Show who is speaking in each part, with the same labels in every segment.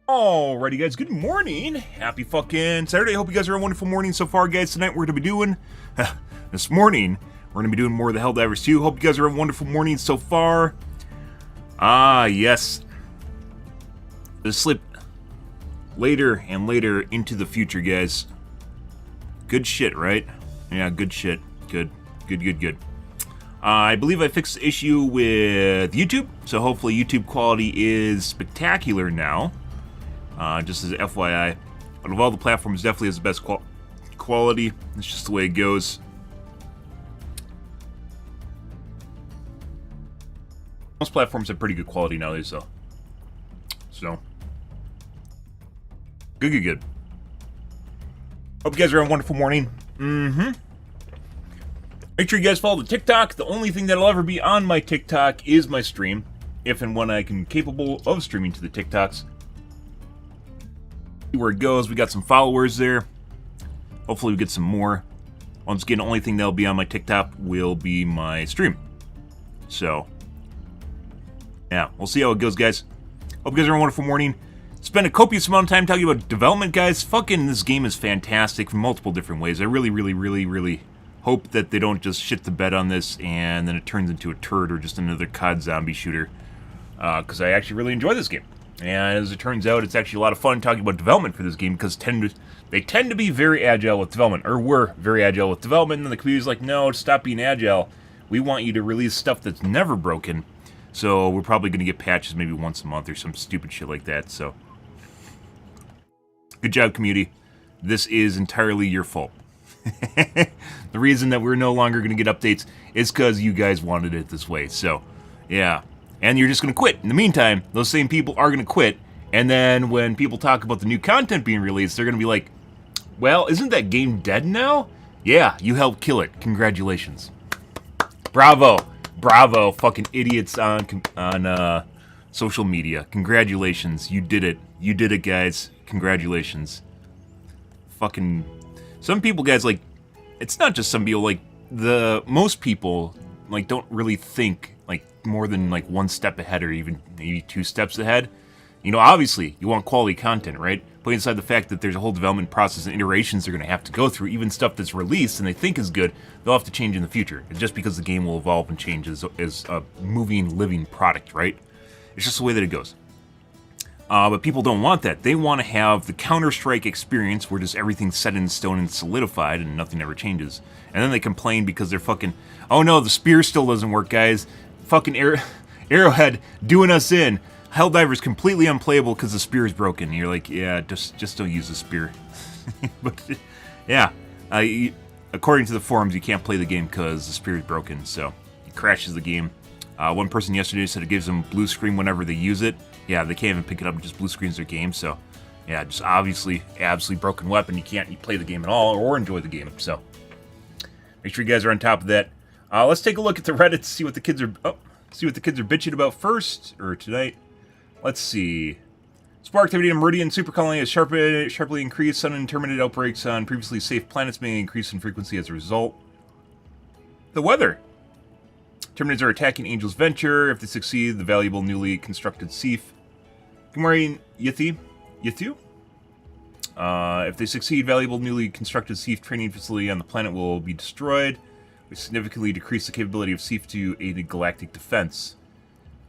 Speaker 1: Alrighty guys, good morning. Happy fucking Saturday. Hope you guys are having a wonderful morning so far, guys. Tonight we're going to be doing, this morning, we're going to be doing more of the Helldivers 2. Hope you guys are having a wonderful morning so far. Yes. The slip later and later into the future, guys. Good shit, right? Yeah, good shit. Good. I believe I fixed the issue with YouTube, so hopefully YouTube quality is spectacular now. Just as FYI, out of all the platforms, definitely has the best quality. It's just the way it goes. Most platforms have pretty good quality nowadays, though. So, good. Hope you guys are having a wonderful morning. Make sure you guys follow the TikTok. The only thing that'll ever be on my TikTok is my stream, if and when I can capable of streaming to the TikToks. Where it goes. We got some followers there. Hopefully we get some more. Once again, the only thing that'll be on my TikTok will be my stream. So, yeah, we'll see how it goes, guys. Hope you guys are having a wonderful morning. Spend a copious amount of time talking about development, guys. Fucking this game is fantastic from multiple different ways. I really hope that they don't just shit the bed on this and then it turns into a turd or just another COD zombie shooter. Because I actually really enjoy this game. And as it turns out, it's actually a lot of fun talking about development for this game because they tend to be very agile with development, or were very agile with development, and the community's like, no, stop being agile. We want you to release stuff that's never broken. So we're probably going to get patches maybe once a month or some stupid shit like that. So good job, community. This is entirely your fault. The reason that we're no longer going to get updates is because you guys wanted it this way. So, yeah. And you're just going to quit. In the meantime, those same people are going to quit. And then when people talk about the new content being released, they're going to be like, well, isn't that game dead now? Yeah, you helped kill it. Congratulations. Bravo. Bravo, fucking idiots on social media. Congratulations. You did it. You did it, guys. Congratulations. Fucking... Some people, guys, like... It's not just some people, like... Most people, like, don't really think... like more than like one step ahead or even maybe 2 steps ahead. You know, obviously you want quality content, right? Putting aside the fact that there's a whole development process and iterations they're going to have to go through, even stuff that's released and they think is good, they'll have to change in the future. It's just because the game will evolve and change as a moving, living product, right? It's just the way that it goes. But people don't want that. They want to have the Counter-Strike experience where just everything's set in stone and solidified and nothing ever changes. And then they complain because they're fucking, oh no, the spear still doesn't work, guys. Fucking Arrowhead doing us in. Helldiver's completely unplayable because the spear is broken. And you're like, yeah, just don't use the spear. But yeah, according to the forums, you can't play the game because the spear is broken, so it crashes the game. One person yesterday said it gives them blue screen whenever they use it. Yeah, they can't even pick it up; it just blue screens their game. So yeah, just obviously absolutely broken weapon. You can't play the game at all or enjoy the game. So make sure you guys are on top of that. Let's take a look at the Reddit to see what the kids are bitching about first, or tonight. Let's see. Spore activity in Meridian supercolony has sharply increased. Sudden intermittent outbreaks on previously safe planets may increase in frequency as a result. The weather. Terminators are attacking Angel's Venture. If they succeed, the valuable newly constructed Seaf. Good morning, Yithu. If they succeed, valuable newly constructed Seaf training facility on the planet will be destroyed. We significantly decrease the capability of Seaf to aid in galactic defense.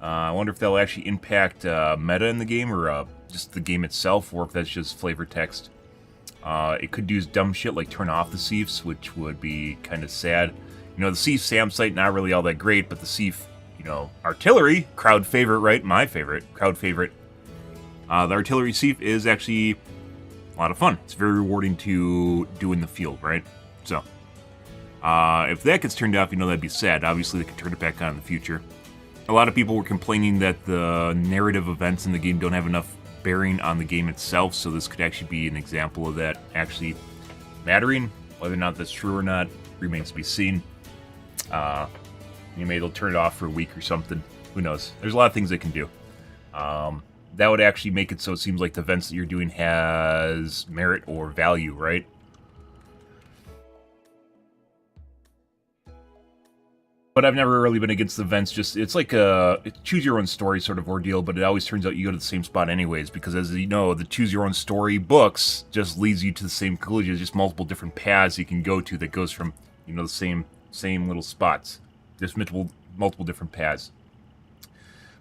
Speaker 1: I wonder if that'll actually impact meta in the game, or just the game itself, or if that's just flavor text. It could do dumb shit like turn off the Seafs, which would be kind of sad. You know, the Seaf SAM site, not really all that great, but the Seaf, you know, artillery, crowd favorite, right? My favorite, crowd favorite. The artillery Seaf is actually a lot of fun. It's very rewarding to do in the field, right? So... if that gets turned off, you know, that'd be sad. Obviously, they could turn it back on in the future. A lot of people were complaining that the narrative events in the game don't have enough bearing on the game itself, so this could actually be an example of that actually mattering. Whether or not that's true or not remains to be seen. Maybe they'll turn it off for a week or something. Who knows? There's a lot of things they can do. That would actually make it so it seems like the events that you're doing has merit or value, right? But I've never really been against the events. Just it's like a choose your own story sort of ordeal, but it always turns out you go to the same spot anyways, because as you know, the choose your own story books just leads you to the same conclusion. There's just multiple different paths you can go to that goes from, you know, the same little spots. There's multiple different paths.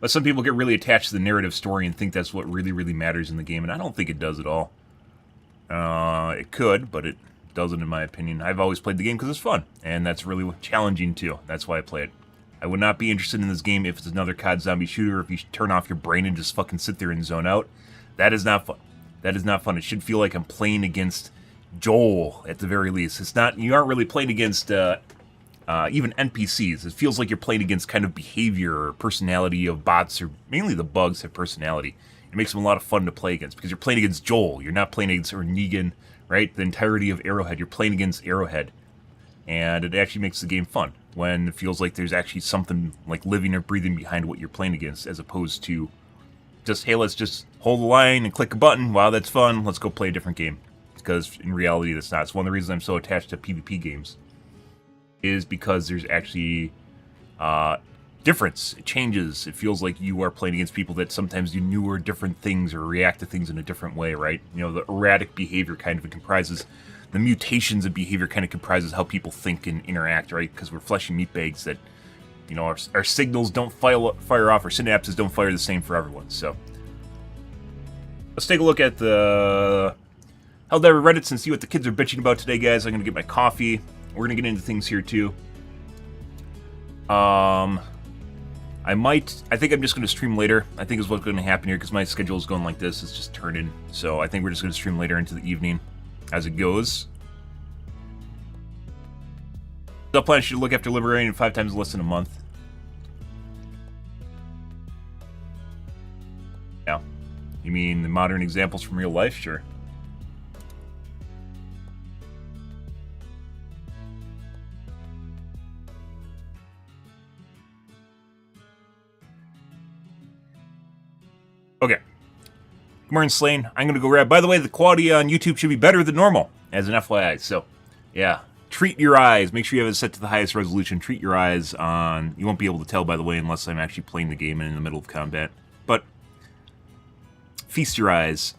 Speaker 1: But some people get really attached to the narrative story and think that's what really, really matters in the game, and I don't think it does at all. It could, but it doesn't, in my opinion. I've always played the game because it's fun, and that's really challenging too. That's why I play it. I would not be interested in this game if it's another COD zombie shooter, if you turn off your brain and just fucking sit there and zone out. That is not fun. That is not fun. It should feel like I'm playing against Joel, at the very least. It's not, you aren't really playing against even NPCs. It feels like you're playing against kind of behavior or personality of bots, or mainly the bugs have personality. It makes them a lot of fun to play against, because you're playing against Joel. You're not playing against Negan, right? The entirety of Arrowhead. You're playing against Arrowhead. And it actually makes the game fun when it feels like there's actually something like living or breathing behind what you're playing against, as opposed to just, hey, let's just hold the line and click a button. Wow, that's fun. Let's go play a different game. Because in reality, that's not. It's one of the reasons I'm so attached to PvP games, is because there's actually difference. It changes. It feels like you are playing against people that sometimes do newer, different things or react to things in a different way, right? You know, the erratic behavior kind of comprises, the mutations of behavior kind of comprises how people think and interact, right? Because we're fleshy meatbags that, you know, our signals don't fire off, our synapses don't fire the same for everyone. So let's take a look at the Helldiver Reddits and see what the kids are bitching about today, guys. I'm going to get my coffee. We're going to get into things here, too. I think I'm just going to stream later. I think is what's going to happen here, because my schedule is going like this. It's just turning. So I think we're just going to stream later into the evening as it goes. The plan should look after Liberating 5 times less than a month. Yeah. You mean the modern examples from real life? Sure. Okay. Good morning, Slane. I'm going to go grab... By the way, the quality on YouTube should be better than normal, as an FYI. So, yeah. Treat your eyes. Make sure you have it set to the highest resolution. Treat your eyes on... You won't be able to tell, by the way, unless I'm actually playing the game and in the middle of combat. But, feast your eyes.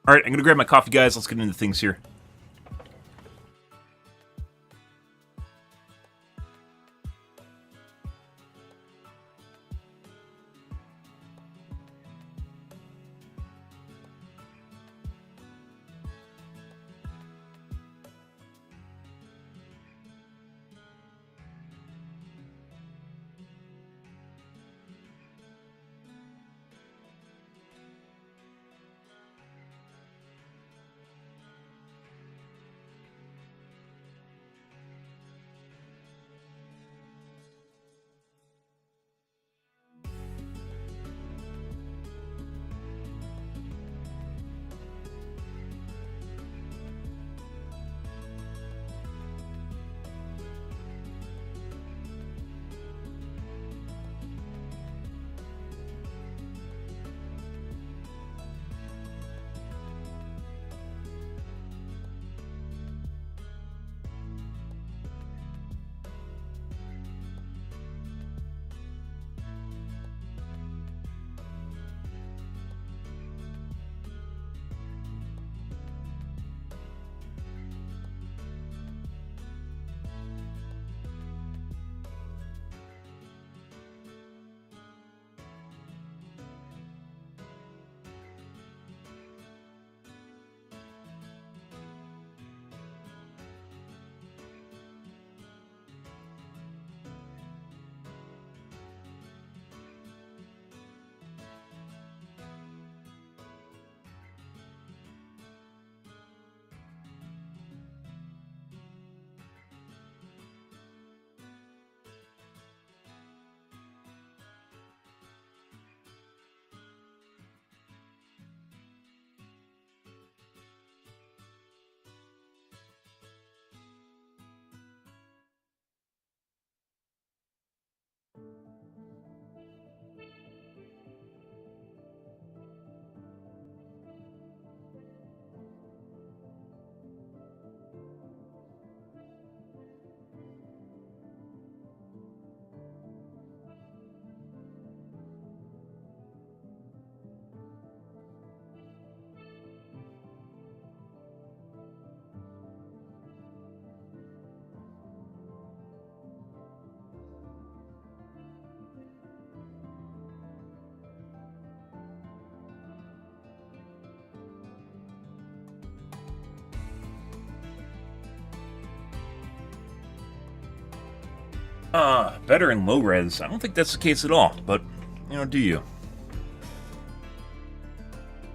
Speaker 1: Alright, I'm going to grab my coffee, guys. Let's get into things here. Better in low res. I don't think that's the case at all, but, you know, do you?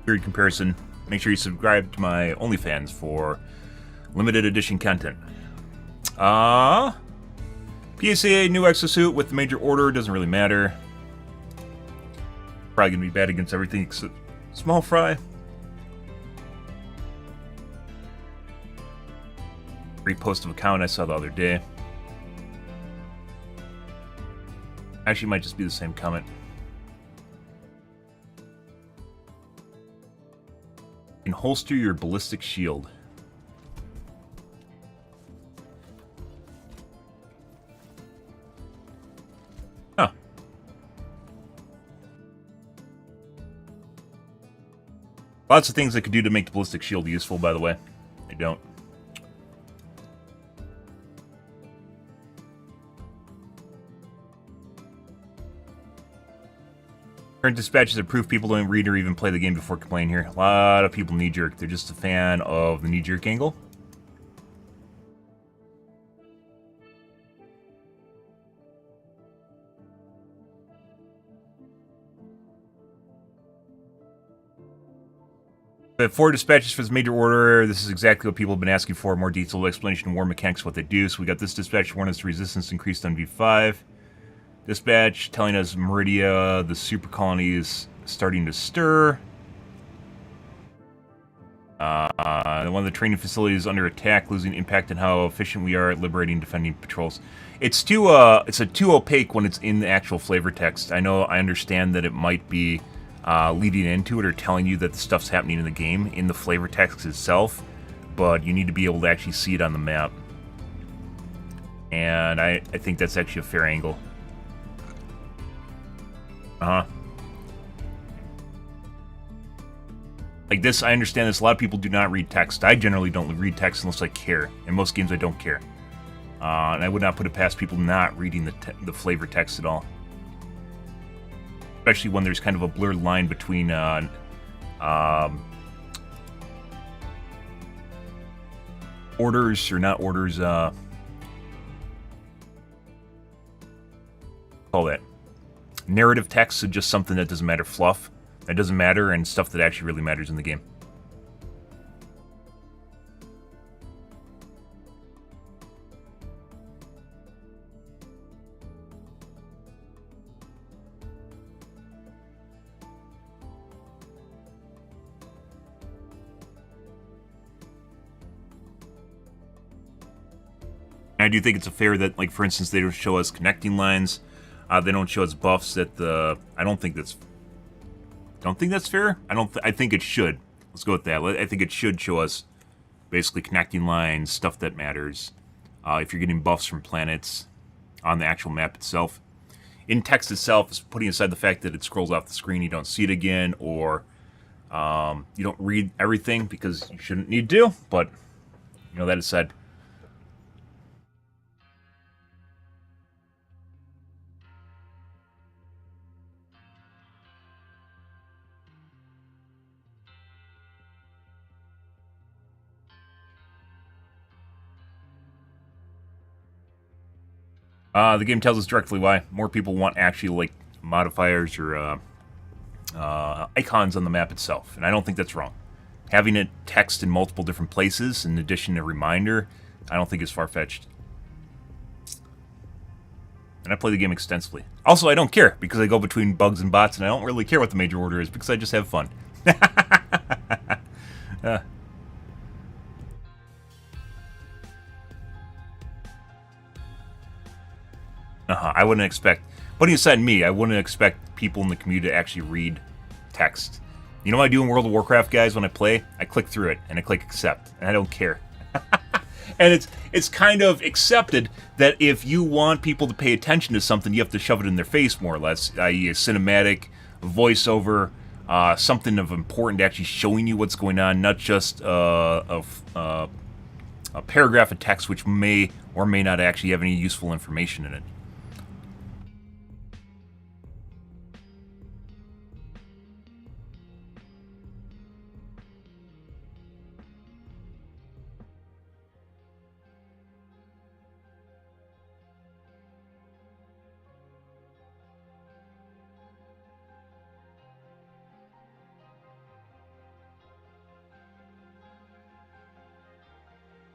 Speaker 1: Weird comparison. Make sure you subscribe to my OnlyFans for limited edition content. PSA new exosuit with the major order, doesn't really matter. Probably gonna be bad against everything except small fry. Repost of account I saw the other day. Actually, might just be the same comment. You can holster your ballistic shield. Huh. Lots of things I could do to make the ballistic shield useful, by the way. I don't. Current dispatches are proof people don't read or even play the game before complaining here. A lot of people knee-jerk. They're just a fan of the knee-jerk angle. But 4 dispatches for this major order. This is exactly what people have been asking for. More detailed explanation of war mechanics, what they do. So we got this dispatch, warn us to resistance increased on V5. Dispatch telling us Meridia, the super colony is starting to stir. One of the training facilities under attack, losing impact on how efficient we are at liberating and defending patrols. It's too opaque when it's in the actual flavor text. I understand that it might be leading into it or telling you that the stuff's happening in the game in the flavor text itself, but you need to be able to actually see it on the map. And I think that's actually a fair angle. Like this, I understand this. A lot of people do not read text. I generally don't read text unless I care. In most games, I don't care. And I would not put it past people not reading the flavor text at all. Especially when there's kind of a blurred line between orders or not orders. Call that narrative text, so just something that doesn't matter, fluff that doesn't matter, and stuff that actually really matters in the game. And I do think it's fair that, like, for instance, they don't show us connecting lines. They don't show us buffs at the... I don't think that's fair. I think it should. Let's go with that. I think it should show us basically connecting lines, stuff that matters. If you're getting buffs from planets on the actual map itself. In text itself, is putting aside the fact that it scrolls off the screen, you don't see it again, or you don't read everything because you shouldn't need to. But, you know, that aside. The game tells us directly why. More people want actually, like, modifiers or icons on the map itself, and I don't think that's wrong. Having it text in multiple different places, in addition to a reminder, I don't think is far-fetched. And I play the game extensively. Also, I don't care, because I go between bugs and bots, and I don't really care what the major order is, because I just have fun. I wouldn't expect, putting aside me, I wouldn't expect people in the community to actually read text. You know what I do in World of Warcraft, guys, when I play? I click through it, and I click accept, and I don't care. And it's kind of accepted that if you want people to pay attention to something, you have to shove it in their face, more or less, i.e. a cinematic, a voiceover, something of important actually showing you what's going on, not just a paragraph of text which may or may not actually have any useful information in it.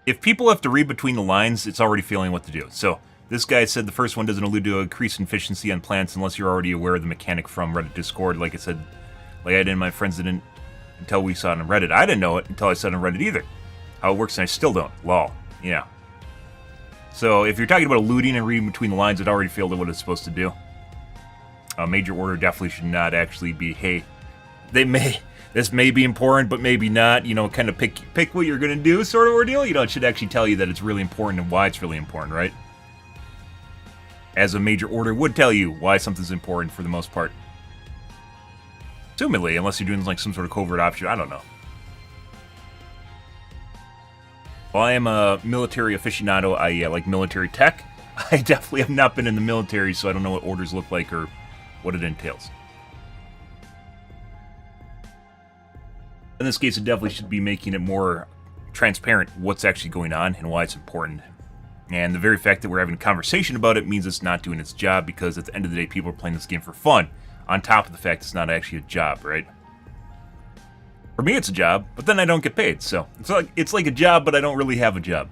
Speaker 1: If people have to read between the lines, it's already failing what to do. So this guy said the first one doesn't allude to increased efficiency on plants unless you're already aware of the mechanic from Reddit Discord. Like I said, like I didn't, my friends didn't until we saw it on Reddit. I didn't know it until I saw it on Reddit either. How it works, and I still don't. Lol. Yeah. So if you're talking about alluding and reading between the lines, it already failed at what it's supposed to do. A major order definitely should not actually be, hey, this may be important, but maybe not, you know, kind of pick what you're going to do sort of ordeal. You know, it should actually tell you that it's really important and why it's really important, right? As a major order would tell you why something's important for the most part. Assumedly, unless you're doing like some sort of covert option, I don't know. While I am a military aficionado, I like military tech. I definitely have not been in the military, so I don't know what orders look like or what it entails. In this case, it definitely should be making it more transparent what's actually going on and why it's important. And the very fact that we're having a conversation about it means it's not doing its job, because at the end of the day, people are playing this game for fun, on top of the fact it's not actually a job, right? For me, it's a job, but then I don't get paid, so it's like a job, but I don't really have a job.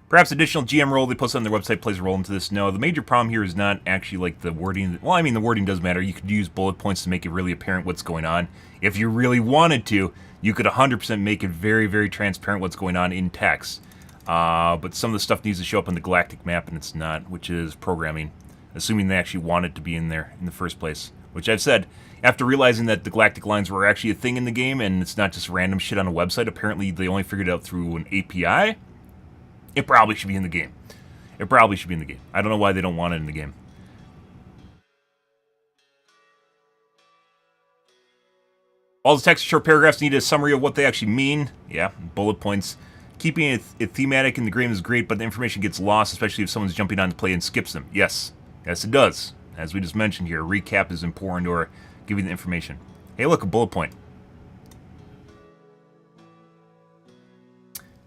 Speaker 1: Perhaps additional GM role they post on their website plays a role into this. No, the major problem here is not actually like the wording. Well, I mean, the wording does matter. You could use bullet points to make it really apparent what's going on. If you really wanted to, you could 100% make it very, very transparent what's going on in text. But some of the stuff needs to show up on the galactic map, and it's not, which is programming. Assuming they actually want it to be in there in the first place. Which I've said, after realizing that the galactic lines were actually a thing in the game, and it's not just random shit on a website, apparently they only figured it out through an API. It probably should be in the game. It probably should be in the game. I don't know why they don't want it in the game. All the text short paragraphs need a summary of what they actually mean. Yeah, bullet points. Keeping it thematic in the game is great, but the information gets lost, especially if someone's jumping on to play and skips them. Yes. Yes, it does. As we just mentioned here, a recap is important, or giving the information. Hey, look, a bullet point.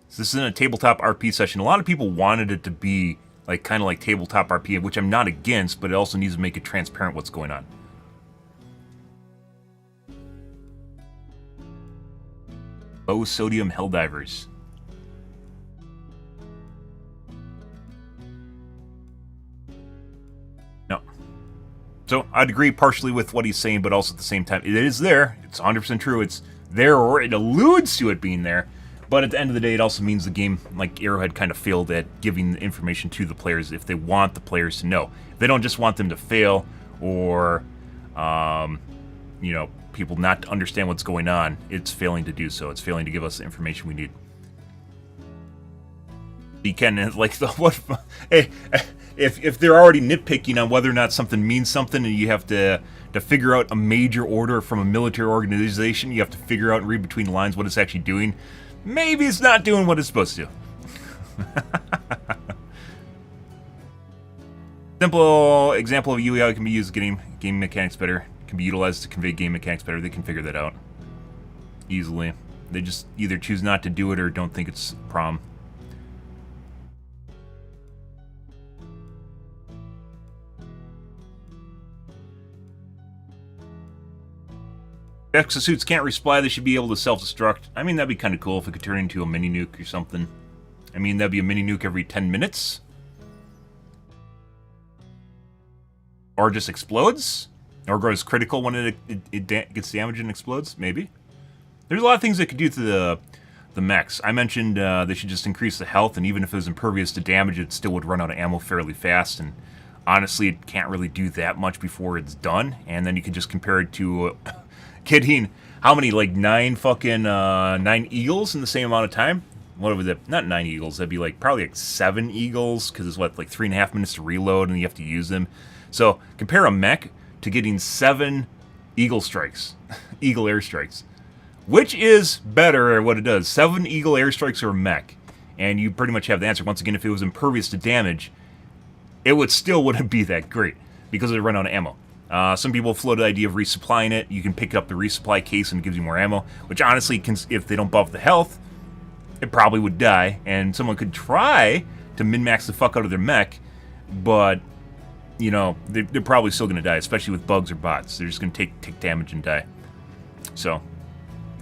Speaker 1: So this isn't a tabletop RP session. A lot of people wanted it to be like kind of like tabletop RP, which I'm not against, but it also needs to make it transparent what's going on. Low sodium Helldivers. No. So I'd agree partially with what he's saying, but also at the same time, it is there. It's 100% true. It's there, or it alludes to it being there. But at the end of the day, it also means the game, like Arrowhead, kind of failed at giving the information to the players if they want the players to know. If they don't just want them to fail, or, you know, people not to understand what's going on, it's failing to do so. It's failing to give us the information we need. You can, like, hey, if they're already nitpicking on whether or not something means something, and you have to figure out a major order from a military organization, you have to figure out and read between the lines what it's actually doing. Maybe it's not doing what it's supposed to. Simple example of how it can be used getting game mechanics better. It can be utilized to convey game mechanics better. They can figure that out easily. They just either choose not to do it or don't think it's a problem. If exosuits can't resupply, they should be able to self-destruct. I mean, that'd be kind of cool if it could turn into a mini nuke or something. I mean, that'd be a mini nuke every 10 minutes. Or just explodes. Or goes critical when it gets damaged and explodes, maybe. There's a lot of things they could do to the mechs. I mentioned they should just increase the health, and even if it was impervious to damage, it still would run out of ammo fairly fast, and honestly, it can't really do that much before it's done. And then you could just compare it to... Kidding, how many, like 9 eagles in the same amount of time? What would that, not 9 eagles, that'd be like probably like 7 eagles, because it's what, like 3.5 minutes to reload and you have to use them. So compare a mech to getting 7 eagle strikes, eagle airstrikes. Which is better at what it does, 7 eagle airstrikes or a mech? And you pretty much have the answer. Once again, if it was impervious to damage, it wouldn't be that great, because it would run out of ammo. Some people floated the idea of resupplying it. You can pick up the resupply case and it gives you more ammo, which honestly, if they don't buff the health, it probably would die, and someone could try to min-max the fuck out of their mech, but, you know, they're probably still going to die, especially with bugs or bots. They're just going to take damage and die. So,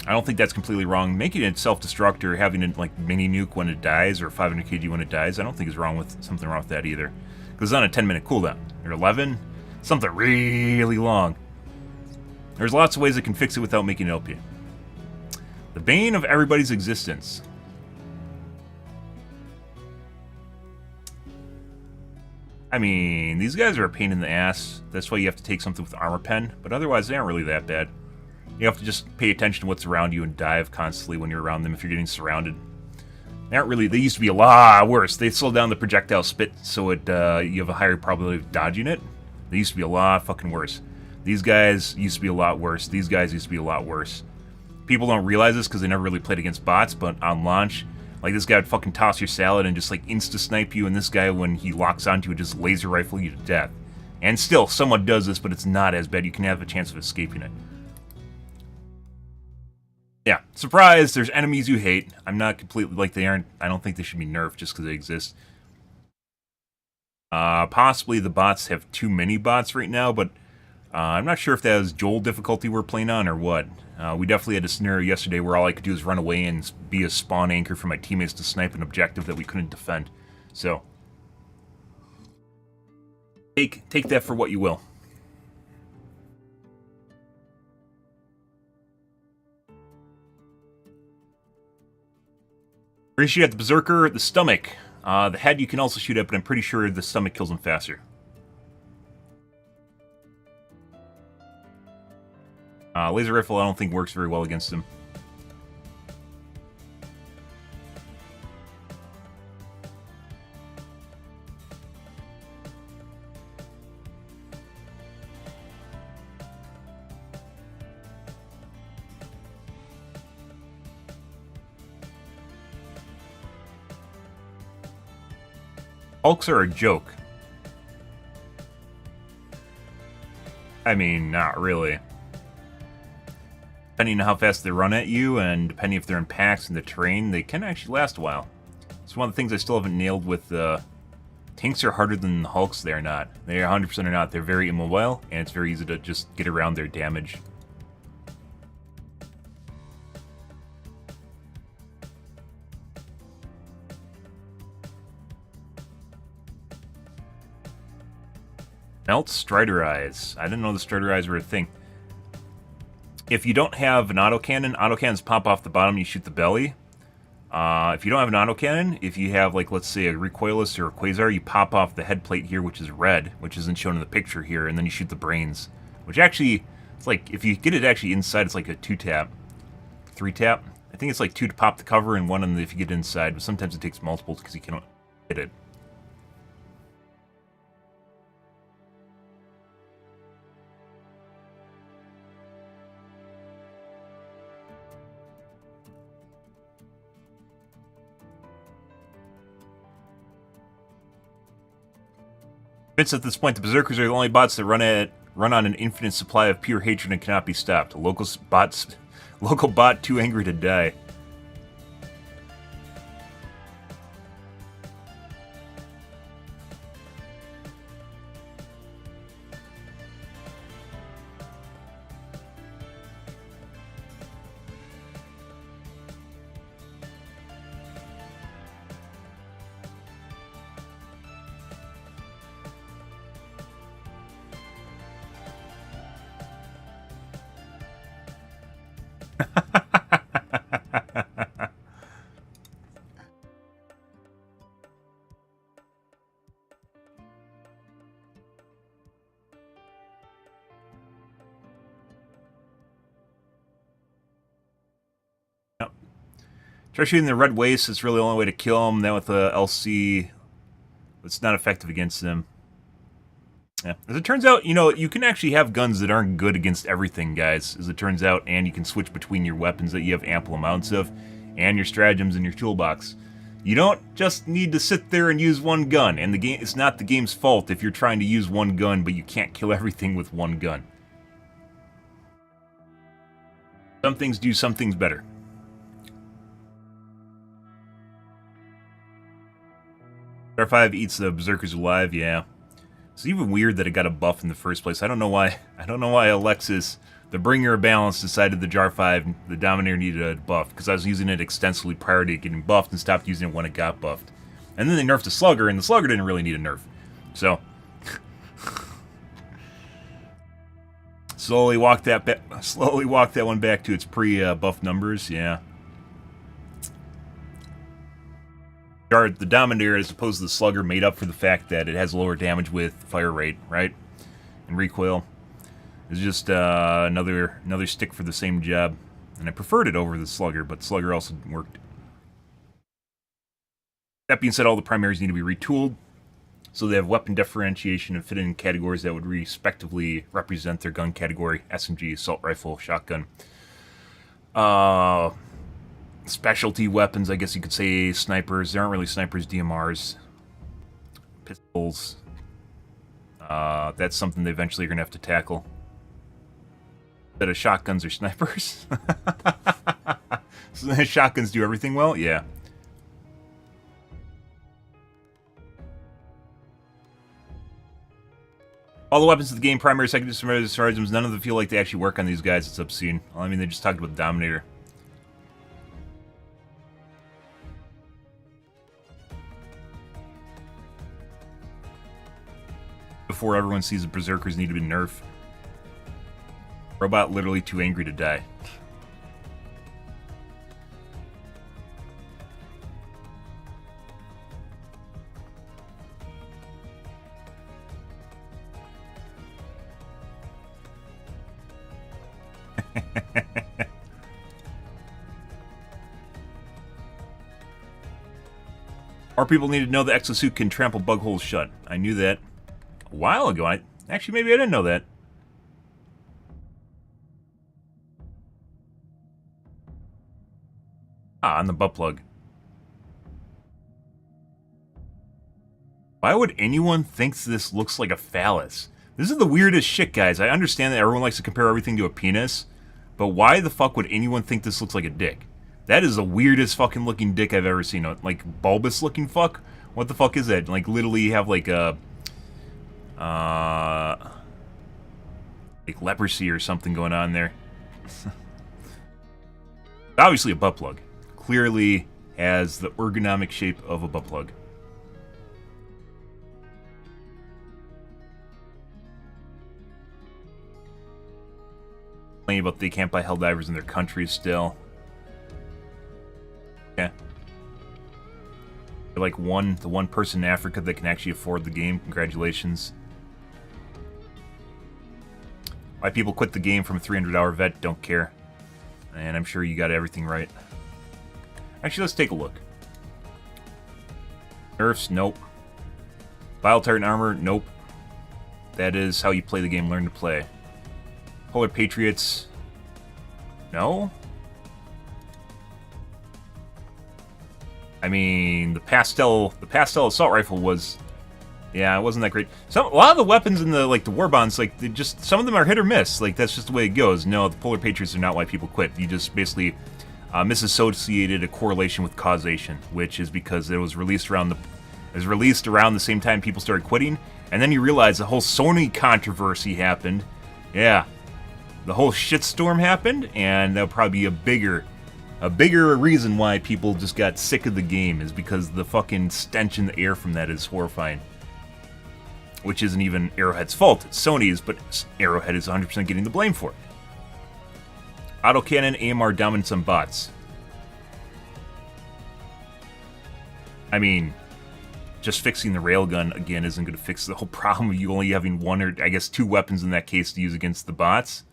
Speaker 1: I don't think that's completely wrong. Making it self-destruct or having it like mini nuke when it dies or 500 kg when it dies, I don't think is something wrong with that either. Because it's on a 10-minute cooldown. Or 11? Something really long. There's lots of ways it can fix it without making it OP. The bane of everybody's existence. I mean, these guys are a pain in the ass. That's why you have to take something with armor pen. But otherwise, they aren't really that bad. You have to just pay attention to what's around you and dive constantly when you're around them if you're getting surrounded. They aren't really... They used to be a lot worse. They slow down the projectile spit so it you have a higher probability of dodging it. They used to be a lot fucking worse. These guys used to be a lot worse. These guys used to be a lot worse. People don't realize this because they never really played against bots, but on launch, like this guy would fucking toss your salad and just like insta-snipe you, and this guy, when he locks onto you, would just laser rifle you to death. And still, someone does this, but it's not as bad. You can have a chance of escaping it. Yeah, surprise, there's enemies you hate. I'm not completely, like, they aren't, I don't think they should be nerfed just because they exist. Possibly the bots have too many bots right now, but I'm not sure if that was Joel difficulty we're playing on or what. We definitely had a scenario yesterday where all I could do is run away and be a spawn anchor for my teammates to snipe an objective that we couldn't defend. So, take that for what you will. Where do you shoot at the Berserker? The stomach. The head you can also shoot at, but I'm pretty sure the stomach kills him faster. Laser rifle I don't think works very well against him. Hulks are a joke. I mean, not really. Depending on how fast they run at you, and depending if they're in packs in the terrain, they can actually last a while. It's one of the things I still haven't nailed with tanks are harder than the Hulks. They're not. They 100% are not. They're very immobile, and it's very easy to just get around their damage. Melt Strider Eyes. I didn't know the Strider Eyes were a thing. If you don't have an autocannon, autocannons pop off the bottom, you shoot the belly. If you don't have an autocannon, if you have, like, let's say a recoilless or a quasar, you pop off the head plate here, which is red, which isn't shown in the picture here, and then you shoot the brains. Which actually, it's like, if you get it actually inside, it's like a 2-tap. 3-tap. I think it's like 2 to pop the cover and 1 if you get inside, but sometimes it takes multiples because you cannot hit it. At this point, the Berserkers are the only bots that run on an infinite supply of pure hatred and cannot be stopped. Local bot too angry to die. Try shooting the red waste. It's really the only way to kill them. Then with the LC, it's not effective against them. Yeah. As it turns out, you know, you can actually have guns that aren't good against everything, guys, as it turns out, and you can switch between your weapons that you have ample amounts of, and your stratagems in your toolbox. You don't just need to sit there and use one gun, and the game, it's not the game's fault if you're trying to use one gun, but you can't kill everything with one gun. Some things do some things better. Star 5 eats the Berserkers alive, yeah. It's even weird that it got a buff in the first place. I don't know why Alexis The Bringer of Balance decided the Jar 5, the Dominator, needed a buff, because I was using it extensively prior to it getting buffed and stopped using it when it got buffed. And then they nerfed the Slugger, and the Slugger didn't really need a nerf. So, slowly walked that one back to its pre-buff numbers, yeah. The Dominator, as opposed to the Slugger, made up for the fact that it has lower damage with fire rate, right? And recoil. It's just another stick for the same job. And I preferred it over the Slugger, but Slugger also worked. That being said, all the primaries need to be retooled, so they have weapon differentiation and fit in categories that would respectively represent their gun category: SMG, assault rifle, shotgun. Specialty weapons, I guess you could say snipers. They aren't really snipers, DMRs. Pistols. That's something they eventually are going to have to tackle. Instead of shotguns or snipers. So shotguns do everything well? Yeah. All the weapons of the game, primary, secondary, sarcasms, none of them feel like they actually work on these guys. It's obscene. Well, I mean, they just talked about the Dominator. Before everyone sees the Berserkers need to be nerfed. Robot literally too angry to die. More people need to know the exosuit can trample bug holes shut. I knew that a while ago. Actually, maybe I didn't know that. On the butt plug. Why would anyone think this looks like a phallus? This is the weirdest shit, guys. I understand that everyone likes to compare everything to a penis, but why the fuck would anyone think this looks like a dick? That is the weirdest fucking looking dick I've ever seen. Like, bulbous looking fuck? What the fuck is that? Like, literally you have like a... like leprosy or something going on there. Obviously a butt plug. Clearly has the ergonomic shape of a butt plug. About they can't buy Helldivers in their country still. Yeah. They're like the one person in Africa that can actually afford the game. Congratulations. Why people quit the game from a 300-hour vet, don't care. And I'm sure you got everything right. Actually, let's take a look. Nerfs, nope. Bile-Titan armor, nope. That is how you play the game, learn to play. Polar Patriots, no? I mean, the pastel assault rifle was, yeah, it wasn't that great. A lot of the weapons in the war bonds, like, some of them are hit or miss. Like, that's just the way it goes. No, the Polar Patriots are not why people quit. You just basically misassociated a correlation with causation, which is because it was released around the same time people started quitting, and then you realize the whole Sony controversy happened. Yeah. The whole shitstorm happened, and that'll probably be a bigger reason why people just got sick of the game, is because the fucking stench in the air from that is horrifying. Which isn't even Arrowhead's fault, it's Sony's, but Arrowhead is 100% getting the blame for it. Autocannon, AMR dominance on bots. I mean, just fixing the railgun again isn't going to fix the whole problem of you only having one or, I guess, two weapons in that case to use against the bots.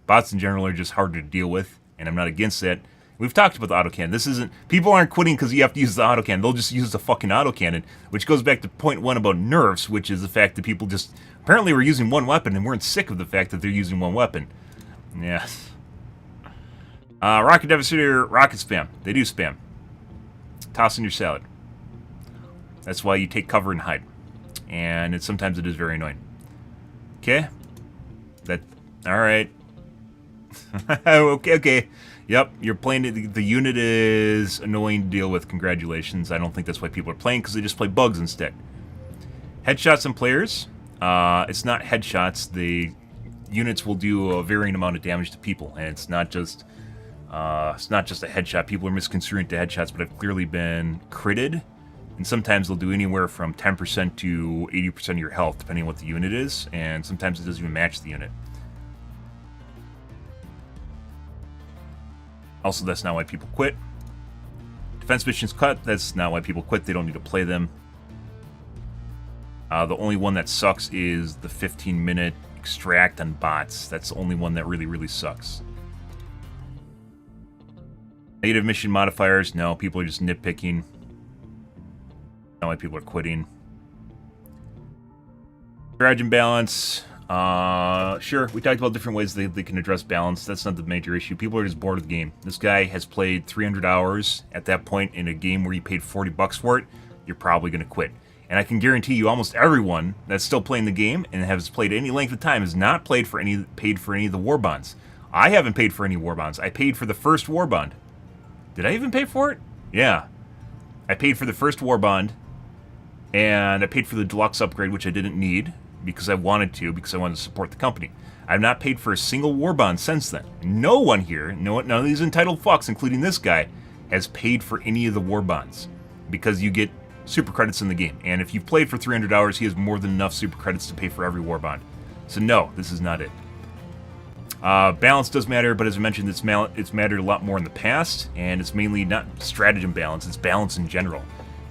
Speaker 1: Bots in general are just harder to deal with, and I'm not against that. We've talked about the autocannon. People aren't quitting because you have to use the autocannon. They'll just use the fucking autocannon, which goes back to point one about nerfs, which is the fact that people just apparently were using one weapon and weren't sick of the fact that they're using one weapon. Yeah. Rocket Devastator, rocket spam. They do spam. Toss in your salad. That's why you take cover and hide. And sometimes it is very annoying. Okay? Alright. okay. Yep, you're playing it. The unit is annoying to deal with. Congratulations. I don't think that's why people are playing, because they just play bugs instead. Headshots on players. It's not headshots. units will do a varying amount of damage to people, and it's not just a headshot. People are misconstruing it to headshots, but I've clearly been critted, and sometimes they'll do anywhere from 10% to 80% of your health, depending on what the unit is, and sometimes it doesn't even match the unit. Also, that's not why people quit. Defense missions cut, that's not why people quit. They don't need to play them. The only one that sucks is the 15-minute extract on bots. That's the only one that really, really sucks. Negative mission modifiers, no, people are just nitpicking. Not why people are quitting. Strategy balance, sure, we talked about different ways they can address balance. That's not the major issue. People are just bored of the game. This guy has played 300 hours at that point in a game where you paid $40 for it. You're probably going to quit. And I can guarantee you almost everyone that's still playing the game and has played any length of time has not paid for any of the war bonds. I haven't paid for any war bonds. I paid for the first war bond. Did I even pay for it? Yeah. I paid for the first war bond, and I paid for the deluxe upgrade, which I didn't need because I wanted to support the company. I've not paid for a single war bond since then. No one here, none of these entitled fucks, including this guy, has paid for any of the war bonds because you get super credits in the game. And if you've played for 300 hours, he has more than enough super credits to pay for every war bond. So no, this is not it. Balance does matter, but as I mentioned, it's mattered a lot more in the past, and it's mainly not stratagem balance, it's balance in general.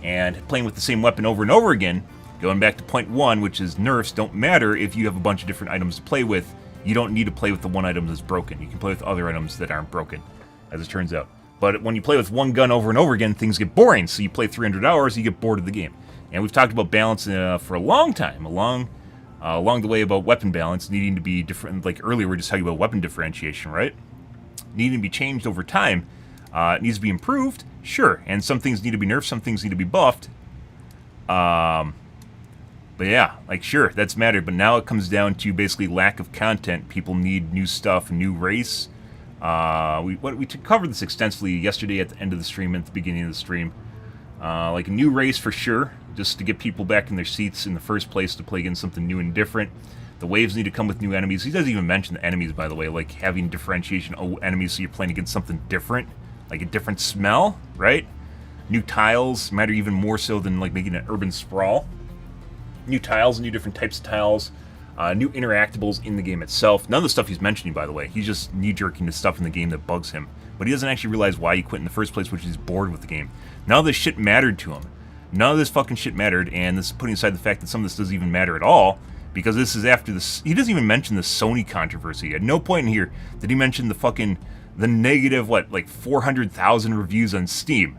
Speaker 1: And playing with the same weapon over and over again, going back to point one, which is nerfs don't matter if you have a bunch of different items to play with. You don't need to play with the one item that's broken. You can play with other items that aren't broken, as it turns out. But when you play with one gun over and over again, things get boring. So you play 300 hours, you get bored of the game. And we've talked about balance for a long time, along the way about weapon balance needing to be different. Like earlier, we were just talking about weapon differentiation, right? Needing to be changed over time. It needs to be improved, sure. And some things need to be nerfed, some things need to be buffed. But yeah, like sure, that's mattered. But now it comes down to basically lack of content. People need new stuff, new race. We covered this extensively yesterday at the end of the stream and at the beginning of the stream. Like a new race for sure, just to get people back in their seats in the first place to play against something new and different. The waves need to come with new enemies. He doesn't even mention the enemies, by the way, like having differentiation enemies so you're playing against something different, like a different smell, right? New tiles matter even more so than like making an urban sprawl. New tiles, new different types of tiles. New interactables in the game itself. None of the stuff he's mentioning, by the way. He's just knee-jerking to stuff in the game that bugs him. But he doesn't actually realize why he quit in the first place, which is he's bored with the game. None of this shit mattered to him. None of this fucking shit mattered, and this is putting aside the fact that some of this doesn't even matter at all, because this is after this. He doesn't even mention the Sony controversy. At no point in here did he mention the negative, like 400,000 reviews on Steam,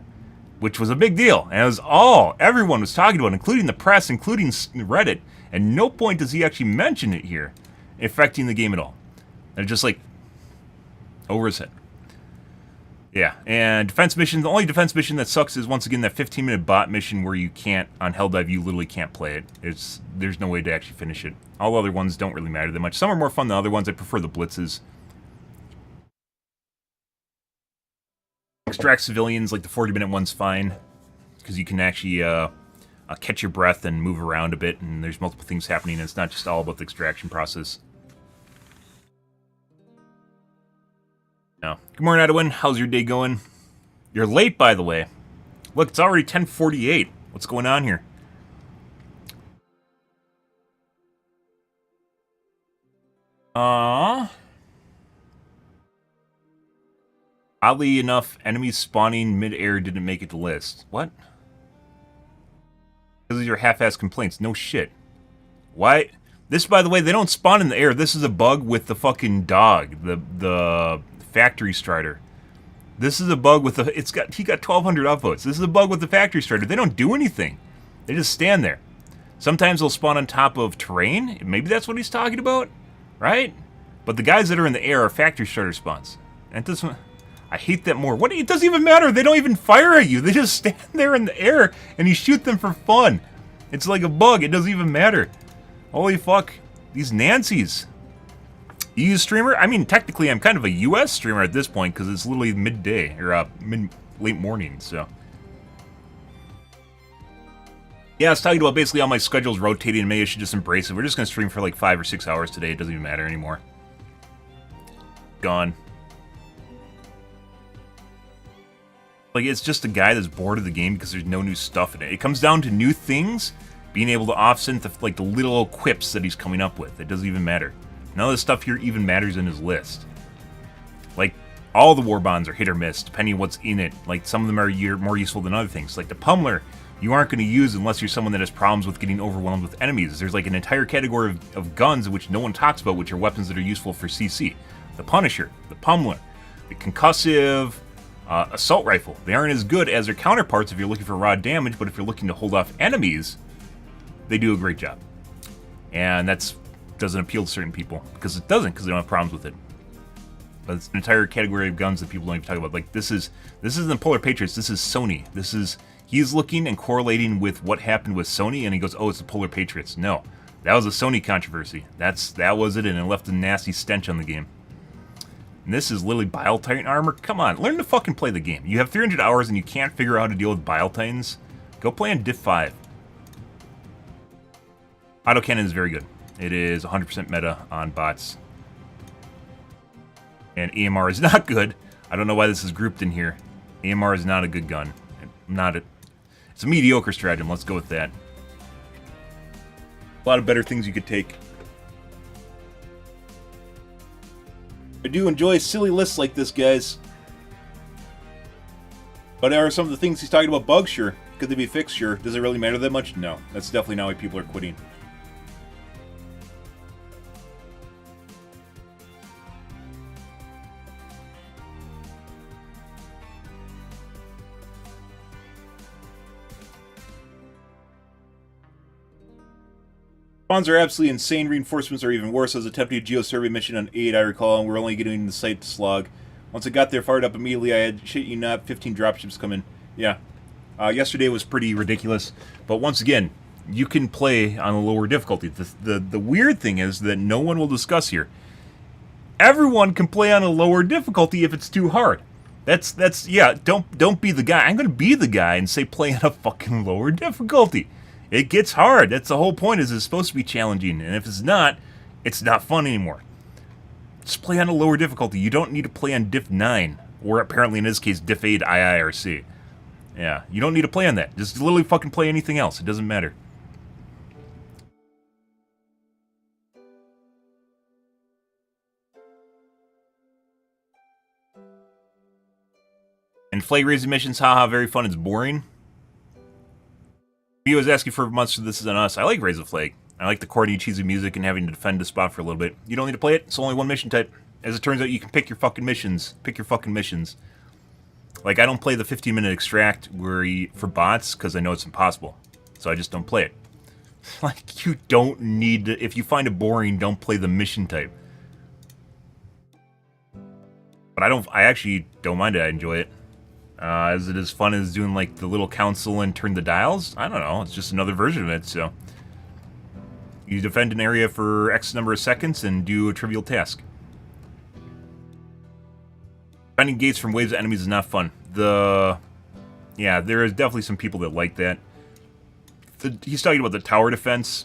Speaker 1: which was a big deal. And it was everyone was talking about, including the press, including Reddit. At no point does he actually mention it here, affecting the game at all. They're just like, over his head. Yeah, and defense mission, the only defense mission that sucks is, once again, that 15-minute bot mission where you can't, on Helldive, you literally can't play it. There's no way to actually finish it. All other ones don't really matter that much. Some are more fun than other ones. I prefer the blitzes. Extract civilians, like the 40-minute one's fine, because you can actually catch your breath and move around a bit, and there's multiple things happening, and it's not just all about the extraction process. No. Good morning, Edwin. How's your day going? You're late, by the way. Look, it's already 10:48. What's going on here? Oddly enough, enemies spawning mid-air didn't make it to list. What? Because of your half-assed complaints. No shit. Why? This, by the way, they don't spawn in the air. This is a bug with the fucking dog. The factory strider. This is a bug with the... He got 1,200 upvotes. This is a bug with the factory strider. They don't do anything. They just stand there. Sometimes they'll spawn on top of terrain. Maybe that's what he's talking about. Right? But the guys that are in the air are factory strider spawns. And this one... I hate that more. What? It doesn't even matter. They don't even fire at you. They just stand there in the air and you shoot them for fun. It's like a bug. It doesn't even matter. Holy fuck. These Nancys. EU streamer? I mean, technically, I'm kind of a US streamer at this point because it's literally midday or late morning, so. Yeah, I was talking about basically how my schedule's rotating, and maybe I should just embrace it. We're just going to stream for like 5 or 6 hours today. It doesn't even matter anymore. Gone. Like, it's just a guy that's bored of the game because there's no new stuff in it. It comes down to new things, being able to offset the little quips that he's coming up with. It doesn't even matter. None of the stuff here even matters in his list. Like, all the war bonds are hit or miss, depending on what's in it. Like, some of them are more useful than other things. Like the Pummeler, you aren't going to use unless you're someone that has problems with getting overwhelmed with enemies. There's like an entire category of guns which no one talks about, which are weapons that are useful for CC. The Punisher, the Pummeler, the concussive assault rifle. They aren't as good as their counterparts if you're looking for raw damage, but if you're looking to hold off enemies, they do a great job. And that doesn't appeal to certain people, because it doesn't, because they don't have problems with it. But it's an entire category of guns that people don't even talk about. Like, this isn't the Polar Patriots, this is Sony. He's looking and correlating with what happened with Sony, and he goes, oh, it's the Polar Patriots. No, that was a Sony controversy. That was it, and it left a nasty stench on the game. And this is literally Bile Titan armor? Come on, learn to fucking play the game. You have 300 hours and you can't figure out how to deal with Bile Titans? Go play on Diff 5. Autocannon is very good. It is 100% meta on bots. And AMR is not good. I don't know why this is grouped in here. AMR is not a good gun. It's a mediocre stratagem, let's go with that. A lot of better things you could take. I do enjoy silly lists like this, guys. But are some of the things he's talking about bugs? Sure. Could they be fixed? Sure. Does it really matter that much? No. That's definitely not why people are quitting. Spawns are absolutely insane. Reinforcements are even worse. I was attempting a geo-survey mission on 8, I recall, and we're only getting the site to slog. Once I got there, fired up immediately, I had, shit you not, 15 dropships come in. Yeah. Yesterday was pretty ridiculous. But once again, you can play on a lower difficulty. The weird thing is that no one will discuss here. Everyone can play on a lower difficulty if it's too hard. Yeah, don't be the guy. I'm going to be the guy and say play on a fucking lower difficulty. It gets hard. That's the whole point, is it's supposed to be challenging. And if it's not fun anymore. Just play on a lower difficulty. You don't need to play on Diff 9. Or apparently in this case, Diff 8 IIRC. Yeah, you don't need to play on that. Just literally fucking play anything else. It doesn't matter. And flag raising missions, haha, very fun. It's boring. He was asking for months, so this is on us. I like Raise the Flag. I like the corny, cheesy music and having to defend the spot for a little bit. You don't need to play it. It's only one mission type. As it turns out, you can pick your fucking missions. Pick your fucking missions. Like, I don't play the 15-minute extract for bots because I know it's impossible. So I just don't play it. Like, you don't need to... If you find it boring, don't play the mission type. But I actually don't mind it. I enjoy it. Is it as fun as doing, like, the little council and turn the dials? I don't know. It's just another version of it, so... You defend an area for X number of seconds and do a trivial task. Defending gates from waves of enemies is not fun. Yeah, there is definitely some people that like that. He's talking about the tower defense,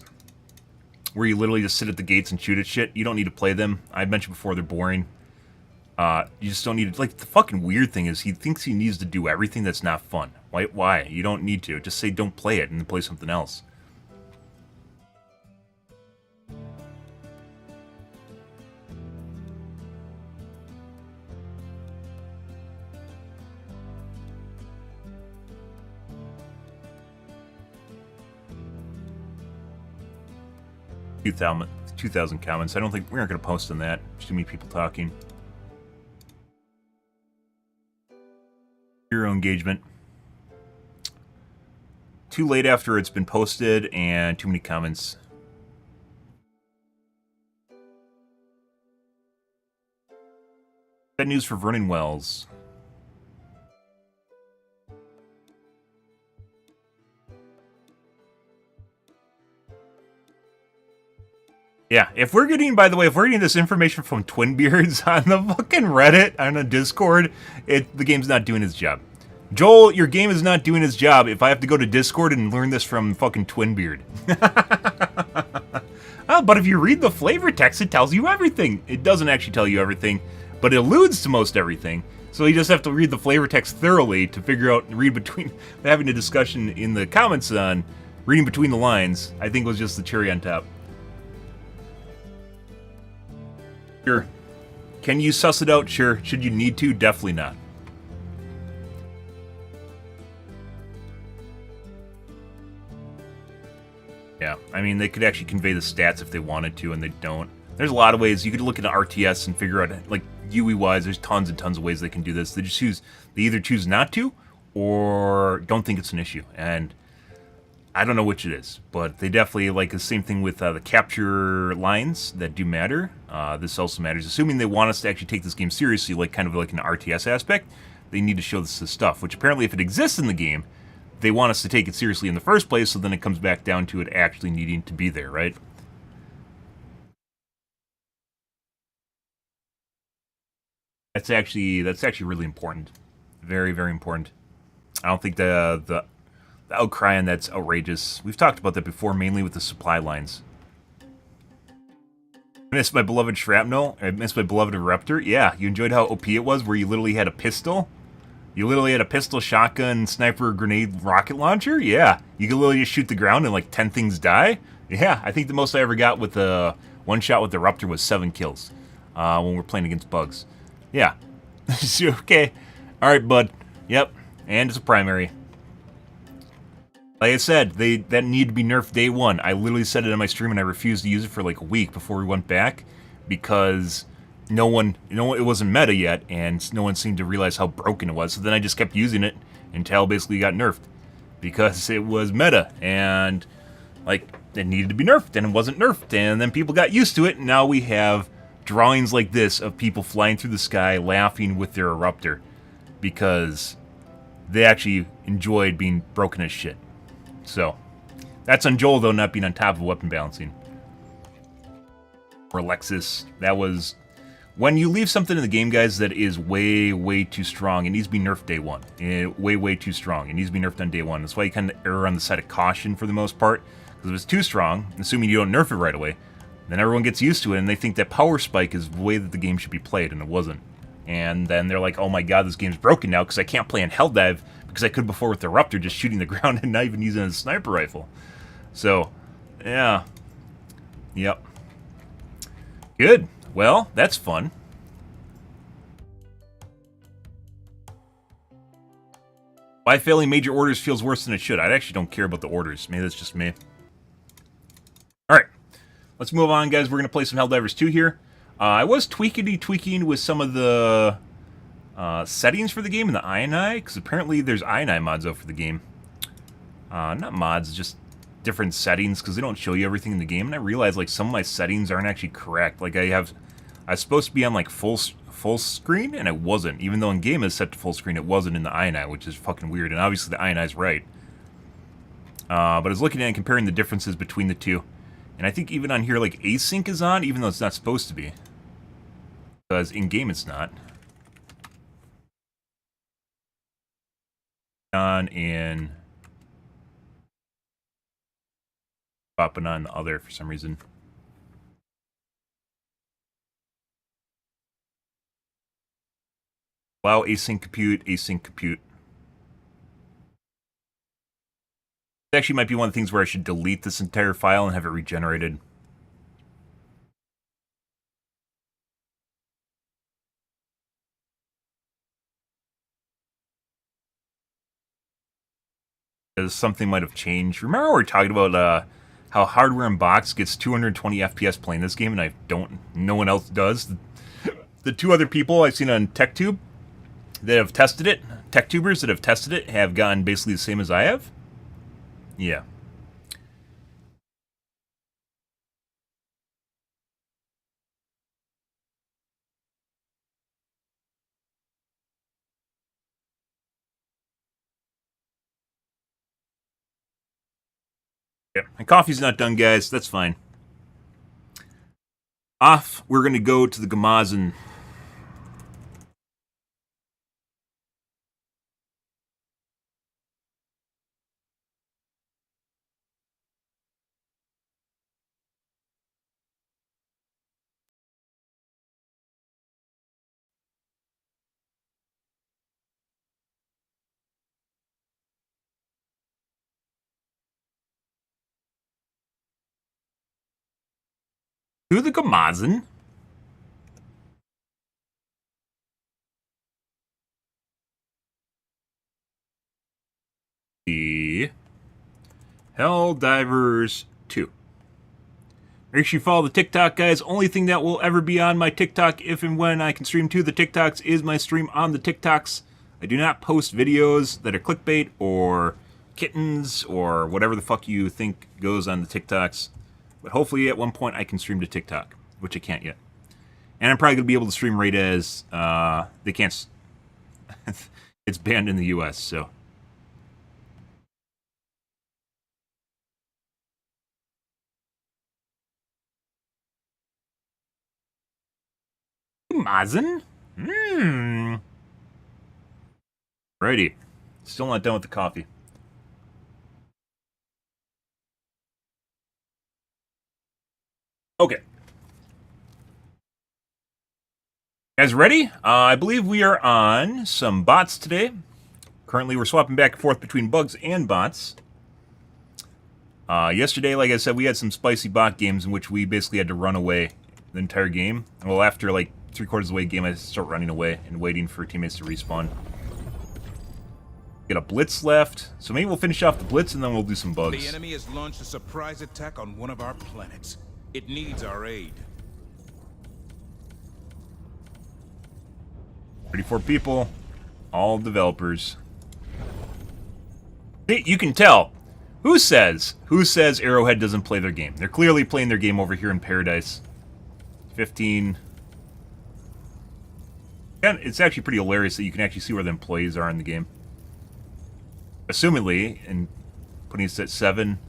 Speaker 1: where you literally just sit at the gates and shoot at shit. You don't need to play them. I mentioned before, they're boring. You just don't need to... Like, the fucking weird thing is he thinks he needs to do everything that's not fun. Why? You don't need to. Just say don't play it and then play something else. Two thousand comments. I don't think... We aren't going to post on that. There's too many people talking. Hero engagement. Too late after it's been posted, and too many comments. Bad news for Vernon Wells. Yeah, if we're getting, by the way, if we're getting this information from Twinbeards on the fucking Reddit, on the Discord, the game's not doing its job. Joel, your game is not doing its job if I have to go to Discord and learn this from fucking Twinbeard. Oh, but if you read the flavor text, it tells you everything. It doesn't actually tell you everything, but it alludes to most everything. So you just have to read the flavor text thoroughly to figure out and read between. Having a discussion in the comments on reading between the lines, I think was just the cherry on top. Sure. Can you suss it out? Sure. Should you need to? Definitely not. Yeah, I mean, they could actually convey the stats if they wanted to, and they don't. There's a lot of ways. You could look at an RTS and figure out, like, UE-wise, there's tons and tons of ways they can do this. They either choose not to, or don't think it's an issue. And I don't know which it is, but they definitely, like, the same thing with the capture lines that do matter. This also matters. Assuming they want us to actually take this game seriously, like, kind of like an RTS aspect, they need to show this stuff, which apparently if it exists in the game, they want us to take it seriously in the first place, so then it comes back down to it actually needing to be there, right? That's actually really important. Very, very important. I don't think the outcry on that's outrageous. We've talked about that before, mainly with the supply lines. I miss my beloved Shrapnel. I miss my beloved Eruptor. Yeah, you enjoyed how OP it was, where you literally had a pistol? You literally had a pistol, shotgun, sniper, grenade, rocket launcher? Yeah. You could literally just shoot the ground and like 10 things die? Yeah, I think the most I ever got with the one shot with the Raptor was 7 kills when we're playing against bugs. Yeah. Okay. Alright, bud. Yep. And it's a primary. Like I said, that needed to be nerfed day one. I literally said it in my stream and I refused to use it for like a week before we went back because it wasn't meta yet, and no one seemed to realize how broken it was. So then I just kept using it until basically it got nerfed because it was meta and like it needed to be nerfed, and it wasn't nerfed, and then people got used to it. And now we have drawings like this of people flying through the sky laughing with their Eruptor because they actually enjoyed being broken as shit. So that's on Joel, though, not being on top of weapon balancing. Or Lexus, that was... When you leave something in the game, guys, that is way, way too strong, it needs to be nerfed day one. Way, way too strong. It needs to be nerfed on day one. That's why you kind of err on the side of caution for the most part. Because if it's too strong, assuming you don't nerf it right away, then everyone gets used to it, and they think that power spike is the way that the game should be played, and it wasn't. And then they're like, oh my god, this game's broken now because I can't play in Helldive because I could before with the Eruptor, just shooting the ground and not even using a sniper rifle. So, yeah. Yep. Good. Well, that's fun. Why failing major orders feels worse than it should. I actually don't care about the orders. Maybe that's just me. Alright. Let's move on, guys. We're going to play some Helldivers 2 here. I was tweaking with some of the settings for the game in the INI, because apparently there's INI mods out for the game. Not mods, just different settings, because they don't show you everything in the game. And I realized, like, some of my settings aren't actually correct. Like, I was supposed to be on, like, full screen, and it wasn't. Even though in game is set to full screen, it wasn't in the INI, which is fucking weird. And obviously the INI is right. But I was looking at and comparing the differences between the two. And I think even on here, like, async is on, even though it's not supposed to be. Because in-game it's not. On in... Popping on the other for some reason. Allow async compute, async compute. It actually might be one of the things where I should delete this entire file and have it regenerated. Because something might have changed. Remember we were talking about how Hardware Unboxed gets 220 FPS playing this game, and no one else does. The two other people I've seen on TechTube that have tested it, TechTubers that have tested it, have gotten basically the same as I have. Yeah. Yeah. My coffee's not done, guys. That's fine. Off, we're going to go to the Gamazin. To the Gamazen. The Helldivers 2. Make sure you follow the TikTok, guys. Only thing that will ever be on my TikTok, if and when I can stream to the TikToks, is my stream on the TikToks. I do not post videos that are clickbait or kittens or whatever the fuck you think goes on the TikToks. But hopefully at one point I can stream to TikTok, which I can't yet. And I'm probably going to be able to stream right as they can't. It's banned in the US, so. Mazen? Righty. Still not done with the coffee. Okay. Guys, ready? I believe we are on some bots today. Currently, we're swapping back and forth between bugs and bots. Yesterday, like I said, we had some spicy bot games in which we basically had to run away the entire game. Well, after like 3/4 of the way game, I start running away and waiting for teammates to respawn. Get a blitz left, so maybe we'll finish off the blitz and then we'll do some bugs.
Speaker 2: The enemy has launched a surprise attack on one of our planets. It needs our aid.
Speaker 1: 34 people, all developers. See, you can tell. Who says Arrowhead doesn't play their game? They're clearly playing their game over here in Paradise. 15. And it's actually pretty hilarious that you can actually see where the employees are in the game. Assumedly, and putting it at 7,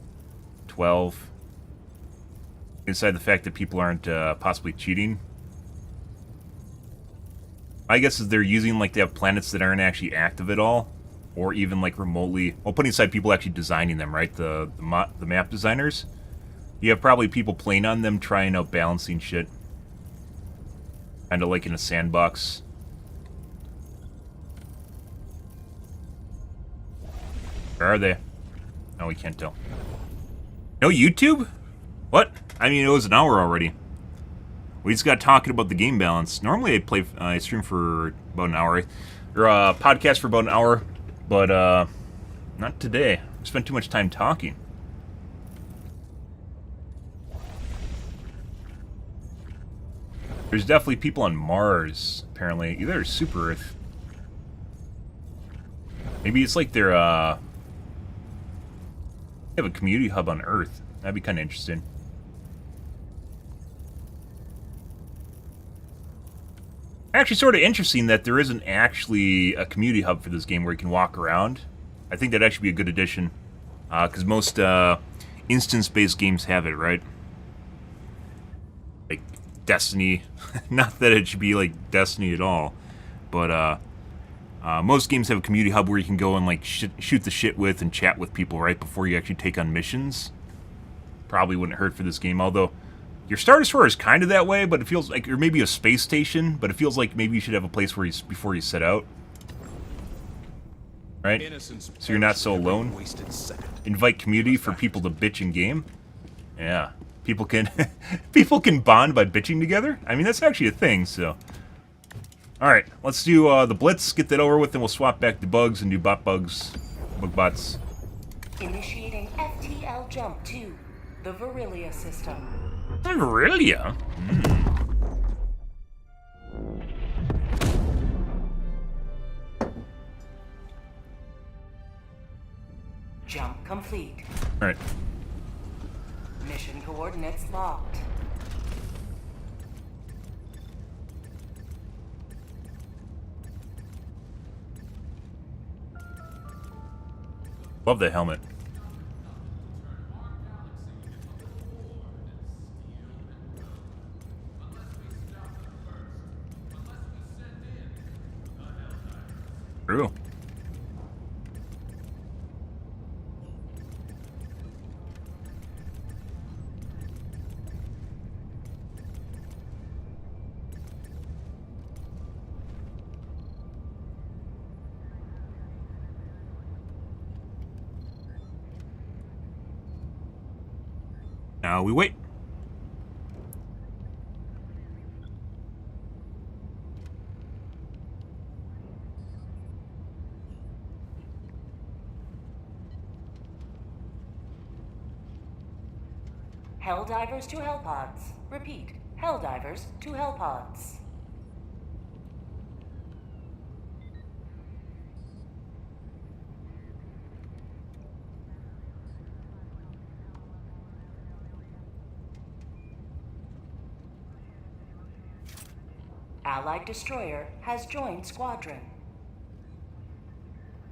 Speaker 1: 12, inside the fact that people aren't possibly cheating. I guess is they're using, like, they have planets that aren't actually active at all, or even, like, remotely. Well, putting aside people actually designing them, right? The map designers. You have probably people playing on them, trying out balancing shit. Kind of like in a sandbox. Where are they? No, we can't tell. No YouTube? What? I mean, it was an hour already. We just got talking about the game balance. Normally I stream for about an hour. Or podcast for about an hour. But, not today. I spent too much time talking. There's definitely people on Mars, apparently. Either Super Earth. Maybe it's like they're, they have a community hub on Earth. That'd be kind of interesting. Actually, sort of interesting that there isn't actually a community hub for this game where you can walk around. I think that'd actually be a good addition. Because most instance-based games have it, right? Like Destiny. Not that it should be like Destiny at all. But most games have a community hub where you can go and like shoot the shit with and chat with people right before you actually take on missions. Probably wouldn't hurt for this game, although your starter store is kind of that way, but it feels like, or maybe a space station, but it feels like maybe you should have a place where before you set out. Right? So you're not so alone. Invite community for people to bitch in game. Yeah. People can people can bond by bitching together. I mean, that's actually a thing, so. Alright, let's do the blitz, get that over with, and we'll swap back to bugs and do bug bots.
Speaker 3: Initiating FTL jump to the Virilia system.
Speaker 1: Virilia?
Speaker 3: Jump complete.
Speaker 1: Alright.
Speaker 3: Mission coordinates locked.
Speaker 1: Love the helmet. True. Now we wait.
Speaker 3: Helldivers to Hellpods. Repeat, Helldivers to Hellpods. Allied destroyer has joined squadron.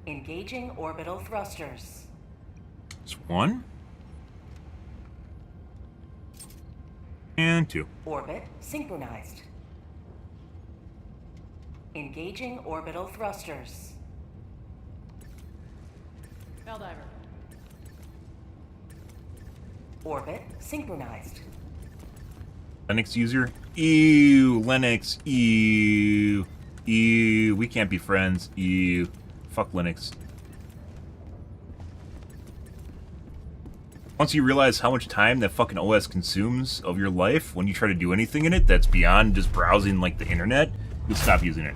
Speaker 3: Engaging orbital thrusters.
Speaker 1: It's 1. And 2.
Speaker 3: Orbit synchronized. Engaging orbital thrusters.
Speaker 4: Helldiver.
Speaker 3: Orbit synchronized.
Speaker 1: Linux user? Ew, Linux. Ew. Ew. We can't be friends. Ew. Fuck Linux. Once you realize how much time that fucking OS consumes of your life when you try to do anything in it that's beyond just browsing like the internet, you'll stop using it.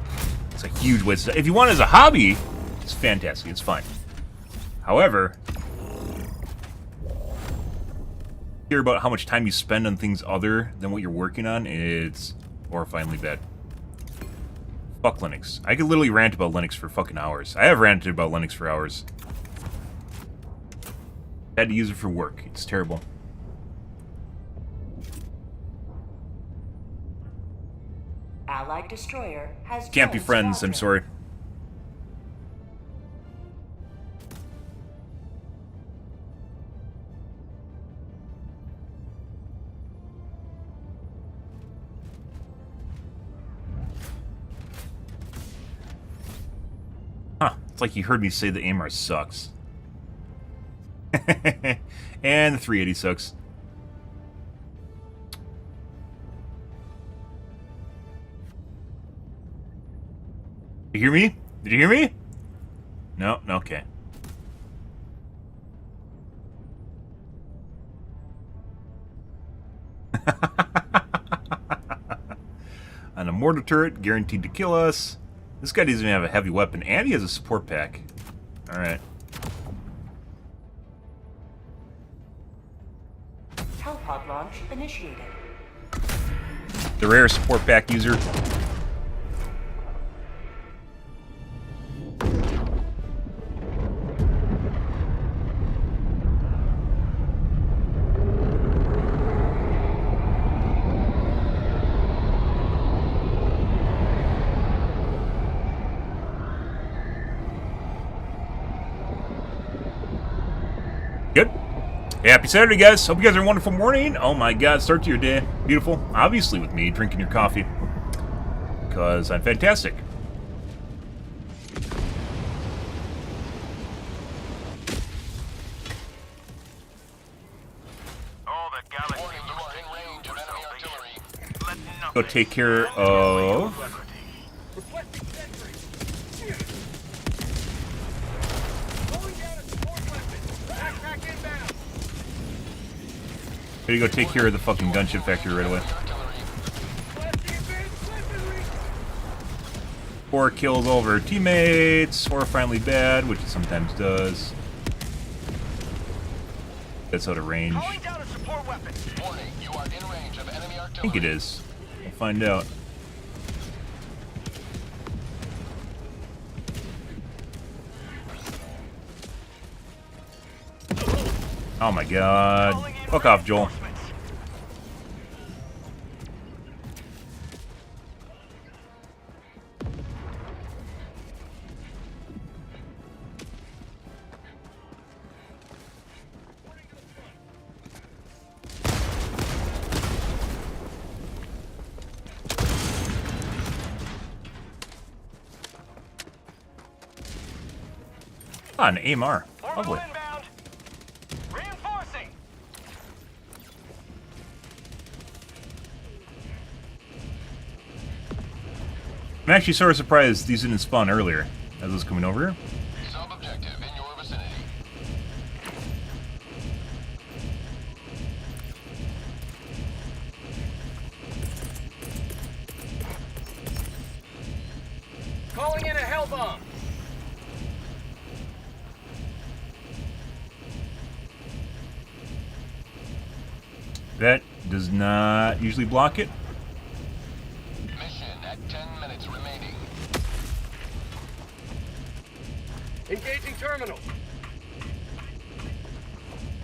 Speaker 1: It's a huge waste of time. If you want it as a hobby, it's fantastic. It's fine. However, hear about how much time you spend on things other than what you're working on, it's horrifyingly bad. Fuck Linux. I could literally rant about Linux for fucking hours. I have ranted about Linux for hours. I had to use it for work. It's terrible.
Speaker 3: Allied destroyer has
Speaker 1: Can't be
Speaker 3: joined
Speaker 1: friends, I'm
Speaker 3: squadron.
Speaker 1: sorry. Huh, it's like you heard me say the AMR sucks. And the 380 sucks. Did you hear me? Did you hear me? No? Okay. On a mortar turret, guaranteed to kill us. This guy doesn't even have a heavy weapon, and he has a support pack. Alright.
Speaker 3: Hellpod launch initiated.
Speaker 1: The rare support pack user. Good. Happy Saturday, guys. Hope you guys are a wonderful morning. Oh my god, start to your day. Beautiful. Obviously with me drinking your coffee. Because I'm fantastic.
Speaker 2: All the galaxy looks to you for salvation. Let
Speaker 1: Go
Speaker 2: nothing
Speaker 1: take care of...
Speaker 2: Requesting sentry.
Speaker 1: Ready to go take care of the fucking gunship factory right away. 4 kills all of our teammates. Horrifyingly bad, which it sometimes does. That's out of range. I
Speaker 2: Down a support weapon.
Speaker 5: Warning, you are in range of enemy artillery.
Speaker 1: think it is. We'll find out. Oh my god. Fuck off, Joel. Ah, an AMR. Lovely.
Speaker 2: Inbound. Reinforcing.
Speaker 1: I'm actually sort of surprised these didn't spawn earlier as I was coming over here.
Speaker 5: Sub-objective in your vicinity.
Speaker 2: Calling in a hell bomb.
Speaker 1: does not usually block it.
Speaker 5: Mission at 10 minutes remaining.
Speaker 4: Engaging terminal.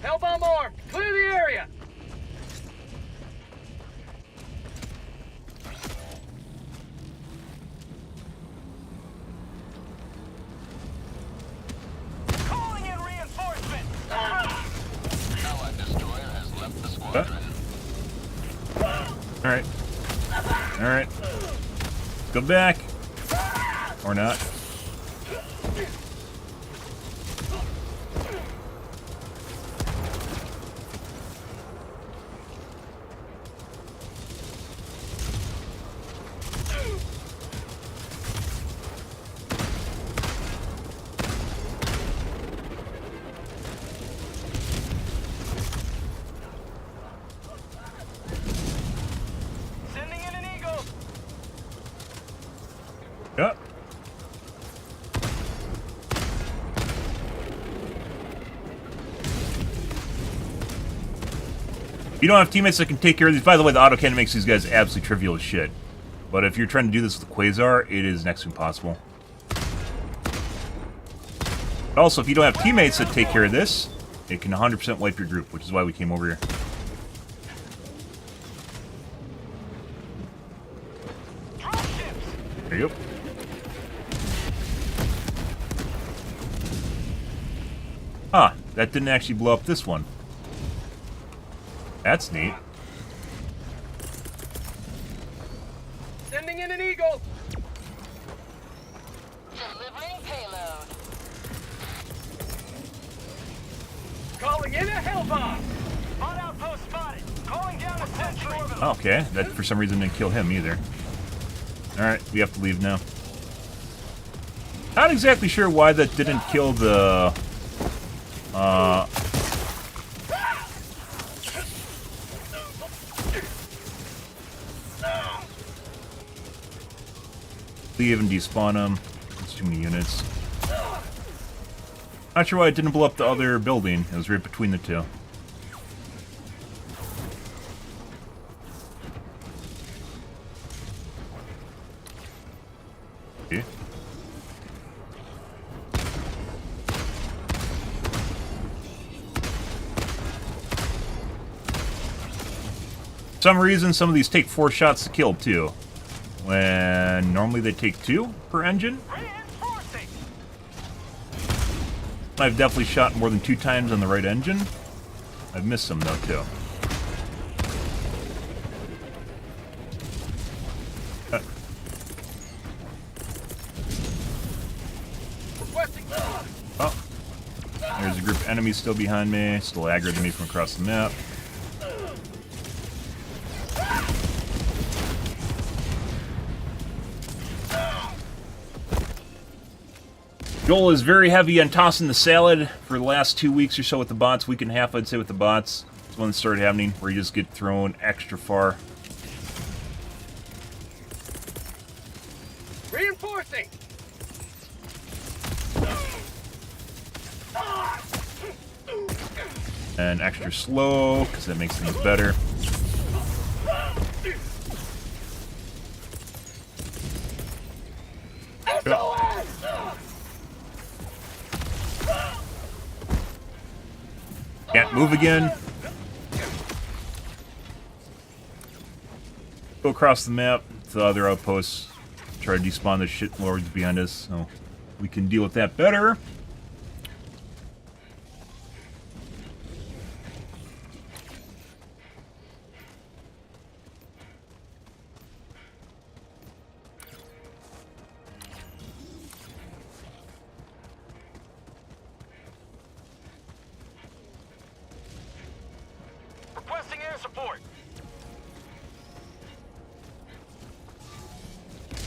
Speaker 4: Hellbomb armed. Clear the area. Calling in reinforcement.
Speaker 5: Allied destroyer has left the squadron.
Speaker 1: Alright. Alright. Go back. Or not.
Speaker 4: Sending in an eagle.
Speaker 1: Yep. You don't have teammates that can take care of these. By the way, the autocannon makes these guys absolutely trivial as shit. But if you're trying to do this with the Quasar, it is next to impossible. Also, if you don't have teammates that take care of this, it can 100% wipe your group, which is why we came over here. There you go. Huh, that didn't actually blow up this one. That's neat.
Speaker 4: Sending in an eagle.
Speaker 3: Delivering payload.
Speaker 4: Calling in a Hellbomb. Spot outpost spotted. Calling down a sentry.
Speaker 1: Okay, that for some reason didn't kill him either. Alright, we have to leave now. Not exactly sure why that didn't kill the... leave and despawn them. That's too many units. Not sure why it didn't blow up the other building. It was right between the two. Okay. For some reason, some of these take 4 shots to kill, too. When normally they take 2 per engine.
Speaker 4: Reinforcing.
Speaker 1: I've definitely shot more than 2 times on the right engine. I've missed some, though, too.
Speaker 4: Requesting.
Speaker 1: Oh. There's a group of enemies still behind me. Still aggroed me from across the map. Joel is very heavy on tossing the salad for the last 2 weeks or so with the bots. Week and a half, I'd say, with the bots. It's when it started happening, where you just get thrown extra far.
Speaker 4: Reinforcing.
Speaker 1: And extra slow, because that makes things better. Can't move again. Go across the map to the other outposts. Try to despawn the shit lords behind us, so we can deal with that better.
Speaker 4: Requesting air support.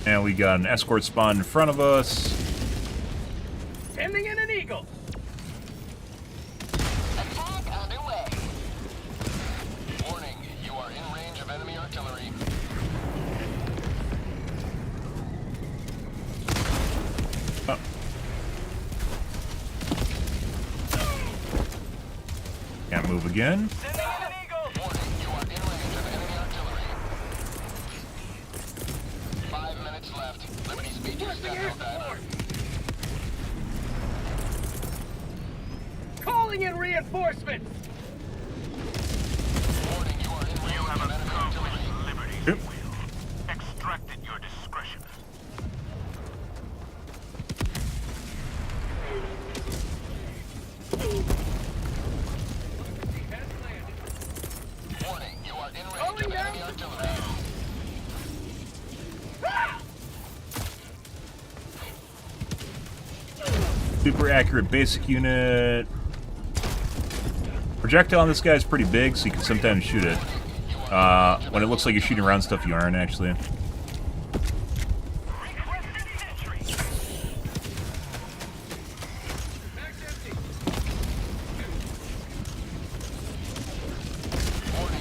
Speaker 1: And we got an escort spawn in front of us.
Speaker 4: Sending in an eagle.
Speaker 3: Attack underway.
Speaker 5: Warning, you are in range of enemy artillery.
Speaker 1: Oh. Can't move again.
Speaker 4: Sending in an eagle.
Speaker 5: Warning, you are in range of
Speaker 4: Requesting air support. Calling in reinforcements.
Speaker 5: Warning, you are in range of enemy artillery.
Speaker 1: Yep.
Speaker 4: Extract at your discretion.
Speaker 5: Warning, you are in range of enemy artillery.
Speaker 1: Super accurate basic unit. Projectile on this guy is pretty big, so you can sometimes shoot it. When it looks like you're shooting around stuff, you aren't actually.
Speaker 5: Warning,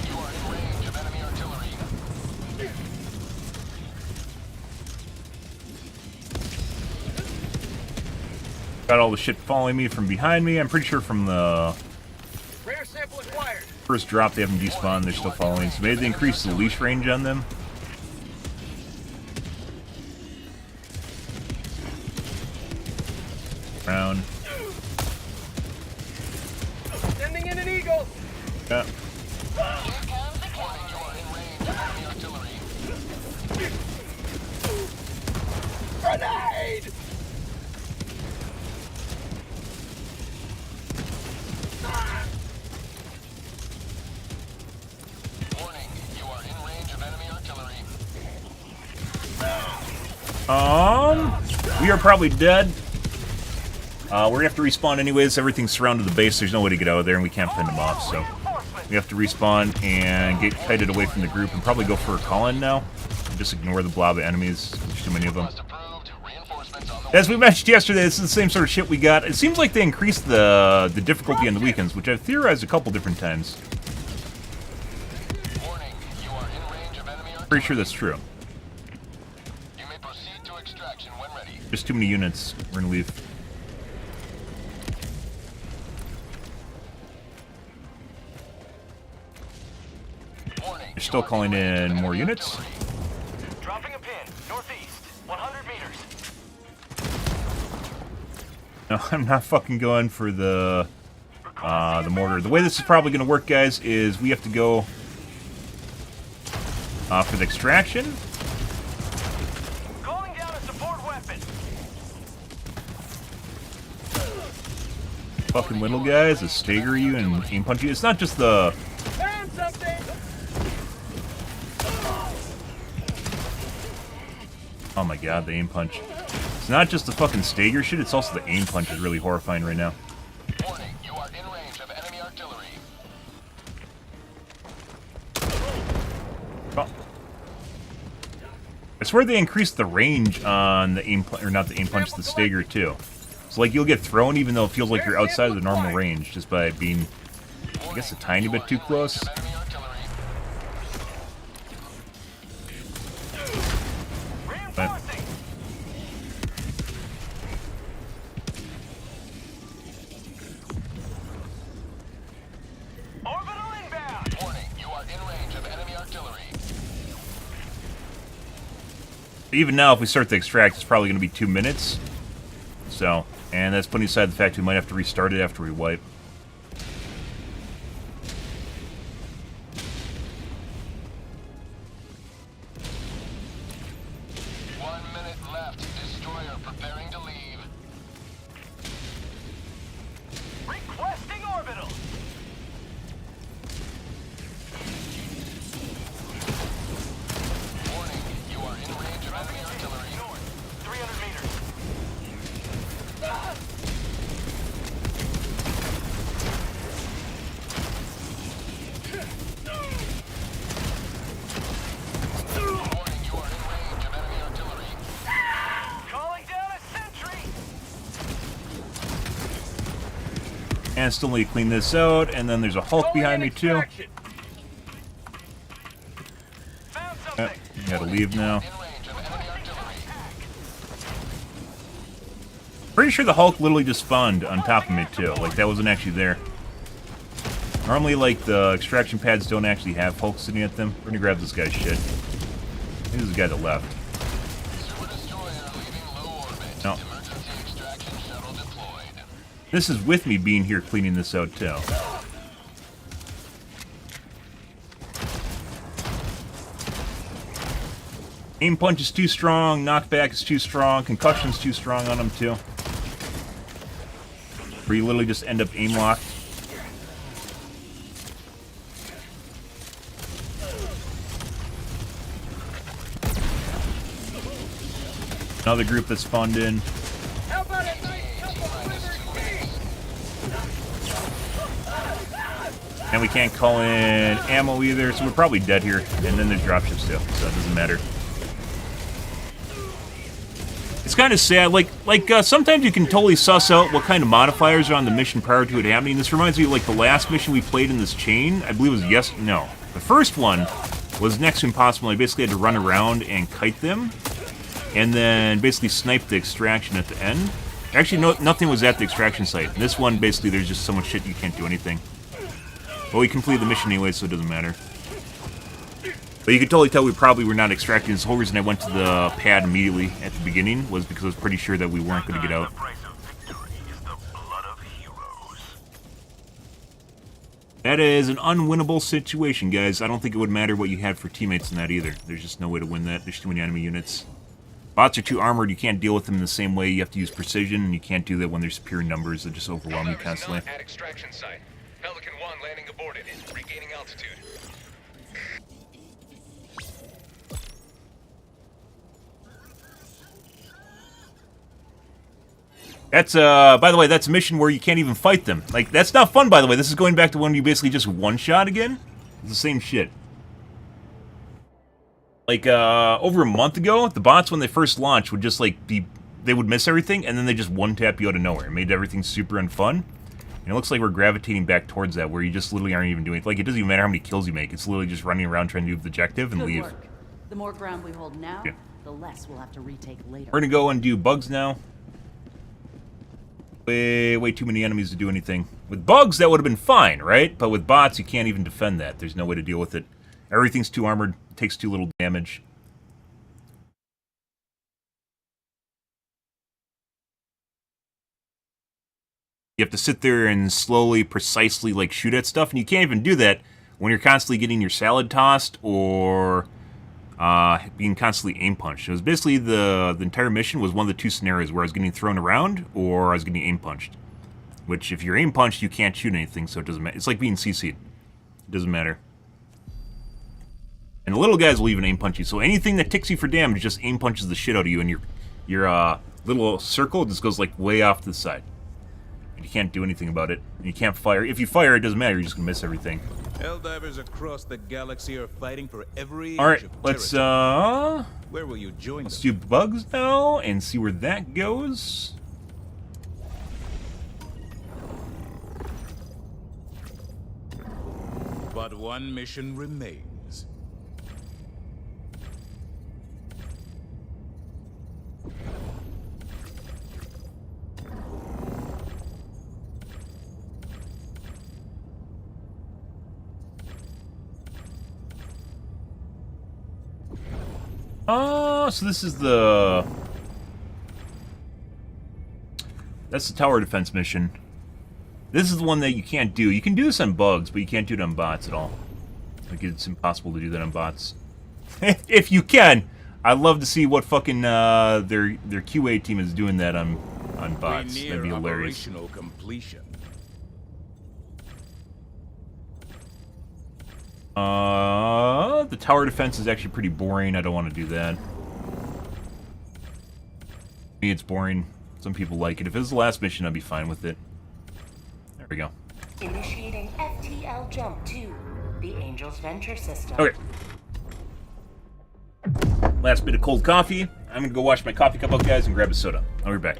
Speaker 5: you are in range of enemy artillery.
Speaker 1: Got all the shit following me from behind me. I'm pretty sure from the
Speaker 4: Rare sample acquired.
Speaker 1: first drop they haven't despawned, they're still following. So maybe they increase the leash range on them. Round.
Speaker 4: Sending in an eagle.
Speaker 1: Yeah.
Speaker 5: Warning, you are in range of enemy artillery.
Speaker 4: Grenade!
Speaker 5: Warning, you are in range of enemy artillery.
Speaker 1: We are probably dead. We're gonna have to respawn anyways. Everything's surrounded the base. There's no way to get out of there, and we can't fend them off. So we have to respawn and get kited away from the group, and probably go for a call-in now. And just ignore the blob of enemies. There's too many of them.
Speaker 5: Request approved. Reinforcements on the
Speaker 1: As we mentioned yesterday, this is the same sort of shit we got. It seems like they increased the difficulty on the weekends, which I've theorized a couple different times.
Speaker 5: Warning, you are in range of enemy artillery.
Speaker 1: Pretty sure that's true.
Speaker 5: You may proceed to extraction when ready.
Speaker 1: Just too many units. We're gonna leave.
Speaker 5: Warning,
Speaker 1: They're still calling in more units.
Speaker 4: Dropping a pin. Northeast. 100 meters.
Speaker 1: No, I'm not fucking going for the mortar. The way this is probably going to work, guys, is we have to go for the extraction.
Speaker 4: Calling down a support weapon.
Speaker 1: Fucking little guys that stagger you and aim punch you. It's not just the...
Speaker 4: Found something.
Speaker 1: Oh my god, the aim punch. It's not just the fucking stagger shit, it's also the aim punch is really horrifying right now.
Speaker 5: Warning, you are in range of enemy artillery.
Speaker 1: Oh. I swear they increased the range on the aim punch, or not the aim punch, the stagger too. So like you'll get thrown even though it feels like you're outside of the normal range just by being, I guess, a tiny bit too close.
Speaker 5: Enemy artillery.
Speaker 1: But
Speaker 4: Reinforcing. Orbital inbound.
Speaker 5: Warning, you are in range of enemy artillery.
Speaker 1: even now, if we start the extract, it's probably going to be 2 minutes. So, and that's putting aside the fact we might have to restart it after we wipe.
Speaker 5: Preparing to leave.
Speaker 4: Requesting orbital.
Speaker 5: Warning, you are in range of enemy artillery.
Speaker 4: North, 300 meters.
Speaker 5: Warning, you are in range of enemy artillery.
Speaker 4: Calling down a sentry.
Speaker 1: And still need to clean this out, and then there's a Hulk behind me too.
Speaker 4: Found something.
Speaker 1: Yep, you gotta leave now.
Speaker 5: In range of enemy artillery.
Speaker 1: Pretty sure the Hulk literally just spawned on top of me too. Like that wasn't actually there. Normally, like the extraction pads don't actually have Hulk sitting at them. We're gonna grab this guy's shit. This is the guy that left.
Speaker 5: Super destroyer leaving low
Speaker 1: This is with me being here cleaning this out, too. Aim punch is too strong, knockback is too strong, concussion's too strong on them, too. Where you literally just end up aim locked. Another group that's spawned in.
Speaker 4: How about a nice couple of
Speaker 1: And we can't call in ammo either, so we're probably dead here. And then there's dropships too, so it doesn't matter. It's kind of sad. Like sometimes you can totally suss out what kind of modifiers are on the mission prior to it happening. This reminds me of like the last mission we played in this chain. I believe it was no. The first one was next to impossible. I basically had to run around and kite them, and then basically snipe the extraction at the end. Actually, no, nothing was at the extraction site. This one, basically, there's just so much shit you can't do anything. Well, we completed the mission anyway, so it doesn't matter. But you can totally tell we probably were not extracting. This whole reason I went to the pad immediately at the beginning was because I was pretty sure that we weren't going to get out. That is an unwinnable situation, guys. I don't think it would matter what you had for teammates in that either. There's just no way to win that. There's too many enemy units. Bots are too armored. You can't deal with them in the same way. You have to use precision, and you can't do that when there's superior numbers that just overwhelm you constantly.
Speaker 4: At extraction site. Pelican 1 landing aborted. Regaining altitude.
Speaker 1: That's, by the way, that's a mission where you can't even fight them. Like, that's not fun, by the way. This is going back to when you basically just one-shot again. It's the same shit. Like, over a month ago, the bots, when they first launched, would just, like, they would miss everything, and then they just one-tap you out of nowhere. It made everything super unfun. And it looks like we're gravitating back towards that, where you just literally aren't even doing it. Like, it doesn't even matter how many kills you make. It's literally just running around trying to do the objective and leave.
Speaker 6: Work. The more ground we hold now, the less we'll have to retake later.
Speaker 1: We're gonna go and do bugs now. Way too many enemies to do anything. With bugs, that would have been fine, right? But with bots, you can't even defend that. There's no way to deal with it. Everything's too armored, takes too little damage. You have to sit there and slowly, precisely, like, shoot at stuff, and you can't even do that when you're constantly getting your salad tossed or being constantly aim punched. It was basically the entire mission was one of the two scenarios where I was getting thrown around or I was getting aim punched. Which, if you're aim punched, you can't shoot anything, so it doesn't matter. It's like being CC'd. It doesn't matter. And the little guys will even aim punch you, so anything that ticks you for damage just aim punches the shit out of you, and your little circle just goes, like, way off to the side. And you can't do anything about it. And you can't fire. If you fire, it doesn't matter. You're just gonna miss everything.
Speaker 2: Helldivers across the galaxy are fighting for every
Speaker 1: All right,
Speaker 2: inch of
Speaker 1: let's
Speaker 2: territory. Where will you join
Speaker 1: let's
Speaker 2: them?
Speaker 1: do bugs now and see where that goes.
Speaker 2: But one mission remains.
Speaker 1: So this is the... That's the tower defense mission. This is the one that you can't do. You can do this on bugs, but you can't do it on bots at all. Like, it's impossible to do that on bots. If you can, I'd love to see what fucking their QA team is doing that on bots. That'd be hilarious.
Speaker 2: Operational completion.
Speaker 1: The tower defense is actually pretty boring. I don't want to do that. Me, it's boring. Some people like it. If it was the last mission, I'd be fine with it. There we go.
Speaker 3: Initiating FTL jump to the Angel's Venture System.
Speaker 1: Okay. Last bit of cold coffee. I'm gonna go wash my coffee cup out, guys, and grab a soda. I'll be back.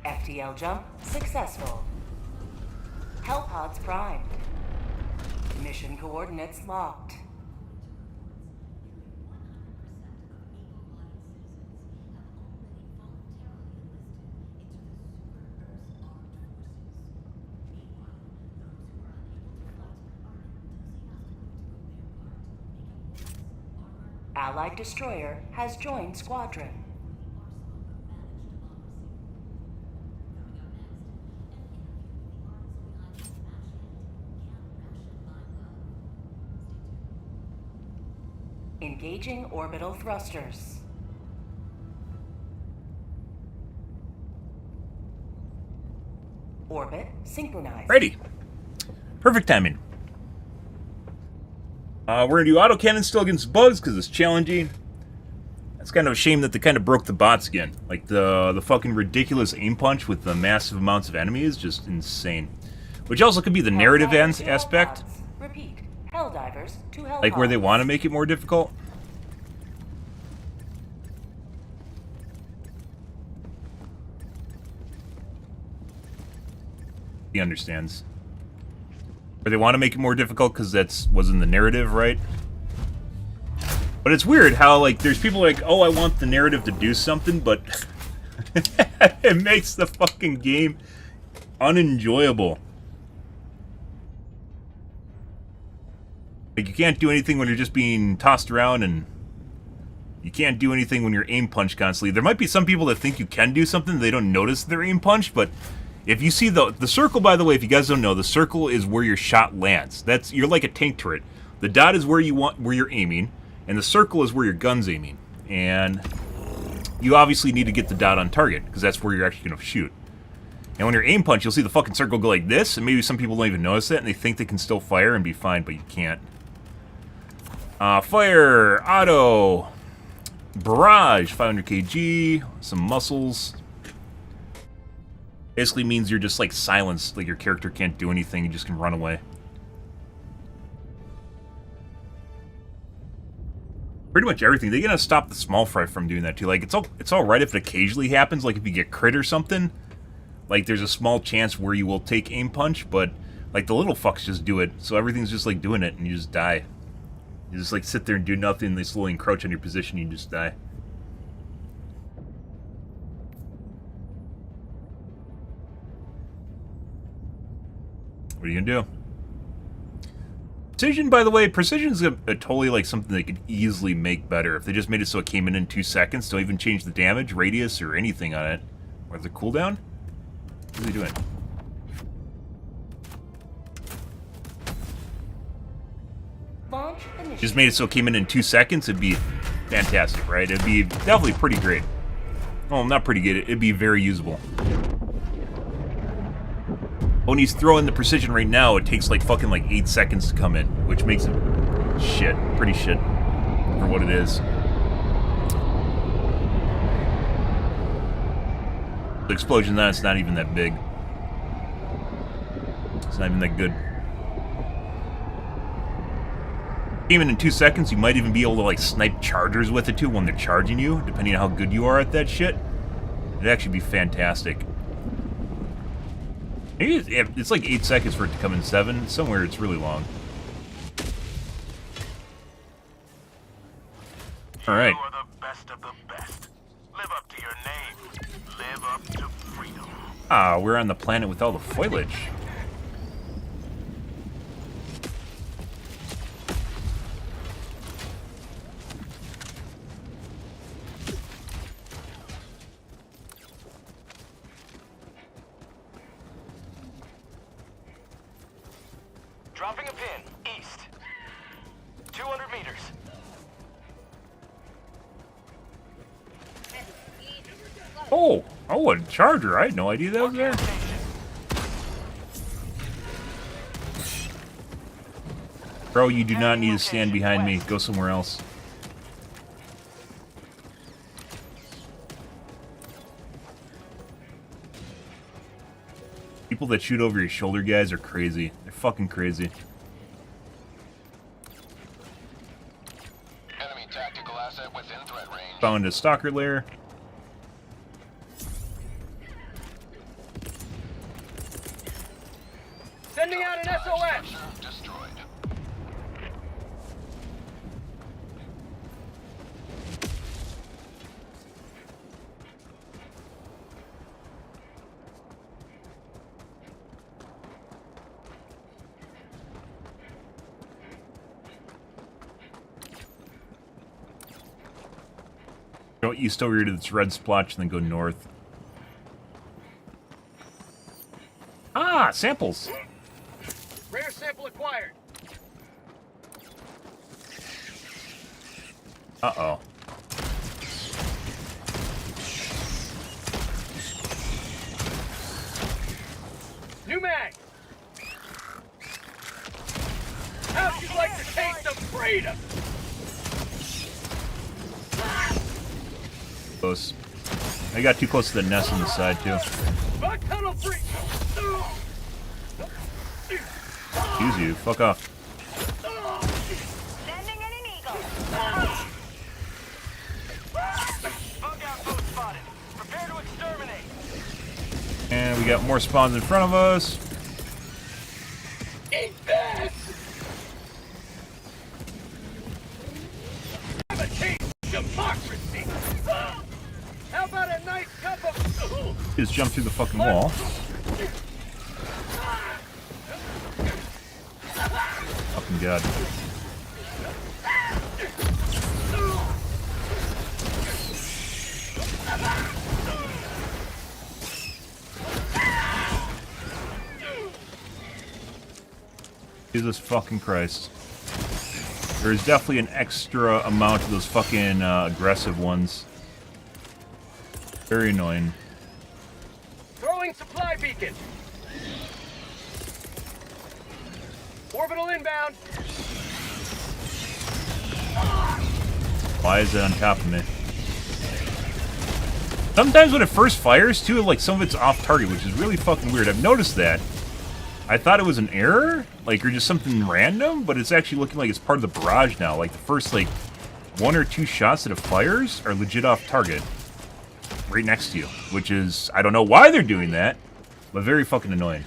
Speaker 3: FTL jump successful. Hellpods primed. Mission coordinates locked. Allied destroyer has joined squadron. Engaging orbital thrusters. Orbit synchronized.
Speaker 1: Ready. Perfect timing. We're going to do autocannon still against bugs because it's challenging. It's kind of a shame that they kind of broke the bots again. Like, the fucking ridiculous aim punch with the massive amounts of enemies is just insane. Which also could be the narrative aspect.
Speaker 3: Repeat. Helldivers to Helldive.
Speaker 1: Like, where they want to make it more difficult. He understands. Or they want to make it more difficult because that's was in the narrative, right? But it's weird how, like, there's people like, oh, I want the narrative to do something, but it makes the fucking game unenjoyable. Like, you can't do anything when you're just being tossed around, and you can't do anything when you're aim punched constantly. There might be some people that think you can do something, they don't notice their aim punch, but if you see the circle, by the way, if you guys don't know, the circle is where your shot lands. You're like a tank turret. The dot is where you're aiming, and the circle is where your gun's aiming. And you obviously need to get the dot on target, because that's where you're actually going to shoot. And when you're aim punch, you'll see the fucking circle go like this, and maybe some people don't even notice that, and they think they can still fire and be fine, but you can't. Fire, auto, barrage, 500 kg, some muscles. Basically means you're just, like, silenced, like your character can't do anything, you just can run away. Pretty much everything. They're gonna stop the small fry from doing that, too. Like, it's all right if it occasionally happens, like if you get crit or something. Like, there's a small chance where you will take aim punch, but, like, the little fucks just do it, so everything's just, like, doing it, and you just die. You just, like, sit there and do nothing, and they slowly encroach on your position, and you just die. What are you gonna do? Precision, by the way, precision's a totally, like, something they could easily make better. If they just made it so it came in 2 seconds, don't even change the damage, radius, or anything on it. Or the cooldown? What are they doing?
Speaker 3: Launch initiated.
Speaker 1: Just made it so it came in 2 seconds, it'd be fantastic, right? It'd be definitely pretty great. Well, not pretty good, it'd be very usable. When he's throwing the precision right now, it takes like fucking like 8 seconds to come in, which makes it shit, pretty shit for what it is. The explosion then, it's not even that big. It's not even that good. Even in 2 seconds, you might even be able to like snipe chargers with it too when they're charging you, depending on how good you are at that shit. It'd actually be fantastic. Maybe it's like 8 seconds for it to come in 7. Somewhere it's really long. Alright.
Speaker 4: You are the best of the best. Live up to your name. Live up to freedom.
Speaker 1: Ah, we're on the planet with all the foliage.
Speaker 4: Dropping a pin, east. 200 meters.
Speaker 1: Oh, a charger. I had no idea that was there. Bro, you do not need to stand behind me. Go somewhere else. People that shoot over your shoulder, guys, are crazy. They're fucking crazy.
Speaker 5: Enemy tactical asset within threat range.
Speaker 1: Found a stalker lair.
Speaker 4: Sending out an SOS.
Speaker 5: Structure destroyed.
Speaker 1: Go east over here to this red splotch and then go north. Ah, samples.
Speaker 4: Rare sample acquired.
Speaker 1: Uh-oh.
Speaker 4: New mag! How'd you like to taste of freedom?
Speaker 1: Close. I got too close to the nest on the side, too.
Speaker 4: Bug tunnel free!
Speaker 1: Excuse you. Fuck off.
Speaker 3: Sending in an eagle.
Speaker 4: Bug outpost spotted. Prepare to exterminate.
Speaker 1: And we got more spawns in front of us.
Speaker 4: Eat this! Have a taste of democracy! How about a nice cup of...
Speaker 1: Just jump through the fucking wall. Fucking god. Jesus fucking Christ. There's definitely an extra amount of those fucking aggressive ones. Very annoying.
Speaker 4: Throwing supply beacon. Orbital inbound.
Speaker 1: Why is it on top of me? Sometimes when it first fires, too, like some of it's off target, which is really fucking weird. I've noticed that. I thought it was an error, like, or just something random, but it's actually looking like it's part of the barrage now. Like, the first, like, 1 or 2 shots that it fires are legit off target. Right next to you, which is, I don't know why they're doing that, but very fucking annoying.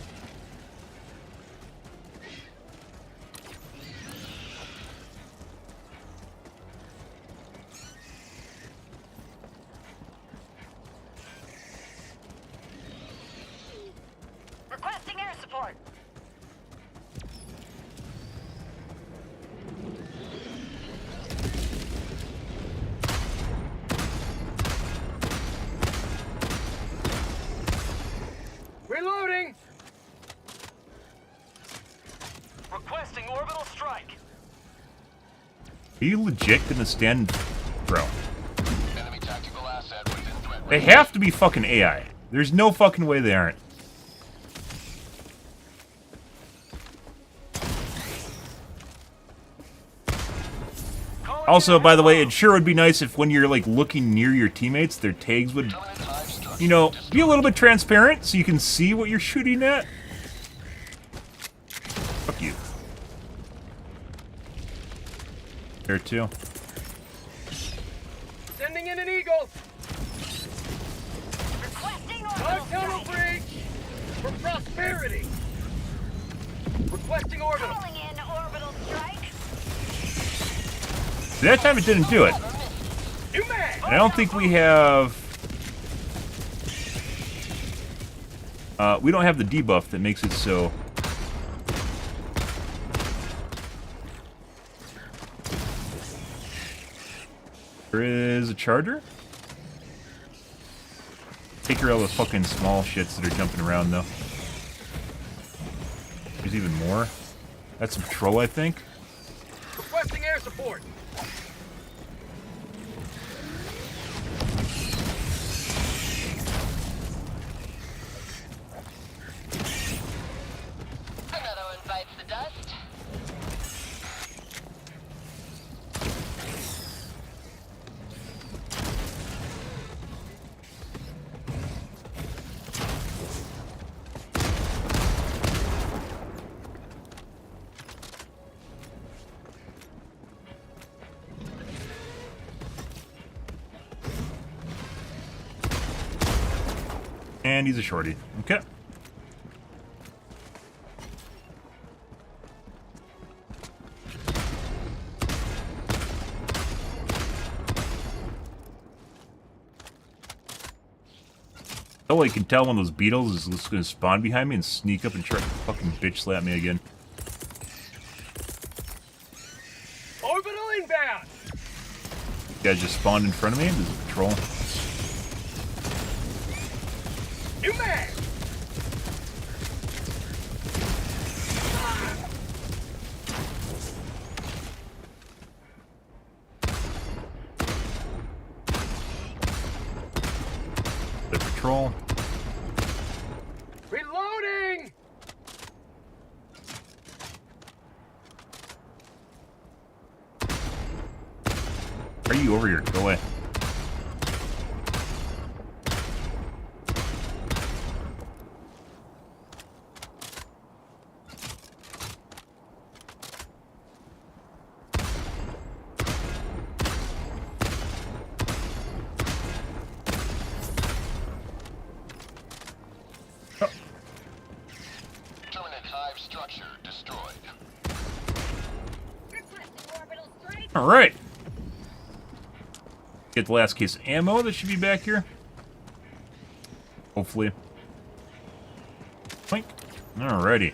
Speaker 3: Requesting air support.
Speaker 4: Reloading. Requesting orbital strike.
Speaker 1: Are you legit gonna stand, bro?
Speaker 5: Enemy tactical asset within threat
Speaker 1: They
Speaker 5: range.
Speaker 1: have to be fucking AI. There's no fucking way they aren't. Also, by the way, it sure would be nice if when you're, like, looking near your teammates, their tags would, you know, be a little bit transparent so you can see what you're shooting at. Fuck you. There, too.
Speaker 4: Sending in an eagle.
Speaker 3: Requesting
Speaker 4: Bug
Speaker 3: orbital
Speaker 4: tunnel
Speaker 3: strike.
Speaker 4: breach. For prosperity. Requesting orbital.
Speaker 3: Calling in orbital strike.
Speaker 1: That time it didn't do it.
Speaker 4: New mag.
Speaker 1: And I don't think we have... we don't have the debuff that makes it so... There is a charger? Take her out of the fucking small shits that are jumping around, though. There's even more. That's a patrol, I think.
Speaker 4: Requesting air support.
Speaker 3: Another one bites the dust.
Speaker 1: And he's a shorty. Okay. Oh, I can tell one of those beetles is just going to spawn behind me and sneak up and try to fucking bitch slap me again.
Speaker 4: Orbital inbound.
Speaker 1: You guys just spawned in front of me. There's a patrol.
Speaker 4: New mag.
Speaker 1: The patrol.
Speaker 4: Reloading!
Speaker 1: Are you over here? Go away.
Speaker 5: Hive structure destroyed.
Speaker 1: All right. Get the last case of ammo that should be back here. Hopefully. Boink. Alrighty.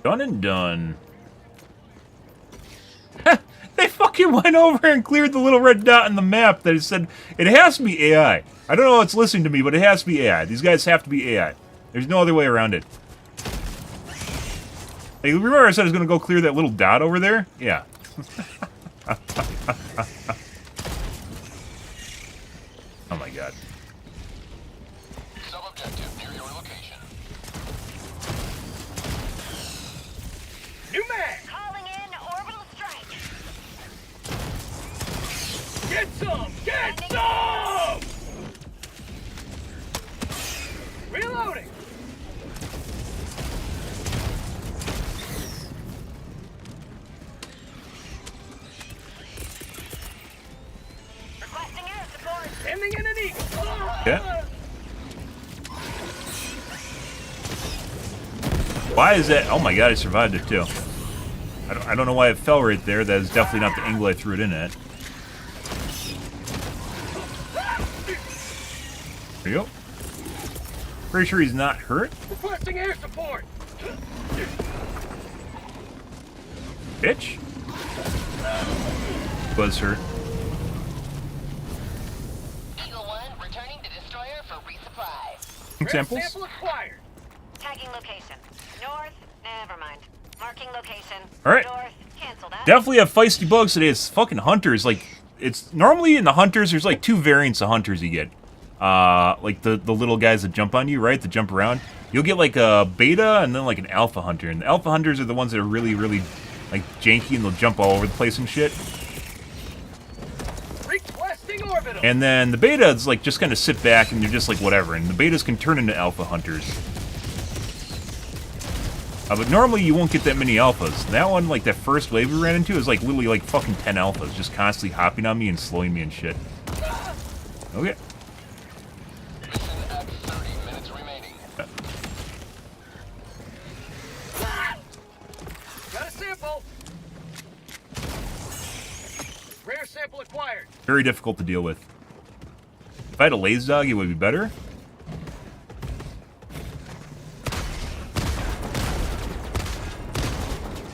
Speaker 1: Done and done. They fucking went over and cleared the little red dot on the map that said it has to be AI. I don't know what's listening to me, but it has to be AI. These guys have to be AI. There's no other way around it. Hey, remember I said I was going to go clear that little dot over there? Yeah. Oh my god.
Speaker 5: Sub-objective near your location.
Speaker 4: New mag!
Speaker 7: Calling in orbital strike.
Speaker 4: Get some! Get some! Reloading!
Speaker 7: Requesting air support.
Speaker 4: Sending in an eagle!
Speaker 1: Yeah. Why is that? Oh my god, I survived it too. I don't know why it fell right there. That is definitely not the angle I threw it in at. There you go. Pretty sure he's not hurt.
Speaker 4: Requesting air support!
Speaker 1: Bitch. Was hurt.
Speaker 7: Eagle 1 returning to destroyer for resupply.
Speaker 1: Examples?
Speaker 4: Sample acquired.
Speaker 7: Tagging location. North. Never mind. Marking location.
Speaker 1: Alright.
Speaker 7: North. Cancel that.
Speaker 1: Definitely have feisty bugs today. It's fucking hunters. Like, it's normally in the hunters, there's like two variants of hunters you get. Like the little guys that jump on you, right? That jump around. You'll get like a beta and then like an alpha hunter. And the alpha hunters are the ones that are really, really like janky and they'll jump all over the place and shit.
Speaker 4: Requesting orbital.
Speaker 1: And then the betas like just kind of sit back and they're just like whatever. And the betas can turn into alpha hunters. But normally you won't get that many alphas. That one, like that first wave we ran into, is like literally like fucking 10 alphas just constantly hopping on me and slowing me and shit. Okay.
Speaker 5: Mission at 30 minutes remaining.
Speaker 4: Got a sample. Rare sample acquired.
Speaker 1: Very difficult to deal with. If I had a laser dog, it would be better.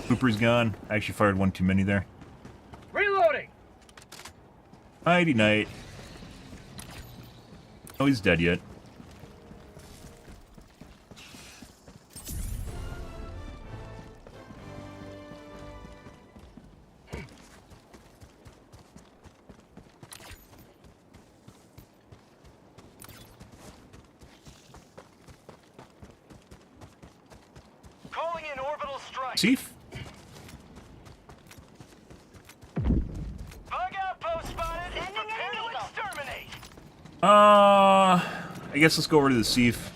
Speaker 1: Cooper's gone. I actually fired one too many there.
Speaker 4: Reloading.
Speaker 1: Nighty night. Oh, he's dead yet.
Speaker 4: Calling in orbital strike.
Speaker 1: Chief?
Speaker 4: Bug outpost spotted. Prepare to exterminate.
Speaker 1: I guess let's go over to the Chief.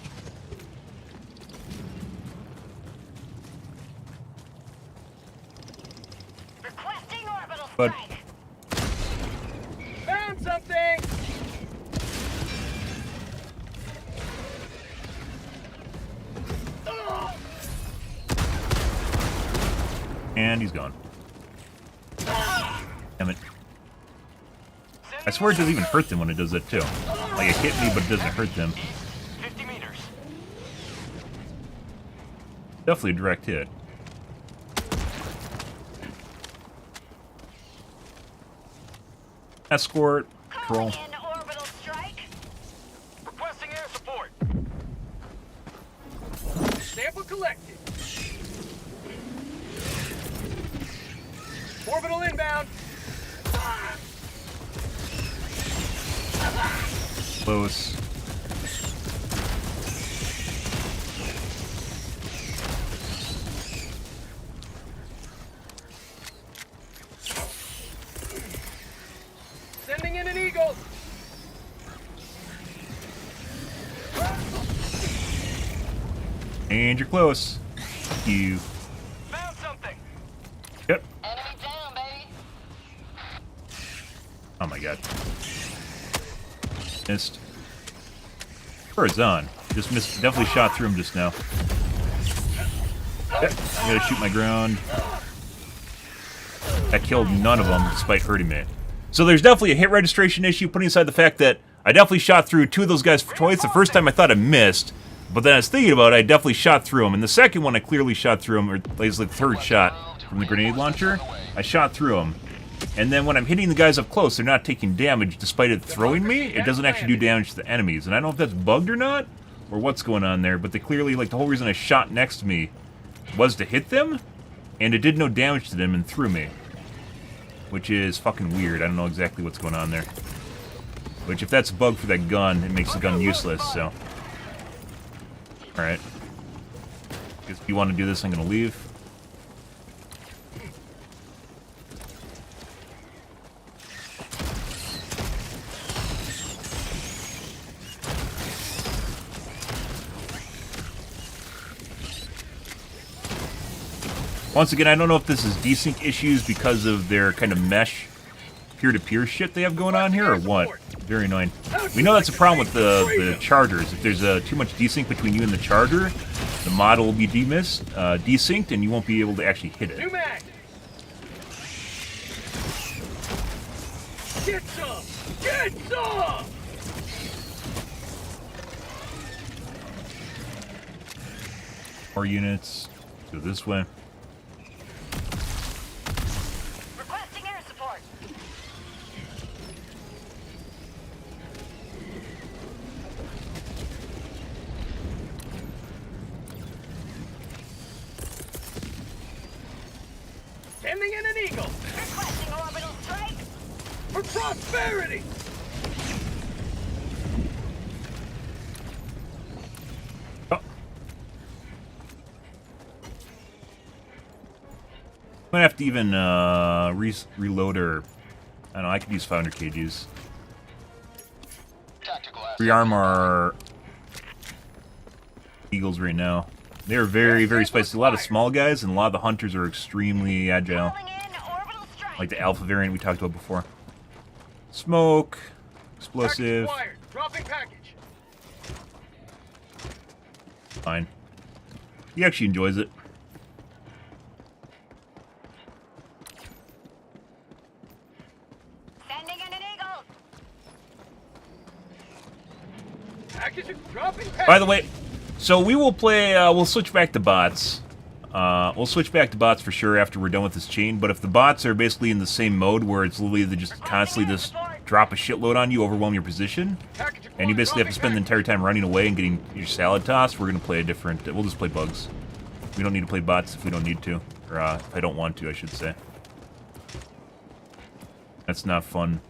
Speaker 7: Requesting orbital
Speaker 1: But-
Speaker 7: strike.
Speaker 4: Found something.
Speaker 1: And he's gone. Damn it. I swear it doesn't even hurt them when it does that too. Like it hit me, but it doesn't hurt them.
Speaker 4: 50 meters.
Speaker 1: Definitely a direct hit. Escort, patrol.
Speaker 7: Calling in orbital strike.
Speaker 4: Requesting air support. Sample collected. Orbital inbound.
Speaker 1: Close.
Speaker 4: Sending in an eagle.
Speaker 1: And you're close. You.
Speaker 4: Found something.
Speaker 1: Yep.
Speaker 7: Enemy down, baby.
Speaker 1: Oh my god. Missed. Bird's on. Just missed. Definitely shot through him just now. Yep. I gotta shoot my ground. That killed none of them despite hurting me. So there's definitely a hit registration issue, putting aside the fact that I definitely shot through 2 of those guys twice. The first time I thought I missed, but then I was thinking about it, I definitely shot through them. And the second one, I clearly shot through them, or at least the third shot from the grenade launcher. I shot through them. And then when I'm hitting the guys up close, they're not taking damage despite it throwing me. It doesn't actually do damage to the enemies. And I don't know if that's bugged or not, or what's going on there, but they clearly, like, the whole reason I shot next to me was to hit them, and it did no damage to them and threw me. Which is fucking weird. I don't know exactly what's going on there. Which, if that's a bug for that gun, it makes the gun useless, so. Alright. Guess if you want to do this, I'm gonna leave. Once again, I don't know if this is desync issues because of their kind of mesh peer-to-peer shit they have going on here, or what. Very annoying. We know that's a problem with the chargers. If there's too much desync between you and the charger, the model will be desynced, and you won't be able to actually hit
Speaker 4: New
Speaker 1: it.
Speaker 4: mag. Get some. Get some.
Speaker 1: More units. Go this way.
Speaker 7: Requesting air support.
Speaker 4: Sending in an eagle.
Speaker 7: Requesting orbital strike.
Speaker 4: For prosperity.
Speaker 1: Oh. I'm gonna have to even reload her. I don't know, I could use 500 kgs.
Speaker 5: Tactical asset.
Speaker 1: Rearm our eagles right now. They're very, very spicy. A lot of small guys, and a lot of the hunters are extremely agile.
Speaker 7: Calling in orbital strike.
Speaker 1: Like the alpha variant we talked about before. Smoke. Explosive.
Speaker 4: Package acquired. Dropping package.
Speaker 1: Fine. He actually enjoys it.
Speaker 7: Sending in an eagle.
Speaker 4: Package dropping package.
Speaker 1: By the way, so we will play, we'll switch back to bots. We'll switch back to bots for sure after we're done with this chain, but if the bots are basically in the same mode where it's literally they just constantly just drop a shitload on you, overwhelm your position, and you basically have to spend the entire time running away and getting your salad tossed, we're going to play a different, we'll just play bugs. We don't need to play bots if we don't need to, or if I don't want to, I should say. That's not fun.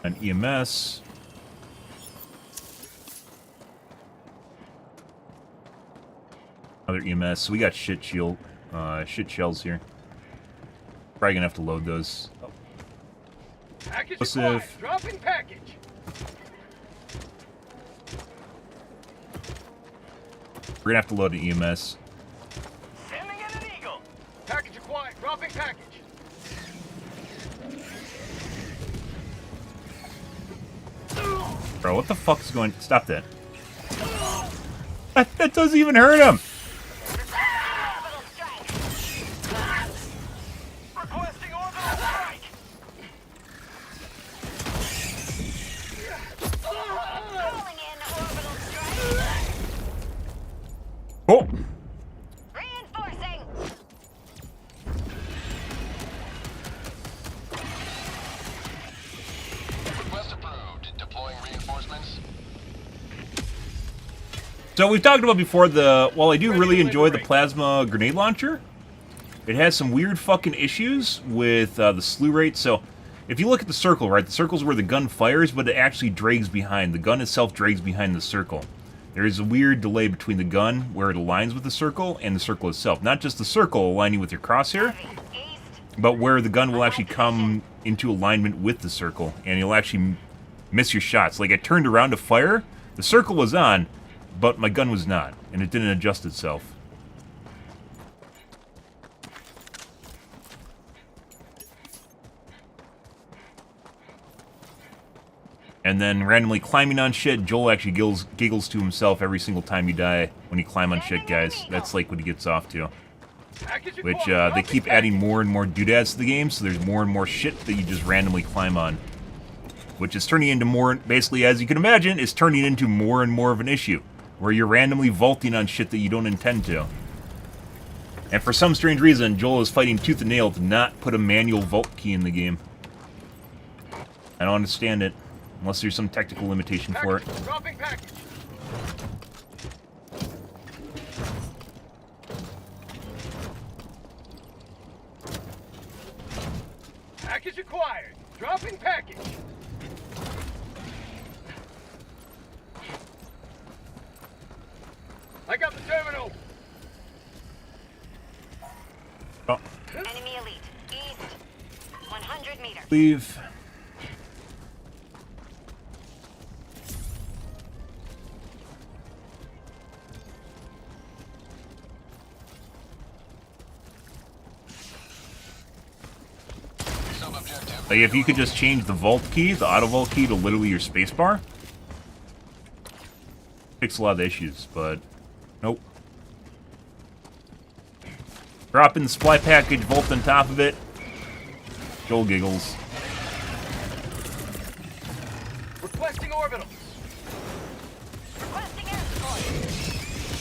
Speaker 1: An EMS. Another EMS. So we got shit shells here. Probably gonna have to load those. Oh.
Speaker 4: Package
Speaker 1: Explosive.
Speaker 4: acquired. Dropping package.
Speaker 1: We're gonna have to load an EMS.
Speaker 4: Sending in an eagle. Package acquired. Dropping package.
Speaker 1: Bro, what the fuck is going... Stop that. That doesn't even hurt him!
Speaker 7: Orbital strike.
Speaker 4: Requesting orbital strike.
Speaker 7: Calling in orbital strike.
Speaker 1: Oh!
Speaker 7: Reinforcing.
Speaker 5: Request approved. Deploying reinforcements.
Speaker 1: So we've talked about before while I do really enjoy the plasma grenade launcher, it has some weird fucking issues with the slew rate. So, if you look at the circle, right, the circle's where the gun fires, but it actually drags behind. The gun itself drags behind the circle. There is a weird delay between the gun, where it aligns with the circle, and the circle itself. Not just the circle aligning with your crosshair, but where the gun will actually come into alignment with the circle, and you'll actually miss your shots. Like, I turned around to fire, the circle was on, but my gun was not, and it didn't adjust itself. And then randomly climbing on shit, Joel actually giggles to himself every single time you die when you climb on shit, guys. That's like what he gets off to. Which, they keep adding more and more doodads to the game, so there's more and more shit that you just randomly climb on. Which is turning into more, basically, as you can imagine, is turning into more and more of an issue. Where you're randomly vaulting on shit that you don't intend to. And for some strange reason, Joel is fighting tooth and nail to not put a manual vault key in the game. I don't understand it. Unless there's some technical limitation for it.
Speaker 4: Dropping package. Package acquired. Dropping package. I got the terminal.
Speaker 1: Oh.
Speaker 7: Enemy elite. East. 100 meters.
Speaker 1: Leave. Like, if you could just change the vault key, the auto vault key, to literally your spacebar, fix a lot of the issues, but nope. Drop in the supply package, vault on top of it. Joel giggles.
Speaker 4: Requesting orbital.
Speaker 7: Requesting air support.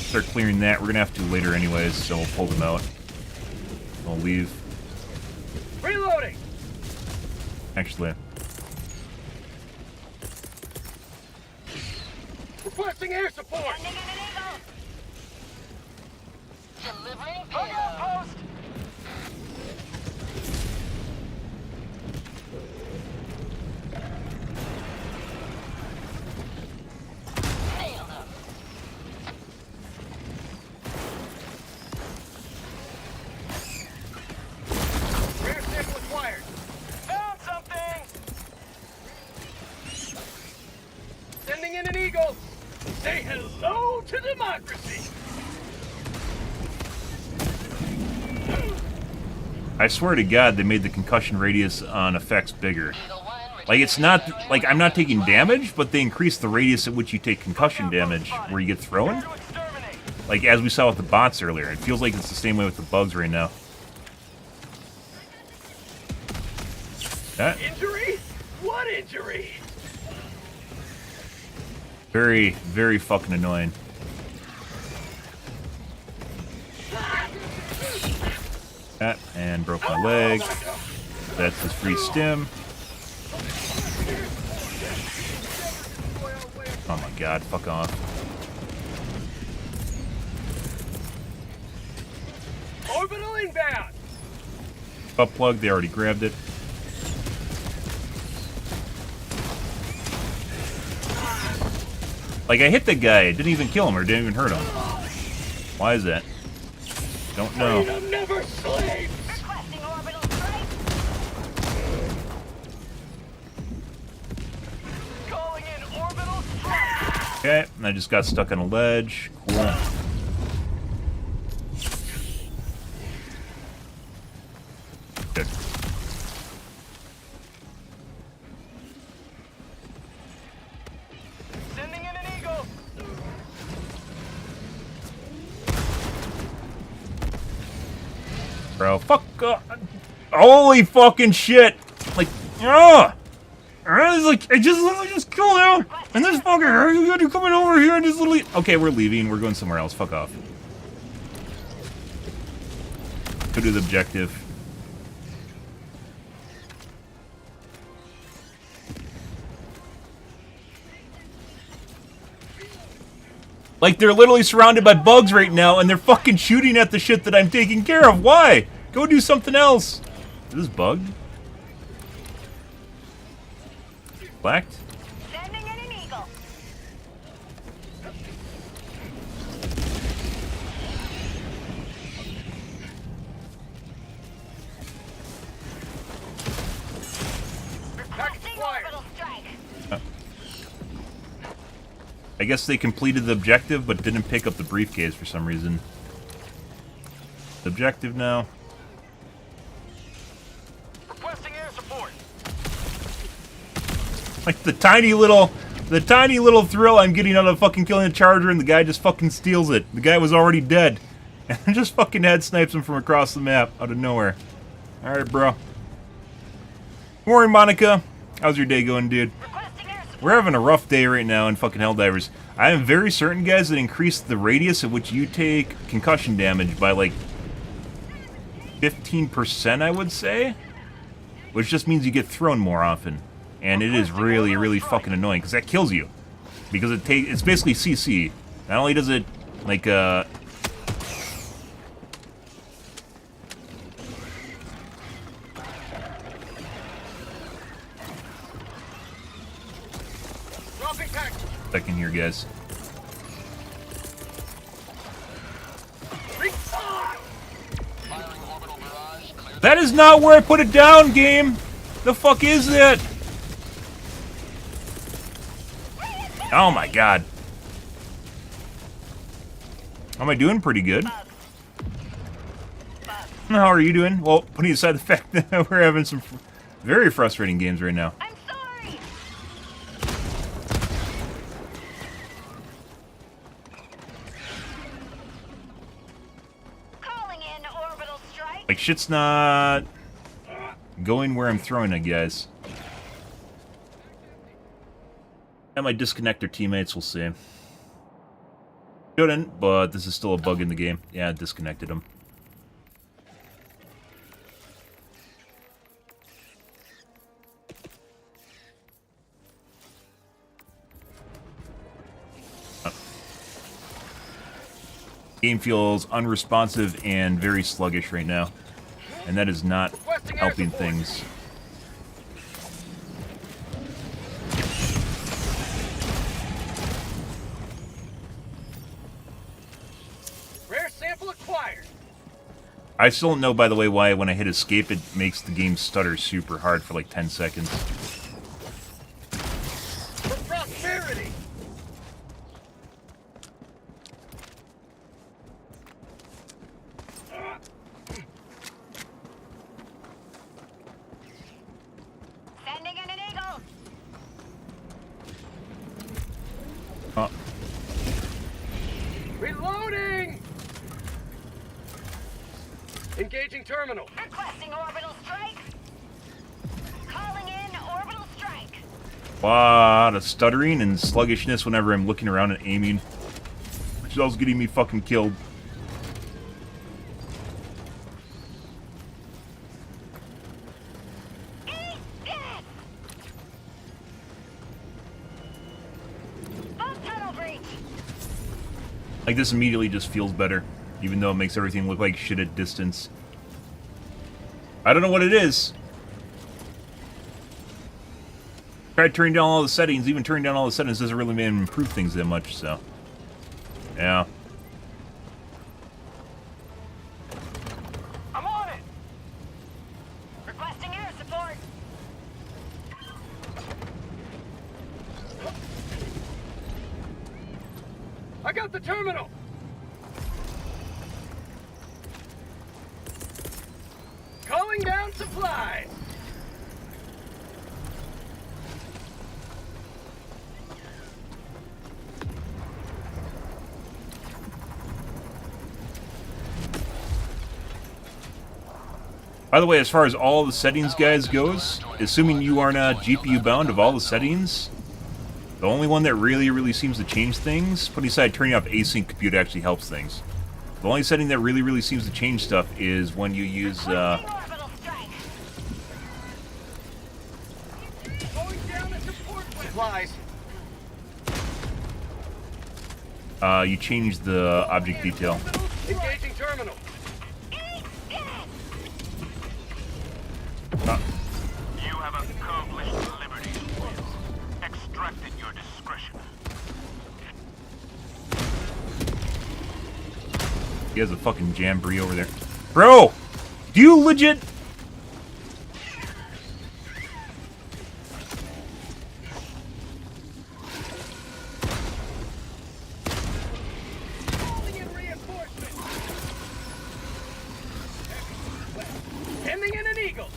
Speaker 1: Start clearing that. We're gonna have to later anyways, so we'll pull them out. I'll leave.
Speaker 4: Reloading.
Speaker 1: Actually,
Speaker 4: Requesting air support.
Speaker 7: Sending in an eagle.
Speaker 4: Delivering payload. Post.
Speaker 7: Nailed him.
Speaker 4: Rear sample acquired. Found something. Sending in an eagle. Say hello to democracy.
Speaker 1: I swear to God, they made the concussion radius on effects bigger. Like, it's not, like, I'm not taking damage, but they increased the radius at which you take concussion damage where you get thrown.
Speaker 4: To exterminate.
Speaker 1: Like, as we saw with the bots earlier. It feels like it's the same way with the bugs right now. That,
Speaker 4: Injury? What injury?
Speaker 1: very, very fucking annoying. That, and broke my leg. That's his free stim. Oh my god, fuck off.
Speaker 4: Orbital inbound.
Speaker 1: Butt plug, they already grabbed it. Like, I hit the guy, it didn't even kill him or didn't even hurt him. Why is that? Don't know.
Speaker 4: Freedom never sleeps.
Speaker 7: Requesting orbital strike.
Speaker 4: Calling in orbital strike.
Speaker 1: Okay, and I just got stuck on a ledge. Cool. Good.
Speaker 4: Sending in an eagle.
Speaker 1: Bro, fuck holy fucking shit! Like, ugh! It's like, I just literally just killed him! And this fucker, you're coming over here and just literally... Okay, we're leaving, we're going somewhere else, fuck off. Go do the objective. Like, they're literally surrounded by bugs right now, and they're fucking shooting at the shit that I'm taking care of. Why? Go do something else! Is this bugged? Blacked?
Speaker 7: Sending in an eagle. Requesting orbital strike.
Speaker 1: I guess they completed the objective, but didn't pick up the briefcase for some reason. The objective now.
Speaker 4: Requesting air support.
Speaker 1: Like the tiny little thrill I'm getting out of fucking killing a charger, and the guy just fucking steals it. The guy was already dead, and just fucking head snipes him from across the map out of nowhere. All right, bro. Good morning, Monica. How's your day going, dude?
Speaker 7: Requesting air support.
Speaker 1: We're having a rough day right now in fucking Helldivers. I am very certain, guys, that increased the radius at which you take concussion damage by like 15%, I would say, which just means you get thrown more often. And it is really, really fucking annoying, because that kills you. Because it's basically CC. Not only does it, like,
Speaker 4: Dropping pack.
Speaker 1: second here, guys.
Speaker 5: Firing orbital barrage. Clear
Speaker 1: That is not where I put it down, game! The fuck is that? Oh my god. Am I doing pretty good? How are you doing? Well, putting aside the fact that we're having some very frustrating games right now.
Speaker 7: I'm sorry. Calling in orbital strike.
Speaker 1: Like, shit's not going where I'm throwing it, guys. I might disconnect their teammates, we'll see. Shouldn't, but this is still a bug in the game. Yeah, I disconnected them. Game feels unresponsive and very sluggish right now. And that is not helping things.
Speaker 4: Rare sample acquired.
Speaker 1: I still don't know, by the way, why when I hit escape it makes the game stutter super hard for like 10 seconds.
Speaker 4: For prosperity.
Speaker 7: Sending in an eagle.
Speaker 4: Reloading. Engaging terminal.
Speaker 7: Requesting orbital strike. Calling in orbital strike.
Speaker 1: A lot of stuttering and sluggishness whenever I'm looking around and aiming. Which is also getting me fucking killed.
Speaker 7: Bug tunnel breach.
Speaker 1: Like, this immediately just feels better, even though it makes everything look like shit at distance. I don't know what it is. Tried turning down all the settings. Even turning down all the settings doesn't really improve things that much, so. Yeah.
Speaker 4: I'm on it.
Speaker 7: Requesting air support.
Speaker 4: I got the terminal. Calling down supplies.
Speaker 1: By the way, as far as all the settings, guys, goes, assuming you are not GPU bound of all the settings, the only one that really seems to change things, putting aside turning off async compute actually helps things. The only setting that really seems to change stuff is when you use,
Speaker 7: Requesting orbital strike.
Speaker 4: Going down at support supplies.
Speaker 1: you change the object detail.
Speaker 4: Engaging terminal.
Speaker 5: Accomplished liberty. Extracted your discretion.
Speaker 1: He has a fucking jamboree over there. Bro! Do you legit...
Speaker 4: Calling in reinforcements. Sending in an eagle.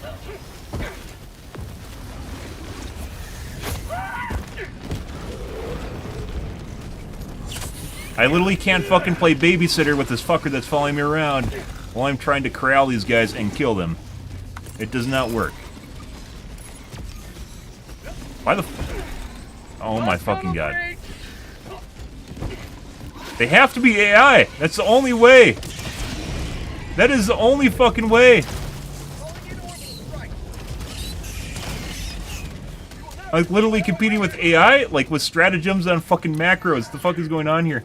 Speaker 1: I literally can't fucking play babysitter with this fucker that's following me around while I'm trying to corral these guys and kill them. It does not work. Why the oh my fucking god. They have to be AI! That's the only way! That is the only fucking way! Like, literally competing with AI? Like, with stratagems on fucking macros. The fuck is going on here?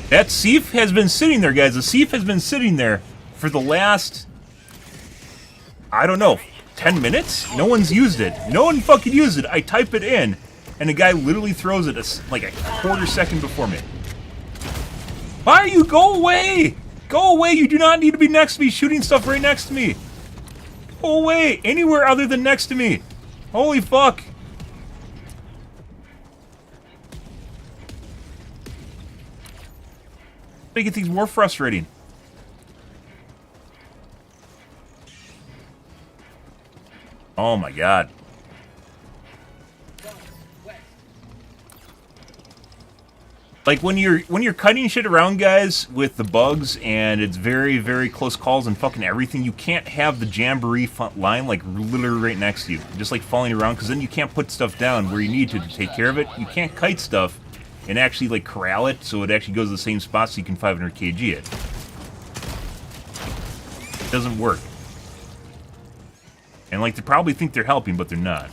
Speaker 1: That Seif has been sitting there, guys. The Seif has been sitting there for the last... I don't know, 10 minutes? No one's used it. No one fucking used it. I type it in, and the guy literally throws it like a quarter second before me. Why are you? Go away! Go away! You do not need to be next to me shooting stuff right next to me. Go away! Anywhere other than next to me. Holy fuck! Make things more frustrating. Oh my god. Like when you're cutting shit around, guys, with the bugs and it's very, very close calls and fucking everything, you can't have the jamboree line like literally right next to you, just like falling around, because then you can't put stuff down where you need to take care of it. You can't kite stuff and actually like corral it so it actually goes to the same spot so you can 500 kg it. It doesn't work. And like they probably think they're helping, but they're not.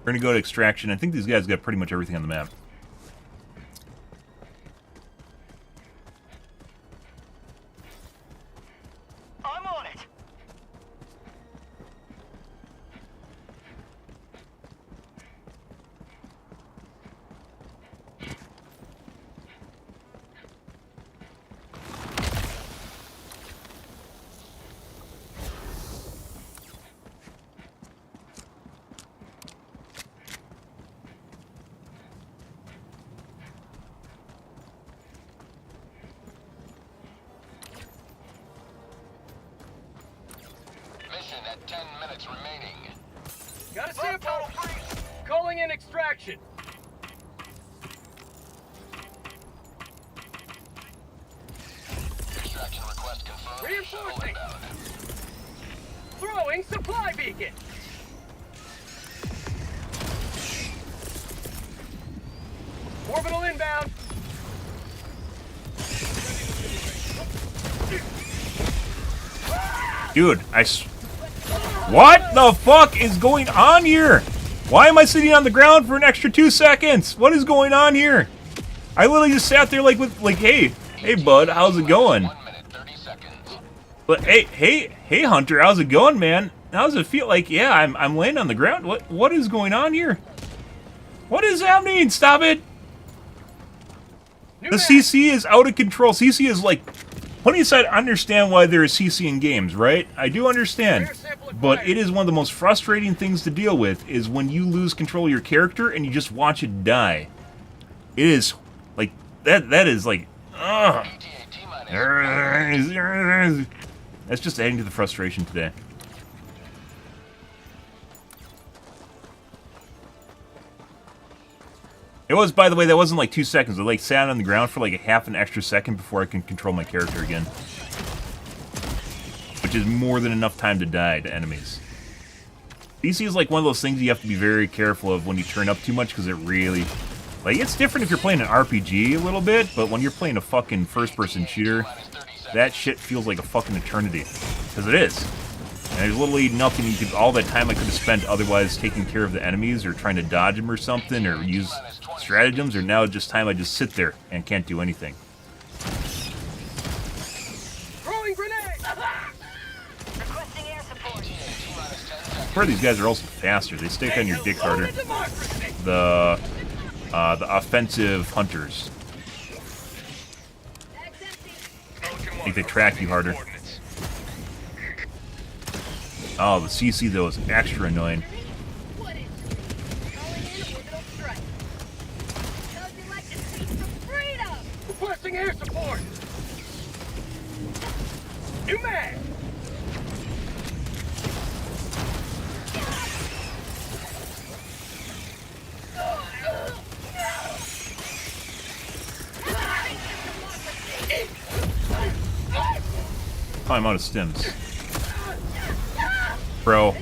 Speaker 1: We're gonna go to extraction. I think these guys got pretty much everything on the map.
Speaker 4: I'm on it.
Speaker 5: Mission at 10 minutes remaining.
Speaker 4: Got a sample. Calling in extraction.
Speaker 5: Extraction request confirmed.
Speaker 4: Reinforcing.
Speaker 5: Inbound.
Speaker 4: Throwing supply beacon. Orbital inbound.
Speaker 1: Dude, what the fuck is going on here? Why am I sitting on the ground for an extra 2 seconds? What is going on here? I literally just sat there like hey bud, how's it going?
Speaker 5: 1 minute 30 seconds.
Speaker 1: But hey Hunter, how's it going, man? How does it feel? Like, yeah, I'm laying on the ground. What is going on here? What is happening? Stop it! The CC is out of control. CC is like, putting aside, I understand why there is CC in games, right? I do understand. But it is one of the most frustrating things to deal with is when you lose control of your character and you just watch it die. It is like that is like ugh. That's just adding to the frustration today. It was, by the way, that wasn't like 2 seconds. I like sat on the ground for like a half an extra second before I can control my character again. Which is more than enough time to die to enemies. DC is like one of those things you have to be very careful of when you turn up too much, because it really... Like, it's different if you're playing an RPG a little bit, but when you're playing a fucking first-person shooter, that shit feels like a fucking eternity. Because it is. And there's literally nothing you could, all that time I could have spent otherwise taking care of the enemies or trying to dodge them or something or use stratagems, or now just time I just sit there and can't do anything.
Speaker 4: Throwing grenade!
Speaker 7: Requesting air support.
Speaker 1: Part of these guys are also faster. They stick on your dick harder. The offensive hunters. I think they track you harder. Oh, the CC though is extra annoying.
Speaker 4: Requesting air support. New mag.
Speaker 1: Oh, I'm out of stims. Bro.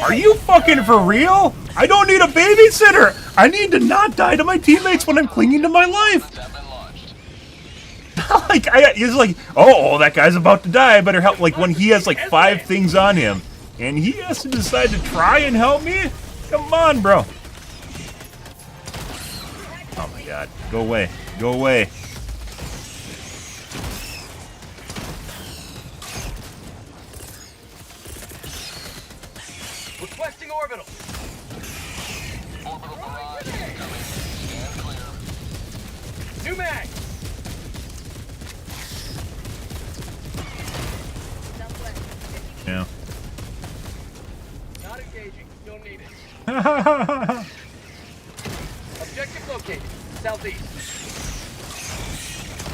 Speaker 1: Are you fucking for real? I don't need a babysitter! I need to not die to my teammates when I'm clinging to my life! Like, he's like, oh, that guy's about to die, I better help. Like, when he has like 5 things on him, and he has to decide to try and help me? Come on, bro. Oh my god. Go away. Go away.
Speaker 4: Requesting orbital.
Speaker 5: Orbital barrage incoming. Stand clear.
Speaker 4: New mag.
Speaker 1: Yeah.
Speaker 4: Not engaging. Don't need it. Objective located. Southeast.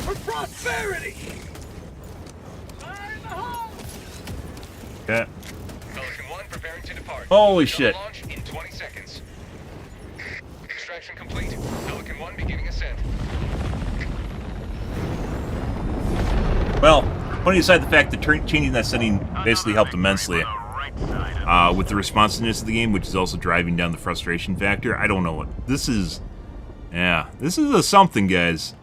Speaker 4: For prosperity. Fire in the hole.
Speaker 1: Okay.
Speaker 4: Pelican 1 preparing to depart.
Speaker 1: Holy shit.
Speaker 4: Launch in 20 seconds. Extraction complete. Pelican 1 beginning ascent.
Speaker 1: Well, putting aside the fact that changing that setting basically helped immensely with the responsiveness of the game, which is also driving down the frustration factor. I don't know what this is. Yeah, this is a something, guys.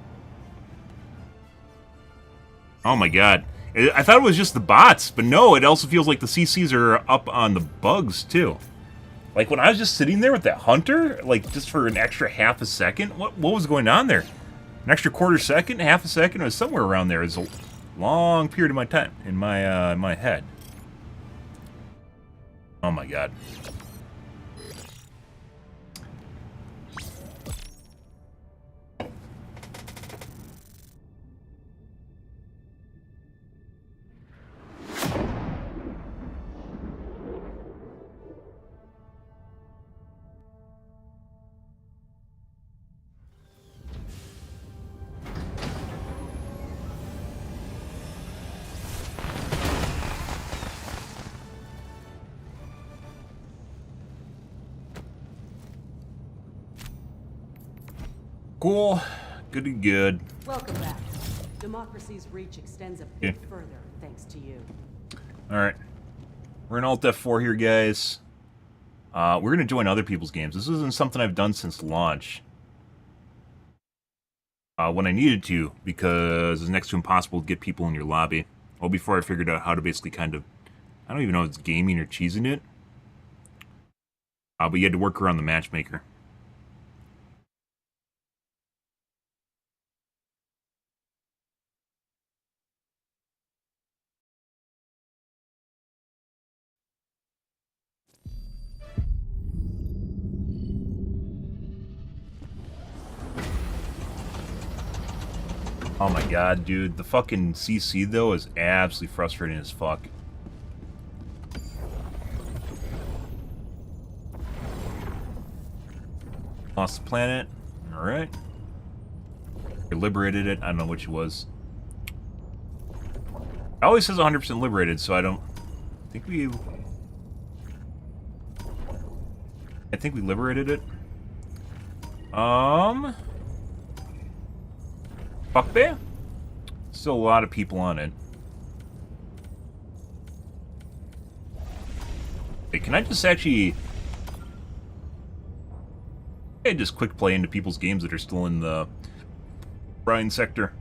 Speaker 1: Oh my god. I thought it was just the bots, but no, it also feels like the CCs are up on the bugs, too. Like, when I was just sitting there with that hunter, like, just for an extra half a second, what was going on there? An extra quarter second, half a second, it was somewhere around there. It was a long period of my time in my head. Oh my god. Cool. Good and good.
Speaker 6: Welcome back. Democracy's reach extends a bit further thanks to you.
Speaker 1: Alright. We're in Alt F4 here, guys. We're going to join other people's games. This isn't something I've done since launch. When I needed to, because it's next to impossible to get people in your lobby. Well, before I figured out how to basically kind of... I don't even know if it's gaming or cheesing it. But you had to work around the matchmaker. Oh my god, dude. The fucking CC, though, is absolutely frustrating as fuck. Lost the planet. Alright. We liberated it. I don't know which it was. It always says 100% liberated, so I don't... I think we liberated it. Fuck bear? Still a lot of people on it. Hey, can I just actually... I just quick play into people's games that are still in the Brine sector.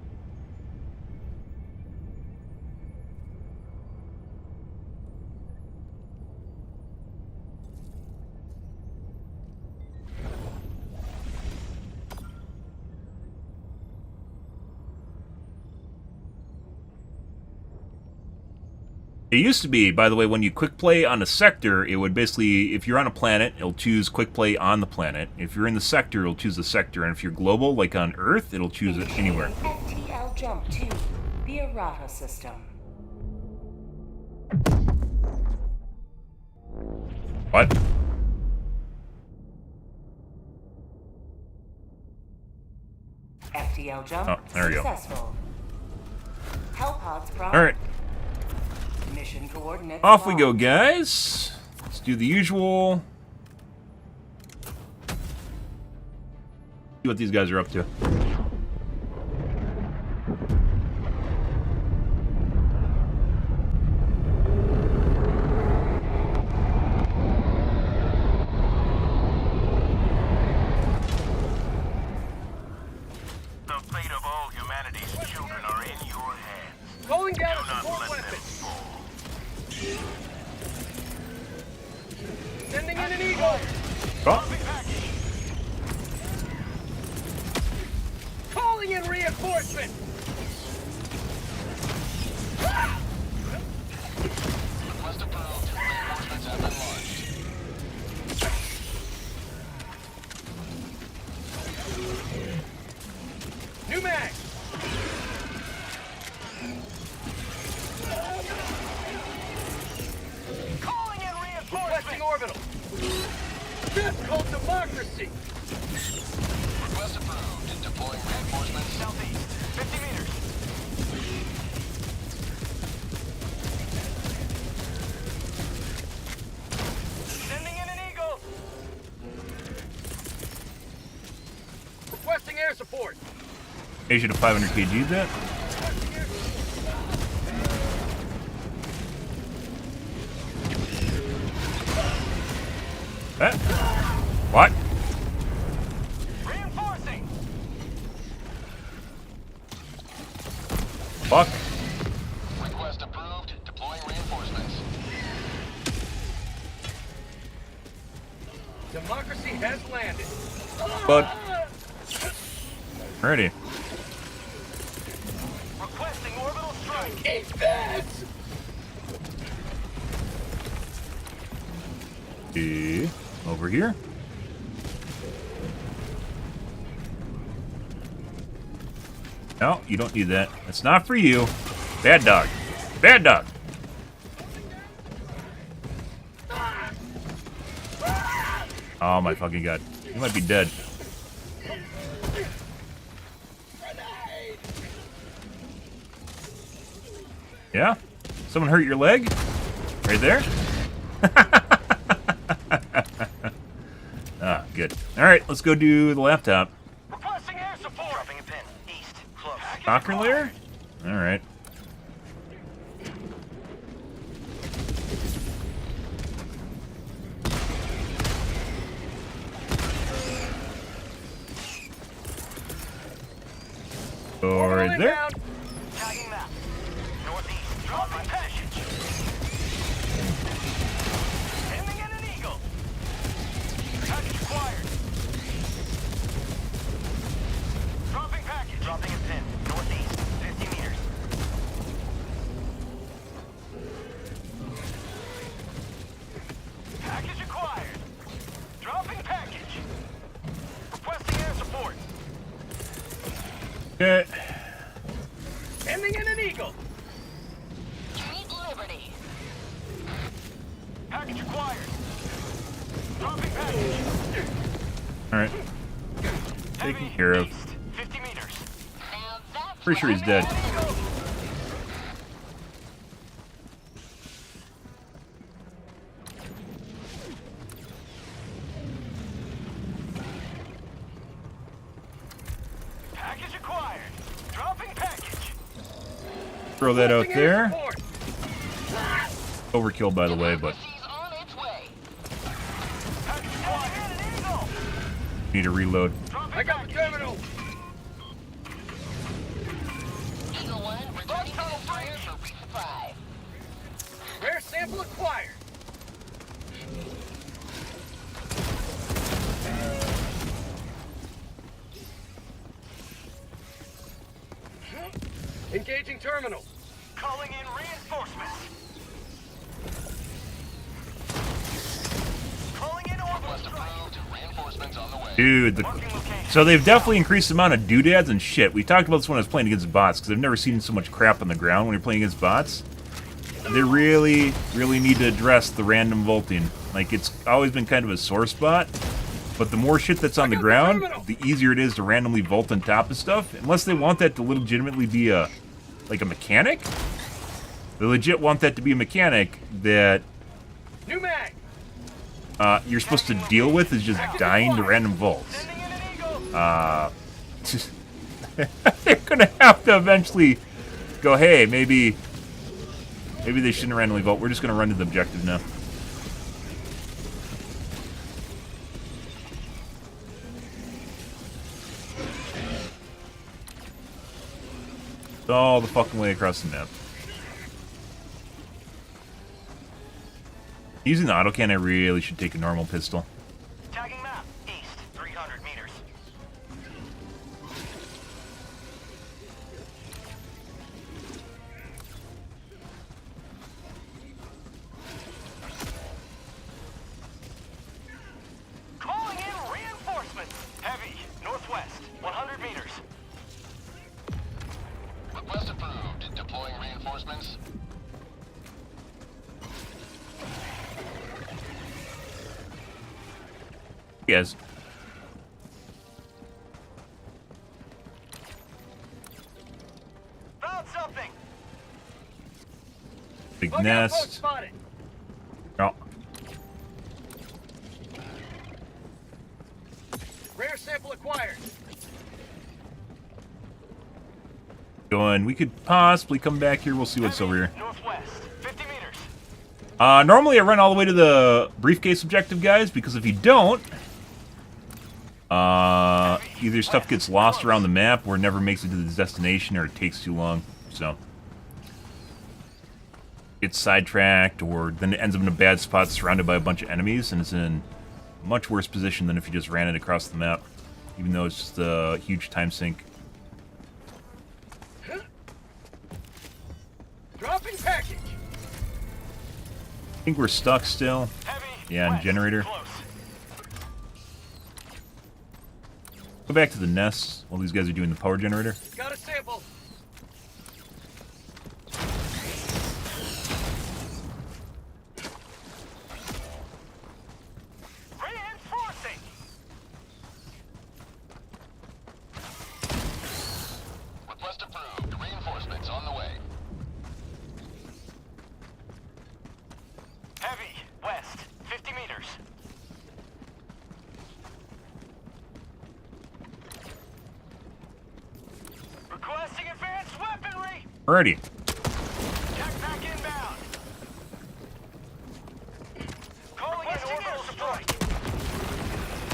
Speaker 1: It used to be, by the way, when you quick play on a sector, it would basically, if you're on a planet, it'll choose quick play on the planet. If you're in the sector, it'll choose the sector. And if you're global, like on Earth, it'll choose it anywhere.
Speaker 3: FTL jump to the errata system.
Speaker 1: What?
Speaker 3: FTL jump
Speaker 1: Oh, there we go.
Speaker 3: successful. Hellpods prompt.
Speaker 1: All right.
Speaker 3: Mission coordinates.
Speaker 1: Off we
Speaker 3: locked.
Speaker 1: go, guys. Let's do the usual. See what these guys are up to.
Speaker 5: The fate of all humanity's children are in your hands.
Speaker 4: Calling down
Speaker 5: Do
Speaker 4: a
Speaker 5: not
Speaker 4: support
Speaker 5: let them
Speaker 4: weapon.
Speaker 5: fall.
Speaker 4: Sending in an eagle.
Speaker 1: Oh,
Speaker 4: Calling in reinforcement.
Speaker 5: Request approved. Reinforcements have been launched.
Speaker 4: New mag. Calling in reinforcement. Requesting orbital. This called democracy.
Speaker 5: Request approved. Deploying reinforcements.
Speaker 4: Southeast, 50 meters. Sending in an eagle. Requesting air support.
Speaker 1: they should have 500 kg that.
Speaker 4: Requesting air
Speaker 1: What?
Speaker 4: Reinforcing.
Speaker 1: Fuck.
Speaker 5: Request approved. Deploying reinforcements.
Speaker 4: Democracy has landed.
Speaker 1: But ready.
Speaker 4: Requesting orbital strike. Keep this.
Speaker 1: Over here. No, you don't need that. That's not for you. Bad dog. Bad dog. Oh my fucking god. You might be dead. Yeah? Someone hurt your leg? Right there? Ah, good. Alright, let's go do the laptop.
Speaker 4: Requesting air support. Dropping a pin. East. Close.
Speaker 1: Soccer layer? Alright. Go right there.
Speaker 4: Inbound. Tagging map. Northeast. Dropping passage. Sending in an eagle. Package acquired. Dropping package. Dropping a pin. Northeast. 50 meters. Package acquired. Dropping package. Requesting air support.
Speaker 1: Okay.
Speaker 4: Sending in an eagle.
Speaker 7: Sweet Liberty.
Speaker 4: Package acquired. Dropping package.
Speaker 1: Alright. Taken care of.
Speaker 4: East, 50 meters.
Speaker 7: Now that's
Speaker 1: Pretty sure he's dead.
Speaker 4: Eagle. Package acquired. Dropping package.
Speaker 1: Throw that out
Speaker 4: Requesting air
Speaker 1: there.
Speaker 4: support.
Speaker 1: Overkill, by the way, but
Speaker 7: Democracy's on its way.
Speaker 4: Package acquired. An eagle.
Speaker 1: need to reload.
Speaker 4: I got the terminal.
Speaker 7: Eagle 1 returning to the fire for resupply.
Speaker 4: Rare sample acquired. Engaging terminal. Calling in reinforcements.
Speaker 1: Dude, so they've definitely increased the amount of doodads and shit. We talked about this when I was playing against bots, because I've never seen so much crap on the ground when you're playing against bots. They really, really need to address the random vaulting. Like, it's always been kind of a sore spot, but the more shit that's on the ground, the easier it is to randomly vault on top of stuff, unless they want that to legitimately be a mechanic. They legit want that to be a mechanic that
Speaker 4: New mag.
Speaker 1: you're supposed to deal with is just dying to random vaults. They're gonna have to eventually go, hey, maybe they shouldn't randomly vault. We're just gonna run to the objective now. All the fucking way across the map. Using the autocannon, I really should take a normal pistol.
Speaker 5: Tagging map. East, 300 meters. Calling in reinforcements. Heavy, northwest, 100 meters. Request approved. Deploying reinforcements.
Speaker 1: Yes.
Speaker 4: Found something.
Speaker 1: Big
Speaker 4: Lookout
Speaker 1: nest.
Speaker 4: post spotted.
Speaker 1: Oh.
Speaker 4: Rare sample acquired.
Speaker 1: Going. We could possibly come back here. We'll see what's over here.
Speaker 5: Northwest, 50 meters.
Speaker 1: Normally I run all the way to the briefcase objective, guys, because if you don't, either stuff gets lost around the map or it never makes it to the destination or it takes too long. So it's sidetracked, or then it ends up in a bad spot surrounded by a bunch of enemies, and it's in a much worse position than if you just ran it across the map, even though it's just a huge time sink.
Speaker 4: Dropping package.
Speaker 1: I think we're stuck still.
Speaker 5: Heavy.
Speaker 1: Yeah, and
Speaker 5: west,
Speaker 1: generator.
Speaker 5: Close.
Speaker 1: Go back to the nest while these guys are doing the power generator.
Speaker 4: Got a sample.
Speaker 5: Reinforcing. Request approved. Reinforcements on the way. Heavy, west, 50 meters. Requesting advanced weaponry.
Speaker 1: Alrighty.
Speaker 5: Jetpack inbound. Calling in orbital support.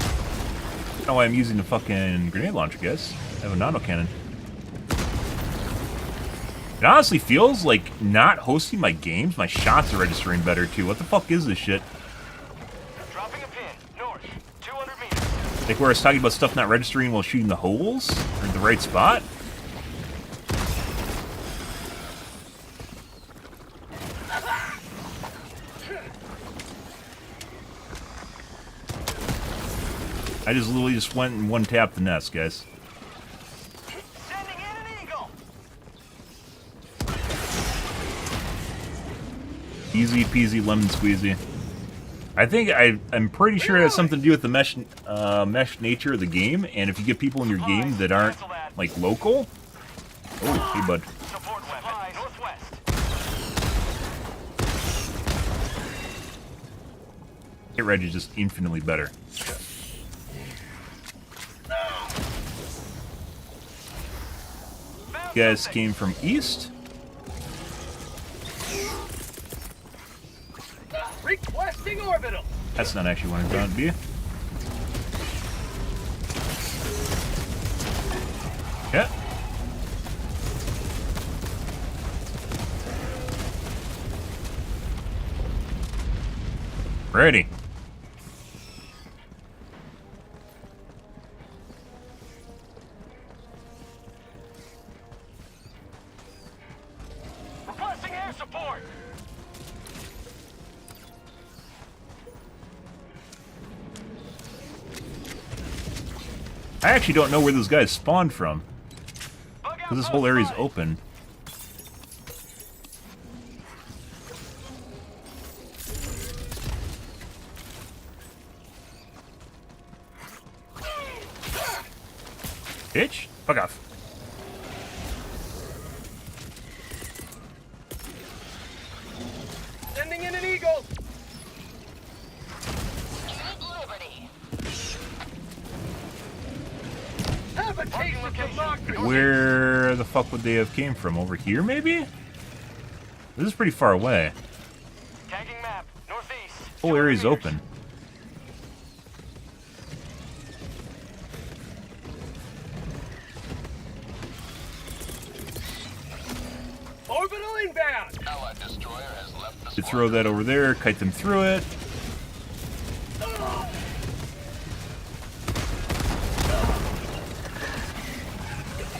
Speaker 1: I don't know why I'm using the fucking grenade launcher, guys. I have an autocannon. It honestly feels like not hosting my games, my shots are registering better too. What the fuck is this shit?
Speaker 5: Dropping a pin. North, 200 meters.
Speaker 1: Like where I was talking about stuff not registering while shooting the holes? Or in the right spot? I just literally just went and one-tapped the nest, guys.
Speaker 5: Sending in an eagle.
Speaker 1: Easy peasy lemon squeezy. I think I'm pretty sure it has something to do with the mesh nature of the game, and if you get people in your game that aren't like local. Oh, hey bud.
Speaker 5: Support weapon. Northwest.
Speaker 1: Hit reg is just infinitely better. You guys came from east.
Speaker 4: Requesting orbital.
Speaker 1: That's not actually what I thought it'd be. Yeah. Ready.
Speaker 5: Requesting air support.
Speaker 1: I actually don't know where those guys spawned from.
Speaker 4: Bug
Speaker 1: Because this whole area's open. Bitch, fuck off.
Speaker 4: Sending in an eagle.
Speaker 7: Liberty.
Speaker 4: Have a taste of democracy.
Speaker 1: Where the fuck would they have came from? Over here, maybe? This is pretty far away.
Speaker 4: Tagging map. Northeast.
Speaker 1: The whole area's open.
Speaker 4: Orbital inbound.
Speaker 5: Allied destroyer has left the
Speaker 1: You throw that over there, kite them through it.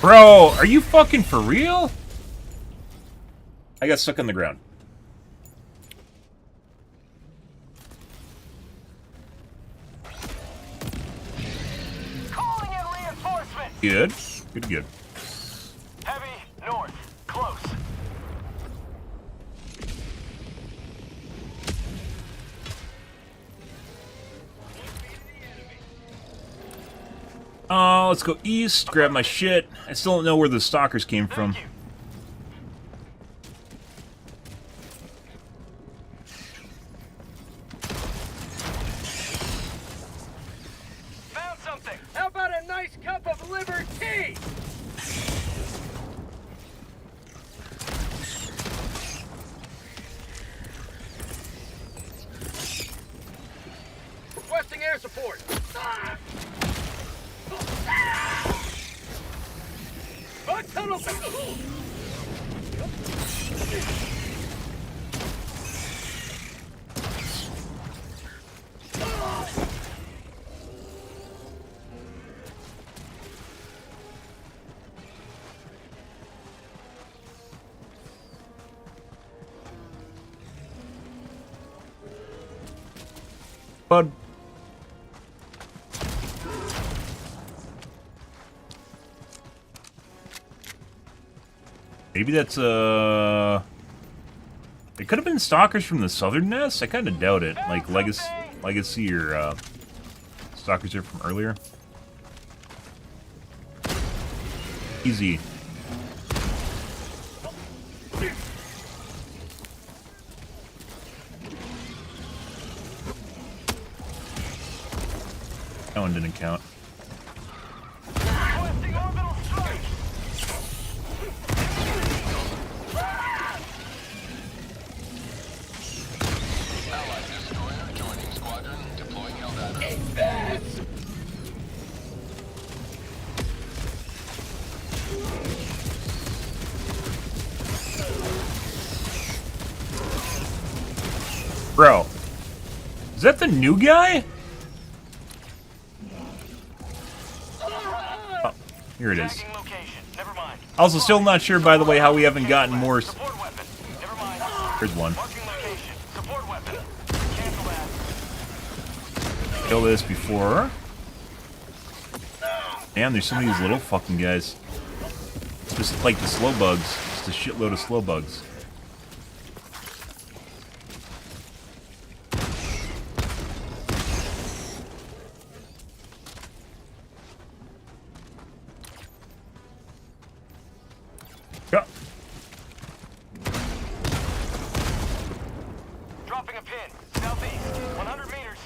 Speaker 1: Bro, are you fucking for real? I got stuck on the ground.
Speaker 4: Calling in reinforcements.
Speaker 1: Good. Good, good.
Speaker 4: Heavy north. Close.
Speaker 1: Let's go east, grab my shit. I still don't know where the stalkers came from.
Speaker 4: Thank you. Found something. How about a nice cup of liver tea? Requesting air support. Bug tunnel.
Speaker 1: Bud. Maybe that's, it could have been stalkers from the southern nest? I kind of doubt it. Like, Legacy or, stalkers are from earlier. Easy. That one didn't count.
Speaker 4: Requesting orbital strike.
Speaker 5: Allied destroyer joining squadron, deploying Helldivers.
Speaker 1: Bro. Is that the new guy? Oh, here it is.
Speaker 4: Tagging location. Never mind.
Speaker 1: Also, still not sure, by the way, how we haven't gotten more...
Speaker 4: Support weapon. Never mind.
Speaker 1: Here's one.
Speaker 4: Marking location. Support weapon. Cancel that.
Speaker 1: Kill this before. Damn, there's some of these little fucking guys. It's just like the slow bugs. Just a shitload of slow bugs. Yeah.
Speaker 4: Dropping a pin. Southeast. 100 meters.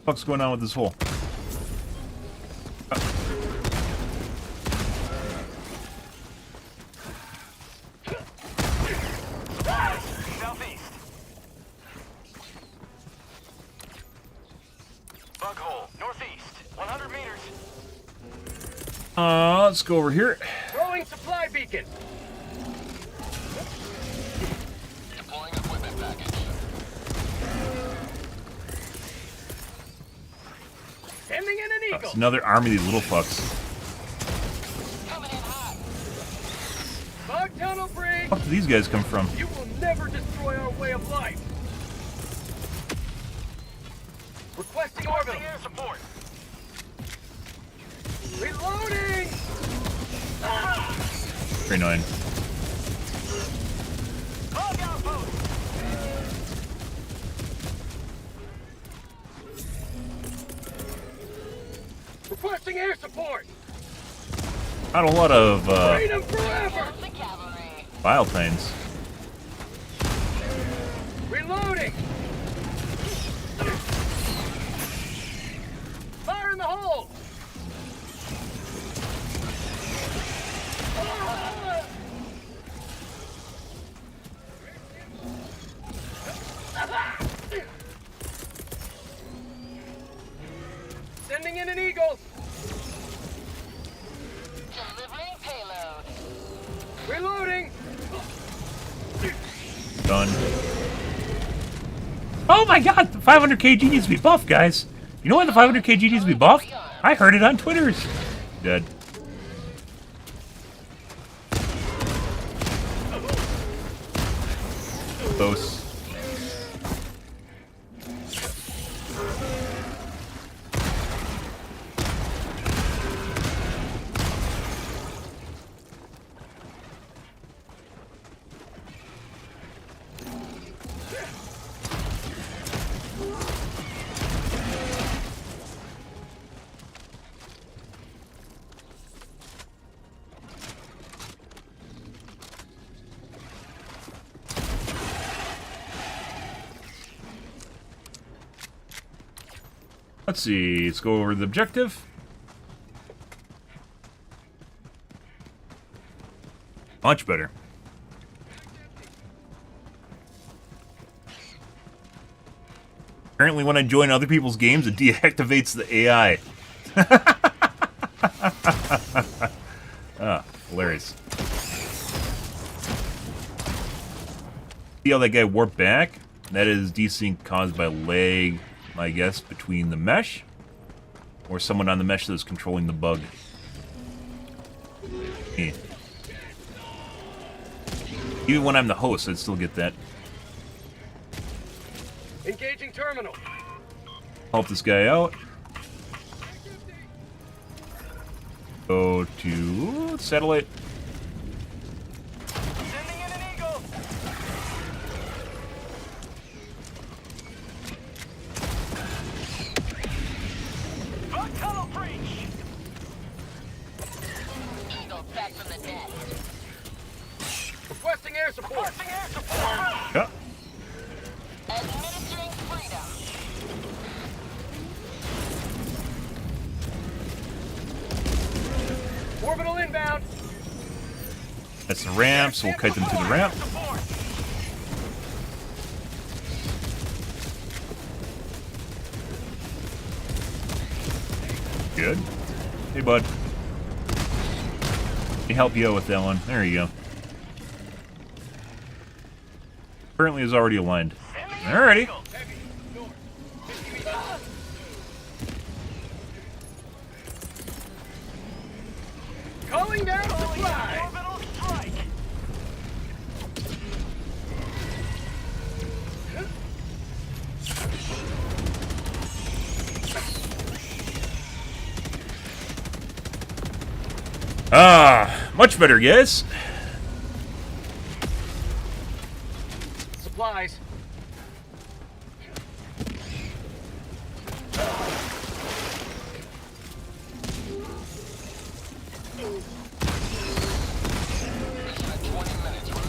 Speaker 1: What's going on with this hole?
Speaker 4: Southeast. Bug hole. Northeast. 100 meters.
Speaker 1: Let's go over here.
Speaker 4: Throwing supply beacon.
Speaker 5: Deploying equipment package.
Speaker 4: Sending in an eagle.
Speaker 1: It's another army of these little fucks.
Speaker 7: Coming in hot.
Speaker 4: Bug Tunnel breach!
Speaker 1: Where did these guys come from?
Speaker 4: You will never destroy our way of life! Requesting orbital! Air support! Reloading!
Speaker 1: Very annoying.
Speaker 4: Hog outpost! Requesting air support!
Speaker 1: Not a lot of
Speaker 4: Freedom forever!
Speaker 1: Biotines.
Speaker 4: Reloading! Fire in the hole! Sending in an eagle!
Speaker 7: Delivering payload.
Speaker 4: Reloading!
Speaker 1: Done. Oh my god, the 500 kg needs to be buffed, guys. You know why the 500 kg needs to be buffed? I heard it on Twitter's. Dead. Close. Let's see, let's go over the objective. Much better. Apparently when I join other people's games, it deactivates the AI. Ah, hilarious. See how that guy warped back? That is desync caused by lag, I guess, between the mesh or someone on the mesh that's controlling the bug. Yeah. Even when I'm the host, I'd still get that.
Speaker 4: Engaging terminal.
Speaker 1: Help this guy out. Go to satellite.
Speaker 4: Sending in an eagle. Bug tunnel breach.
Speaker 7: Eagle back from the dead.
Speaker 4: Requesting air support. Requesting air support.
Speaker 1: Yeah.
Speaker 7: Administering freedom.
Speaker 4: Orbital inbound.
Speaker 1: That's the ramp, so we'll kite them to the ramp.
Speaker 4: Support.
Speaker 1: Good. Hey, bud. Let me help you out with that one. There you go. Apparently is already aligned. Alrighty.
Speaker 4: Calling down supply. Orbital strike.
Speaker 1: Ah, much better, guys.
Speaker 4: Supplies.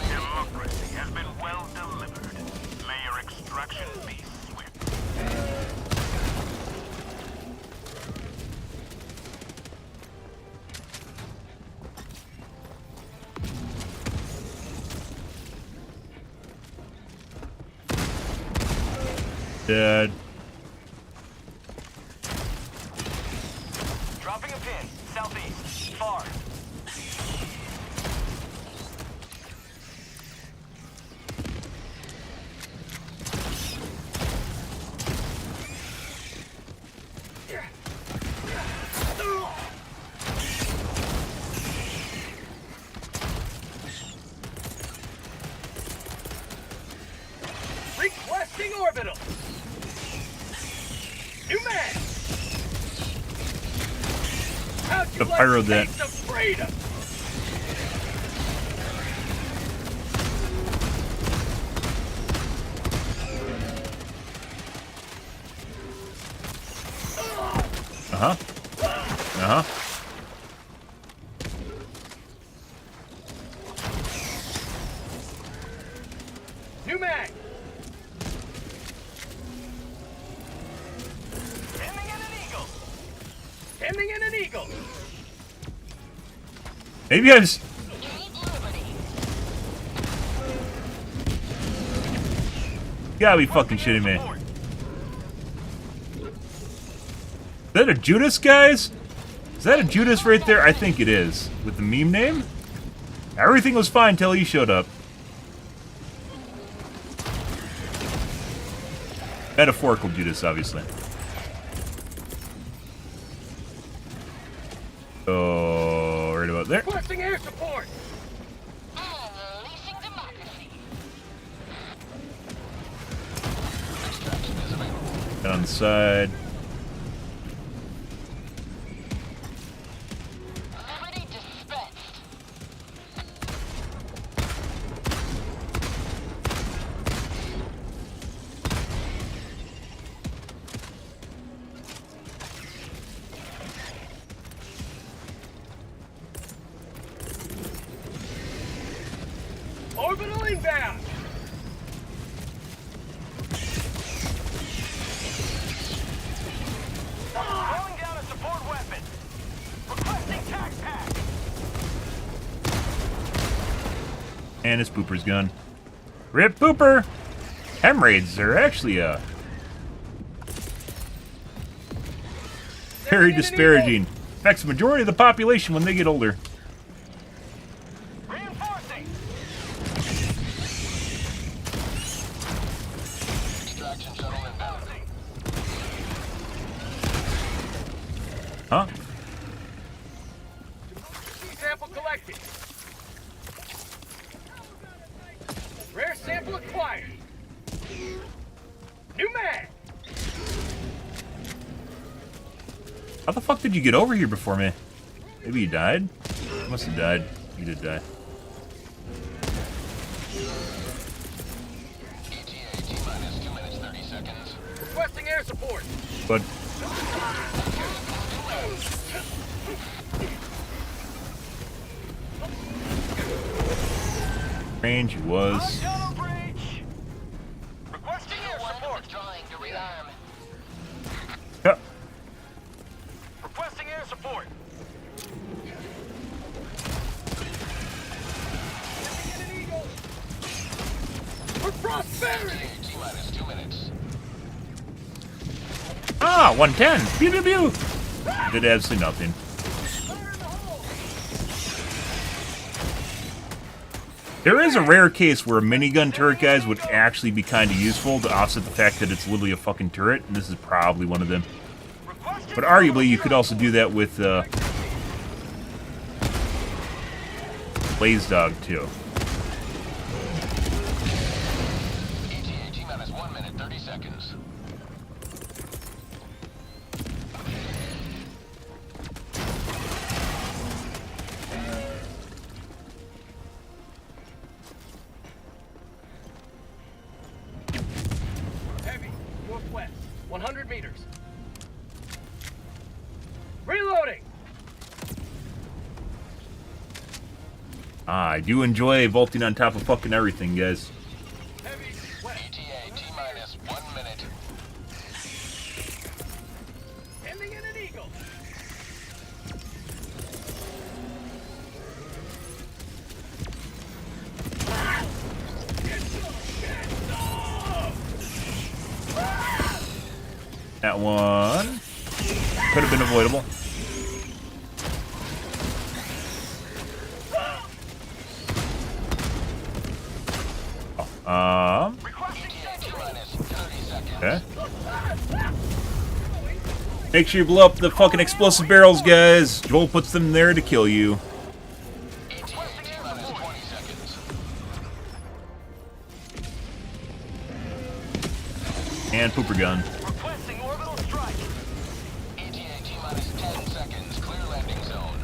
Speaker 5: Democracy has been well delivered. May your extraction be swift.
Speaker 1: Dead.
Speaker 4: Dropping a pin. Southeast. Far. orbital. New man. How'd you
Speaker 1: The
Speaker 4: like
Speaker 1: pyro
Speaker 4: to
Speaker 1: that.
Speaker 4: taste of freedom?
Speaker 1: Uh-huh. Uh-huh.
Speaker 4: New mag. Hemming in an eagle. Hemming in an eagle.
Speaker 1: Maybe I just... You gotta be fucking shitting me. Is that a Judas, guys? Is that a Judas right there? I think it is. With the meme name? Everything was fine till he showed up. Metaphorical Judas, obviously. Oh, right about there.
Speaker 4: Requesting air support.
Speaker 7: Unleashing democracy.
Speaker 1: And on the side.
Speaker 7: Liberty dispensed.
Speaker 4: Orbital inbound. Calling down a support weapon. Requesting tac pack.
Speaker 1: And his pooper's gun. Rip pooper! Hemorrhoids are actually, very disparaging. Affects the majority of the population when they get older.
Speaker 4: Reinforcing.
Speaker 5: Extraction shuttle inbound.
Speaker 1: Huh?
Speaker 4: Sample collected. Rare sample acquired. New mag.
Speaker 1: How the fuck did you get over here before me? Maybe you died? You must have died. You did die.
Speaker 5: ETA T-minus 2 minutes 30 seconds.
Speaker 4: Requesting air support.
Speaker 1: But range he was.
Speaker 4: Tunnel breach. Requesting air support.
Speaker 5: Withdrawing to rearm.
Speaker 1: Yeah.
Speaker 4: Requesting air support. For prosperity.
Speaker 5: T-minus 2 minutes.
Speaker 1: Ah, 110. Pew pew pew. Did absolutely nothing. There is a rare case where a minigun turret, guys, would actually be kind of useful to offset the fact that it's literally a fucking turret, and this is probably one of them. But arguably, you could also do that with Blaze Dog too.
Speaker 5: ETA T-minus 1 minute 30 seconds.
Speaker 4: Heavy. Northwest. 100 meters. Reloading.
Speaker 1: Ah, I do enjoy vaulting on top of fucking everything, guys.
Speaker 4: Heavy. West.
Speaker 5: ETA T-minus 1 minute.
Speaker 4: Ending in an eagle.
Speaker 1: That one could have been avoidable.
Speaker 5: T-minus 30 seconds.
Speaker 1: Okay. Make sure you blow up the fucking explosive barrels, guys. Joel puts them there to kill you.
Speaker 5: ETA T-minus 20 seconds.
Speaker 1: and pooper gun.
Speaker 4: Requesting orbital strike.
Speaker 5: ETA T-minus 10 seconds. Clear landing zone.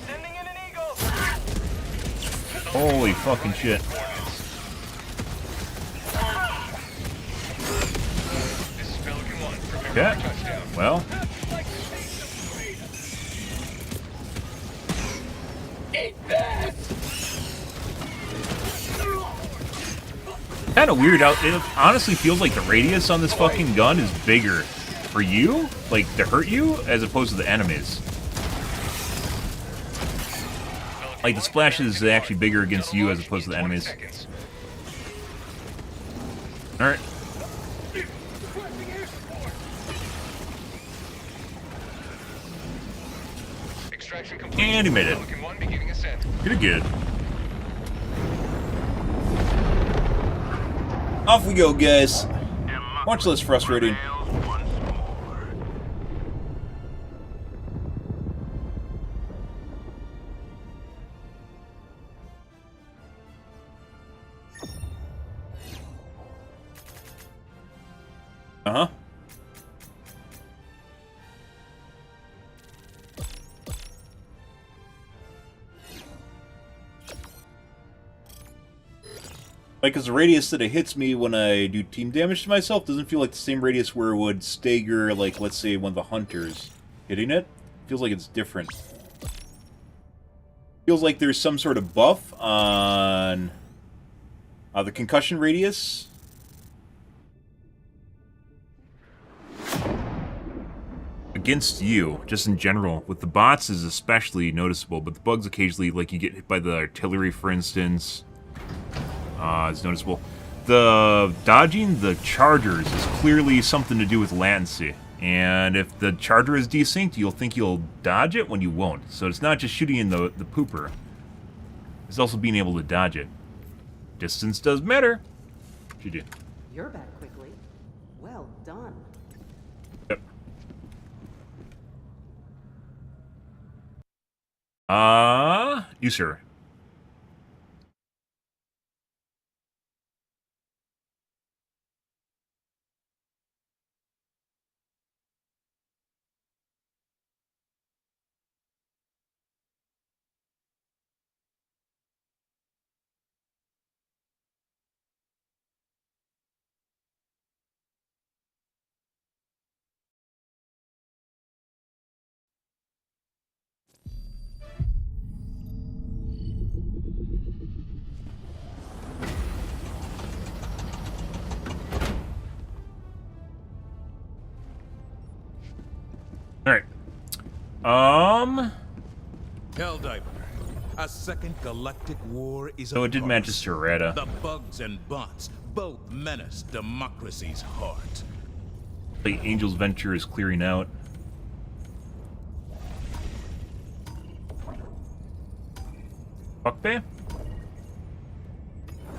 Speaker 4: Sending in an eagle.
Speaker 1: Holy fucking shit.
Speaker 4: This is Pelican 1. Prepare
Speaker 1: Okay.
Speaker 4: for touchdown.
Speaker 1: Well, kind of weird out. It honestly feels like the radius on this fucking gun is bigger for you, like to hurt you, as opposed to the enemies. Like the splash is actually bigger against you as opposed to the enemies. All right.
Speaker 4: Extraction complete.
Speaker 1: And he made it.
Speaker 4: Pelican 1 beginning ascent.
Speaker 1: Pretty good. Off we go, guys. Much less frustrating.
Speaker 5: Once more.
Speaker 1: Uh-huh. Like, because the radius that it hits me when I do team damage to myself doesn't feel like the same radius where it would stagger, like, let's say, one of the hunters hitting it. Feels like it's different. Feels like there's some sort of buff on the concussion radius. Against you, just in general. With the bots is especially noticeable, but the bugs occasionally, like you get hit by the artillery, for instance, it's noticeable. The dodging the chargers is clearly something to do with latency. And if the charger is desynced, you'll think you'll dodge it when you won't. So it's not just shooting in the pooper. It's also being able to dodge it. Distance does matter. GG.
Speaker 6: You're back quickly. Well done.
Speaker 1: Yep. You, sir. Alright.
Speaker 2: Helldiver, a second galactic war is
Speaker 1: So it did
Speaker 2: upon
Speaker 1: match
Speaker 2: us.
Speaker 1: to Serrata.
Speaker 2: The bugs and bots both menace democracy's heart.
Speaker 1: The Angel's Venture is clearing out. Fuck bay?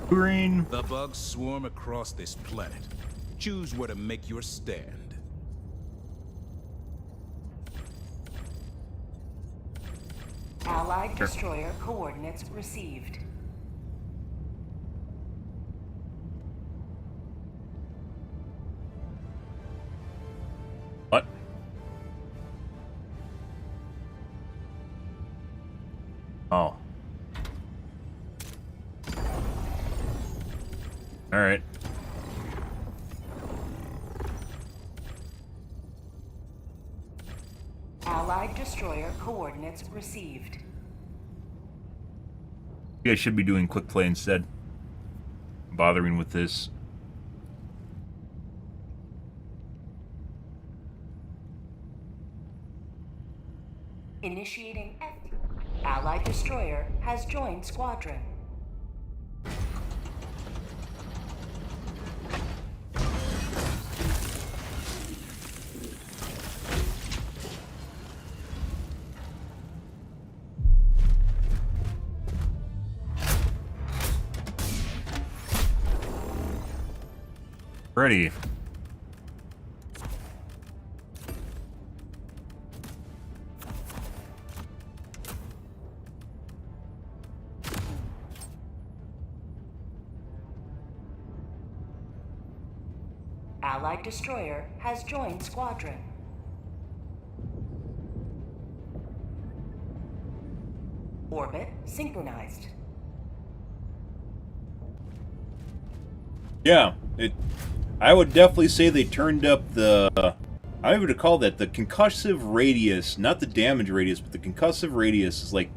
Speaker 1: Green.
Speaker 2: The bugs swarm across this planet. Choose where to make your stand.
Speaker 3: Allied destroyer coordinates received.
Speaker 1: What? Oh. Alright.
Speaker 3: Allied destroyer coordinates received.
Speaker 1: You guys should be doing quick play instead. Bothering with this.
Speaker 3: Initiating FT. Allied destroyer has joined squadron.
Speaker 1: Ready.
Speaker 3: Allied destroyer has joined squadron. Orbit synchronized.
Speaker 1: Yeah, I would definitely say they turned up the... I would call that the concussive radius, not the damage radius, but the concussive radius is like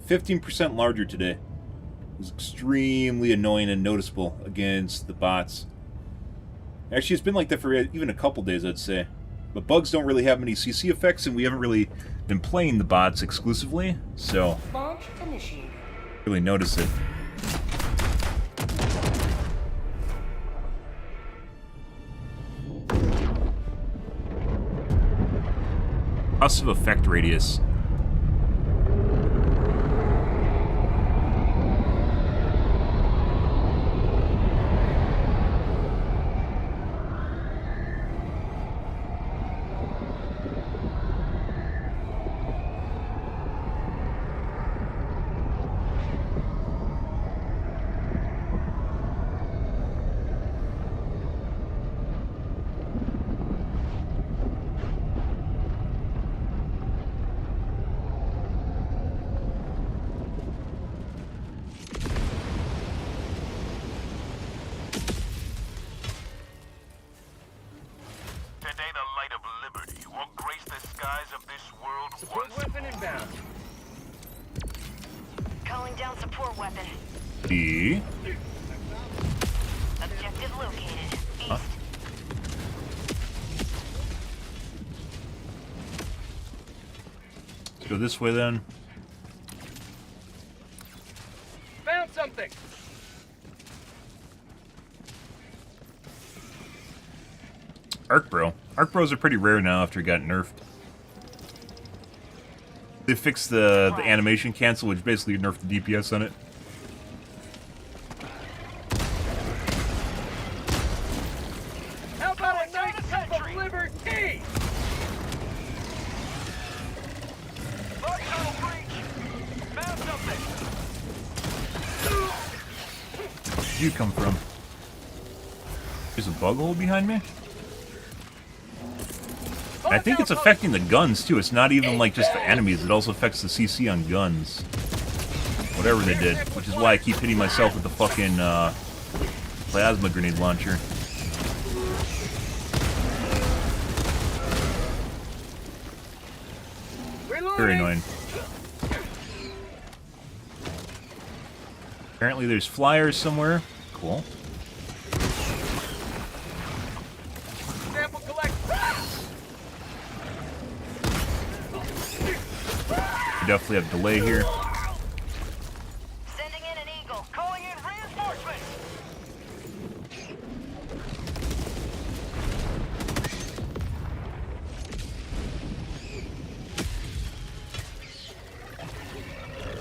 Speaker 1: 15% larger today. It was extremely annoying and noticeable against the bots. Actually, it's been like that for even a couple days, I'd say. But bugs don't really have many CC effects, and we haven't really been playing the bots exclusively, so
Speaker 3: Launch initiated.
Speaker 1: really notice it. Concussive effect radius.
Speaker 5: Today the light of liberty will grace the skies of this world
Speaker 4: Support
Speaker 5: once
Speaker 4: weapon inbound.
Speaker 7: Calling down support weapon.
Speaker 1: E.
Speaker 7: Objective located. East.
Speaker 1: Go this way then.
Speaker 4: Found something.
Speaker 1: Arc Bro. Arc Bros are pretty rare now after it got nerfed. They fixed the animation cancel, which basically nerfed the DPS on it.
Speaker 4: How about a nice cup of liberty? Bug tunnel breach. Found something.
Speaker 1: Where'd you come from? There's a bug hole behind me? I think it's affecting the guns too. It's not even like just the enemies, it also affects the CC on guns. Whatever they did. Which is why I keep hitting myself with the fucking plasma grenade launcher. Very annoying. Apparently there's flyers somewhere. Cool.
Speaker 4: Sample collect.
Speaker 1: Definitely have delay here.
Speaker 7: Sending in an eagle.
Speaker 4: Calling in reinforcements.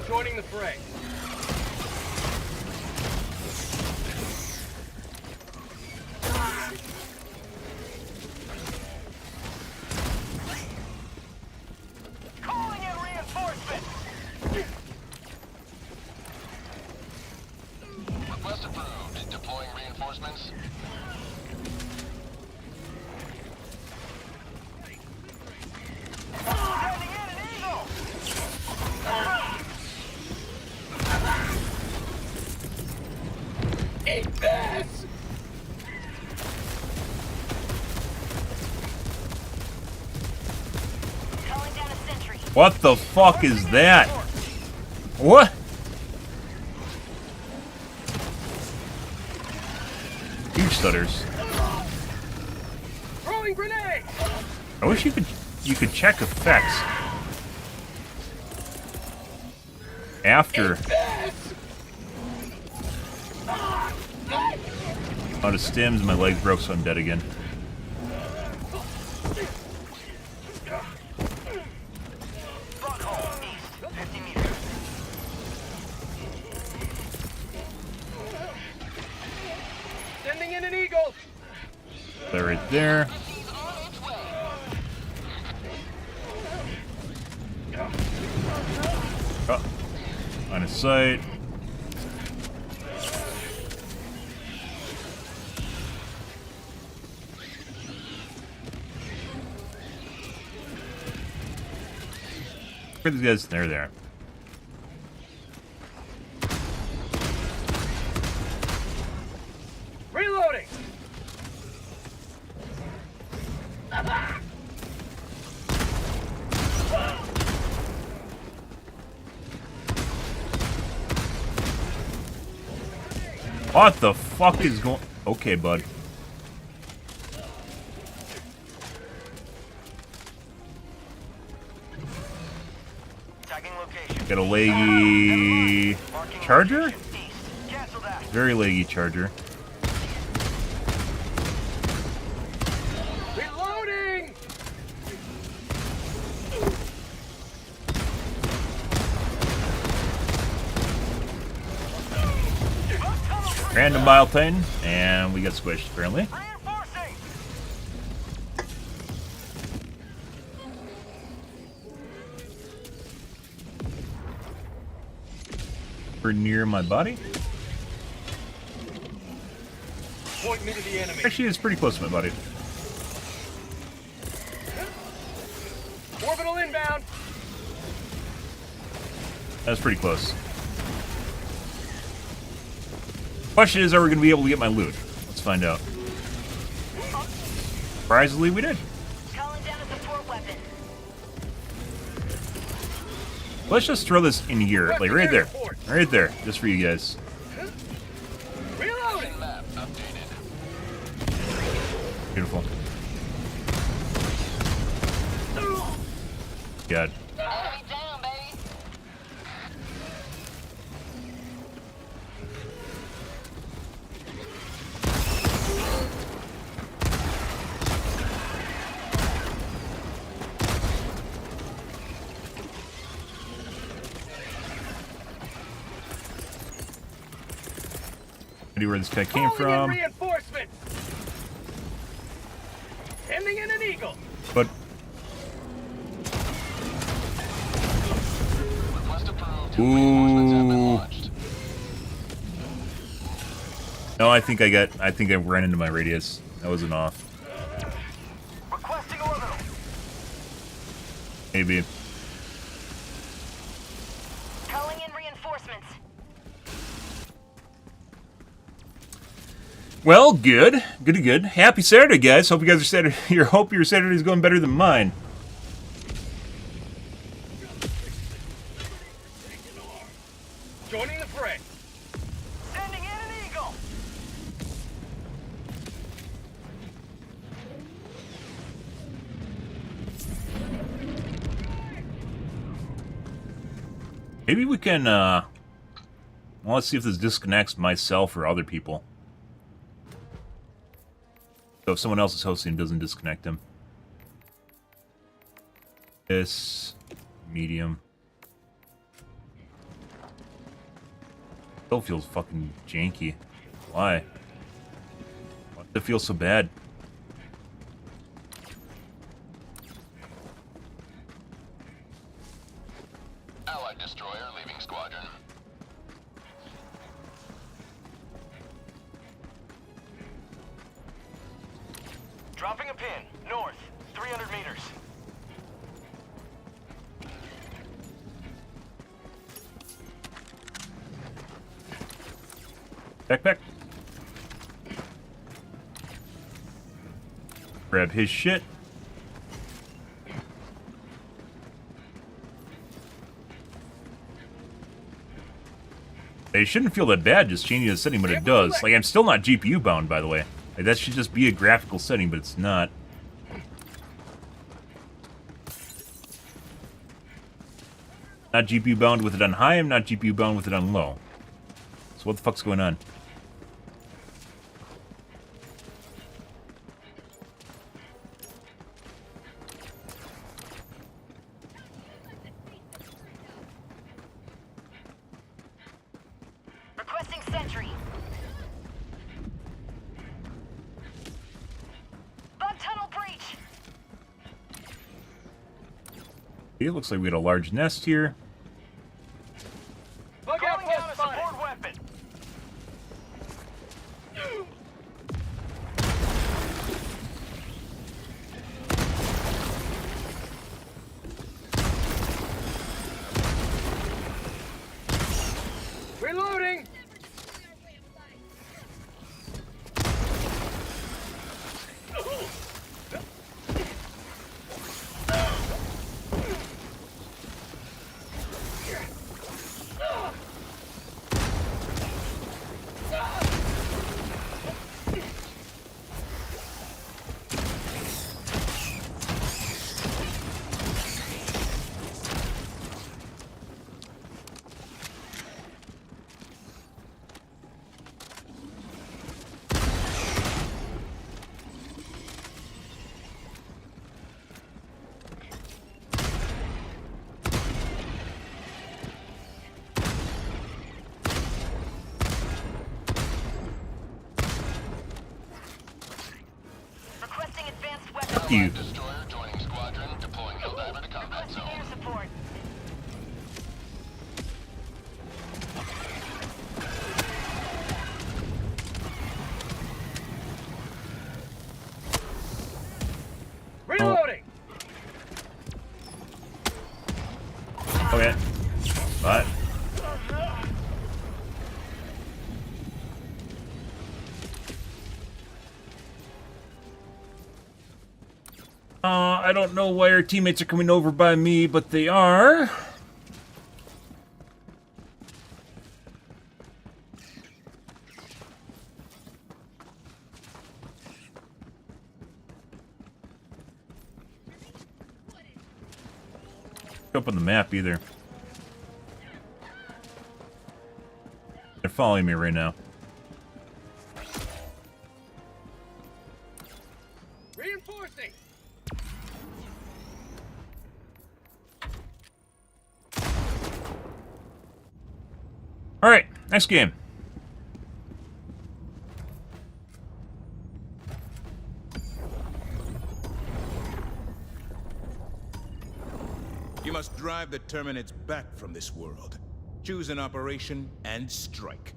Speaker 4: Joining the fray. Calling in reinforcements.
Speaker 8: Request approved. Deploying reinforcements.
Speaker 4: Sending in an eagle. Eat this.
Speaker 7: Calling down a sentry.
Speaker 1: What the fuck is that? What? Huge stutters.
Speaker 4: Throwing grenade.
Speaker 1: I wish you could check effects after. Out of stims, my legs broke, so I'm dead again.
Speaker 4: Bug east. 50 meters. Sending in an eagle.
Speaker 1: They're right there. Oh, on his sight. Where are these guys? There they are.
Speaker 4: Reloading.
Speaker 1: What the fuck is going... Okay, bud.
Speaker 4: Tagging location.
Speaker 1: Got a leggy...
Speaker 4: Marking
Speaker 1: Charger?
Speaker 4: location east. Cancel that.
Speaker 1: Very leggy charger.
Speaker 4: Reloading.
Speaker 1: Random biplane, and we got squished, apparently.
Speaker 4: Reinforcing.
Speaker 1: We're near my body.
Speaker 4: Point me to the enemy.
Speaker 1: Actually, it's pretty close to my body.
Speaker 4: Orbital inbound.
Speaker 1: That's pretty close. Question is, are we going to be able to get my loot? Let's find out. Surprisingly, we did.
Speaker 7: Calling down a support weapon.
Speaker 1: Let's just throw this in here, like right there. Right there, just for you guys.
Speaker 4: Reloading.
Speaker 8: Map updated.
Speaker 1: Beautiful. God.
Speaker 7: Enemy down, baby.
Speaker 1: Idea where this guy came
Speaker 4: Calling in
Speaker 1: from,
Speaker 4: reinforcements. Sending in an eagle.
Speaker 1: but
Speaker 8: Request approved. Reinforcements have been
Speaker 1: ooh,
Speaker 8: launched.
Speaker 1: no, I think I ran into my radius. That wasn't off.
Speaker 4: Requesting orbital.
Speaker 1: Maybe.
Speaker 7: Calling in reinforcements.
Speaker 1: Well, good. Good. Happy Saturday, guys. Hope you guys are hope your Saturday's going better than mine.
Speaker 4: Joining the fray. Sending in an eagle.
Speaker 1: Maybe we can, well, let's see if this disconnects myself or other people. So if someone else is hosting, it doesn't disconnect them. This, medium. Still feels fucking janky. Why? Why does it feel so bad?
Speaker 8: Allied destroyer leaving squadron.
Speaker 4: Dropping a pin. North. 300 meters.
Speaker 1: Backpack. Grab his shit. It shouldn't feel that bad just changing the setting, but it does. Like, I'm still not GPU bound, by the way. Like, that should just be a graphical setting, but it's not. Not GPU bound with it on high, I'm not GPU bound with it on low. So what the fuck's going on?
Speaker 7: Requesting sentry. Bug tunnel breach.
Speaker 1: It looks like we got a large nest here.
Speaker 4: Bug calling down a support weapon.
Speaker 1: Fuck you.
Speaker 8: Destroyer joining squadron, deploying Helldiver to combat zone.
Speaker 7: Air support.
Speaker 4: Reloading.
Speaker 1: Okay. What? I don't know why our teammates are coming over by me, but they are. Up on the map either. They're following me right now.
Speaker 4: Reinforcing.
Speaker 1: All right, next game.
Speaker 2: You must drive the Terminids back from this world. Choose an operation and strike.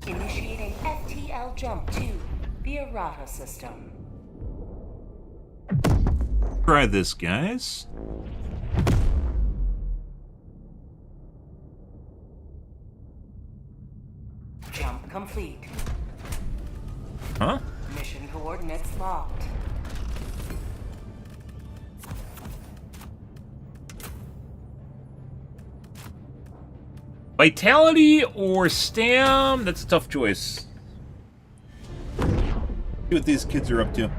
Speaker 3: Initiating FTL jump to the errata system.
Speaker 1: Try this, guys.
Speaker 3: Jump complete.
Speaker 1: Huh?
Speaker 3: Mission coordinates locked.
Speaker 1: Vitality or Stam? That's a tough choice. See what these kids are up to.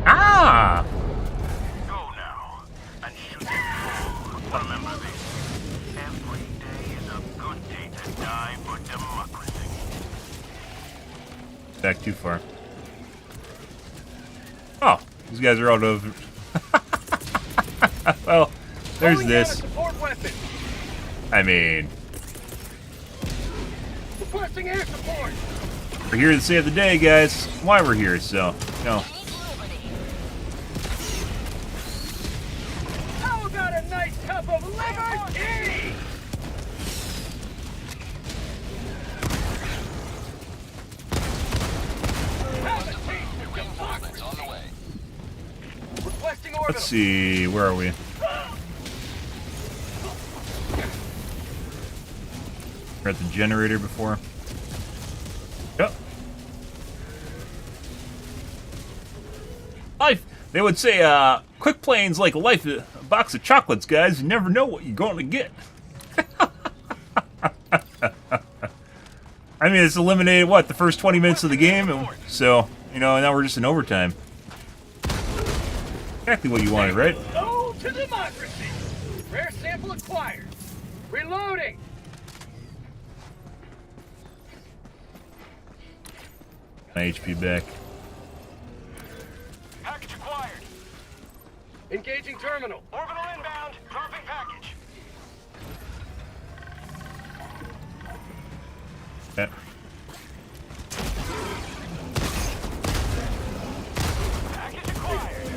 Speaker 1: Ah!
Speaker 5: Go now and shoot them full. Remember this. Every day is a good day to die for democracy.
Speaker 1: Back too far. Oh, these guys are out of. Well, there's
Speaker 4: Calling
Speaker 1: this.
Speaker 4: down a support weapon.
Speaker 1: I mean,
Speaker 4: Requesting air support.
Speaker 1: we're here to save the day, guys. Why we're here, so, no.
Speaker 4: How about a nice cup of liberty? Have a taste of democracy.
Speaker 8: On the way.
Speaker 4: Requesting orbital.
Speaker 1: Let's see, where are we? We're at the generator before. Yep. Life, they would say, quick playing's like life, a box of chocolates, guys. You never know what you're going to get. I mean, it's eliminated, what, the first 20 minutes of the game? And so, you know, now we're just in overtime. Exactly what you wanted, right?
Speaker 4: Go to democracy. Rare sample acquired. Reloading.
Speaker 1: My HP back.
Speaker 4: Package acquired. Engaging terminal. Orbital inbound. Dropping package.
Speaker 1: Yeah.
Speaker 4: Package acquired.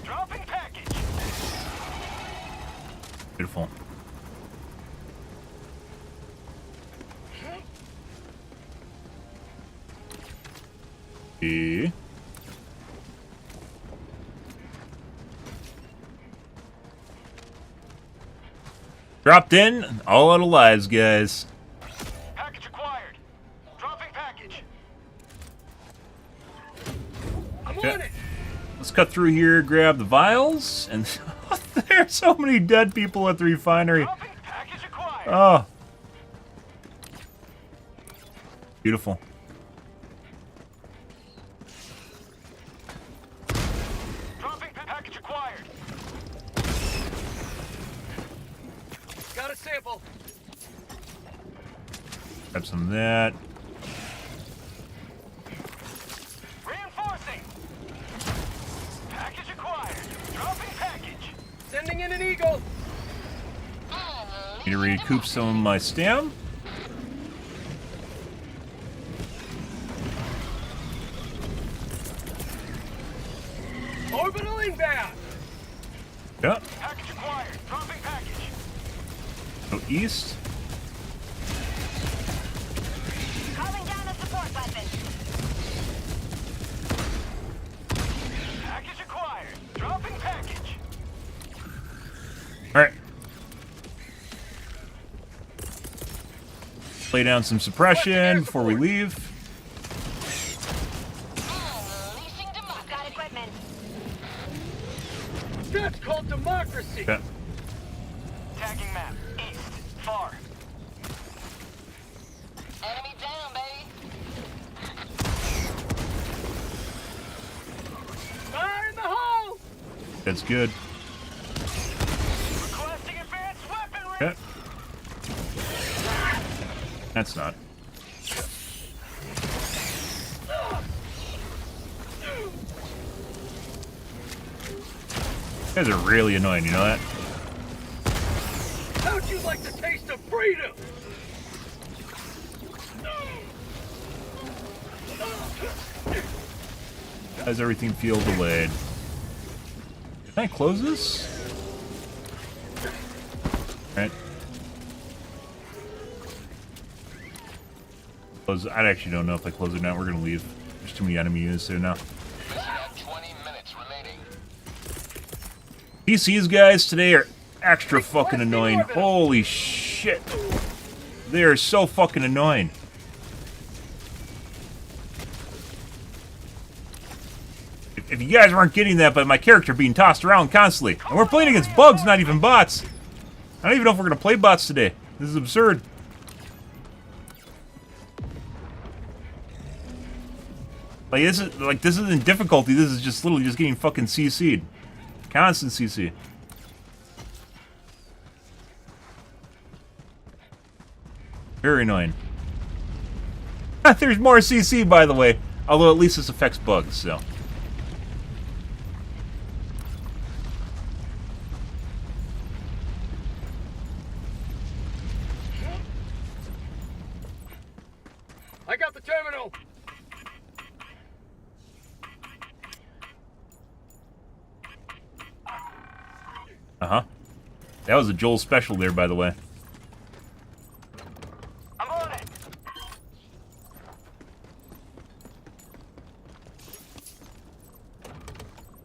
Speaker 4: Dropping package.
Speaker 1: Beautiful. Okay. Dropped in, all out of lives, guys.
Speaker 4: Package acquired. Dropping package. I'm
Speaker 1: Okay.
Speaker 4: on it.
Speaker 1: Let's cut through here, grab the vials, and there's so many dead people at the refinery.
Speaker 4: Dropping package acquired.
Speaker 1: Oh. Beautiful.
Speaker 4: Dropping package acquired. Got a sample.
Speaker 1: Grab some of that.
Speaker 4: Reinforcing. Package acquired. Dropping package. Sending in an eagle.
Speaker 1: Need to recoup some of my stam.
Speaker 4: Orbital inbound.
Speaker 1: Yep.
Speaker 4: Package acquired. Dropping package.
Speaker 1: Go east.
Speaker 7: Calling down a support weapon.
Speaker 4: Package acquired. Dropping package.
Speaker 1: Alright. Lay down some suppression before we leave.
Speaker 7: Unleashing democracy. Got equipment.
Speaker 4: That's called democracy.
Speaker 1: Okay.
Speaker 4: Tagging map. East. Far.
Speaker 7: Enemy down, baby.
Speaker 4: Fire in the hole.
Speaker 1: That's good.
Speaker 4: Requesting advanced weaponry.
Speaker 1: Okay. That's not. You guys are really annoying, you know that?
Speaker 4: How'd you like the taste of freedom?
Speaker 1: How does everything feel delayed? Can I close this? Alright. Close. I actually don't know if I close it now. We're gonna leave. There's too many enemies there now.
Speaker 8: Mission at 20 minutes remaining.
Speaker 1: PCs, guys, today are extra fucking annoying. Holy shit. They are so fucking annoying. If you guys weren't getting that by my character being tossed around constantly. And we're playing against bugs, not even bots. I don't even know if we're gonna play bots today. This is absurd. This isn't difficulty, this is just literally just getting fucking CC'd. Constant CC. Very annoying. There's more CC, by the way. Although at least this affects bugs, so.
Speaker 4: I got the terminal.
Speaker 1: Uh-huh. That was a Joel special there, by the way.
Speaker 4: I'm on it.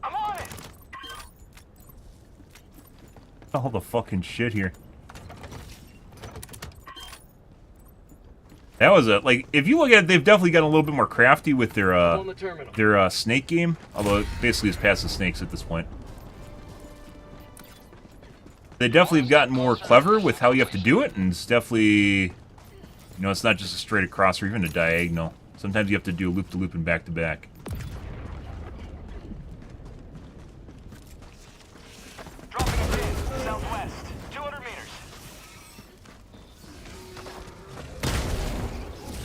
Speaker 4: I'm on it.
Speaker 1: All the fucking shit here. That was if you look at it, they've definitely gotten a little bit more crafty with
Speaker 4: On the terminal.
Speaker 1: their snake game. Although it basically is past the snakes at this point. They definitely have gotten more clever with how you have to do it, and it's definitely, you know, it's not just a straight across or even a diagonal. Sometimes you have to do a loop-to-loop and back-to-back.
Speaker 4: Dropping a pin. Southwest. 200 meters.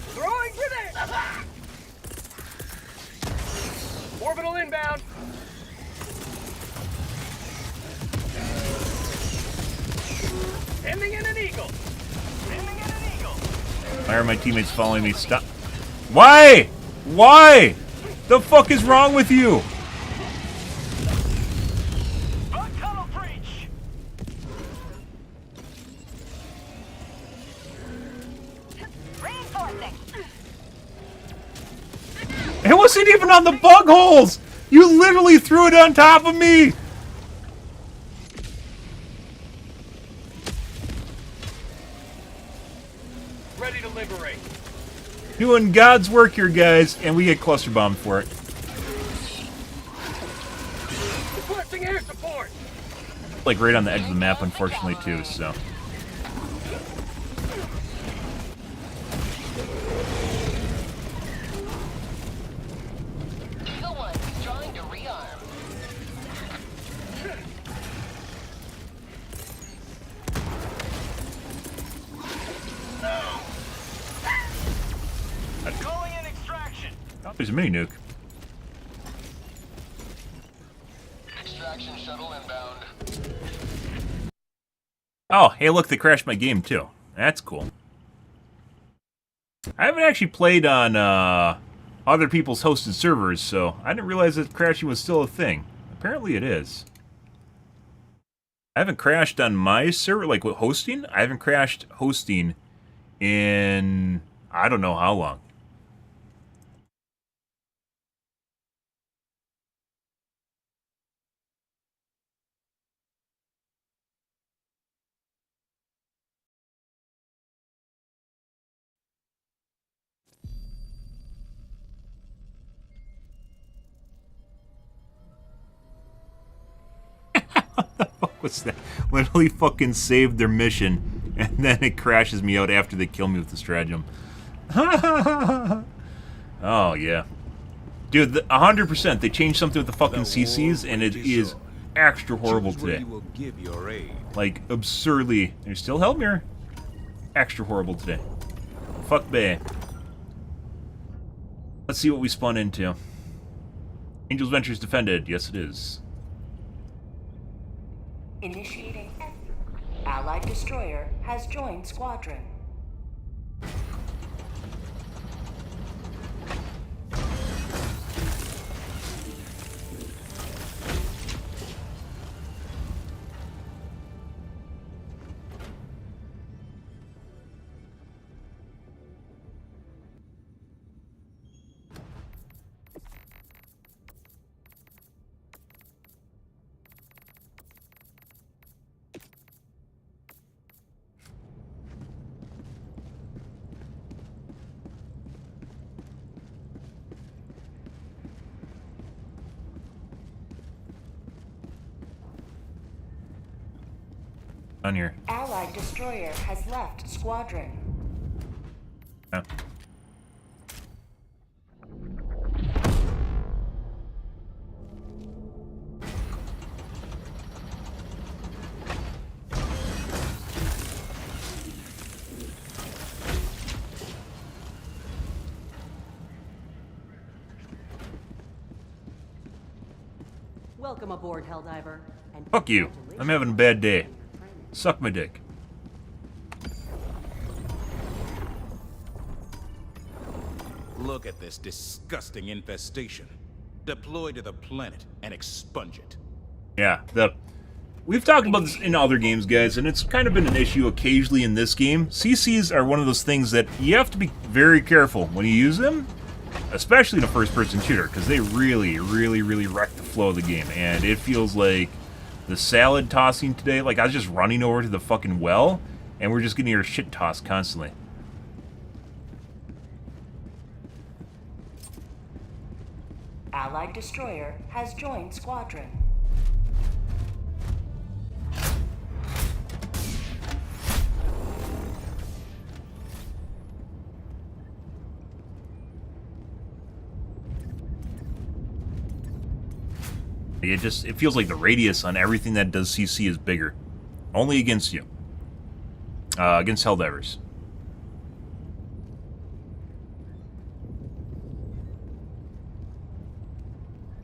Speaker 4: Throwing grenade. Orbital inbound. Sending in an eagle. Sending in an eagle.
Speaker 1: Why are my teammates following me? Stop. Why? Why? The fuck is wrong with you?
Speaker 4: Bug tunnel breach.
Speaker 7: Reinforcing.
Speaker 1: It wasn't even on the bug holes! You literally threw it on top of me!
Speaker 4: Ready to liberate.
Speaker 1: Doing God's work here, guys, and we get cluster bombed for it.
Speaker 4: Requesting air support.
Speaker 1: Like right on the edge of the map, unfortunately, too, so.
Speaker 8: Eagle 1 trying to rearm.
Speaker 1: There's a mini nuke.
Speaker 8: Extraction shuttle inbound.
Speaker 1: Oh, hey, look, they crashed my game too. That's cool. I haven't actually played on other people's hosted servers, so I didn't realize that crashing was still a thing. Apparently it is. I haven't crashed on my server, like with hosting. I haven't crashed hosting in I don't know how long. What's that? Literally fucking saved their mission, and then it crashes me out after they kill me with the stratagem. Oh, yeah. Dude, 100%, they changed something with the fucking CCs, and it is extra horrible today. Like, absurdly. There's still Hellmere. Extra horrible today. Fuck Bay. Let's see what we spun into. Angel's Ventures defended. Yes, it is.
Speaker 3: Initiating F. Allied destroyer has joined squadron.
Speaker 1: On here.
Speaker 3: Allied destroyer has left squadron.
Speaker 1: Oh.
Speaker 6: Welcome aboard, Helldiver. And
Speaker 1: Fuck you. I'm having a bad day. Suck my dick.
Speaker 2: Look at this disgusting infestation. Deploy to the planet and expunge it.
Speaker 1: Yeah, we've talked about this in other games, guys, and it's kind of been an issue occasionally in this game. CCs are one of those things that you have to be very careful when you use them, especially in a first-person shooter, because they really, really, really wreck the flow of the game, and it feels like the salad tossing today, like I was just running over to the fucking well, and we're just getting our shit tossed constantly.
Speaker 3: Allied destroyer has joined squadron.
Speaker 1: It feels like the radius on everything that does CC is bigger. Only against you. Against Helldivers.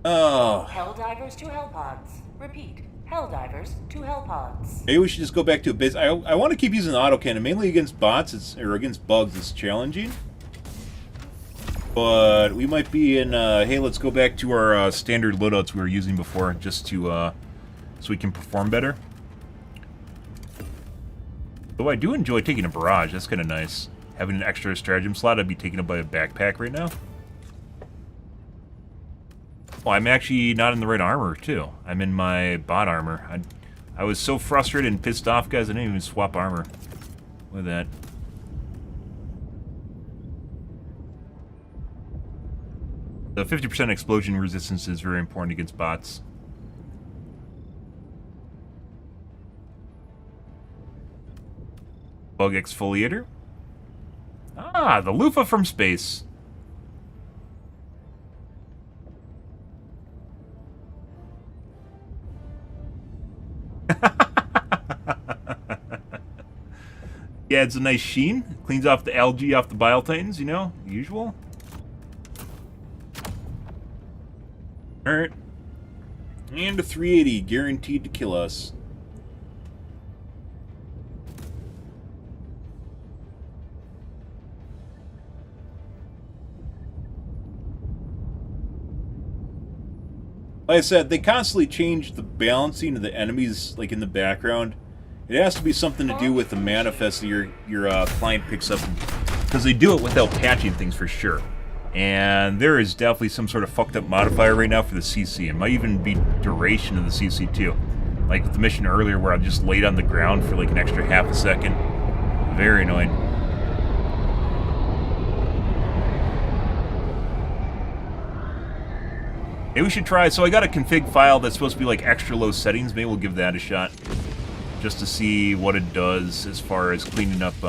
Speaker 1: Oh.
Speaker 3: Helldivers to Hellpods. Repeat. Helldivers to Hellpods.
Speaker 1: Maybe we should just go back to a base. I want to keep using the autocannon, mainly against bots, or against bugs. It's challenging. But we might be in, hey, let's go back to our standard loadouts we were using before, just to, so we can perform better. Though I do enjoy taking a barrage, that's kind of nice. Having an extra stratagem slot, I'd be taken up by a backpack right now. Oh, I'm actually not in the right armor, too. I'm in my bot armor. I was so frustrated and pissed off, guys, I didn't even swap armor. Look at that. The 50% explosion resistance is very important against bots. Bug exfoliator. Ah, the loofah from space. Yeah, it's a nice sheen. Cleans off the algae off the Bile Titans, you know, usual. Alright. And a 380, guaranteed to kill us. Like I said, they constantly change the balancing of the enemies, like in the background. It has to be something to do with the manifest that your client picks up, because they do it without patching things for sure. And there is definitely some sort of fucked up modifier right now for the CC. It might even be duration of the CC too. Like the mission earlier where I just laid on the ground for like an extra half a second. Very annoying. Maybe we should try. So I got a config file that's supposed to be like extra low settings. Maybe we'll give that a shot. Just to see what it does as far as cleaning up,
Speaker 5: Go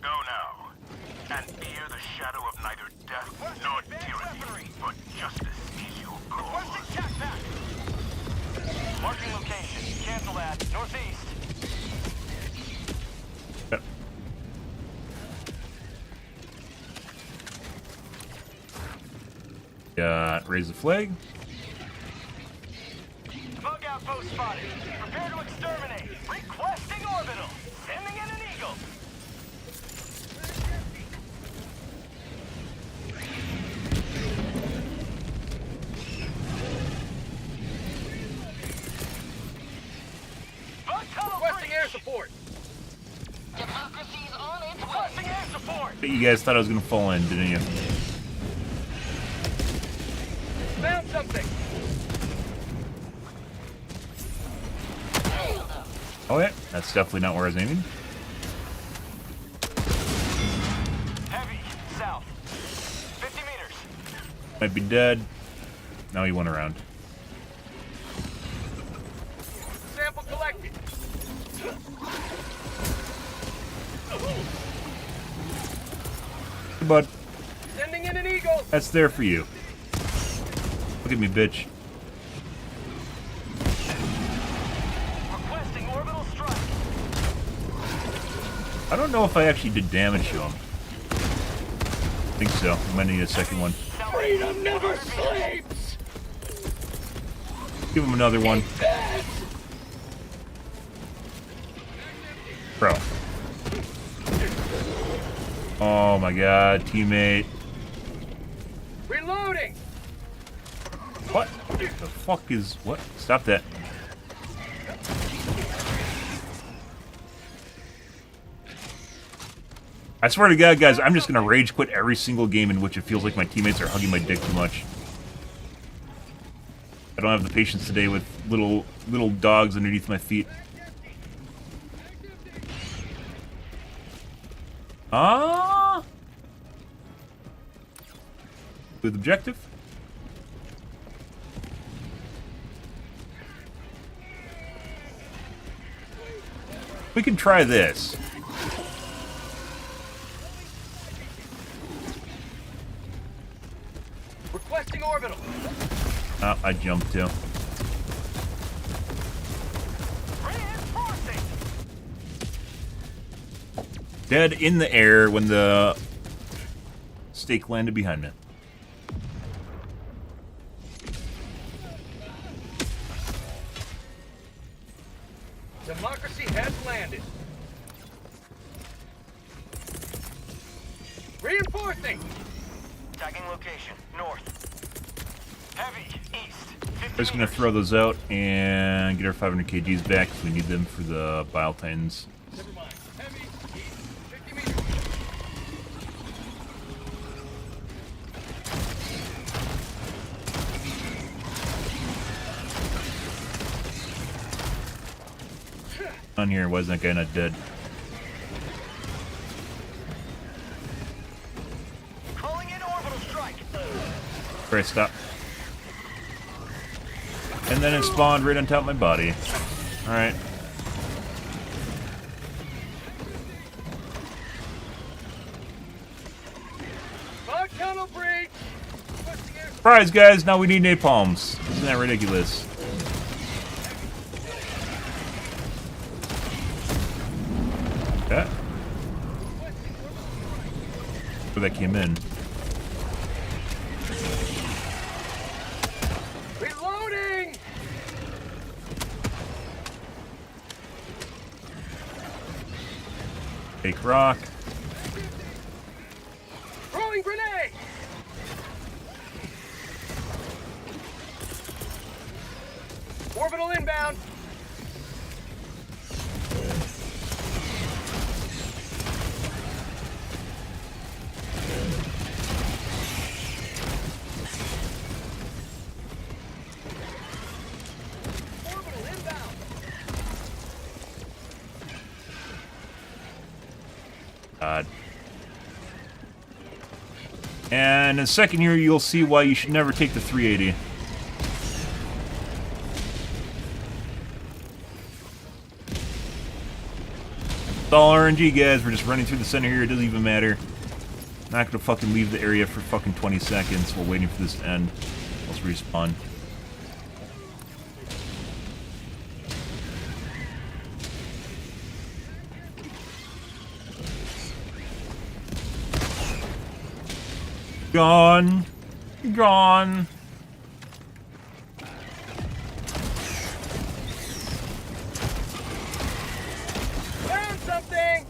Speaker 5: now, and fear the shadow of neither death nor tyranny, but justice is your goal.
Speaker 4: Requesting cat pack. Marking location. Cancel that. Northeast.
Speaker 1: Raise the flag.
Speaker 4: Bug outpost spotted. Prepare to exterminate. Requesting orbital. Sending in an eagle. Bug tunnel requesting air support.
Speaker 7: Democracy's on its way.
Speaker 4: Requesting air support.
Speaker 1: But you guys thought I was gonna fall in, didn't you?
Speaker 4: Found something.
Speaker 1: Oh yeah, that's definitely not where I was aiming.
Speaker 4: Heavy. South. 50 meters.
Speaker 1: Might be dead. Now he went around.
Speaker 4: Sample collected.
Speaker 1: Hey, bud.
Speaker 4: Sending in an eagle.
Speaker 1: That's there for you. Look at me, bitch.
Speaker 4: Requesting orbital strike.
Speaker 1: I don't know if I actually did damage to him. I think so. I might need a second one.
Speaker 4: Freedom never sleeps.
Speaker 1: Give him another one. Bro. Oh my god, teammate.
Speaker 4: Reloading.
Speaker 1: What the fuck is... What? Stop that. I swear to God, guys, I'm just gonna rage quit every single game in which it feels like my teammates are hugging my dick too much. I don't have the patience today with little dogs underneath my feet. With objective? We can try this.
Speaker 4: Requesting orbital.
Speaker 1: Oh, I jumped too.
Speaker 4: Reinforcing.
Speaker 1: Dead in the air when the stake landed behind me.
Speaker 4: Democracy has landed. Reinforcing. Tagging location. North. Heavy. East. 50
Speaker 1: I'm just gonna throw those out and get our 500 kgs back because we need them for the Bile Titans.
Speaker 4: Never mind. Heavy. East. 50 meters.
Speaker 1: On here, why is that guy not dead?
Speaker 4: Calling in orbital strike.
Speaker 1: Alright, stop. And then it spawned right on top of my body. Alright.
Speaker 4: Bug tunnel breach.
Speaker 1: Surprise, guys! Now we need napalms. Isn't that ridiculous? Yeah. Where that came in. Take rock.
Speaker 4: Throwing grenade! Orbital inbound! Orbital inbound!
Speaker 1: God. And in a second here, you'll see why you should never take the 380. It's all RNG, guys. We're just running through the center here. It doesn't even matter. Not gonna fucking leave the area for fucking 20 seconds while waiting for this to end. Let's respawn. Gone. Gone.
Speaker 4: Found something!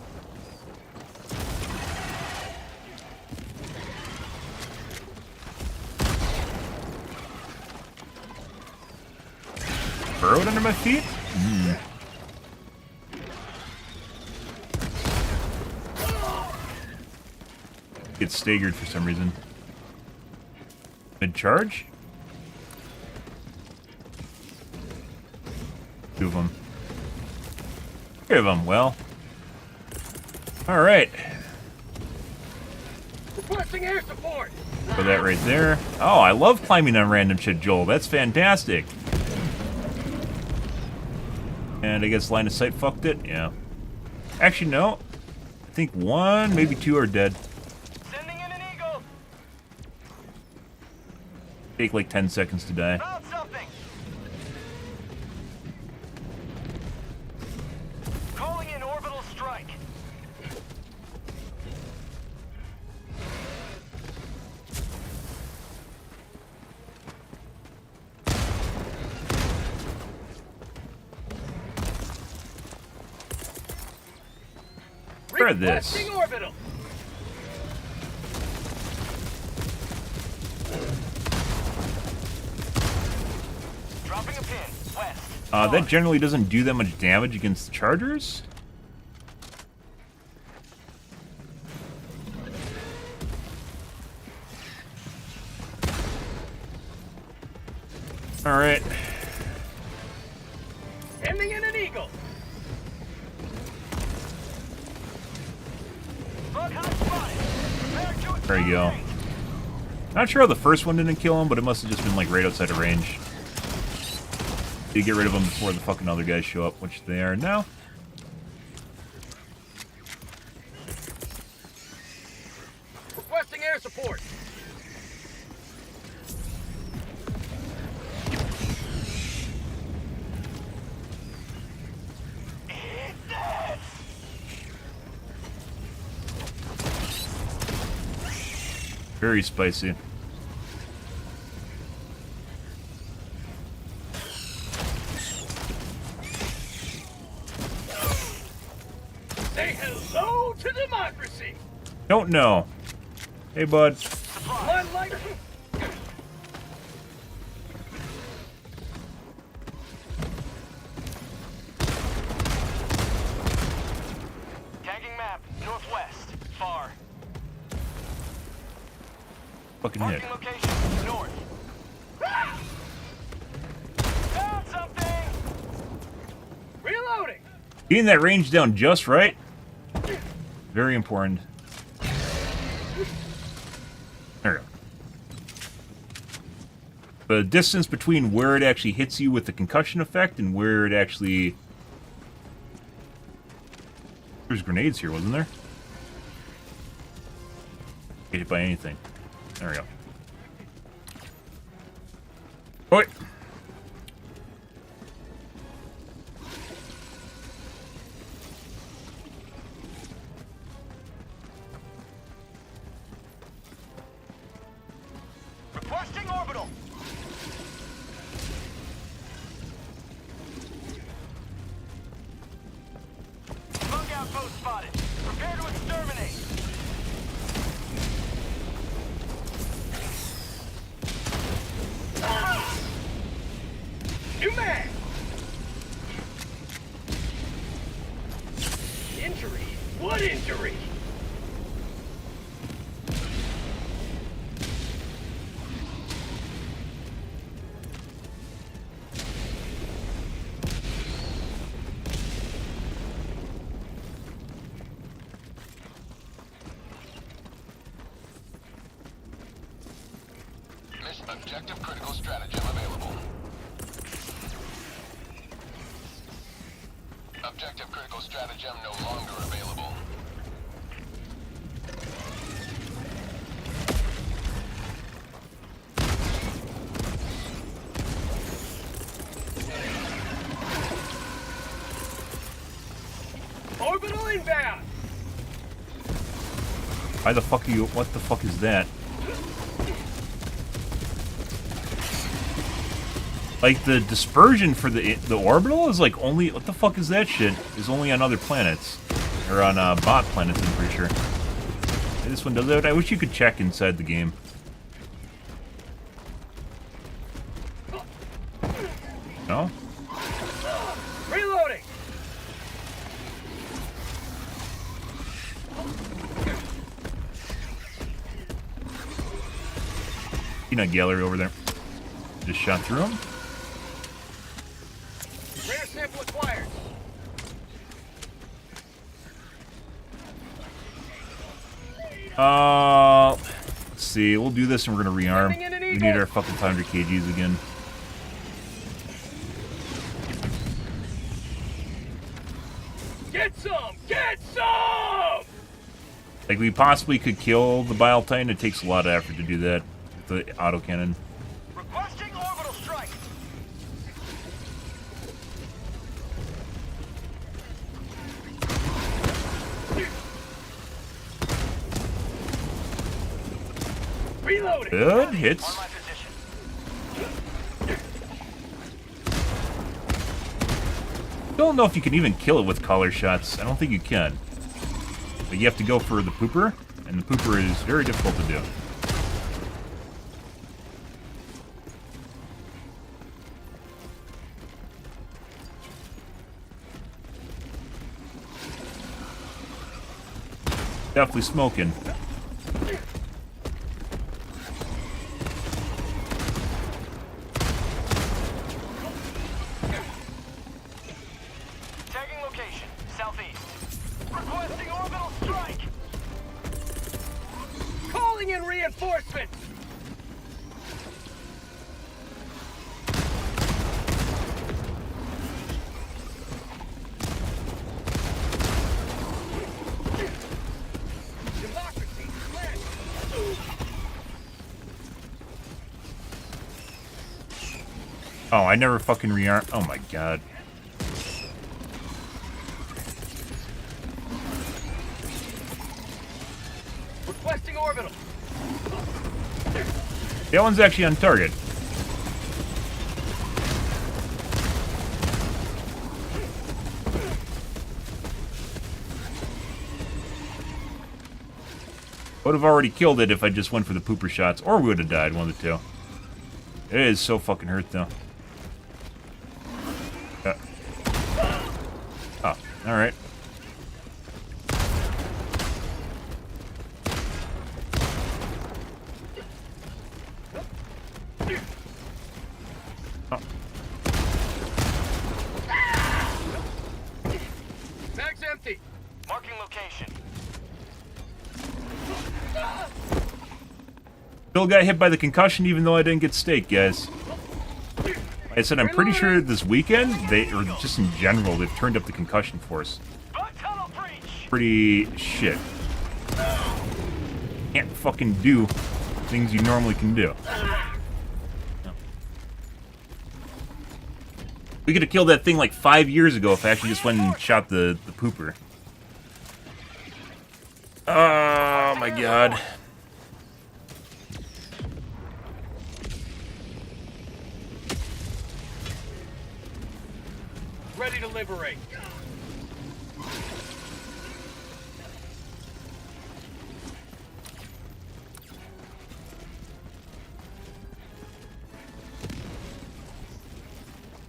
Speaker 1: Burrowed under my feet? Get staggered for some reason. Mid-charge? 2 of them. 3 of them, well. Alright.
Speaker 4: Requesting air support!
Speaker 1: Put that right there. Oh, I love climbing on random shit, Joel. That's fantastic. And I guess line of sight fucked it? Yeah. Actually, no. I think 1, maybe 2 are dead.
Speaker 4: Sending in an eagle!
Speaker 1: Take like 10 seconds to die.
Speaker 4: Found something! Calling in orbital strike.
Speaker 1: Try this.
Speaker 4: Requesting orbital. Dropping a pin west.
Speaker 1: That generally doesn't do that much damage against chargers. Alright.
Speaker 4: Ending in an eagle. Bug hot spotted. Prepare to
Speaker 1: There you go. Not sure how the first one didn't kill him, but it must have just been like right outside of range. You get rid of them before the fucking other guys show up, which they are now.
Speaker 4: Requesting air support.
Speaker 1: Very spicy.
Speaker 4: Say hello to democracy.
Speaker 1: Don't know. Hey, bud.
Speaker 4: Blood light. Tagging map, northwest, far.
Speaker 1: Fucking hit.
Speaker 4: Marking location, north. Found something. Reloading.
Speaker 1: Getting that range down just right. Very important. There we go. The distance between where it actually hits you with the concussion effect and where it actually... There's grenades here, wasn't there? Get hit by anything. There we go. Oi!
Speaker 4: Requesting orbital. Bug outpost spotted. Prepare to exterminate. New mag. Injury? What injury?
Speaker 8: Objective critical stratagem available. Objective critical stratagem no longer available.
Speaker 4: Orbital inbound.
Speaker 1: Why the fuck are you? What the fuck is that? Like, the dispersion for the orbital is like only... What the fuck is that shit? Is only on other planets. Or on bot planets, I'm pretty sure. This one does that? I wish you could check inside the game. No?
Speaker 4: Reloading.
Speaker 1: Peanut gallery over there. Just shot through him.
Speaker 4: Rare sample acquired.
Speaker 1: Let's see. We'll do this and we're gonna rearm. We need our fucking 500 kgs again.
Speaker 4: Get some! Get some!
Speaker 1: Like, we possibly could kill the Bile Titan. It takes a lot of effort to do that with the autocannon.
Speaker 4: Requesting orbital strike. Reloading.
Speaker 1: Good hits.
Speaker 4: On my position.
Speaker 1: Don't know if you can even kill it with collar shots. I don't think you can. But you have to go for the pooper, and the pooper is very difficult to do. Definitely smoking.
Speaker 4: Tagging location. Southeast. Requesting orbital strike. Calling in reinforcements. Democracy. Land.
Speaker 1: Oh, I never fucking rearm. Oh my god.
Speaker 4: Requesting orbital.
Speaker 1: That one's actually on target. Would have already killed it if I just went for the pooper shots, or we would have died, one of the two. It is so fucking hurt, though. Oh, alright. Oh.
Speaker 4: Mag's empty. Marking location.
Speaker 1: Still got hit by the concussion even though I didn't get staked, guys. Like I said, I'm pretty sure this weekend, or just in general, they've turned up the concussion force.
Speaker 4: Tunnel breach.
Speaker 1: Pretty shit. Can't fucking do things you normally can do. We could have killed that thing like 5 years ago if I actually just went and shot the pooper. Oh my god.
Speaker 4: Ready to liberate.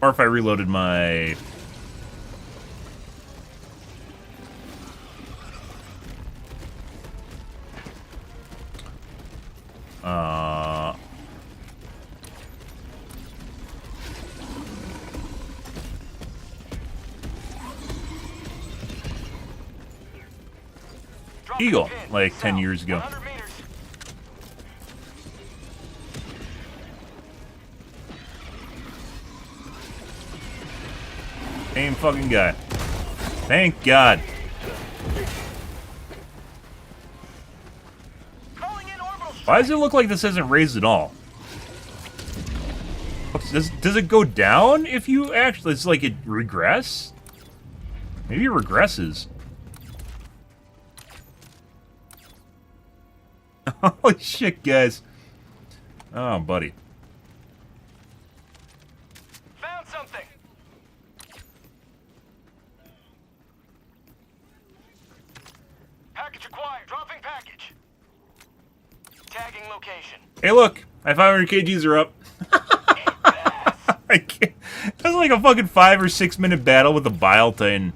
Speaker 1: Or if I reloaded my... Eagle, like 10 years ago.
Speaker 4: 100 meters.
Speaker 1: Same fucking guy. Thank God.
Speaker 4: Calling in orbital strike.
Speaker 1: Why does it look like this isn't raised at all? Does it go down if you actually... It's like it regress? Maybe it regresses. Holy shit, guys. Oh, buddy.
Speaker 4: Found something. Package acquired. Dropping package. Tagging location.
Speaker 1: Hey, look. My 500 kgs are up. I can't. That was like a fucking 5 or 6 minute battle with the Bile Titan.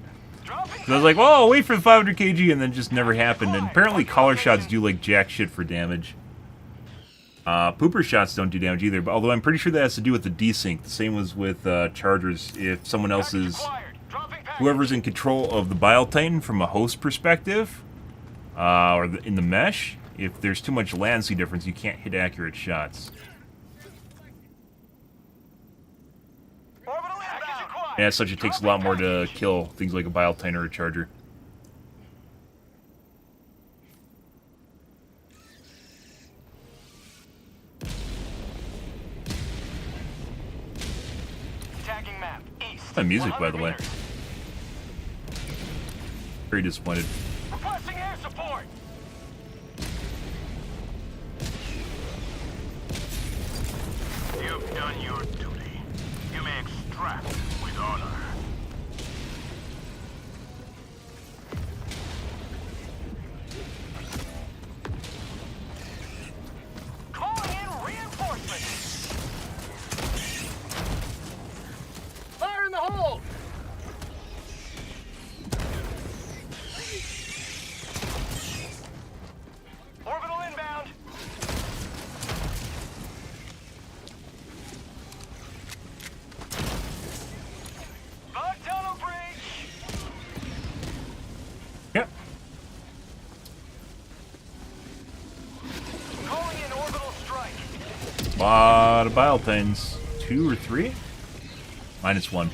Speaker 1: So I was like, well, I'll wait for the 500 kg, and then it just never happened. And apparently collar shots do like jack shit for damage. Pooper shots don't do damage either, but although I'm pretty sure that has to do with the desync. The same was with chargers. If someone else is... Whoever's in control of the Bile Titan from a host perspective, or in the mesh, if there's too much latency difference, you can't hit accurate shots. And as such, it takes a lot more to kill things like a Bile Titan or a charger.
Speaker 4: Tagging map. East.
Speaker 1: My music, by the
Speaker 4: 100
Speaker 1: way.
Speaker 4: meters.
Speaker 1: Very disappointed.
Speaker 4: Requesting air support.
Speaker 5: You've done your duty. You may extract with honor.
Speaker 4: Calling in reinforcements. Fire in the hole. Orbital inbound. Bug tunnel breach.
Speaker 1: Yep.
Speaker 4: Calling in orbital strike.
Speaker 1: Lot of Bile Titans. 2 or 3? -1.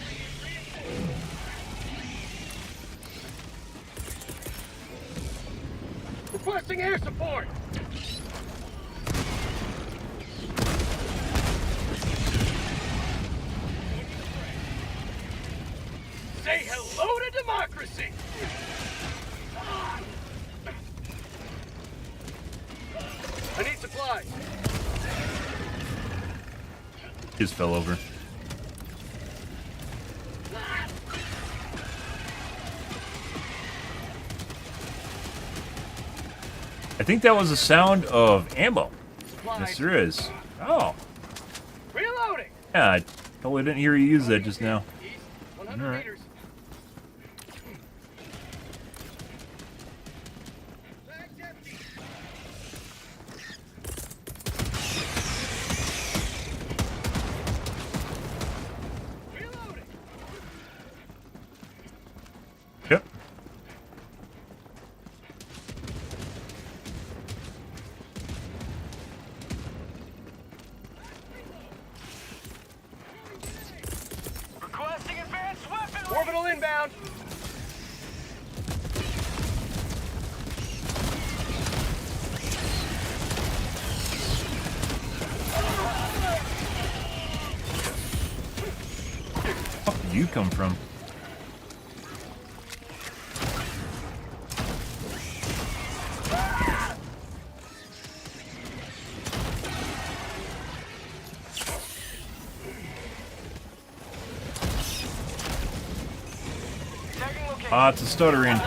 Speaker 4: Requesting air support. Say hello to democracy. I need supplies.
Speaker 1: Just fell over. I think that was the sound of ammo. Yes, there is. Oh.
Speaker 4: Reloading.
Speaker 1: Yeah, I totally didn't hear you use that just now.
Speaker 4: East, 100
Speaker 1: All right.
Speaker 4: meters. Reloading.
Speaker 1: Yep.
Speaker 4: Requesting advanced weaponry. Orbital inbound.
Speaker 1: Where did you come from?
Speaker 4: Tagging location.
Speaker 1: Ah, it's a stuttering.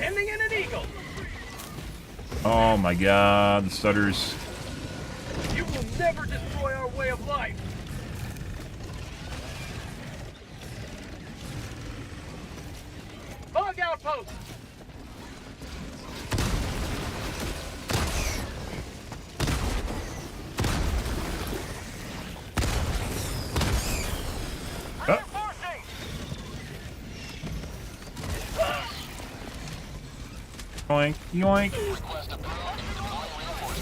Speaker 4: Ending in an eagle.
Speaker 1: Oh my god, the stutters.
Speaker 4: never destroy our way of life. Bug outpost. Reinforcing.
Speaker 1: Yoink, yoink.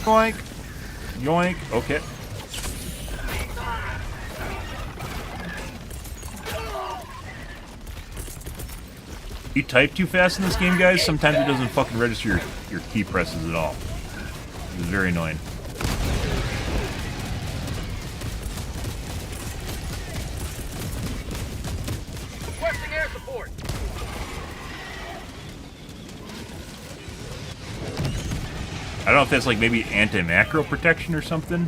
Speaker 1: Yoink. Yoink. Okay. You type too fast in this game, guys? Sometimes it doesn't fucking register your key presses at all. It's very annoying.
Speaker 4: Requesting air support.
Speaker 1: I don't know if that's like maybe anti-macro protection or something.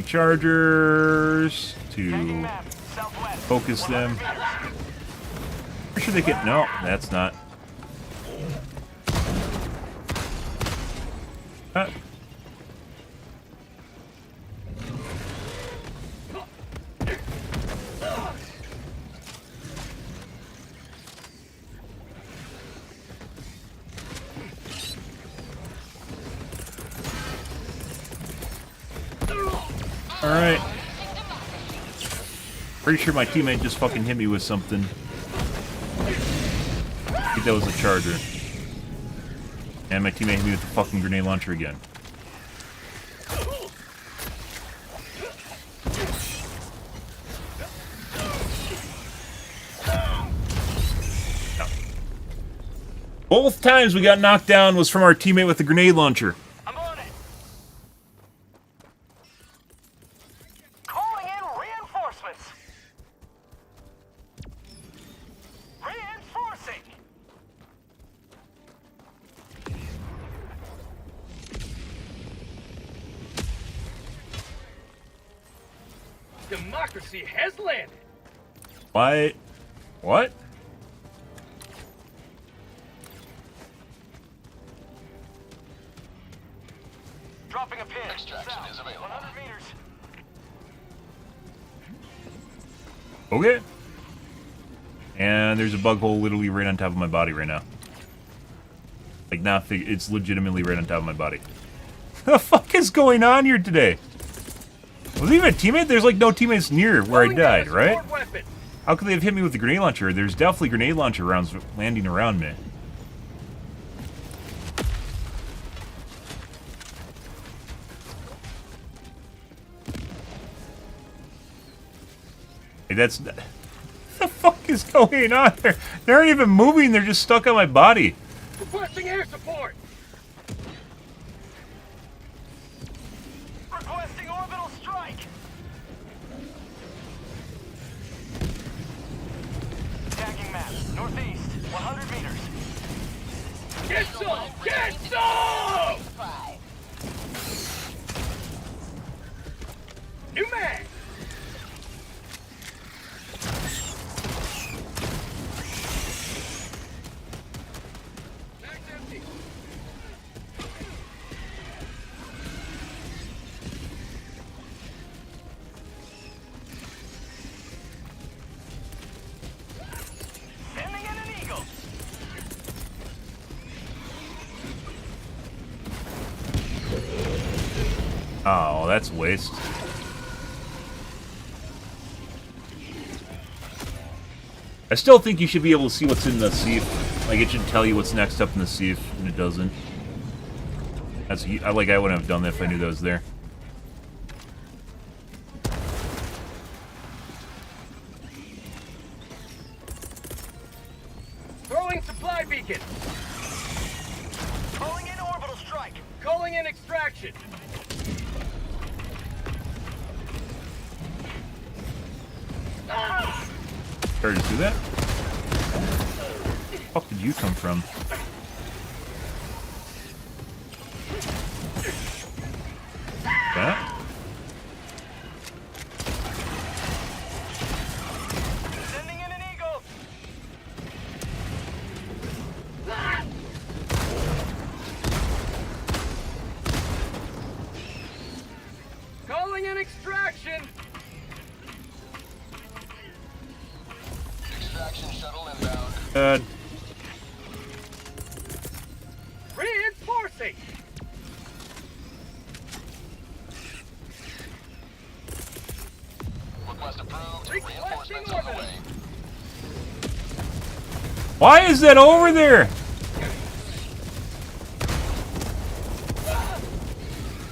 Speaker 1: Chargers to focus them. Pretty sure they get. No, that's not. Alright. Pretty sure my teammate just fucking hit me with something. I think that was a charger. And my teammate hit me with the fucking grenade launcher again. No. Both times we got knocked down was from our teammate with the grenade launcher.
Speaker 4: Democracy has landed.
Speaker 1: Why? What?
Speaker 4: Dropping a pin.
Speaker 8: Extraction
Speaker 4: South,
Speaker 8: is available.
Speaker 4: 100 meters.
Speaker 1: Okay. And there's a bug hole literally right on top of my body right now. Like, not it's legitimately right on top of my body. What the fuck is going on here today? Was he even a teammate? There's like no teammates near where I died, right? How could they have hit me with the grenade launcher? There's definitely grenade launcher rounds landing around me. Hey, that's... What the fuck is going on there? They aren't even moving, they're just stuck on my body.
Speaker 4: Requesting air support. Requesting orbital strike. Tagging map, northeast, 100 meters. Get some! Get some! New mag!
Speaker 1: Oh, that's a waste. I still think you should be able to see what's in the sieve. Like, it should tell you what's next up in the sieve, and it doesn't. That's I wouldn't have done that if I knew that was there.
Speaker 4: Throwing supply beacon. Calling in orbital strike. Calling in extraction.
Speaker 1: Sorry to do that. Where the fuck did you come from? That?
Speaker 4: Sending in an eagle. extraction!
Speaker 8: Extraction shuttle inbound.
Speaker 1: Good.
Speaker 4: Reinforcing!
Speaker 8: Request approved.
Speaker 4: Requesting
Speaker 8: Reinforcements on the
Speaker 4: orbital.
Speaker 8: way.
Speaker 1: Why is that over there?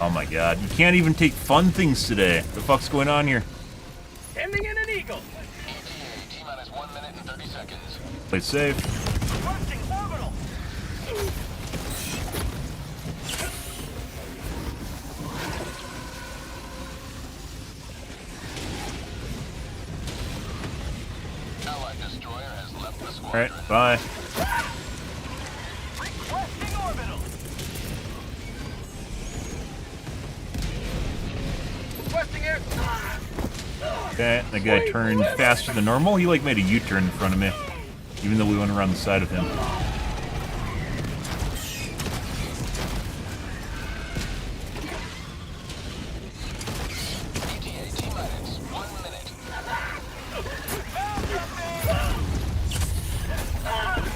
Speaker 1: Oh my god, you can't even take fun things today. The fuck's going on here?
Speaker 4: Sending in an eagle!
Speaker 8: ETA, T-minus 1 minute and 30 seconds.
Speaker 1: Play safe.
Speaker 4: Requesting orbital!
Speaker 8: Allied destroyer has left the squadron.
Speaker 1: Alright, bye.
Speaker 4: Requesting orbital! Requesting air...
Speaker 1: Okay, that guy turned faster than normal. He like made a U-turn in front of me, even though we went around the side of him.
Speaker 8: ETA, T-minus 1 minute.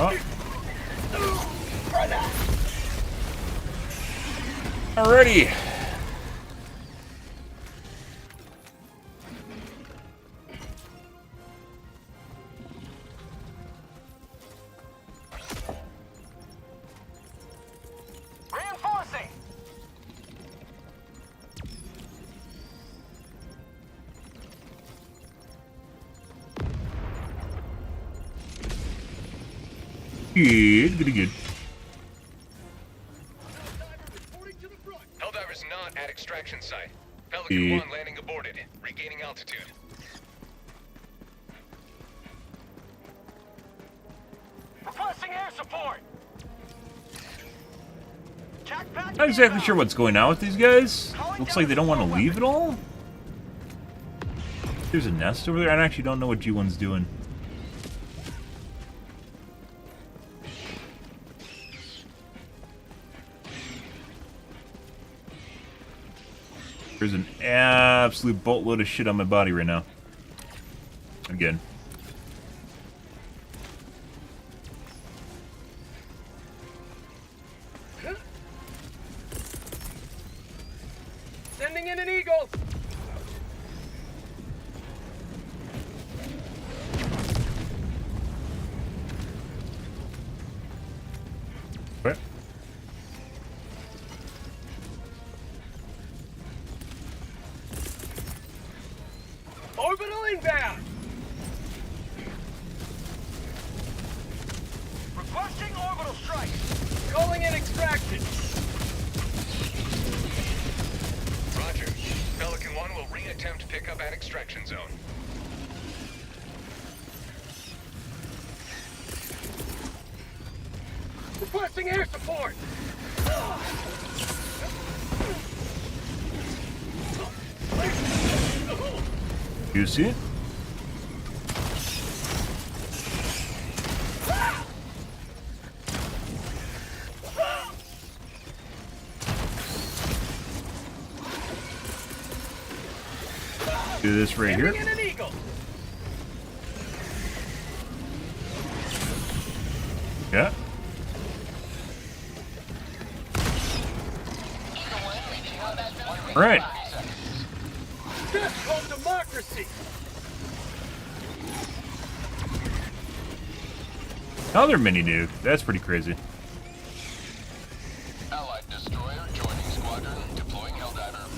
Speaker 1: Oh. Alrighty.
Speaker 4: Reinforcing!
Speaker 1: Good, good, good.
Speaker 9: Helldivers not at extraction site.
Speaker 1: Yeah.
Speaker 9: Pelican 1 landing aborted. Regaining altitude.
Speaker 4: Requesting air support!
Speaker 1: Not exactly sure what's going on with these guys. Looks like they don't want to leave at all. There's a nest over there. I actually don't know what G1's doing. There's an absolute boatload of shit on my body right now. Again.
Speaker 4: Sending in an eagle!
Speaker 1: What?
Speaker 4: Orbital inbound! Requesting orbital strike! Calling in extraction!
Speaker 9: Roger. Pelican 1 will re-attempt pickup at extraction zone.
Speaker 4: Requesting air support!
Speaker 1: You see it? Do this right here.
Speaker 4: Sending in an eagle!
Speaker 1: Yeah. All right.
Speaker 4: That's called democracy!
Speaker 1: Another mini nuke. That's pretty crazy.
Speaker 8: Allied destroyer joining squadron. Deploying Helldiver.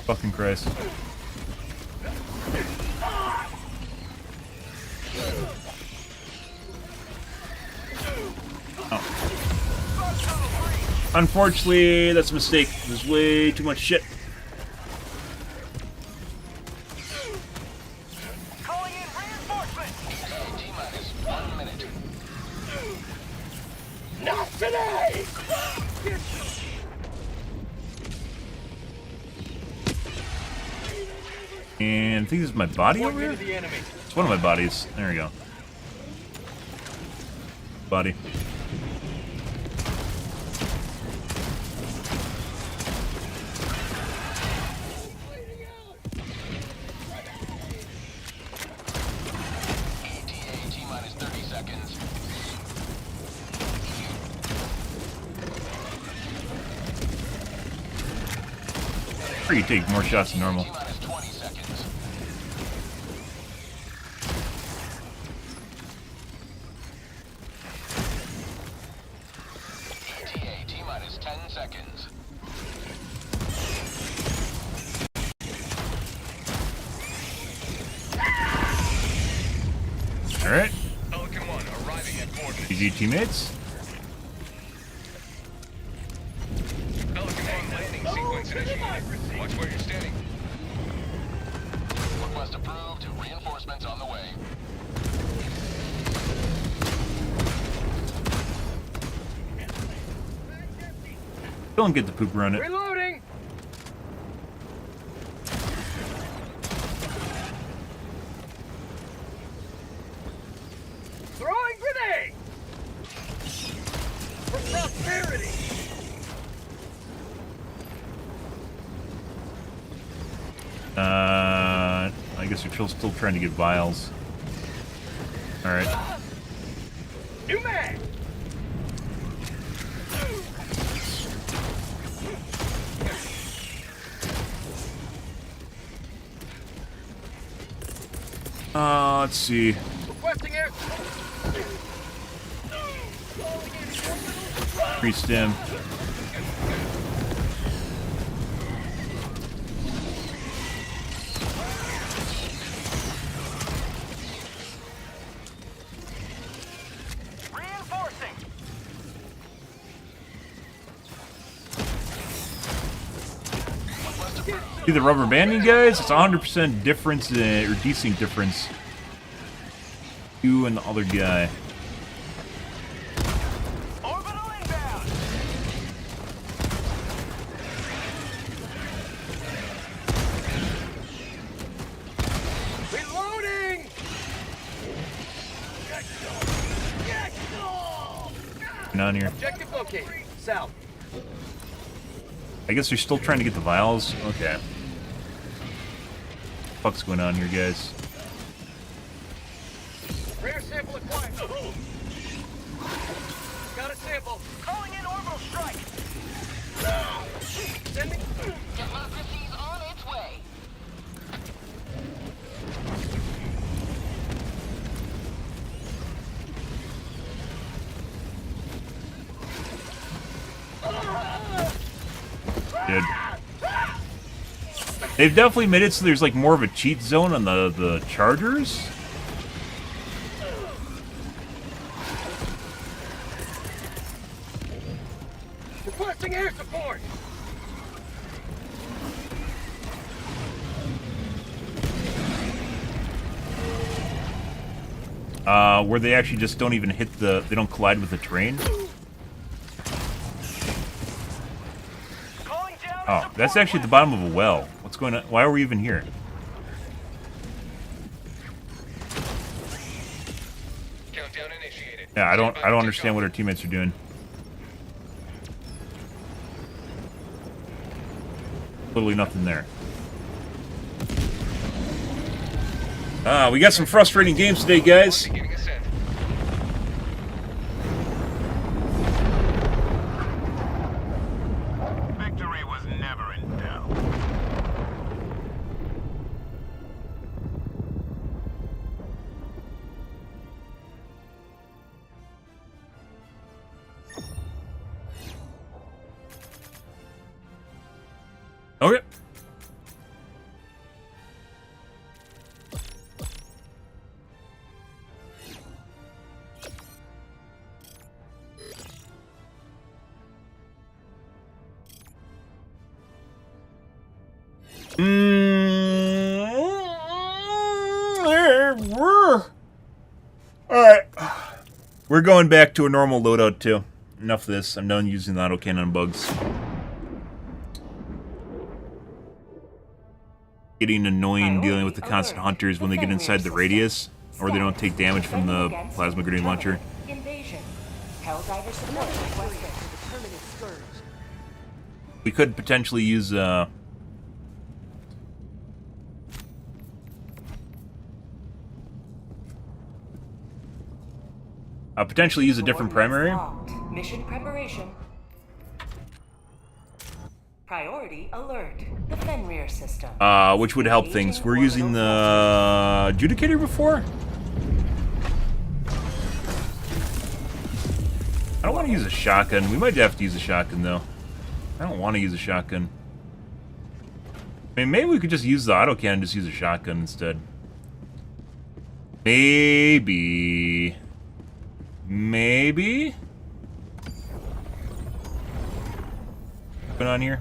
Speaker 1: Fucking Christ. Unfortunately, that's a mistake. There's way too much shit.
Speaker 4: Calling in reinforcements!
Speaker 8: ETA, T-minus 1 minute.
Speaker 4: Not today!
Speaker 1: And I think this is my body over
Speaker 4: Point
Speaker 1: here?
Speaker 4: to the enemy.
Speaker 1: It's one of my bodies. There we go. Body. sure you take more shots than normal.
Speaker 8: T-minus 20 seconds. ETA T-minus 10 seconds.
Speaker 1: Alright.
Speaker 9: Pelican 1 arriving at coordinates.
Speaker 1: GG teammates.
Speaker 9: Pelican 1 landing sequence initiated. Watch where you're standing.
Speaker 8: Request approved. Reinforcements on the way.
Speaker 1: Don't get the poop run it.
Speaker 4: Reloading! Throwing grenade! For prosperity!
Speaker 1: I guess we're still trying to get vials. Alright.
Speaker 4: New mag!
Speaker 1: Let's see.
Speaker 4: Requesting air.
Speaker 1: Pre-stim.
Speaker 4: Reinforcing.
Speaker 1: See the rubber banding, guys? It's 100% difference, or desync difference. You and the other guy.
Speaker 4: Orbital inbound. Reloading.
Speaker 1: Going on here.
Speaker 4: Objective located. South.
Speaker 1: I guess you're still trying to get the vials. Okay. What's going on here, guys?
Speaker 4: Rare sample acquired. Got a sample. Calling in orbital strike. Sending.
Speaker 7: Democracy's on its way.
Speaker 1: Dude. They've definitely made it so there's like more of a cheat zone on the chargers.
Speaker 4: Requesting air support.
Speaker 1: Where they actually just don't even hit they don't collide with the terrain.
Speaker 4: Calling down.
Speaker 1: Oh, that's actually at the bottom of a well. What's going on? Why are we even here?
Speaker 9: Countdown initiated.
Speaker 1: Yeah, I don't
Speaker 9: Stand by for
Speaker 1: understand what our
Speaker 9: takeoff.
Speaker 1: teammates are doing. Literally nothing there. We got some frustrating games today, guys.
Speaker 9: Beginning ascent.
Speaker 5: Victory was never in doubt.
Speaker 1: Okay. Alright. We're going back to a normal loadout, too. Enough of this. I'm done using the autocannon bugs. Getting annoying dealing with the constant hunters when they get inside the radius, or they don't take damage from the plasma grenade launcher.
Speaker 3: Invasion. Helldiver support requested.
Speaker 6: Permanent scourge.
Speaker 1: We could potentially use, potentially use a different primary.
Speaker 3: Locked. Mission preparation. Priority alert. The Fenrir system.
Speaker 1: Which would help things. We're using the adjudicator before? I don't want to use a shotgun. We might have to use a shotgun, though. I don't want to use a shotgun. I mean, maybe we could just use the autocannon and just use a shotgun instead. Maybe. Maybe? What's going on here?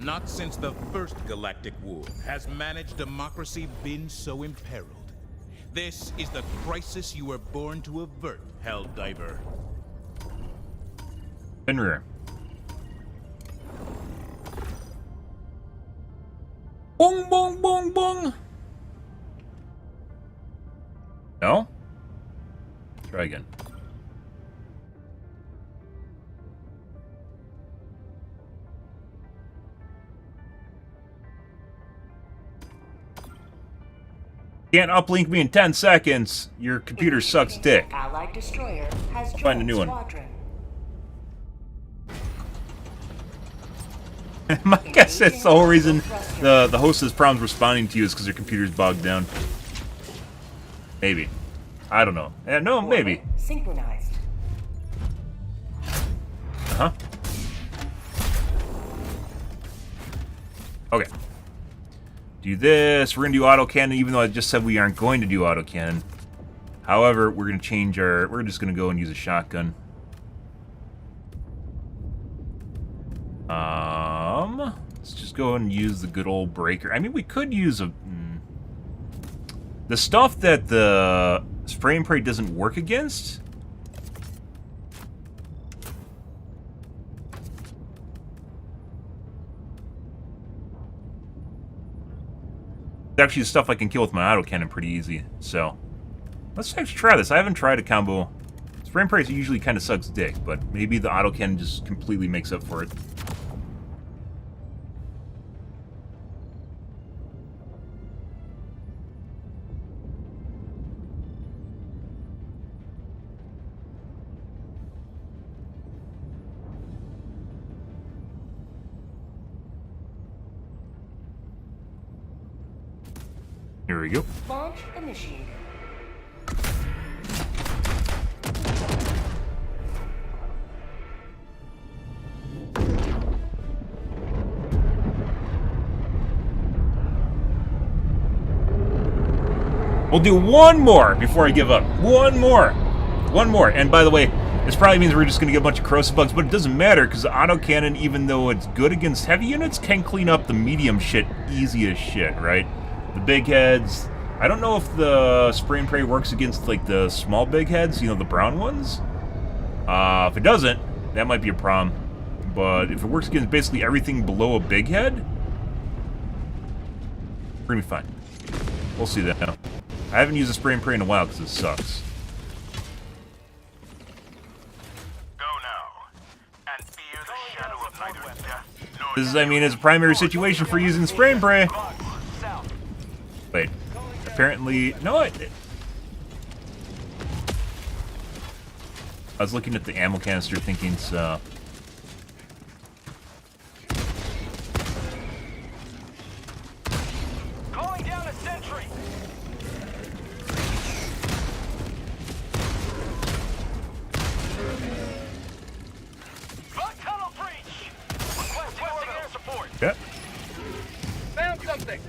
Speaker 2: Not since the first galactic war has managed democracy been so imperiled. This is the crisis you were born to avert, Helldiver.
Speaker 1: Fenrir. Boom, boom, boom, boom. No? Try again. Can't uplink me in 10 seconds. Your computer sucks dick.
Speaker 3: Allied destroyer has joined
Speaker 1: Find a new one.
Speaker 3: squadron.
Speaker 1: I guess that's the whole reason the host has problems responding to you is because your computer's bogged down. Maybe. I don't know. No, maybe.
Speaker 3: Synchronized.
Speaker 1: Uh-huh. Okay. Do this. We're going to do autocannon, even though I just said we aren't going to do autocannon. However, we're going to change our... We're just going to go and use a shotgun. Let's just go and use the good old breaker. I mean, we could use a... The stuff that the spray and pray doesn't work against... It's actually stuff I can kill with my autocannon pretty easy, so... Let's actually try this. I haven't tried a combo. Spray and pray usually kind of sucks dick, but maybe the autocannon just completely makes up for it. Here we go.
Speaker 3: Launch initiated.
Speaker 1: We'll do one more before I give up. One more. One more. And by the way, this probably means we're just going to get a bunch of corrosive bugs, but it doesn't matter because the autocannon, even though it's good against heavy units, can clean up the medium shit easy as shit, right? The big heads. I don't know if the spray and pray works against like the small big heads, you know, the brown ones. If it doesn't, that might be a problem. But if it works against basically everything below a big head, we're gonna be fine. We'll see that now. I haven't used a spray and pray in a while because it sucks.
Speaker 5: Go now, and fear the shadow of neither death nor
Speaker 1: This is, I mean, it's a primary situation for using spray and pray.
Speaker 4: South.
Speaker 1: Wait, apparently, no, I was looking at the ammo canister thinking, so...
Speaker 4: Calling down a sentry. Bug tunnel breach. Requesting air support.
Speaker 1: Yeah.
Speaker 4: Found something.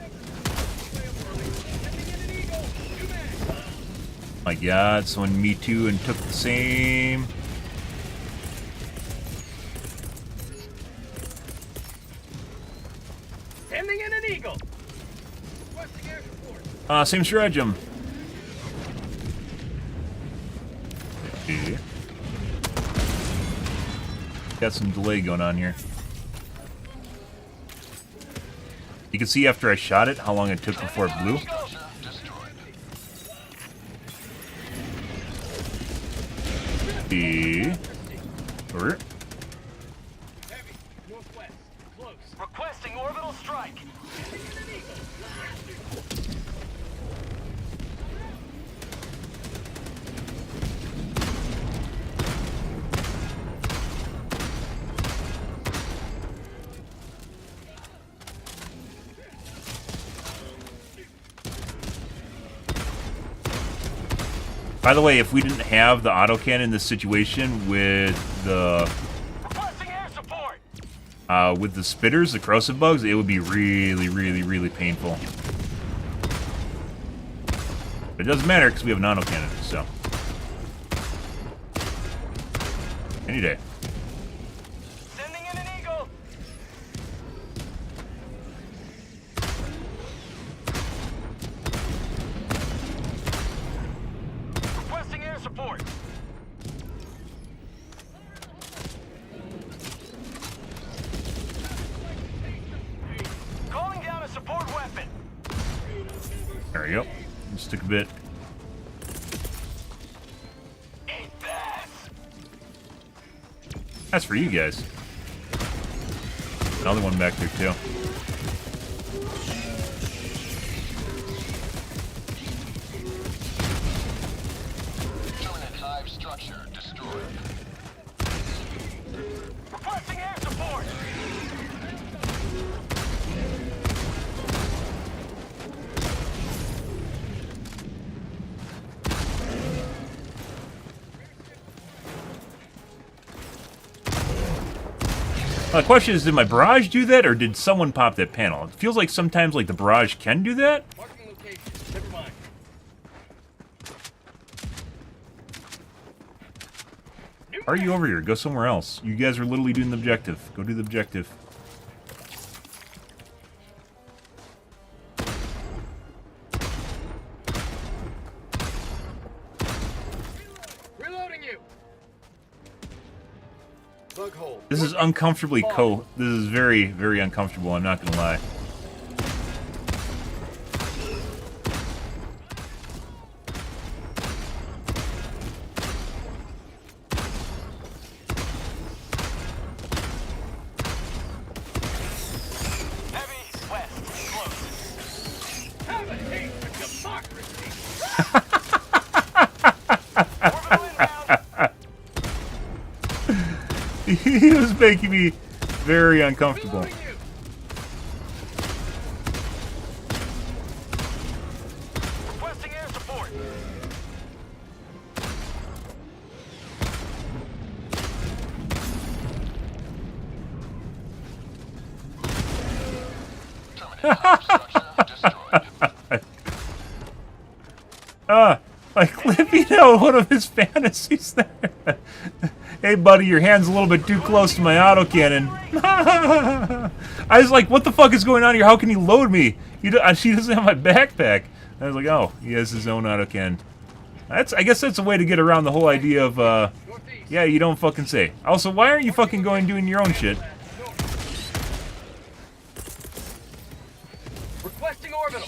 Speaker 1: My god, someone me too and took the same.
Speaker 4: Sending in an eagle. Requesting air support.
Speaker 1: Same stratagem. Okay. Got some delay going on here. You can see after I shot it how long it took before it blew. Over.
Speaker 4: Heavy. Northwest. Close. Requesting orbital strike.
Speaker 1: By the way, if we didn't have the autocannon in this situation with the
Speaker 4: Requesting air support.
Speaker 1: with the spitters, the corrosive bugs, it would be really, really, really painful. But it doesn't matter because we have an autocannon, so any day.
Speaker 4: Sending in an eagle. Requesting air support. Calling down a support weapon.
Speaker 1: There we go. Just took a bit.
Speaker 4: Eat this.
Speaker 1: That's for you guys. Another one back there too.
Speaker 8: Permanent hive structure destroyed.
Speaker 4: Requesting air support.
Speaker 1: The question is, did my barrage do that, or did someone pop that panel? It feels like sometimes like the barrage can do that.
Speaker 4: Marking location. Never mind.
Speaker 1: Are you over here? Go somewhere else. You guys are literally doing the objective. Go do the objective.
Speaker 4: Reloading you. Bug hole.
Speaker 1: This is uncomfortably This is very, very uncomfortable. I'm not gonna lie.
Speaker 4: Heavy west. Close. Have a hate for democracy. Orbital inbound.
Speaker 1: He was making me very uncomfortable.
Speaker 4: Reloading you. Requesting air support.
Speaker 8: Permanent hive structure destroyed.
Speaker 1: Like Limpino, one of his fantasies there. Hey, buddy, your hand's a little bit too close to my autocannon. I was like, what the fuck is going on here? How can he load me? She doesn't have my backpack. I was like, oh, he has his own autocannon. I guess that's a way to get around the whole idea of, yeah, you don't fucking say. Also, why aren't you fucking going doing your own shit?
Speaker 4: Requesting orbital.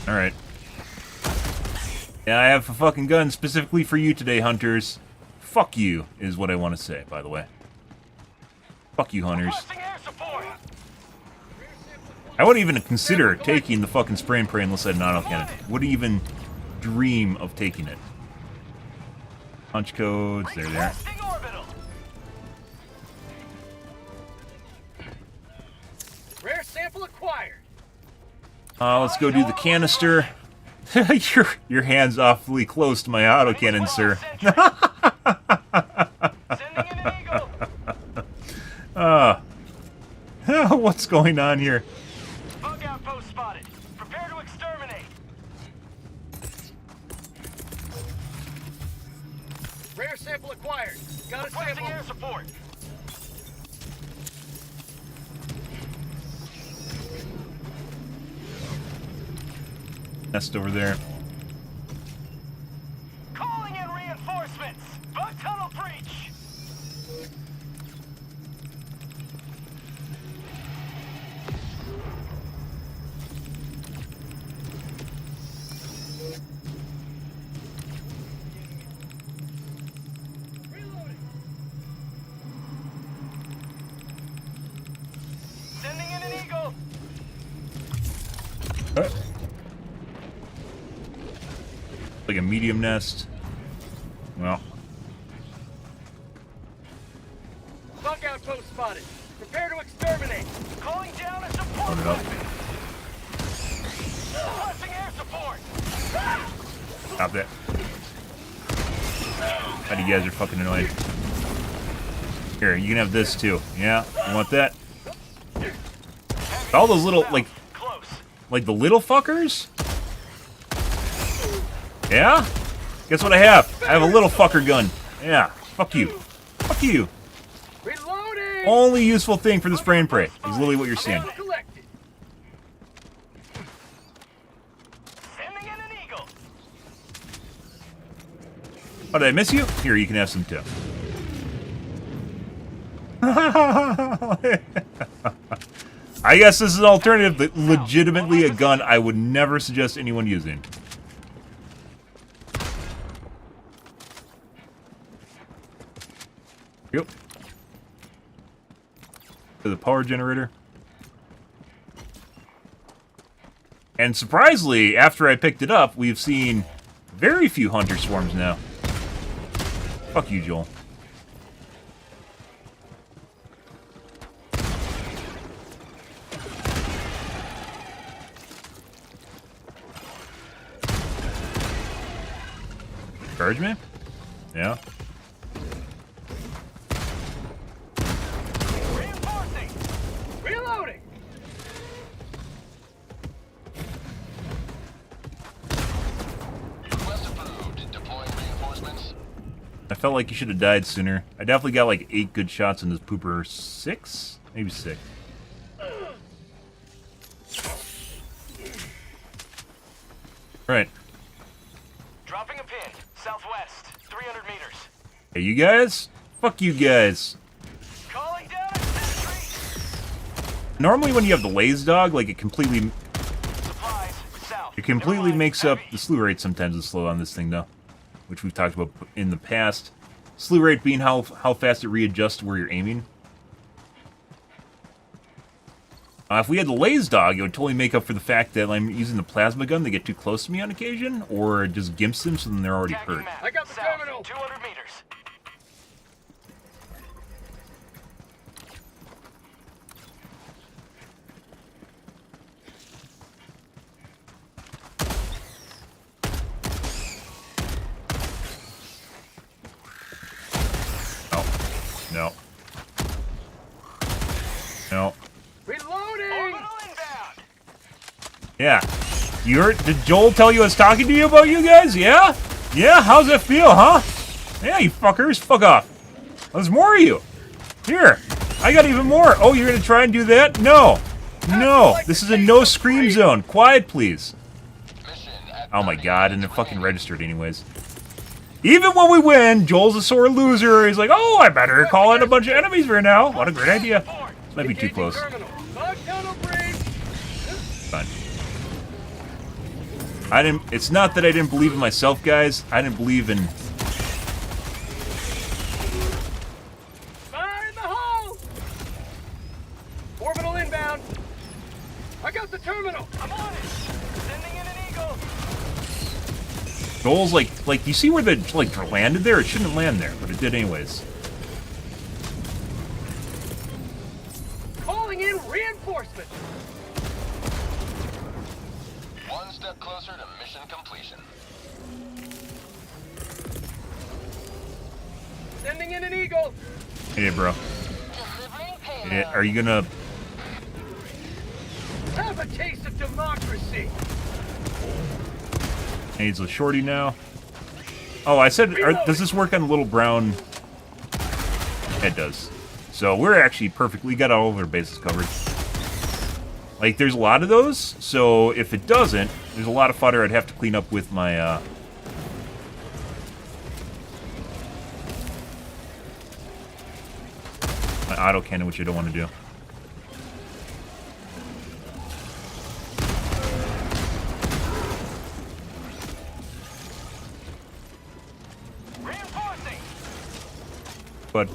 Speaker 1: Alright. Yeah, I have a fucking gun specifically for you today, hunters. Fuck you, is what I want to say, by the way. Fuck you, hunters.
Speaker 4: Requesting air support.
Speaker 1: I wouldn't even consider taking the fucking spray and pray unless I had an autocannon. Wouldn't even dream of taking it. Punch codes, they're there.
Speaker 4: Requesting orbital. Rare sample acquired.
Speaker 1: Let's go do the canister. your hand's awfully close to my autocannon, sir.
Speaker 4: Sending in an eagle.
Speaker 1: What's going on here?
Speaker 4: Bug outpost spotted. Prepare to exterminate. Rare sample acquired. Got a sample. Air support.
Speaker 1: Nest over there.
Speaker 4: Calling in reinforcements. Bug tunnel breach. Sending in an eagle.
Speaker 1: Like a medium nest. Well.
Speaker 4: outpost spotted. Prepare to exterminate. Calling down a support
Speaker 1: Load it up.
Speaker 4: weapon. Requesting air support.
Speaker 1: Stop that. God, you guys are fucking annoying. Here, you can have this too. Yeah, you want that? All those little, like the little fuckers? Yeah? Guess what I have? I have a little fucker gun. Yeah, fuck you. Fuck you.
Speaker 4: Reloading.
Speaker 1: Only useful thing for the spray and pray is literally what you're seeing.
Speaker 4: Collected. Sending in an eagle.
Speaker 1: Oh, did I miss you? Here, you can have some too. I guess this is an alternative, but legitimately a gun I would never suggest anyone using. Yep. To the power generator. And surprisingly, after I picked it up, we've seen very few hunter swarms now. Fuck you, Joel. Encouragement? Yeah.
Speaker 4: Reinforcing. Reloading.
Speaker 8: Request approved. Deploying reinforcements.
Speaker 1: I felt like you should have died sooner. I definitely got like 8 good shots in this pooper. 6? Maybe 6. Right.
Speaker 4: Dropping a pin. Southwest. 300 meters.
Speaker 1: Hey, you guys? Fuck you guys.
Speaker 4: Calling down a sentry.
Speaker 1: Normally when you have the laze dog, like it completely
Speaker 4: Supplies. South.
Speaker 1: makes up the slew rate sometimes is slow on this thing though. Which we've talked about in the past. Slew rate being how fast it readjusts where you're aiming. If we had the laze dog, it would totally make up for the fact that I'm using the plasma gun. They get too close to me on occasion, or it just gimps them so then they're already hurt.
Speaker 4: I got the terminal. 200 meters.
Speaker 1: No. No.
Speaker 4: Reloading. Orbital inbound.
Speaker 1: Yeah. You heard? Did Joel tell you I was talking to you about you guys? Yeah? Yeah? How's that feel, huh? Yeah, you fuckers. Fuck off. There's more of you. Here. I got even more. Oh, you're gonna try and do that? No. No. This is a no scream zone. Quiet, please. Oh my god, and it fucking registered anyways. Even when we win, Joel's a sore loser. He's like, oh, I better call in a bunch of enemies right now. What a great idea. This might be too close. Fine. It's not that I didn't believe in myself, guys. I didn't believe in...
Speaker 4: Fire in the hole! Orbital inbound. I got the terminal. I'm on it. Sending in an eagle.
Speaker 1: Joel's like, you see where the, landed there? It shouldn't land there, but it did anyways.
Speaker 4: Calling in reinforcements.
Speaker 8: One step closer to mission completion.
Speaker 4: Sending in an eagle.
Speaker 1: Hey, bro. Hey, are you gonna...
Speaker 4: Have a taste of democracy.
Speaker 1: Needs a shorty now. Oh, I said, does this work on the little brown? It does. So we're actually perfectly got all of our bases covered. Like, there's a lot of those, so if it doesn't, there's a lot of fodder I'd have to clean up with my, my autocannon, which I don't want to do. But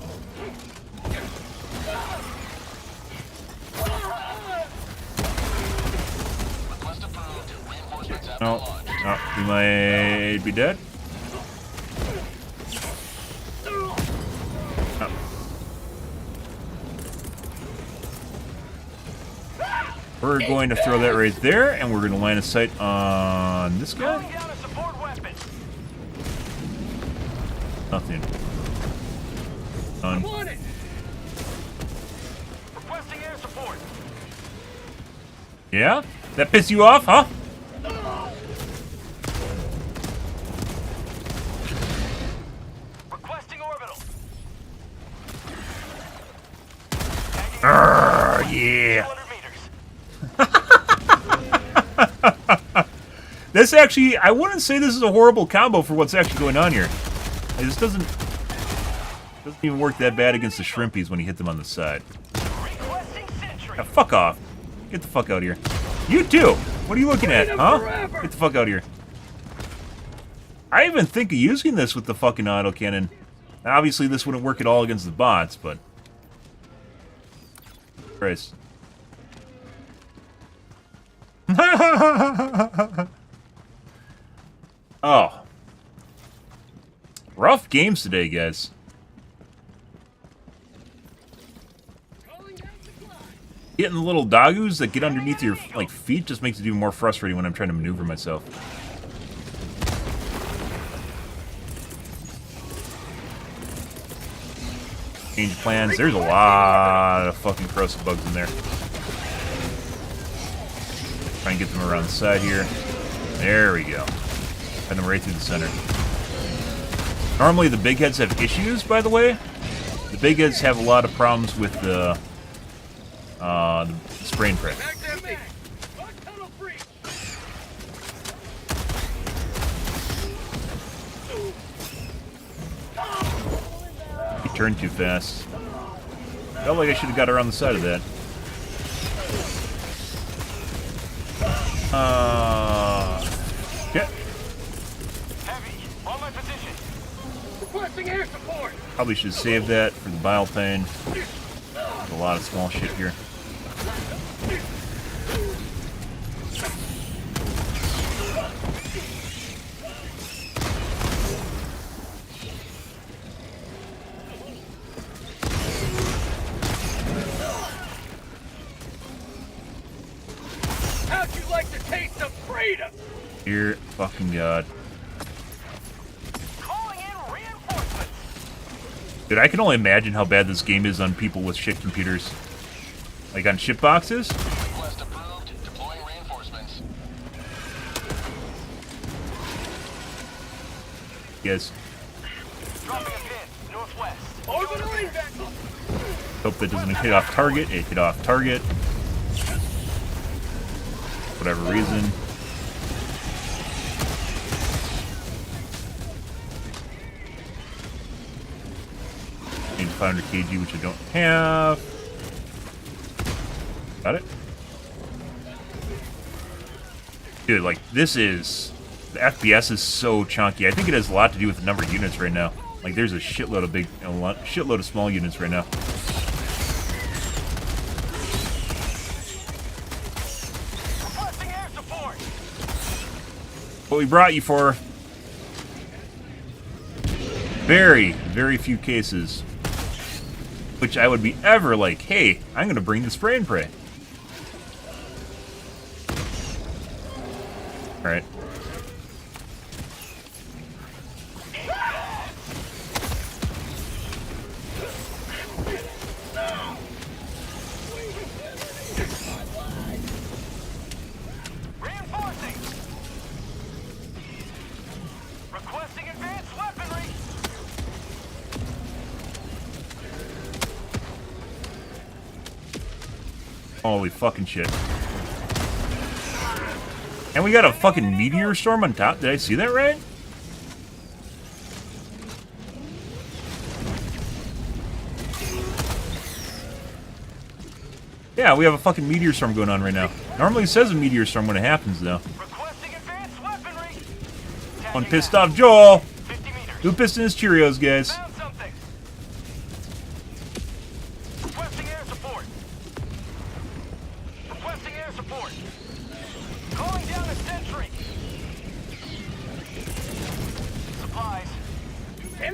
Speaker 1: no, we might be dead. Oh. We're going to throw that right there, and we're going to line a sight on this guy.
Speaker 4: Calling down a support weapon.
Speaker 1: Nothing. Done.
Speaker 4: On it. Requesting air support.
Speaker 1: Yeah? That pissed you off, huh?
Speaker 4: Requesting orbital.
Speaker 1: Yeah.
Speaker 4: 200 meters.
Speaker 1: This actually, I wouldn't say this is a horrible combo for what's actually going on here. It just doesn't even work that bad against the shrimpies when you hit them on the side.
Speaker 4: Requesting sentry.
Speaker 1: Now, fuck off. Get the fuck out of here. You too. What are you looking at, huh? Get the fuck out of here. I even think of using this with the fucking autocannon. Obviously, this wouldn't work at all against the bots, but... Christ. Oh. Rough games today, guys. Getting the little doggoos that get underneath your like feet just makes it even more frustrating when I'm trying to maneuver myself. Change plans. There's a lot of fucking corrosive bugs in there. Try and get them around the side here. There we go. Send them right through the center. Normally the big heads have issues, by the way. The big heads have a lot of problems with the spray and pray. He turned too fast. Felt like I should have got around the side of that. Yeah.
Speaker 4: Heavy. On my position. Requesting air support.
Speaker 1: Probably should save that for the bile pain. There's a lot of small shit here.
Speaker 4: How'd you like the taste of freedom?
Speaker 1: Dear fucking God.
Speaker 4: Calling in reinforcements.
Speaker 1: Dude, I can only imagine how bad this game is on people with shit computers. Like on shit boxes?
Speaker 8: Request approved. Deploying reinforcements.
Speaker 1: Yes.
Speaker 4: Dropping a pin. Northwest. Orbital inbound.
Speaker 1: Hope that doesn't hit off target. It hit off target. Whatever reason. Need 500 kg, which I don't have. Got it? Dude, like, this is... The FPS is so chunky. I think it has a lot to do with the number of units right now. Like, there's a shitload of shitload of small units right now.
Speaker 4: Requesting air support.
Speaker 1: What we brought you for. Very, very few cases. Which I would be ever like, hey, I'm going to bring the spray and pray. Alright.
Speaker 4: Reinforcing. Requesting advanced weaponry.
Speaker 1: Holy fucking shit. And we got a fucking meteor storm on top. Did I see that right? Yeah, we have a fucking meteor storm going on right now. Normally it says a meteor storm when it happens, though.
Speaker 4: Requesting advanced weaponry.
Speaker 1: One pissed off Joel.
Speaker 4: 50 meters.
Speaker 1: Who pissed in his Cheerios, guys?
Speaker 4: Found something. Requesting air support. Requesting air support. Calling down a sentry. Supplies.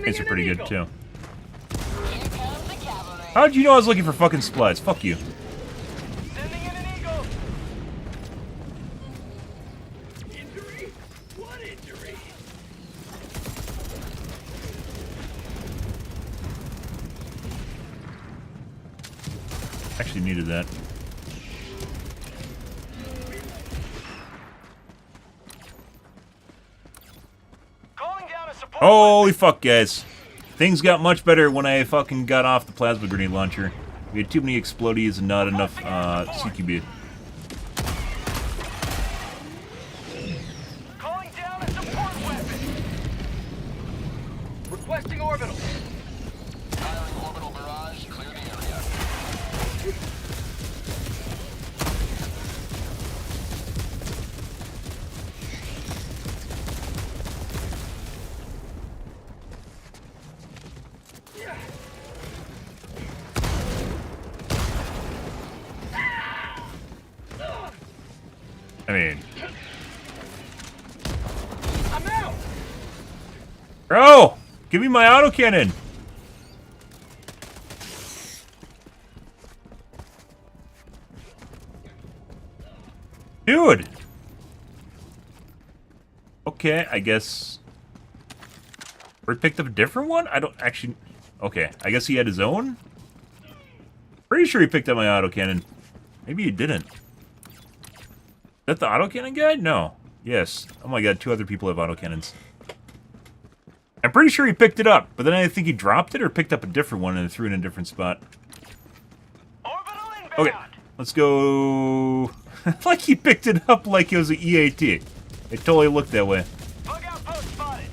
Speaker 1: These are pretty good, too.
Speaker 7: Here comes the cavalry.
Speaker 1: How'd you know I was looking for fucking supplies? Fuck you.
Speaker 4: Sending in an eagle.
Speaker 1: actually needed that.
Speaker 4: Calling down a support.
Speaker 1: Holy fuck, guys. Things got much better when I fucking got off the plasma grenade launcher. We had too many explodies and not enough CQB.
Speaker 4: Calling down a support weapon. Requesting orbital.
Speaker 8: Firing orbital barrage. Clear the area.
Speaker 1: I mean...
Speaker 4: I'm out.
Speaker 1: Bro! Give me my autocannon! Dude! Okay, I guess... We picked up a different one? I don't actually... Okay, I guess he had his own? Pretty sure he picked up my autocannon. Maybe he didn't. Is that the autocannon guy? No. Yes. Oh my god, 2 other people have autocannons. I'm pretty sure he picked it up, but then I think he dropped it or picked up a different one and threw it in a different spot.
Speaker 4: Orbital inbound.
Speaker 1: Okay, let's go... like he picked it up like it was an EAT. It totally looked that way.
Speaker 4: Bug outpost spotted.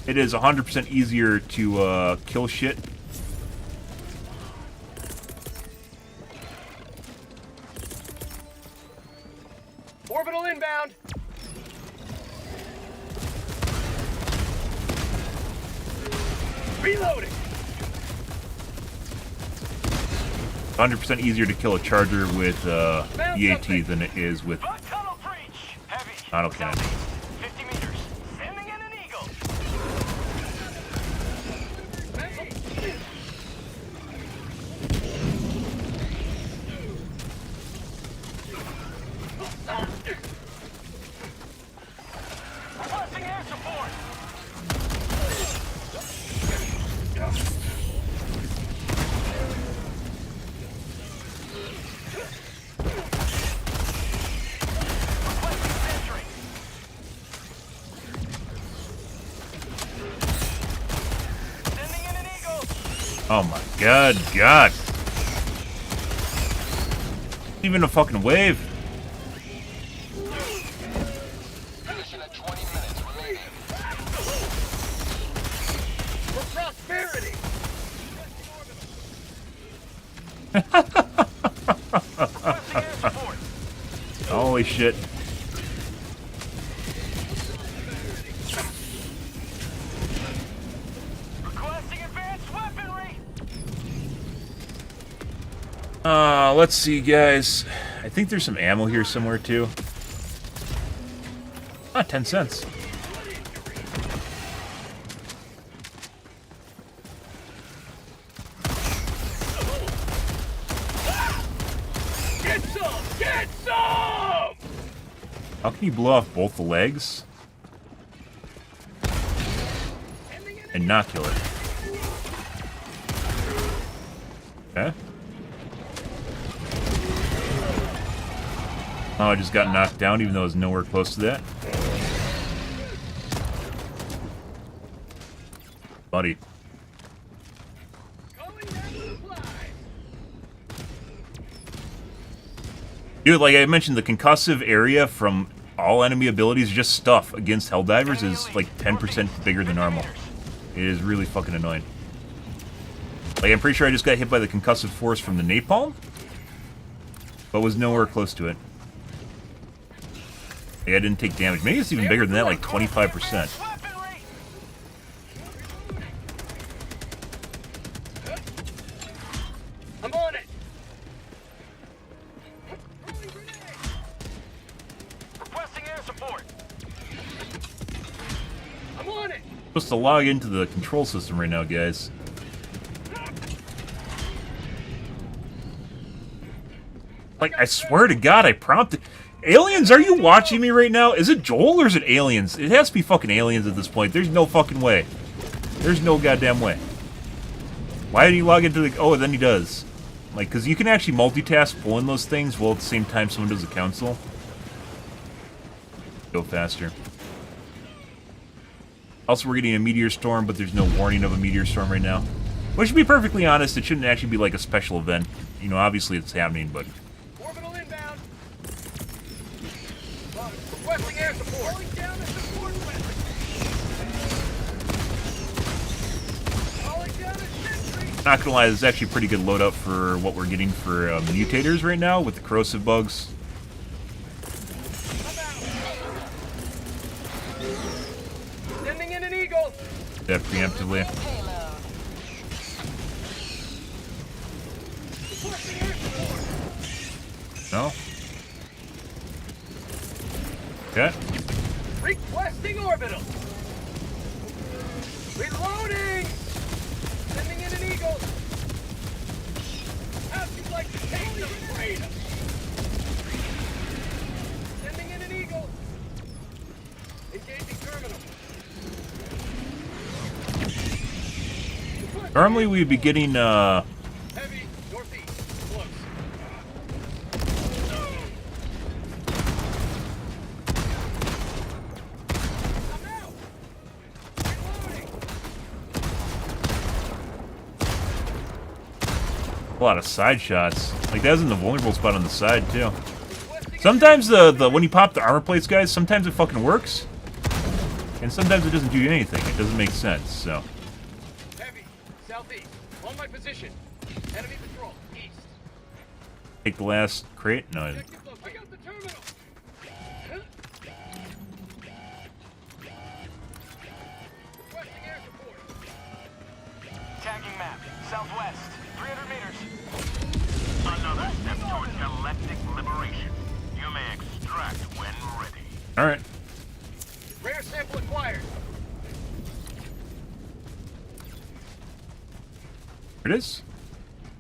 Speaker 1: It is 100% easier to kill shit.
Speaker 4: Orbital inbound. Reloading.
Speaker 1: 100% easier to kill a charger with EAT than it is with
Speaker 4: Bug tunnel breach. Heavy.
Speaker 1: autocannon.
Speaker 4: 50 meters. Sending in an eagle. Requesting air support. Requesting sentry. Sending in an eagle.
Speaker 1: Oh my god. Even a fucking wave.
Speaker 8: Mission at 20 minutes remaining.
Speaker 4: For prosperity. Requesting air support.
Speaker 1: Holy shit.
Speaker 4: Requesting advanced weaponry.
Speaker 1: Let's see, guys. I think there's some ammo here somewhere, too. Ah, 10 cents.
Speaker 4: Get some! Get some!
Speaker 1: How can you blow off both the legs and not kill it? Okay. Oh, I just got knocked down even though I was nowhere close to that. Buddy. Dude, like I mentioned, the concussive area from all enemy abilities, just stuff against Helldivers, is like 10% bigger than normal. It is really fucking annoying. Like, I'm pretty sure I just got hit by the concussive force from the napalm, but was nowhere close to it. Like, I didn't take damage. Maybe it's even bigger than that, like 25%.
Speaker 4: I'm on it. Requesting air support. I'm on it.
Speaker 1: I'm supposed to log into the control system right now, guys. Like, I swear to God, I prompted... Aliens, are you watching me right now? Is it Joel or is it aliens? It has to be fucking aliens at this point. There's no fucking way. There's no goddamn way. Why did he log into the... Oh, then he does. Like, because you can actually multitask pulling those things while at the same time someone does a console. Go faster. Also, we're getting a meteor storm, but there's no warning of a meteor storm right now. Which, to be perfectly honest, it shouldn't actually be like a special event. You know, obviously it's happening, but...
Speaker 4: Orbital inbound. Requesting air support. Calling down the support weapon. Calling down a sentry.
Speaker 1: Not gonna lie, this is actually a pretty good loadout for what we're getting for mutators right now with the corrosive bugs.
Speaker 4: Sending in an eagle.
Speaker 1: That preemptively.
Speaker 4: Requesting air support.
Speaker 1: No? Okay.
Speaker 4: Requesting orbital. Reloading. Sending in an eagle. How'd you like to take some freedom? Sending in an eagle. Engaging terminal.
Speaker 1: Normally we'd be getting,
Speaker 4: Heavy, northeast, close. I'm out. Reloading.
Speaker 1: a lot of side shots. Like, that was in the vulnerable spot on the side, too. Sometimes the when you pop the armor plates, guys, sometimes it fucking works. And sometimes it doesn't do anything. It doesn't make sense, so...
Speaker 4: Heavy, southeast, on my position. Enemy patrol, east.
Speaker 1: Take the last crate? No, I didn't.
Speaker 4: Objective located. I got the terminal. Requesting air support.
Speaker 5: Tagging map, southwest, 300 meters. Another step towards galactic liberation. You may extract when ready.
Speaker 1: Alright.
Speaker 4: Rare sample acquired.
Speaker 1: There it is.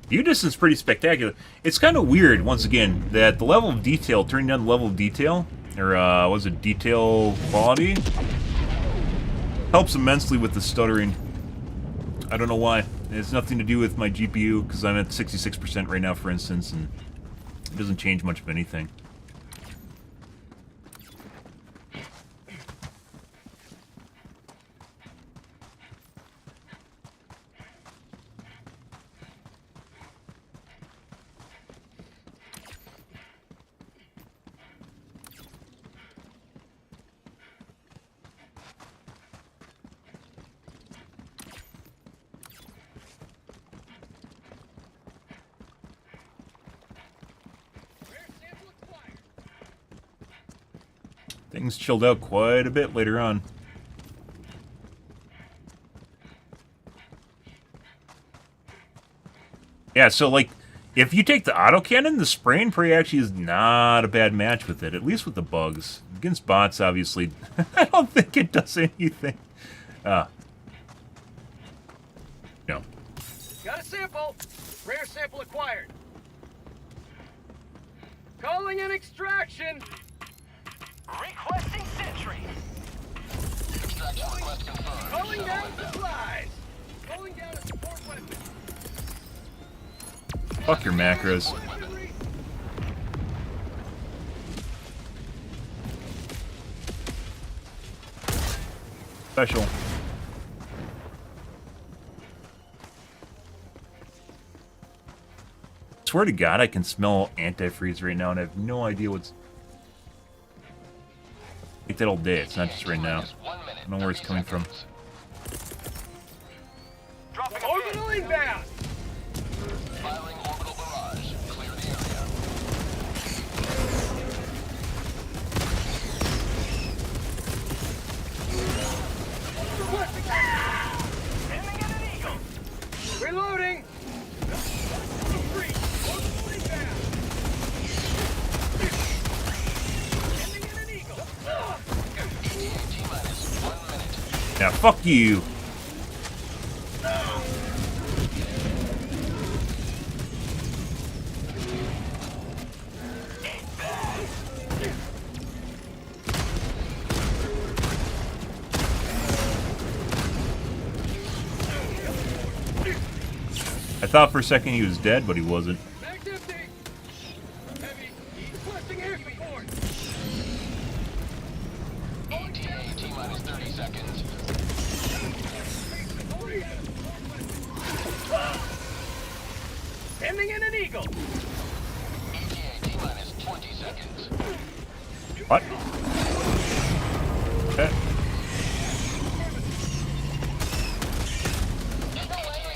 Speaker 1: View distance is pretty spectacular. It's kind of weird, once again, that the level of detail, turning down the level of detail, or was it detail quality, helps immensely with the stuttering. I don't know why. It has nothing to do with my GPU, because I'm at 66% right now, for instance, and it doesn't change much of anything. Things chilled out quite a bit later on. Yeah, so like, if you take the autocannon, the spray and pray actually is not a bad match with it, at least with the bugs. Against bots, obviously, I don't think it does anything. No.
Speaker 4: Got a sample. Rare sample acquired. Calling an extraction.
Speaker 5: Requesting sentry.
Speaker 8: Extraction request confirmed.
Speaker 4: Calling down supplies. Calling down a support weapon.
Speaker 1: Fuck your macros.
Speaker 4: Delivery.
Speaker 1: Special. Swear to God, I can smell antifreeze right now, and I have no idea what's... Take that all day. It's not just right now. I don't know where it's coming from.
Speaker 4: Dropping orbital inbound.
Speaker 8: Firing orbital barrage. Clear the area.
Speaker 4: Sending in an eagle. Reloading. Free. Orbital inbound. Sending in an eagle.
Speaker 8: T-minus 1 minute.
Speaker 1: Now, fuck you. thought for a second he was dead, but he wasn't.
Speaker 4: Mag's empty. Heavy. Requesting air support.
Speaker 8: ETA T-minus 30 seconds.
Speaker 4: Sending in an eagle.
Speaker 8: ETA T-minus 20 seconds.
Speaker 1: What? Okay.
Speaker 8: ETA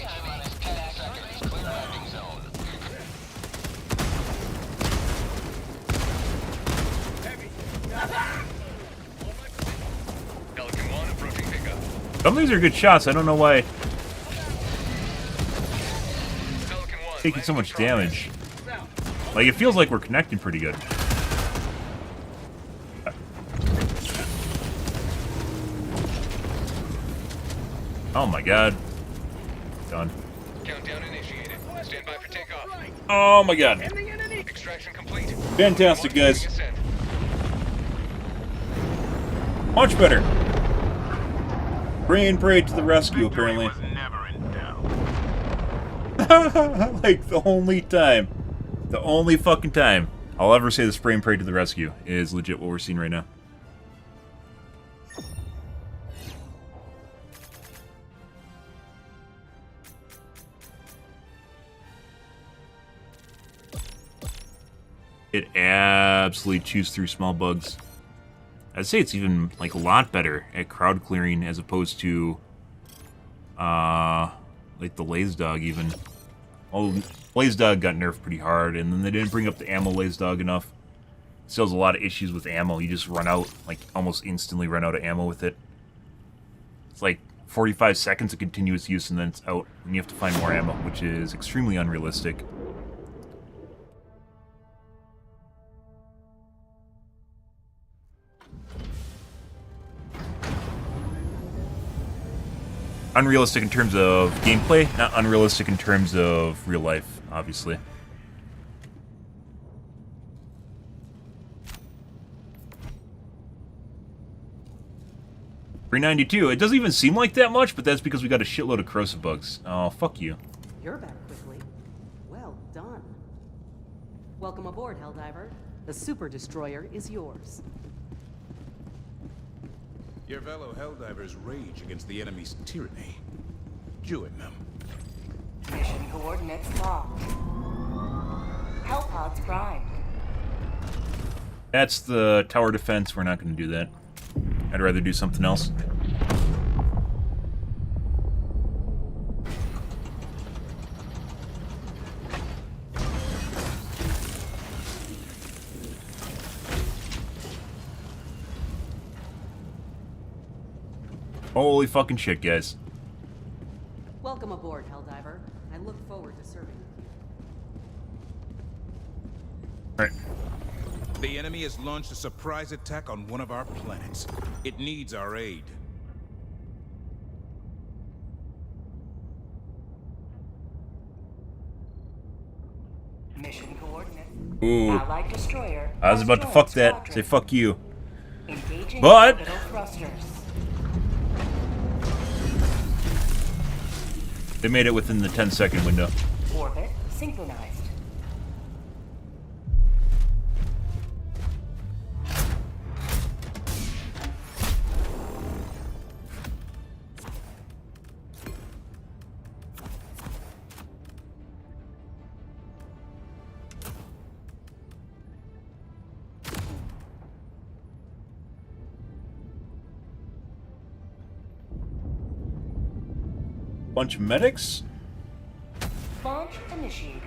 Speaker 8: T-minus 10 seconds. Clear landing zone.
Speaker 9: Pelican 1 approaching pickup.
Speaker 1: Some of these are good shots. I don't know why
Speaker 9: Pelican 1
Speaker 1: taking so
Speaker 9: landing
Speaker 1: much
Speaker 9: in progress.
Speaker 1: damage. Like, it feels like we're connecting pretty good. Oh my god. Done.
Speaker 9: Countdown initiated. Stand by for takeoff.
Speaker 1: Oh my god.
Speaker 4: Sending in an eagle.
Speaker 9: Extraction complete.
Speaker 1: Fantastic, guys.
Speaker 9: Launching ascent.
Speaker 1: Much better. Brain parade to the rescue,
Speaker 5: Victory
Speaker 1: apparently.
Speaker 5: was never in doubt.
Speaker 1: Like, the only time. The only fucking time I'll ever say the brain parade to the rescue is legit what we're seeing right now. It absolutely chews through small bugs. I'd say it's even, like, a lot better at crowd clearing as opposed to, like, the Laze Dog, even. Oh, Laze Dog got nerfed pretty hard, and then they didn't bring up the ammo Laze Dog enough. Still has a lot of issues with ammo. You just run out, like, almost instantly run out of ammo with it. It's like 45 seconds of continuous use, and then it's out, and you have to find more ammo, which is extremely unrealistic. Unrealistic in terms of gameplay, not unrealistic in terms of real life, obviously. $392. It doesn't even seem like that much, but that's because we got a shitload of corrosive bugs. Oh, fuck you.
Speaker 6: You're back quickly. Well done. Welcome aboard, Helldiver. The super destroyer is yours.
Speaker 2: Your fellow Helldivers rage against the enemy's tyranny. Join them.
Speaker 3: Mission coordinates locked. Hellpods primed.
Speaker 1: That's the tower defense. We're not going to do that. I'd rather do something else. Holy fucking shit, guys.
Speaker 6: Welcome aboard, Helldiver. I look forward to serving with you.
Speaker 1: Alright.
Speaker 2: The enemy has launched a surprise attack on one of our planets. It needs our aid.
Speaker 3: Mission coordinates.
Speaker 1: Ooh.
Speaker 3: Allied destroyer.
Speaker 1: I was about to
Speaker 3: has
Speaker 1: fuck
Speaker 3: joined
Speaker 1: that.
Speaker 3: squadron.
Speaker 1: Say fuck you.
Speaker 3: Engaging
Speaker 1: But-
Speaker 3: orbital thrusters.
Speaker 1: They made it within the 10-second window.
Speaker 3: Orbit synchronized.
Speaker 1: Bunch of medics.
Speaker 3: Launch initiated.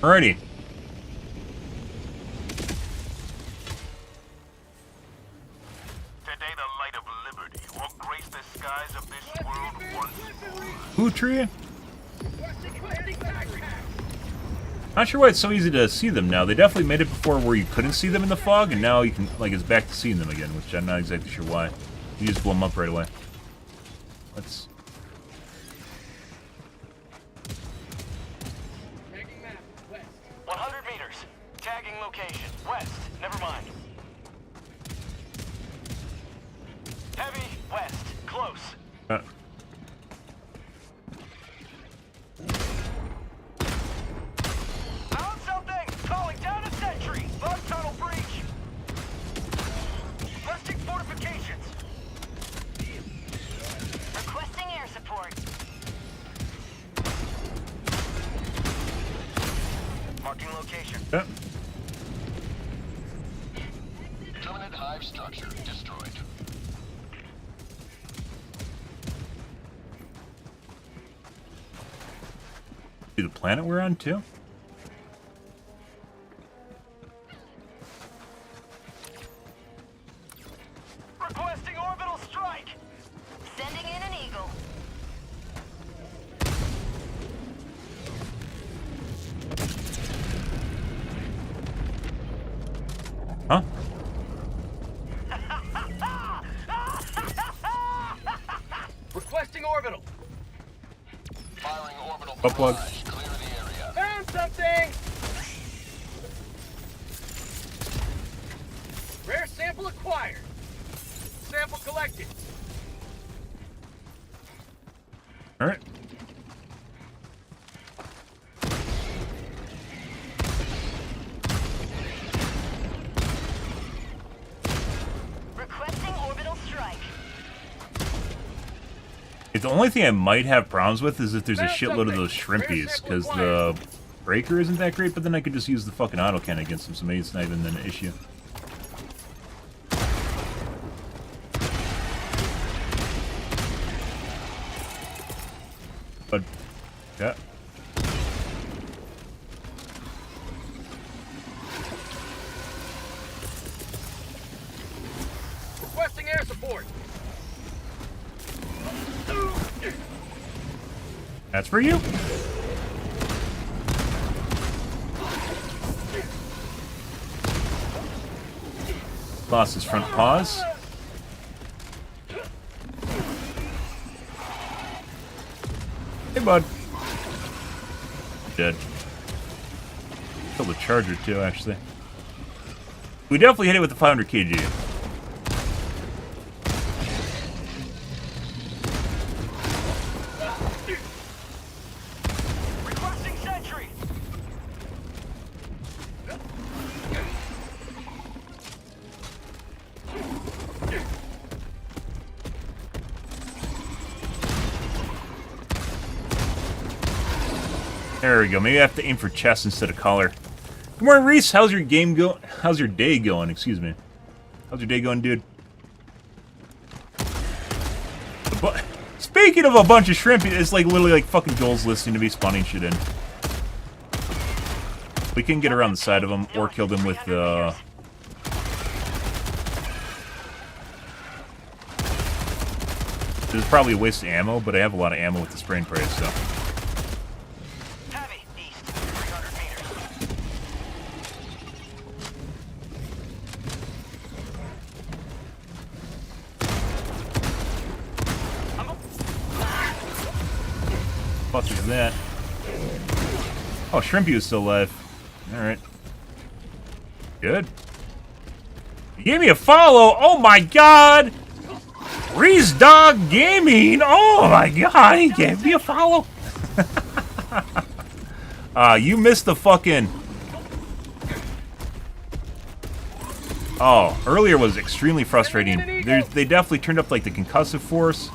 Speaker 1: Alrighty.
Speaker 5: Today the light of liberty will grace the skies of this world once more.
Speaker 1: Hootria? Not sure why it's so easy to see them now. They definitely made it before where you couldn't see them in the fog, and now you can, like, it's back to seeing them again, which I'm not exactly sure why. You just blow them up right away. Let's...
Speaker 4: 100 meters. Tagging location. West. Never mind. Heavy. West. Close. Found something! Calling down a sentry! Bug tunnel breach! Rustic fortifications!
Speaker 7: Requesting air support.
Speaker 4: Marking location.
Speaker 1: Yeah.
Speaker 8: Permanent hive structure destroyed.
Speaker 1: See the planet we're on, too?
Speaker 4: Requesting orbital strike!
Speaker 7: Sending in an eagle.
Speaker 1: Huh?
Speaker 4: Requesting orbital!
Speaker 8: Firing orbital
Speaker 1: Upload.
Speaker 8: barrage. Clear the area.
Speaker 4: Found something! Rare sample acquired. Sample collected.
Speaker 1: Alright.
Speaker 7: Requesting orbital strike.
Speaker 1: The only thing I might have problems with is if there's a shitload of those shrimpies, because the breaker isn't that great, but then I could just use the fucking autocannon against them, so maybe it's not even an issue. But, yeah.
Speaker 4: Requesting air support.
Speaker 1: That's for you. Lost his front paws. Hey, bud. Dead. Killed the charger, too, actually. We definitely hit it with the 500 kg.
Speaker 4: Requesting sentry.
Speaker 1: There we go. Maybe I have to aim for chest instead of collar. Good morning, Reese. How's your game go? How's your day going? Excuse me. How's your day going, dude? Speaking of a bunch of shrimp, it's like literally like fucking Joel's listening to me spawning shit in. We can get around the side of them or kill them with This is probably a waste of ammo, but I have a lot of ammo with the spray and pray, so.
Speaker 4: Heavy. East. 300 meters.
Speaker 1: Busters that. Oh, Shrimpy is still alive. Alright. Good. You gave me a follow! Oh my god! Reese Dog Gaming! Oh my god, he gave me a follow! You missed the fucking... Oh, earlier was extremely frustrating. They definitely turned up like the concussive force.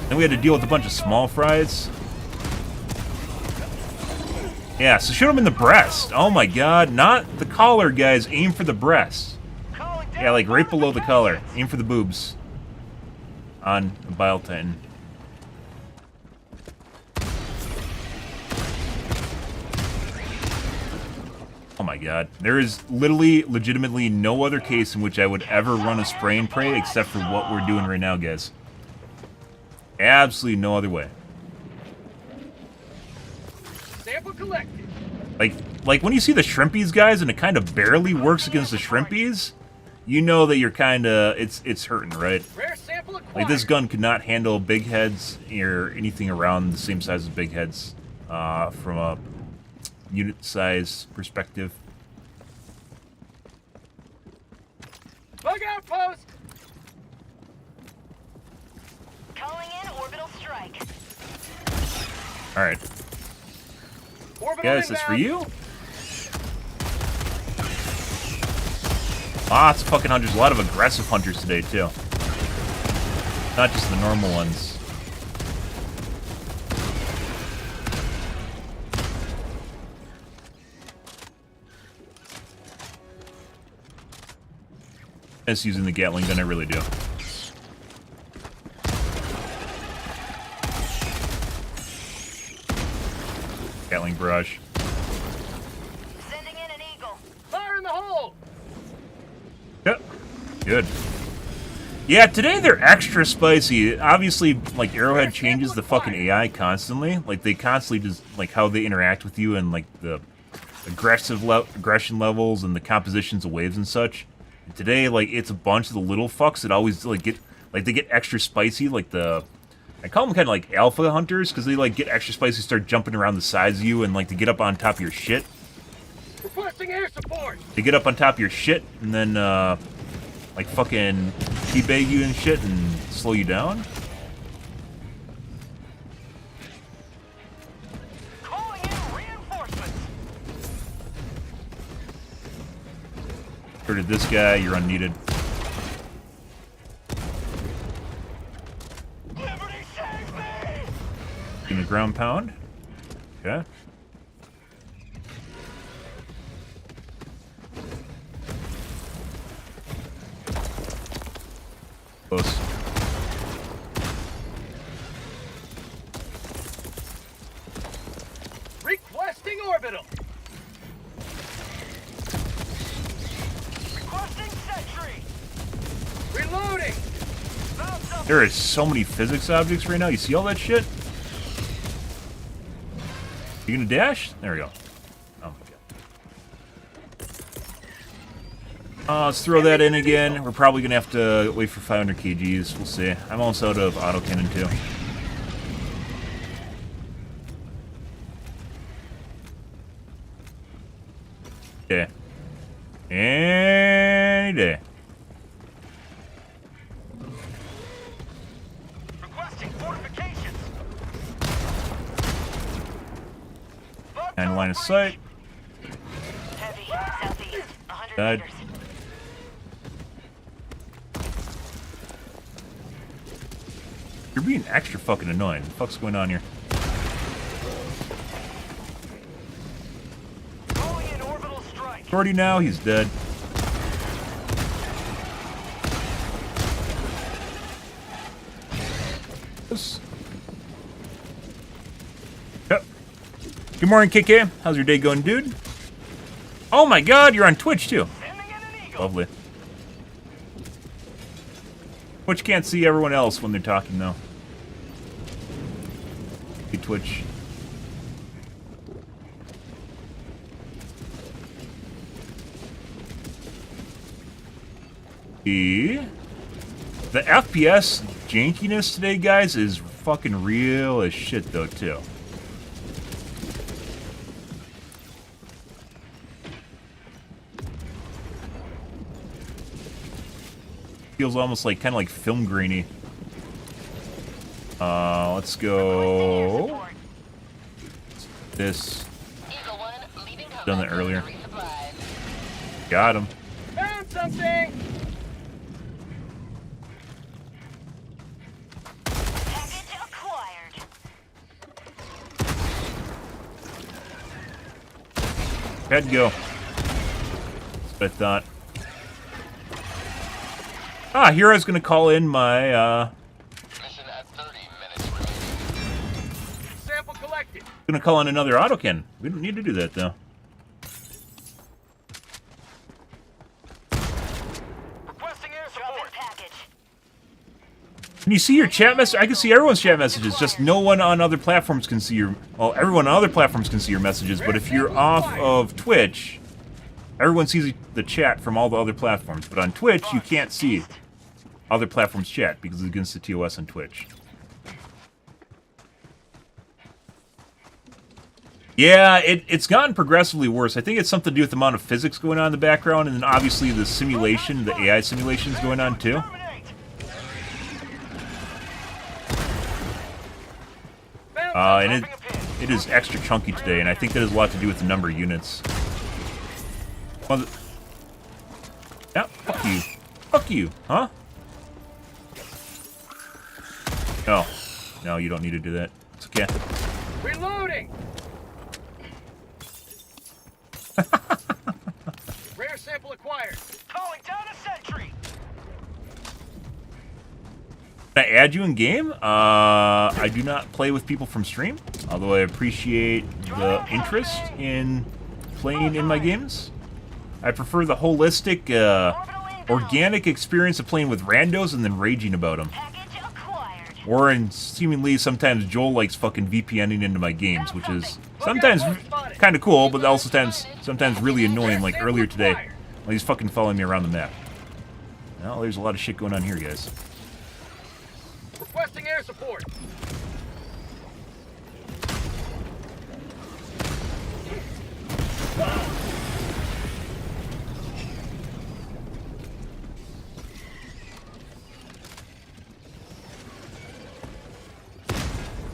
Speaker 1: Then we had to deal with a bunch of small fries. Yeah, so shoot him in the breast. Oh my god, not the collar, guys. Aim for the breast. Yeah, like right below the collar. Aim for the boobs. On a Bile Titan. Oh my god. There is literally, legitimately no other case in which I would ever run a spray and pray except for what we're doing right now, guys. Absolutely no other way.
Speaker 4: collected.
Speaker 1: Like when you see the shrimpies, guys, and it kind of barely works against the shrimpies, you know that you're kind of it's hurting, right?
Speaker 4: Rare sample acquired.
Speaker 1: Like this gun could not handle big heads or anything around the same size as big heads from a unit size perspective.
Speaker 4: Bug outpost.
Speaker 7: Calling in orbital strike.
Speaker 1: All right,
Speaker 4: Orbital
Speaker 1: guys, this for
Speaker 4: inbound.
Speaker 1: you. Lots of fucking hunters. A lot of aggressive hunters today too. Not just the normal ones. It's using the Gatling gun, I really do. Gatling barrage.
Speaker 7: Sending in an eagle.
Speaker 4: Fire in the hole.
Speaker 1: Yep. Good. Yeah, today they're extra spicy. Obviously, like, Arrowhead changes the fucking AI constantly. Like, they constantly just, like, how they interact with you and, like, the aggression levels and the compositions of waves and such. And today, like, it's a bunch of the little fucks that always, like, they get extra spicy. Like, I call them kind of like alpha hunters, because they, like, get extra spicy, start jumping around the sides of you, and, like, to get up on top of your shit.
Speaker 4: Requesting air support.
Speaker 1: They get up on top of your shit, and then, like, fucking teabag you and shit and slow you down.
Speaker 4: Calling in reinforcements.
Speaker 1: Hurted this guy, you're unneeded.
Speaker 4: Liberty save me.
Speaker 1: In the ground pound. Okay. Close.
Speaker 4: Requesting orbital. Requesting sentry. Reloading. Found something.
Speaker 1: There is so many physics objects right now. You see all that shit? You gonna dash? There we go. Oh my god. Let's throw that in again. We're probably gonna have to wait for 500 kgs. We'll see. I'm almost out of autocannon too. Okay. Any day.
Speaker 4: Requesting fortifications.
Speaker 1: And line of sight.
Speaker 7: Heavy, southeast, 100
Speaker 1: Died.
Speaker 7: meters.
Speaker 1: You're being extra fucking annoying. What the fuck's going on here?
Speaker 4: Calling in orbital strike.
Speaker 1: Shorty now, he's dead. Yes. Yep. Good morning, KK. How's your day going, dude? Oh my god, you're on Twitch too.
Speaker 4: Sending in an eagle.
Speaker 1: Lovely. Twitch can't see everyone else when they're talking, though. Hey, Twitch. The FPS jankiness today, guys, is fucking real as shit, though, too. Feels almost like kind of like film grainy. Let's go. This. Done that earlier. Got him.
Speaker 4: Found something.
Speaker 7: Package acquired.
Speaker 1: Had to go. That's what I thought. Here I was gonna call in my
Speaker 8: Mission at 30 minutes remaining.
Speaker 4: Sample collected.
Speaker 1: gonna call in another autocannon. We don't need to do that though.
Speaker 4: Requesting air
Speaker 7: Drop in
Speaker 4: support.
Speaker 7: package.
Speaker 1: Can you see your chat message? I can see everyone's chat messages. Just no one on other platforms can see your... Well, everyone on other platforms can see your messages, but if you're off of Twitch, everyone sees the chat from all the other platforms. But on Twitch, you can't see other platforms' chat because it's against the TOS on Twitch. Yeah, it's gotten progressively worse. I think it's something to do with the amount of physics going on in the background, and then obviously the simulation, the AI simulation is going on too. And it is extra chunky today, and I think that has a lot to do with the number of units. Well, yeah, fuck you. Fuck you, huh? No. No, you don't need to do that. It's okay.
Speaker 4: Reloading! Rare sample acquired. Calling down a sentry.
Speaker 1: Can I add you in game? I do not play with people from stream, although I appreciate the interest in playing in my games. I prefer the holistic, organic experience of playing with randos and then raging about them. Or in seemingly sometimes Joel likes fucking VPNing into my games, which is sometimes kind of cool, but also sometimes really annoying, like earlier today, when he's fucking following me around the map. Well, there's a lot of shit going on here, guys.
Speaker 4: Requesting air support.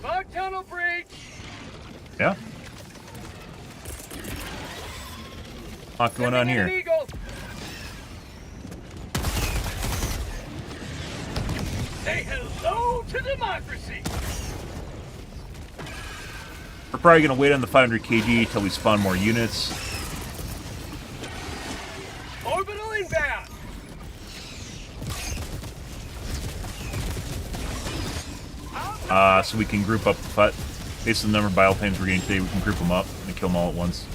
Speaker 4: Bug tunnel breach.
Speaker 1: Yeah. A lot going on here.
Speaker 4: Say hello to democracy.
Speaker 1: We're probably going to wait on the 500 kg till we spawn more units.
Speaker 4: Orbital inbound.
Speaker 1: So we can group up the based on the number of bioplanes we're getting today, we can group them up and kill them all at once.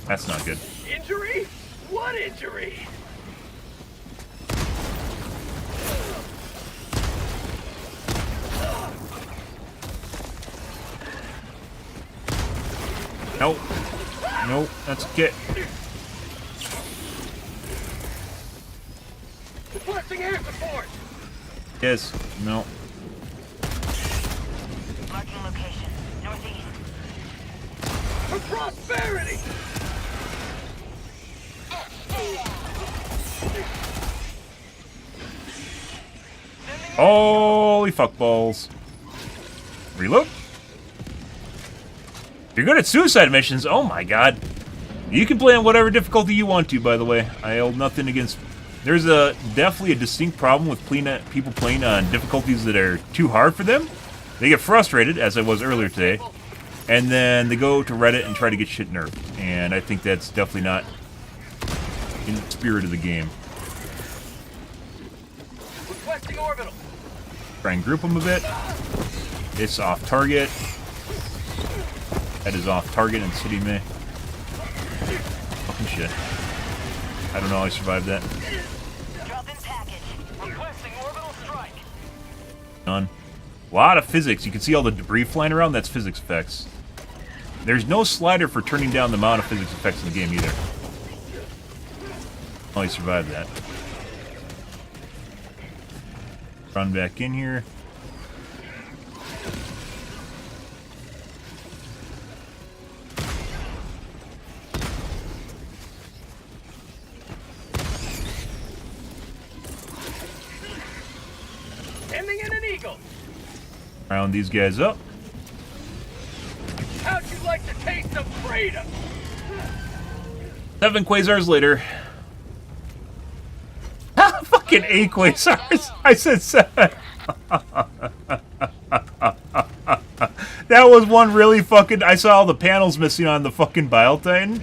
Speaker 1: That's not good.
Speaker 4: Injury? What injury?
Speaker 1: Nope. Nope, that's okay.
Speaker 4: Requesting air support.
Speaker 1: Yes. No.
Speaker 7: Marking location. Northeast.
Speaker 4: For prosperity.
Speaker 1: Holy fuckballs. Reload. You're good at suicide missions. Oh my god. You can play on whatever difficulty you want to, by the way. I hold nothing against... There's definitely a distinct problem with people playing on difficulties that are too hard for them. They get frustrated, as I was earlier today, and then they go to Reddit and try to get shit nerfed. And I think that's definitely not in the spirit of the game.
Speaker 4: Requesting orbital.
Speaker 1: Try and group them a bit. It's off target. That is off target and hitting me. Fucking shit. I don't know how I survived that.
Speaker 7: Drop in package.
Speaker 4: Requesting orbital strike.
Speaker 1: Done. A lot of physics. You can see all the debris flying around. That's physics effects. There's no slider for turning down the amount of physics effects in the game either. Oh, I survived that. Run back in here.
Speaker 4: Ending in an eagle.
Speaker 1: Round these guys up.
Speaker 4: How'd you like the taste of freedom?
Speaker 1: 7 quasars later. Fucking 8 quasars. I said 7. That was one really fucking... I saw all the panels missing on the fucking Bile Titan.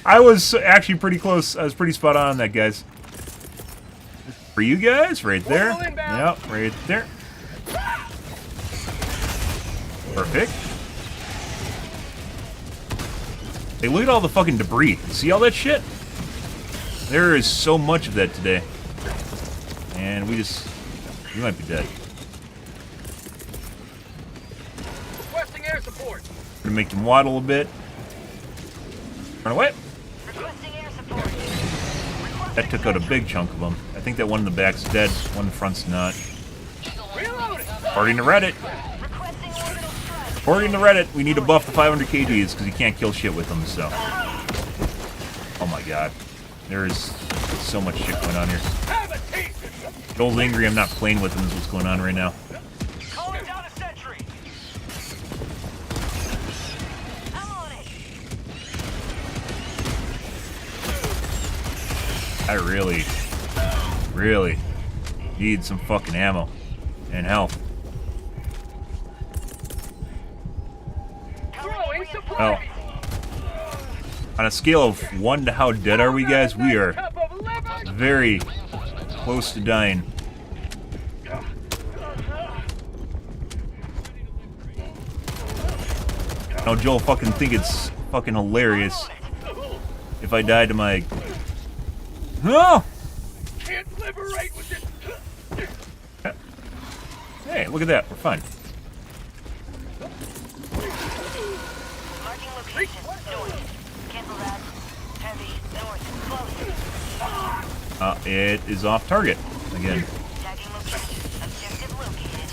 Speaker 1: I was actually pretty close. I was pretty spot on that, guys. For you guys, right there. Yep, right there. Perfect. Hey, look at all the fucking debris. See all that shit? There is so much of that today. And we might be dead.
Speaker 4: Requesting air support.
Speaker 1: Gonna make them waddle a bit. Run away.
Speaker 7: Requesting air support.
Speaker 1: That took out a big chunk of them. I think that one in the back's dead. One in the front's not.
Speaker 4: Reloading.
Speaker 1: According to Reddit.
Speaker 7: Requesting orbital strike.
Speaker 1: According to Reddit, we need to buff the 500 kgs because you can't kill shit with them, so. Oh my god. There is so much shit going on here.
Speaker 4: Have a taste.
Speaker 1: Joel's angry I'm not playing with him is what's going on right now.
Speaker 4: Calling down a sentry.
Speaker 7: I'm on it.
Speaker 1: I really need some fucking ammo and health.
Speaker 4: Throwing supply.
Speaker 1: Well, on a scale of 1 to how dead are we, guys? We are
Speaker 4: Cup of liver.
Speaker 1: very close to dying. Now, Joel fucking think it's fucking hilarious if I die to my... No!
Speaker 4: Can't liberate with this.
Speaker 1: Hey, look at that. We're fine.
Speaker 7: Marking location. North. Cancel that. Heavy. North. Close.
Speaker 1: It is off target again.
Speaker 7: Tagging location. Objective located.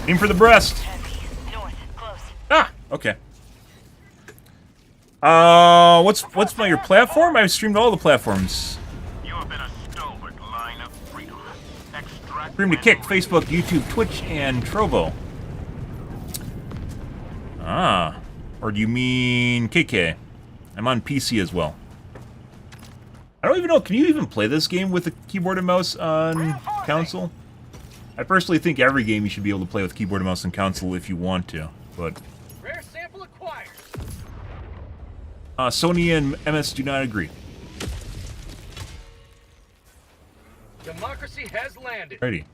Speaker 1: Aim for the breast.
Speaker 7: Heavy. North. Close.
Speaker 1: Ah, okay. What's your platform? I've streamed all the platforms.
Speaker 5: You have been a stalwart line of freedom. Extract
Speaker 1: Stream to Kick, Facebook, YouTube, Twitch, and Trovo. Ah. Or do you mean KK? I'm on PC as well. I don't even know. Can you even play this game with a keyboard and mouse on console? I personally think every game you should be able to play with keyboard and mouse and console if you want to. But
Speaker 4: Rare sample acquired.
Speaker 1: Sony and MS do not agree.
Speaker 4: Democracy has landed.
Speaker 1: Alrighty.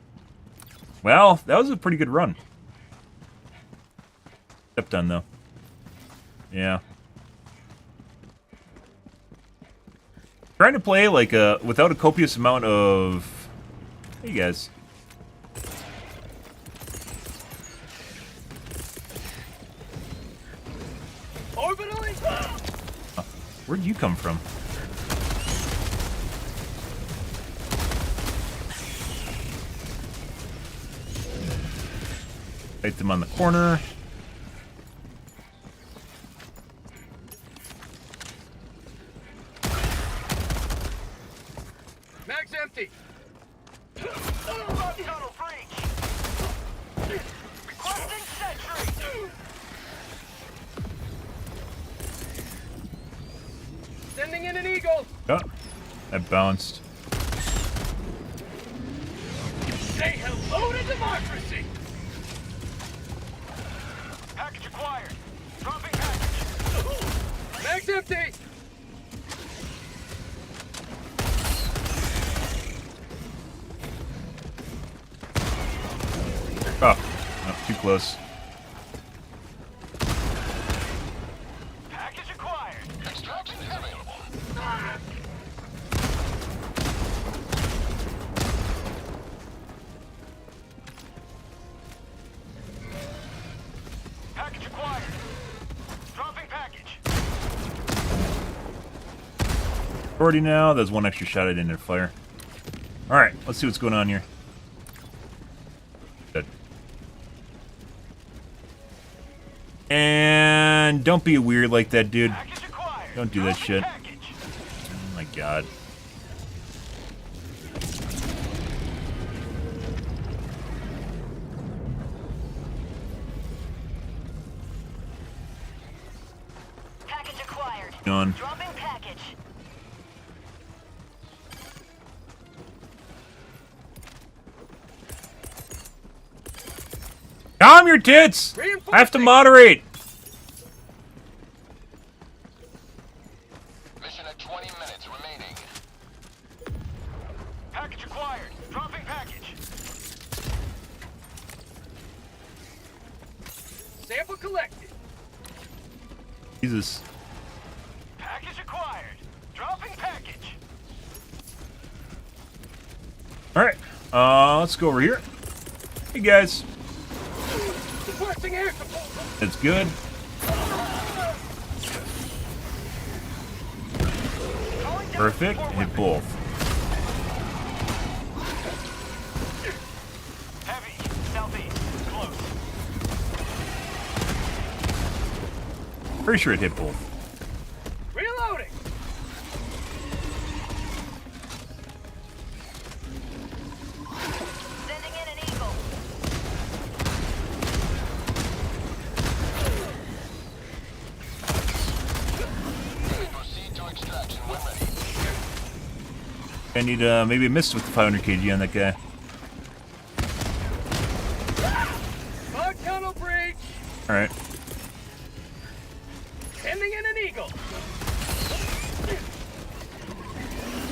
Speaker 1: Well, that was a pretty good run. Step done, though. Yeah. Trying to play, like, without a copious amount of... Hey, guys.
Speaker 4: Orbitally.
Speaker 1: Where'd you come from? Fight them on the corner.
Speaker 4: Mag's empty.
Speaker 5: tunnel breach. Requesting sentry.
Speaker 4: Sending in an eagle.
Speaker 1: Oh, that bounced.
Speaker 4: Say hello to democracy.
Speaker 5: Package acquired. Dropping package.
Speaker 4: Mag's empty.
Speaker 1: Oh, no, too close.
Speaker 5: Package acquired.
Speaker 8: Extraction available.
Speaker 5: Package acquired. Dropping package.
Speaker 1: Already now, there's one extra shot I didn't fire. Alright, let's see what's going on here. Good. And don't be weird like that, dude.
Speaker 5: Package acquired.
Speaker 1: Don't do that
Speaker 5: Dropping
Speaker 1: shit.
Speaker 5: package.
Speaker 1: Oh my god.
Speaker 7: Package acquired.
Speaker 1: Done.
Speaker 7: Dropping package.
Speaker 1: Calm your tits! I have to moderate!
Speaker 8: Mission at 20 minutes remaining.
Speaker 5: Package acquired. Dropping package.
Speaker 4: Sample collected.
Speaker 1: Jesus.
Speaker 5: Package acquired.
Speaker 1: Alright, let's go over here. Hey guys.
Speaker 4: Requesting air support.
Speaker 1: That's good. Perfect. Hit both.
Speaker 4: Heavy. Southeast. Close.
Speaker 1: Pretty sure it hit both.
Speaker 4: Reloading.
Speaker 7: Sending in an eagle.
Speaker 8: Proceed to extraction when ready.
Speaker 1: I need maybe a miss with the 500 kg on that guy.
Speaker 4: Bug tunnel breach.
Speaker 1: Alright.
Speaker 4: Sending in an eagle.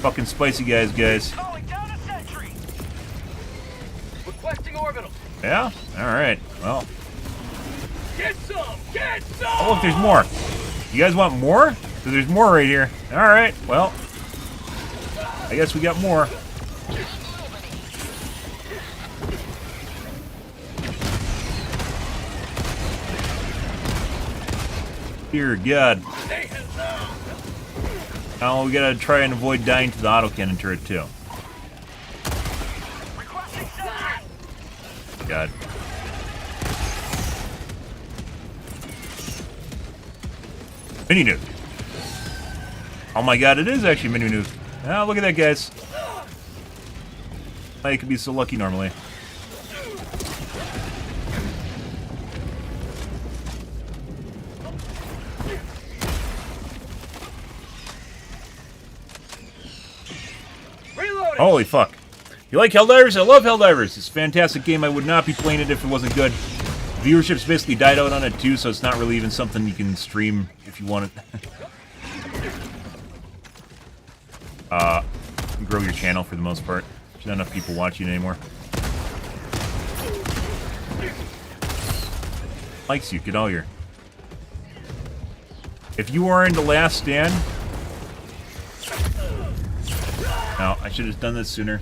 Speaker 1: Fucking spicy guys.
Speaker 4: Calling down a sentry. Requesting orbital.
Speaker 1: Yeah? Alright. Well.
Speaker 4: Get some. Get some.
Speaker 1: Oh, look, there's more. You guys want more? 'Cause there's more right here. Alright, well. I guess we got more. Dear God. Now we gotta try and avoid dying to the autocannon turret too.
Speaker 4: Requesting sentry.
Speaker 1: God. Mini nuke. Oh my God, it is actually mini nuke. Oh, look at that, guys. I could be so lucky normally.
Speaker 4: Reloading.
Speaker 1: Holy fuck. You like Helldivers? I love Helldivers. It's a fantastic game. I would not be playing it if it wasn't good. Viewership's basically died out on it too, so it's not really even something you can stream if you want it. Grow your channel for the most part. There's not enough people watching anymore. Likes you, get all your. If you are into Last Stand. No, I should have done this sooner.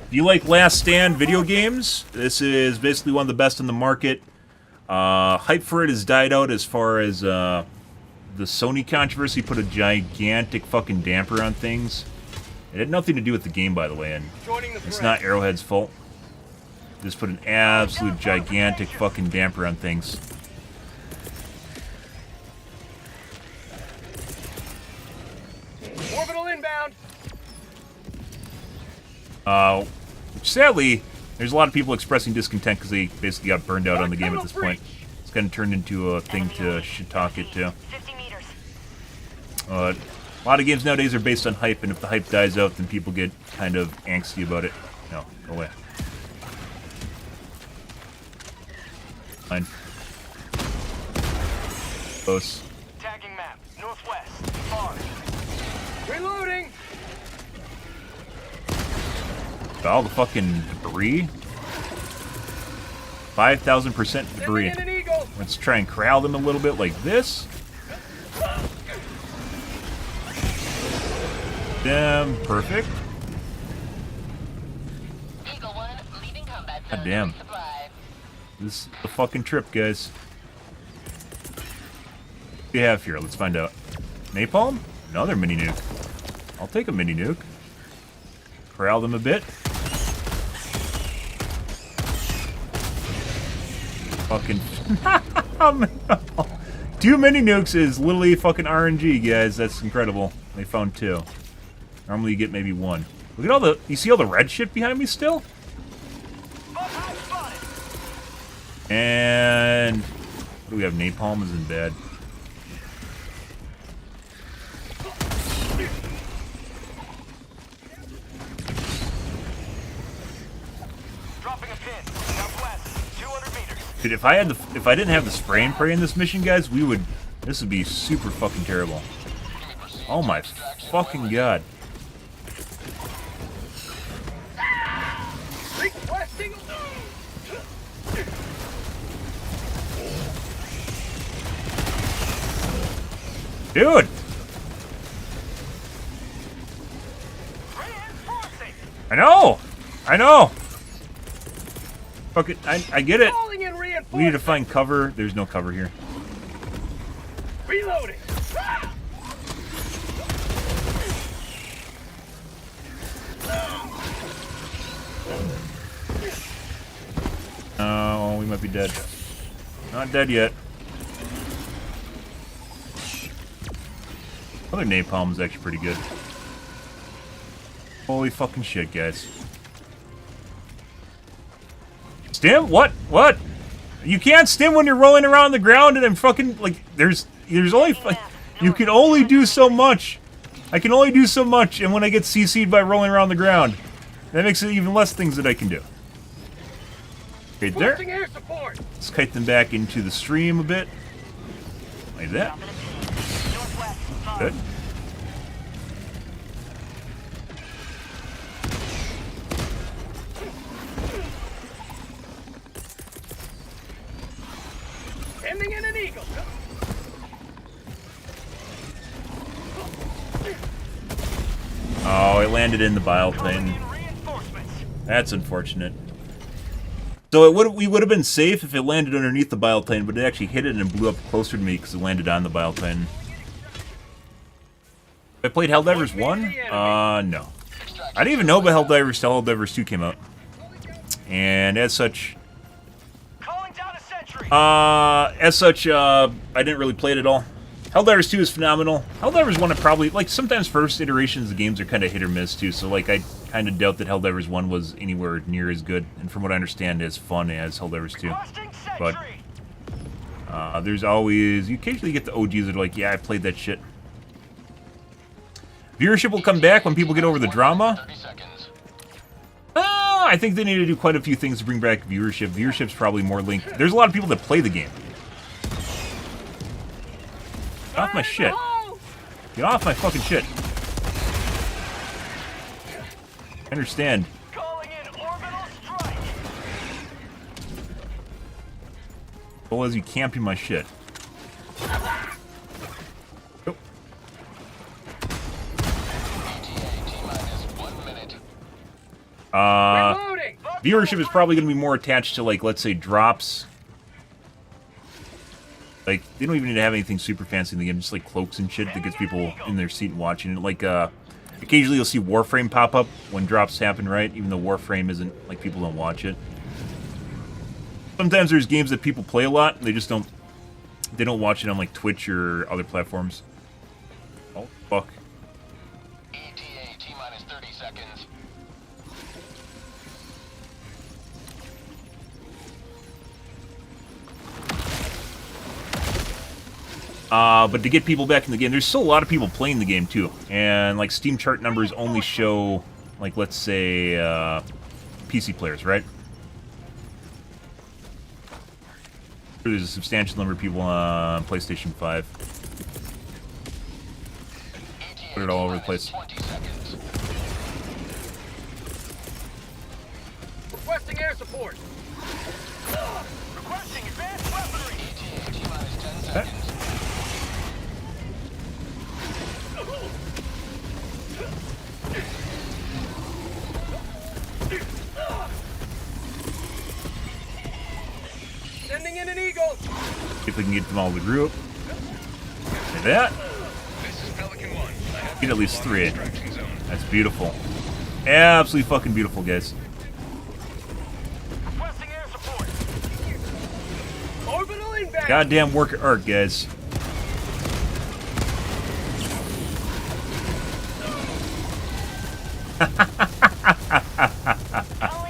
Speaker 1: If you like Last Stand video games, this is basically one of the best in the market. Hype for it has died out as far as the Sony controversy put a gigantic fucking damper on things. It had nothing to do with the game, by the way, and it's not Arrowhead's fault. Just put an absolute gigantic fucking damper on things.
Speaker 4: Orbital inbound.
Speaker 1: Sadly, there's a lot of people expressing discontent because they basically got burned out on the game at this point. It's kind of turned into a thing to shit-talk it to.
Speaker 7: 50 meters.
Speaker 1: A lot of games nowadays are based on hype, and if the hype dies out, then people get kind of angsty about it. No, go away. Fine. Close.
Speaker 4: Tagging map. Northwest. Far. Reloading.
Speaker 1: All the fucking debris. 5,000% debris.
Speaker 4: Sending in an eagle.
Speaker 1: Let's try and corral them a little bit like this. Damn, perfect.
Speaker 7: Eagle 1, leaving combat
Speaker 1: God damn. This is a fucking trip, guys. What do you have here? Let's find out. Napalm? Another mini nuke. I'll take a mini nuke. Corral them a bit. Fucking 2 mini nukes is literally fucking RNG, guys. That's incredible. They found 2. Normally you get maybe 1. Look at all the. You see all the red shit behind me still? And what do we have? Napalm isn't bad.
Speaker 4: Dropping a pin. Southwest. 200 meters.
Speaker 1: Dude, if I didn't have the spray and pray in this mission, guys, this would be super fucking terrible. Oh my fucking God.
Speaker 4: Requesting.
Speaker 1: Dude!
Speaker 4: Reinforcing.
Speaker 1: I know! I know! Fuck it, I get it.
Speaker 4: Calling in
Speaker 1: We need to
Speaker 4: reinforcements.
Speaker 1: find cover. There's no cover here.
Speaker 4: Reloading.
Speaker 1: Oh, we might be dead. Not dead yet. Other napalm is actually pretty good. Holy fucking shit, guys. Stim? What? What? You can't stim when you're rolling around the ground and I'm fucking, like, there's only, you can only do so much. I can only do so much, and when I get CC'd by rolling around the ground, that makes it even less things that I can do. Okay, there.
Speaker 4: Boosting air support.
Speaker 1: Let's kite them back into the stream a bit. Like that. Good.
Speaker 4: Sending in an eagle.
Speaker 1: Oh, it landed in the bile
Speaker 4: Calling
Speaker 1: thing.
Speaker 4: in reinforcements.
Speaker 1: That's unfortunate. So we would have been safe if it landed underneath the bile plane, but it actually hit it and blew up closer to me because it landed on the bile plane. I played Helldivers 1? No. I didn't even know about Helldivers till Helldivers 2 came out. And as such,
Speaker 4: Calling down a sentry.
Speaker 1: I didn't really play it at all. Helldivers 2 is phenomenal. Helldivers 1 I probably, like, sometimes first iterations of games are kind of hit or miss too, so like I kind of doubt that Helldivers 1 was anywhere near as good, and from what I understand as fun as Helldivers 2.
Speaker 4: Requesting
Speaker 1: But
Speaker 4: sentry.
Speaker 1: there's always, you occasionally get the OGs that are like, yeah, I played that shit. Viewership will come back when people get over the drama.
Speaker 8: 30 seconds.
Speaker 1: I think they need to do quite a few things to bring back viewership. Viewership's probably more linked. There's a lot of people that play the game. Get off my shit. Get off my fucking shit. I understand.
Speaker 4: Calling in orbital strike.
Speaker 1: Well, as you camping my shit. Go.
Speaker 4: Reloading.
Speaker 1: Viewership is probably going to be more attached to, like, let's say, drops. Like, they don't even need to have anything super fancy in the game, just like cloaks and shit that gets people in their seat and watching it. Like, occasionally you'll see Warframe pop up when drops happen, right? Even though Warframe isn't, like, people don't watch it. Sometimes there's games that people play a lot, and they just don't, they don't watch it on, like, Twitch or other platforms. Oh, fuck.
Speaker 8: ETA T-minus 30 seconds.
Speaker 1: But to get people back in the game, there's still a lot of people playing the game, too. And, like, Steam chart numbers only show, like, let's say, PC players, right? There's a substantial number of people on PlayStation 5. Put it all over the place.
Speaker 8: 20 seconds.
Speaker 4: Requesting air support. Requesting advanced weaponry.
Speaker 8: ETA T-minus 10 seconds.
Speaker 4: Sending in an eagle.
Speaker 1: If we can get them all to group. Like that.
Speaker 9: This is Pelican 1. I have
Speaker 1: Get at least 3.
Speaker 9: extraction zone.
Speaker 1: That's beautiful. Absolutely fucking beautiful, guys.
Speaker 4: Requesting air support. Orbital inbound.
Speaker 1: Goddamn work of art, guys.
Speaker 7: Calling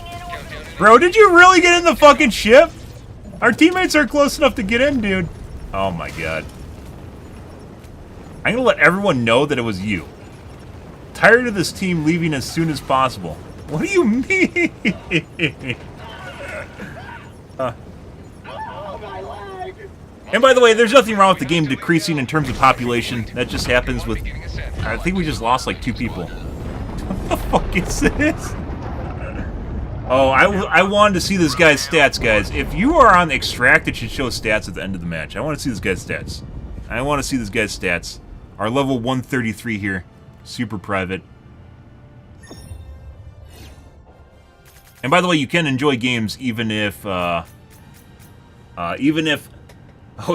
Speaker 7: in orbital.
Speaker 1: Bro, did you really get in the fucking ship? Our teammates are close enough to get in, dude. Oh my god. I'm gonna let everyone know that it was you. Tired of this team leaving as soon as possible. What do you mean? And by the way, there's nothing wrong with the game decreasing in terms of population. That just happens with...
Speaker 9: Beginning ascent.
Speaker 1: I think we just lost like 2 people. What the fuck is this? Oh, I wanted to see this guy's stats, guys. If you are on Extract, it should show stats at the end of the match. I want to see this guy's stats. I want to see this guy's stats. Our level 133 here. Super private. And by the way, you can enjoy games even if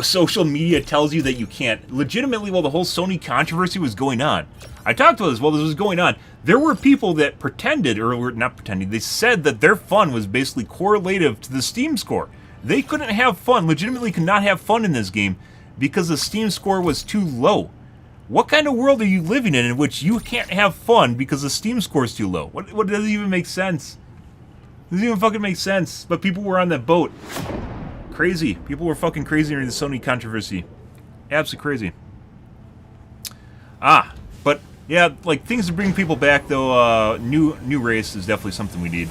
Speaker 1: social media tells you that you can't. Legitimately, while the whole Sony controversy was going on, I talked about this while this was going on. There were people that pretended, or were not pretending, they said that their fun was basically correlative to the Steam score. They couldn't have fun, legitimately could not have fun in this game because the Steam score was too low. What kind of world are you living in which you can't have fun because the Steam score is too low? What doesn't even make sense? Doesn't even fucking make sense. But people were on that boat. Crazy. People were fucking crazy during the Sony controversy. Absolutely crazy. But yeah, like things to bring people back though. New race is definitely something we need.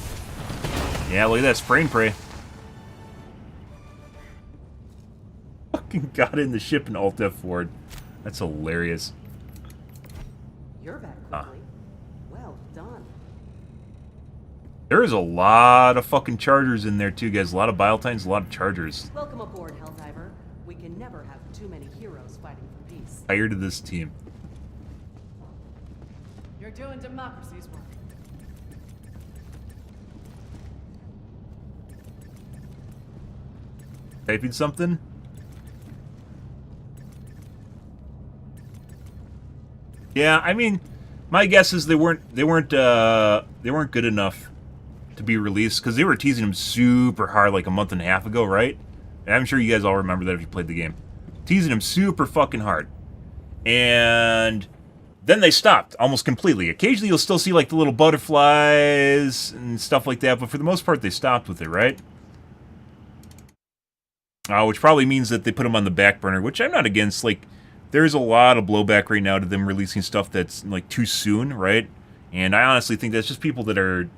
Speaker 1: Yeah, look at that, spray and pray. Fucking got in the ship and Alt F forward. That's hilarious.
Speaker 6: You're back quickly. Well done.
Speaker 1: There is a lot of fucking chargers in there too, guys. A lot of Biotines, a lot of chargers.
Speaker 6: Welcome aboard, Helldiver. We can never have too many heroes fighting for peace.
Speaker 1: Tired of this team.
Speaker 6: You're doing democracy's work.
Speaker 1: Typing something? Yeah, I mean, my guess is they weren't good enough to be released because they were teasing them super hard like a month and a half ago, right? And I'm sure you guys all remember that if you played the game. Teasing them super fucking hard. And then they stopped almost completely. Occasionally you'll still see like the little butterflies and stuff like that, but for the most part they stopped with it, right? Which probably means that they put them on the back burner, which I'm not against. Like, there's a lot of blowback right now to them releasing stuff that's like too soon, right? And I honestly think that's just people that are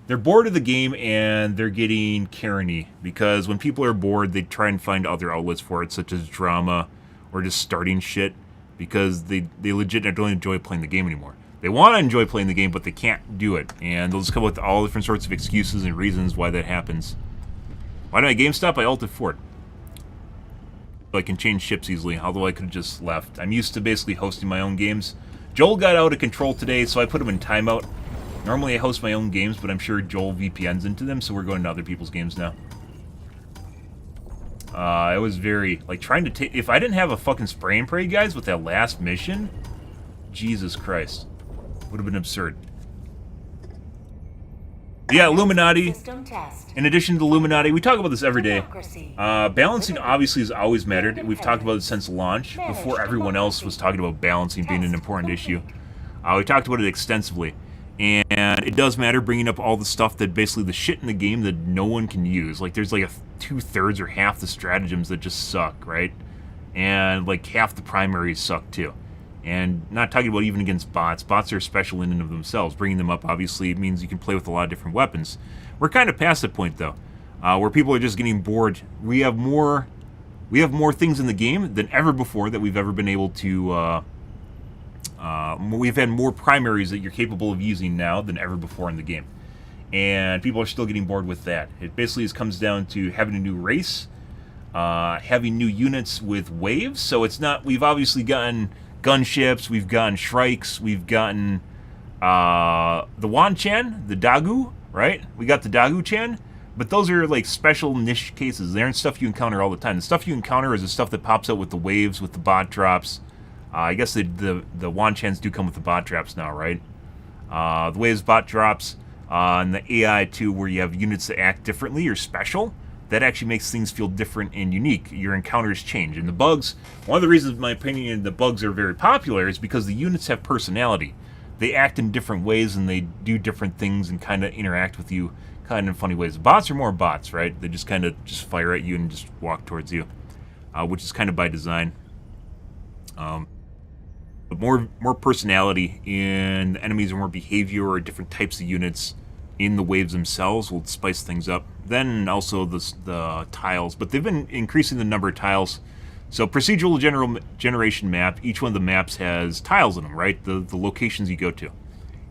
Speaker 1: they're bored of the game and they're getting Karen-y, because when people are bored, they try and find other outlets for it, such as drama or just starting shit, because they legit don't enjoy playing the game anymore. They want to enjoy playing the game, but they can't do it, and they'll just come up with all different sorts of excuses and reasons why that happens. Why did my game stop? I ulted for it. I can change ships easily, although I could have just left. I'm used to basically hosting my own games. Joel got out of control today, so I put him in timeout. Normally I host my own games, but I'm sure Joel VPNs into them, so we're going to other people's games now. I was very, like, trying to take... If I didn't have a fucking spray and pray, guys, with that last mission, Jesus Christ. Would have been absurd. Yeah, Illuminati. In addition to the Illuminati, we talk about this every day. Balancing obviously has always mattered. We've talked about it since launch, before everyone else was talking about balancing being an important issue. We talked about it extensively. And it does matter, bringing up all the stuff that basically the shit in the game that no one can use. Like, there's like 2/3 or half the stratagems that just suck, right? And like half the primaries suck too. And not talking about even against bots. Bots are special in and of themselves. Bringing them up obviously means you can play with a lot of different weapons. We're kind of past that point though, where people are just getting bored. We have more things in the game than ever before that we've ever been able to. We've had more primaries that you're capable of using now than ever before in the game, and people are still getting bored with that. It basically just comes down to having a new race, having new units with waves. So it's not. We've obviously gotten gunships, we've gotten shrikes, we've gotten the Wanchan, the Dagu, right? We got the Dagu-chan, but those are like special niche cases. They aren't stuff you encounter all the time. The stuff you encounter is the stuff that pops out with the waves, with the bot drops. I guess the Wanchans do come with the bot drops now, right? The waves, bot drops, and the AI too, where you have units that act differently or special. That actually makes things feel different and unique. Your encounters change. And the bugs, one of the reasons, in my opinion, the bugs are very popular is because the units have personality. They act in different ways and they do different things and kind of interact with you kind of in funny ways. Bots are more bots, right? They just kind of just fire at you and just walk towards you, which is kind of by design. But more personality in the enemies and more behavior or different types of units in the waves themselves will spice things up. Then also the tiles, but they've been increasing the number of tiles. So procedural generation map, each one of the maps has tiles in them, right? The locations you go to.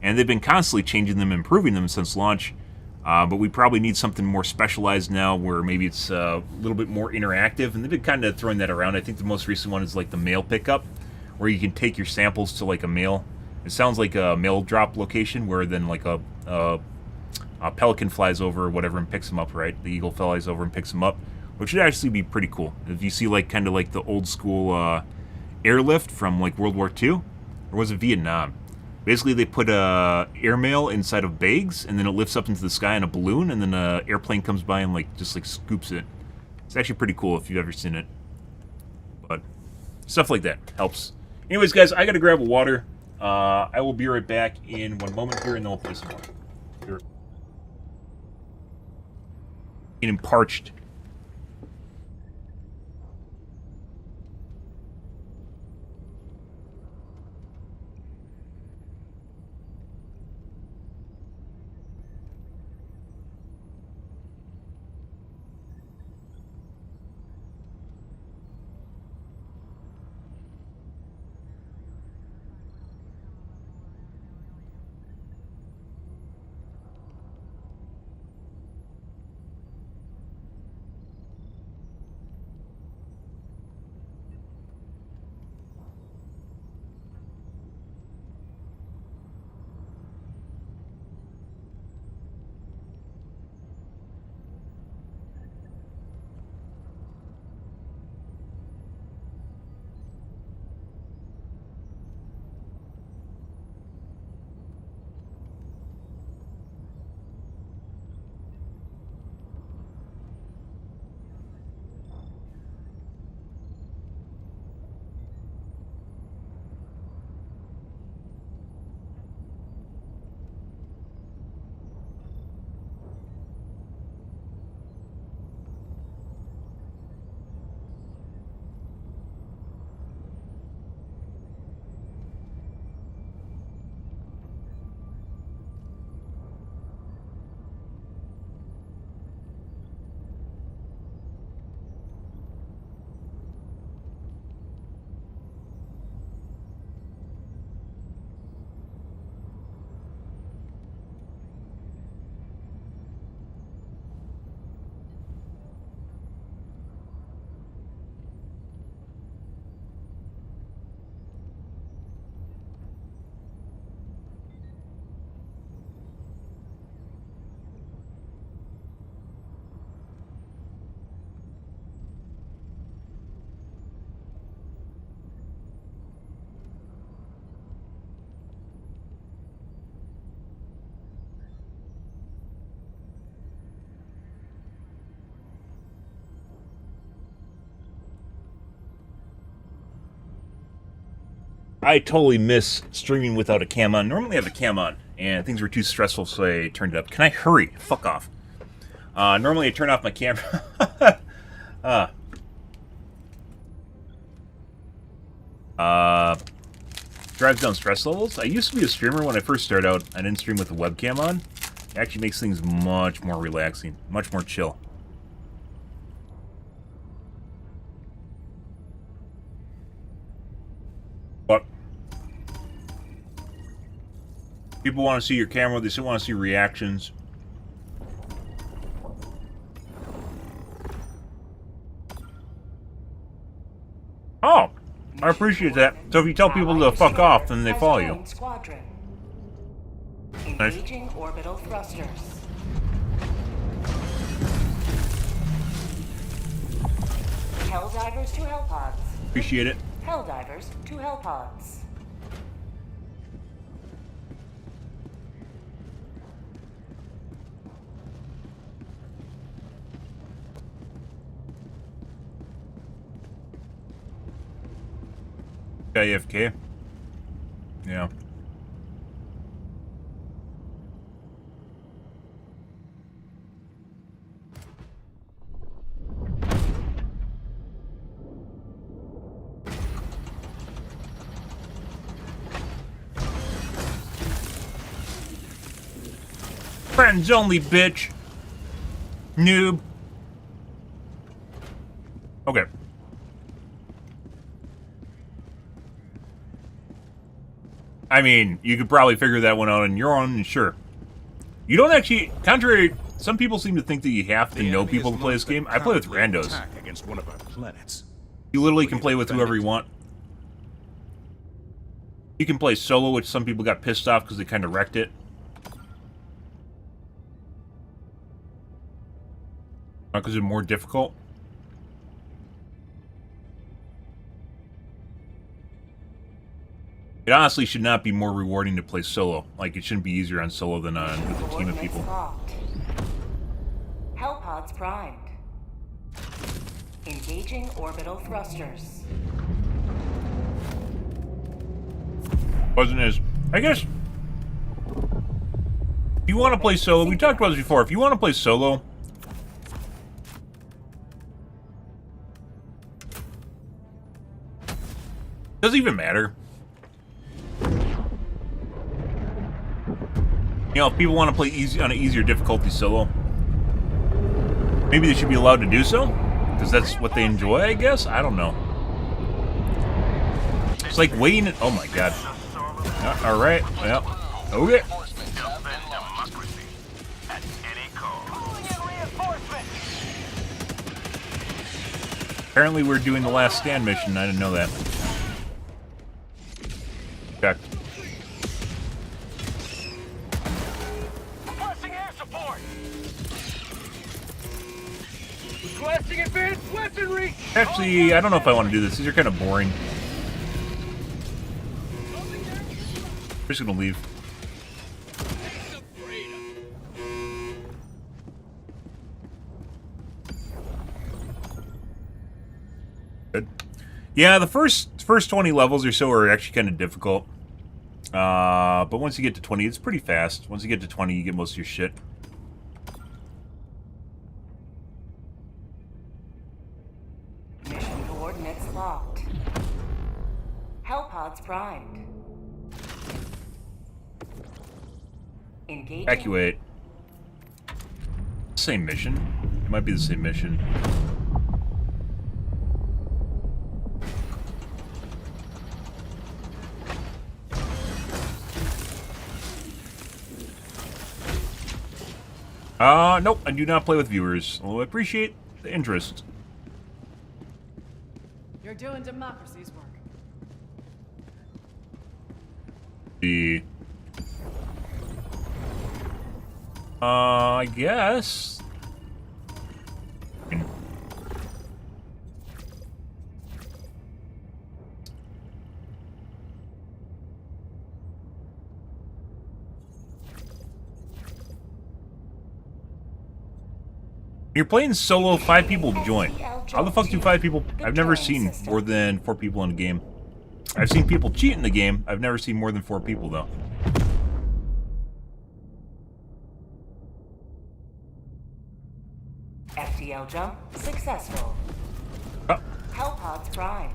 Speaker 1: And they've been constantly changing them, improving them since launch. But we probably need something more specialized now where maybe it's a little bit more interactive. And they've been kind of throwing that around. I think the most recent one is like the mail pickup, where you can take your samples to like a mail. It sounds like a mail drop location where then like a Pelican flies over or whatever and picks him up, right? The eagle flies over and picks him up, which would actually be pretty cool. If you see, like, kind of like the old school airlift from, like, World War II, or was it Vietnam? Basically, they put airmail inside of bags, and then it lifts up into the sky in a balloon, and then an airplane comes by and, like, just, like, scoops it. It's actually pretty cool if you've ever seen it. But stuff like that helps. Anyways, guys, I gotta grab a water. I will be right back in one moment here, and then we'll play some more. Here. Getting parched. I totally miss streaming without a cam on. Normally I have a cam on, and things were too stressful, so I turned it up. Can I hurry? Fuck off. Normally I turn off my camera. Drives down stress levels. I used to be a streamer when I first started out. I didn't stream with a webcam on. It actually makes things much more relaxing, much more chill. But people want to see your camera, they still want to see reactions. Oh, I appreciate that. So if you tell people to fuck off, then they follow you. Nice.
Speaker 3: Engaging orbital thrusters. Helldivers to Hellpods.
Speaker 1: Appreciate it.
Speaker 3: Helldivers to Hellpods.
Speaker 1: AFK. Yeah. Friends only, bitch. Noob. Okay. I mean, you could probably figure that one out on your own, sure. You don't actually, contrary, some people seem to think that you have to know people to play this game. I play with randos.
Speaker 2: Against one of our planets.
Speaker 1: You literally can play with whoever you want. You can play solo, which some people got pissed off because they kind of wrecked it. Not because it's more difficult. It honestly should not be more rewarding to play solo. Like, it shouldn't be easier on solo than on with a team of people.
Speaker 3: Hellpods primed. Engaging orbital thrusters.
Speaker 1: Wasn't as... I guess... If you want to play solo... We talked about this before. If you want to play solo... Doesn't even matter. You know, if people want to play easy on an easier difficulty solo, maybe they should be allowed to do so, because that's what they enjoy, I guess? I don't know. It's like waiting... Oh my god. Alright, well, okay. Apparently we're doing the last stand mission. I didn't know that. Checked.
Speaker 4: Requesting air support. Requesting advanced weaponry.
Speaker 1: Actually, I don't know if I want to do this. These are kind of boring. I'm just gonna leave. Good. Yeah, the first 20 levels or so are actually kind of difficult. But once you get to 20, it's pretty fast. Once you get to 20, you get most of your shit.
Speaker 3: Mission coordinates locked. Hellpods primed. Engaging.
Speaker 1: Evacuate. Same mission. It might be the same mission. Nope, I do not play with viewers, although I appreciate the interest.
Speaker 6: You're doing democracy's work.
Speaker 1: I guess. You're playing solo, 5 people join. How the fuck do 5 people... I've never seen more than 4 people in a game. I've seen people cheat in the game. I've never seen more than 4 people, though.
Speaker 3: FTL jump successful.
Speaker 1: Oh.
Speaker 3: Hellpods primed.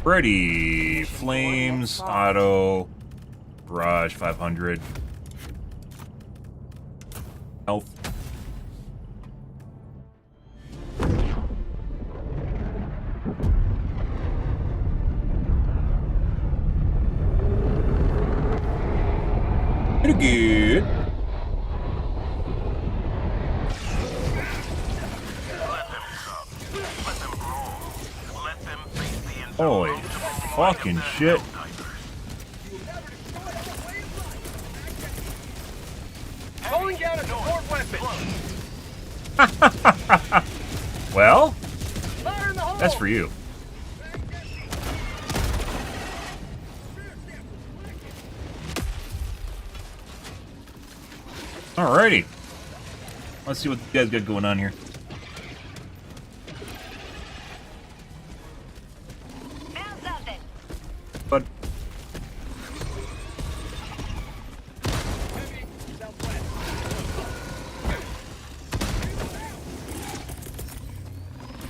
Speaker 1: Ready. Flames, auto, barrage, 500. Health. Pretty good. Holy fucking shit.
Speaker 4: Calling down a support weapon.
Speaker 1: Well,
Speaker 4: Fire in the hole.
Speaker 1: that's for you. Alrighty. Let's see what you guys got going on here.
Speaker 7: Found something.
Speaker 1: But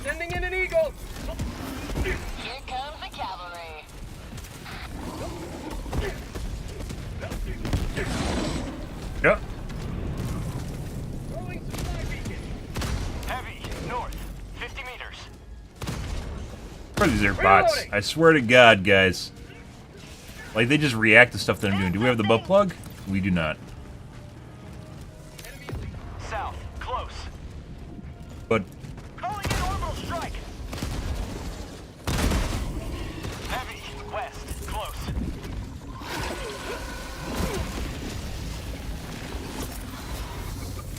Speaker 4: Sending in an eagle.
Speaker 7: Here comes the cavalry.
Speaker 1: yeah.
Speaker 4: Throwing supply beacon. Heavy north, 50 meters.
Speaker 1: What are these are bots?
Speaker 4: Reloading.
Speaker 1: I swear to God, guys. Like, they just react to stuff that I'm doing. Do we have the butt plug? We do not.
Speaker 4: South, close.
Speaker 1: But
Speaker 4: Calling in orbital strike. Heavy west, close.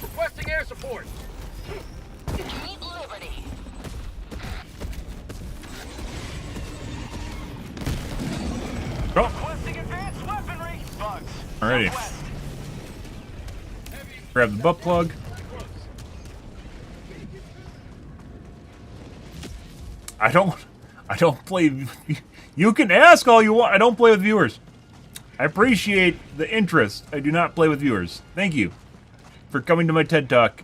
Speaker 4: Requesting air support.
Speaker 7: Keep
Speaker 1: Oh.
Speaker 4: Requesting advanced weaponry. Bugs.
Speaker 1: Alrighty.
Speaker 4: Southwest.
Speaker 1: Grab the butt plug. I don't play. You can ask all you want. I don't play with viewers. I appreciate the interest. I do not play with viewers. Thank you for coming to my TED Talk.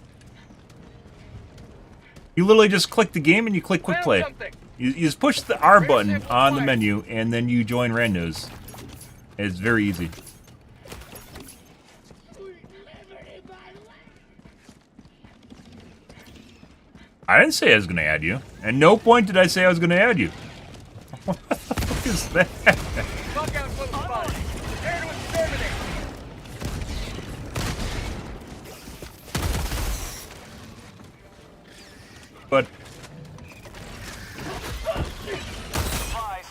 Speaker 1: You literally just click the game and you click quick play. You just push the R button on the menu and then you join randos. It's very easy. I didn't say I was going to add you. At no point did I say I was going to add you. What the fuck is that?
Speaker 4: Look out for the spot. Prepare to exterminate.
Speaker 1: But
Speaker 4: Supplies.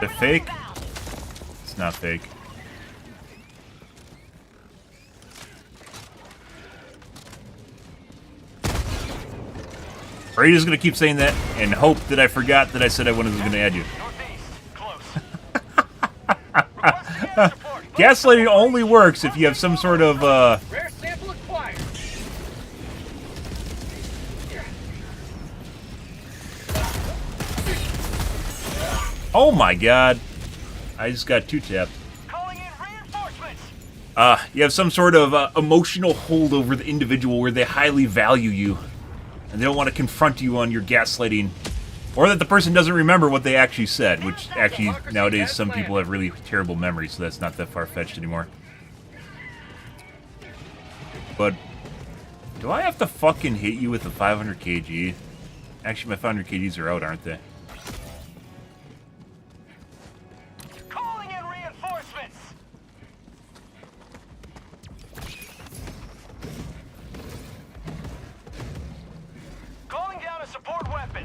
Speaker 1: the fake? It's not fake. Or are you just going to keep saying that and hope that I forgot that I said I wasn't going to add you?
Speaker 4: Northeast. Close.
Speaker 1: Gaslighting only works if you have some sort of,
Speaker 4: Rare sample acquired.
Speaker 1: oh my god. I just got two-tapped.
Speaker 4: Calling in reinforcements.
Speaker 1: You have some sort of emotional hold over the individual where they highly value you. And they don't want to confront you on your gaslighting. Or that the person doesn't remember what they actually said, which actually, nowadays, some people have really terrible memories, so that's not that far-fetched anymore. But, do I have to fucking hit you with a 500 kg? Actually, my 500 kgs are out, aren't they?
Speaker 4: Calling in reinforcements. Calling down a support weapon.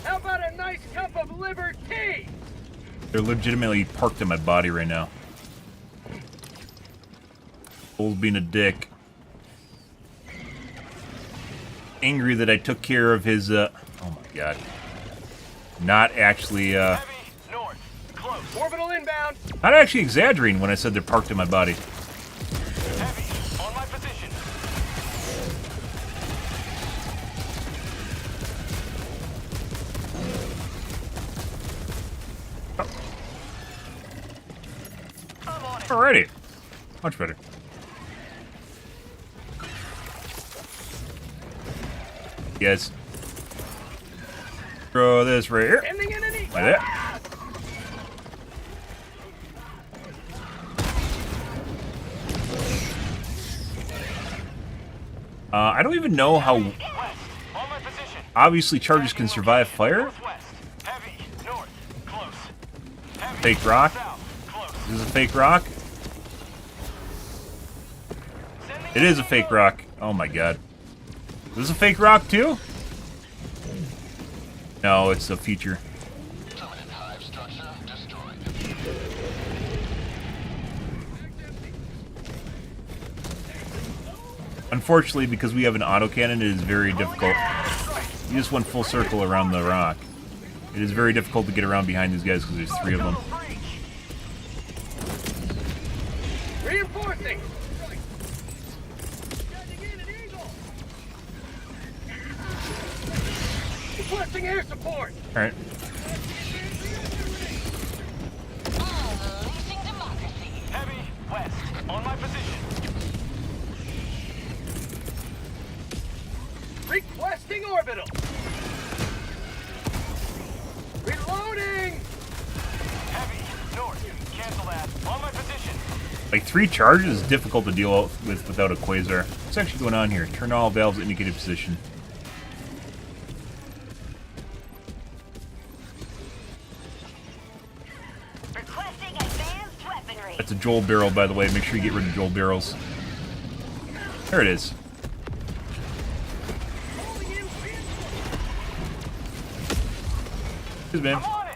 Speaker 4: How about a nice cup of liver tea?
Speaker 1: They're legitimately parked in my body right now. Old being a dick. Angry that I took care of his, oh my god. Not actually,
Speaker 4: Heavy, north, close. Orbital inbound.
Speaker 1: not actually exaggerating when I said they're parked in my body.
Speaker 4: Heavy, on my position. I'm on it.
Speaker 1: Alrighty. Much better. Yes. Throw this right here.
Speaker 4: Ending enemy.
Speaker 1: Like that. I don't even know how
Speaker 4: West, on my position.
Speaker 1: obviously charges can survive fire.
Speaker 4: Northwest, heavy, north, close. Heavy,
Speaker 1: Fake rock.
Speaker 4: south, close.
Speaker 1: Is this a fake rock?
Speaker 4: Sending
Speaker 1: It is a fake rock. Oh my god. Is this a fake rock too? No, it's a feature.
Speaker 8: Permanent hive structure destroyed.
Speaker 1: Unfortunately, because we have an autocannon, it is very difficult. You just went full circle around the rock. It is very difficult to get around behind these guys because there's three of them.
Speaker 4: Reinforcing. Requesting air support.
Speaker 1: Alright.
Speaker 7: Unleashing democracy.
Speaker 4: Heavy, west, on my position. Requesting orbital. Reloading. Heavy, north, cancel that, on my position.
Speaker 1: Like 3 charges is difficult to deal with without a quasar. What's actually going on here? Turn all valves indicated position.
Speaker 7: Requesting advanced weaponry.
Speaker 1: That's a Joel barrel, by the way. Make sure you get rid of Joel barrels. There it is. Excuse me.
Speaker 4: I'm on it.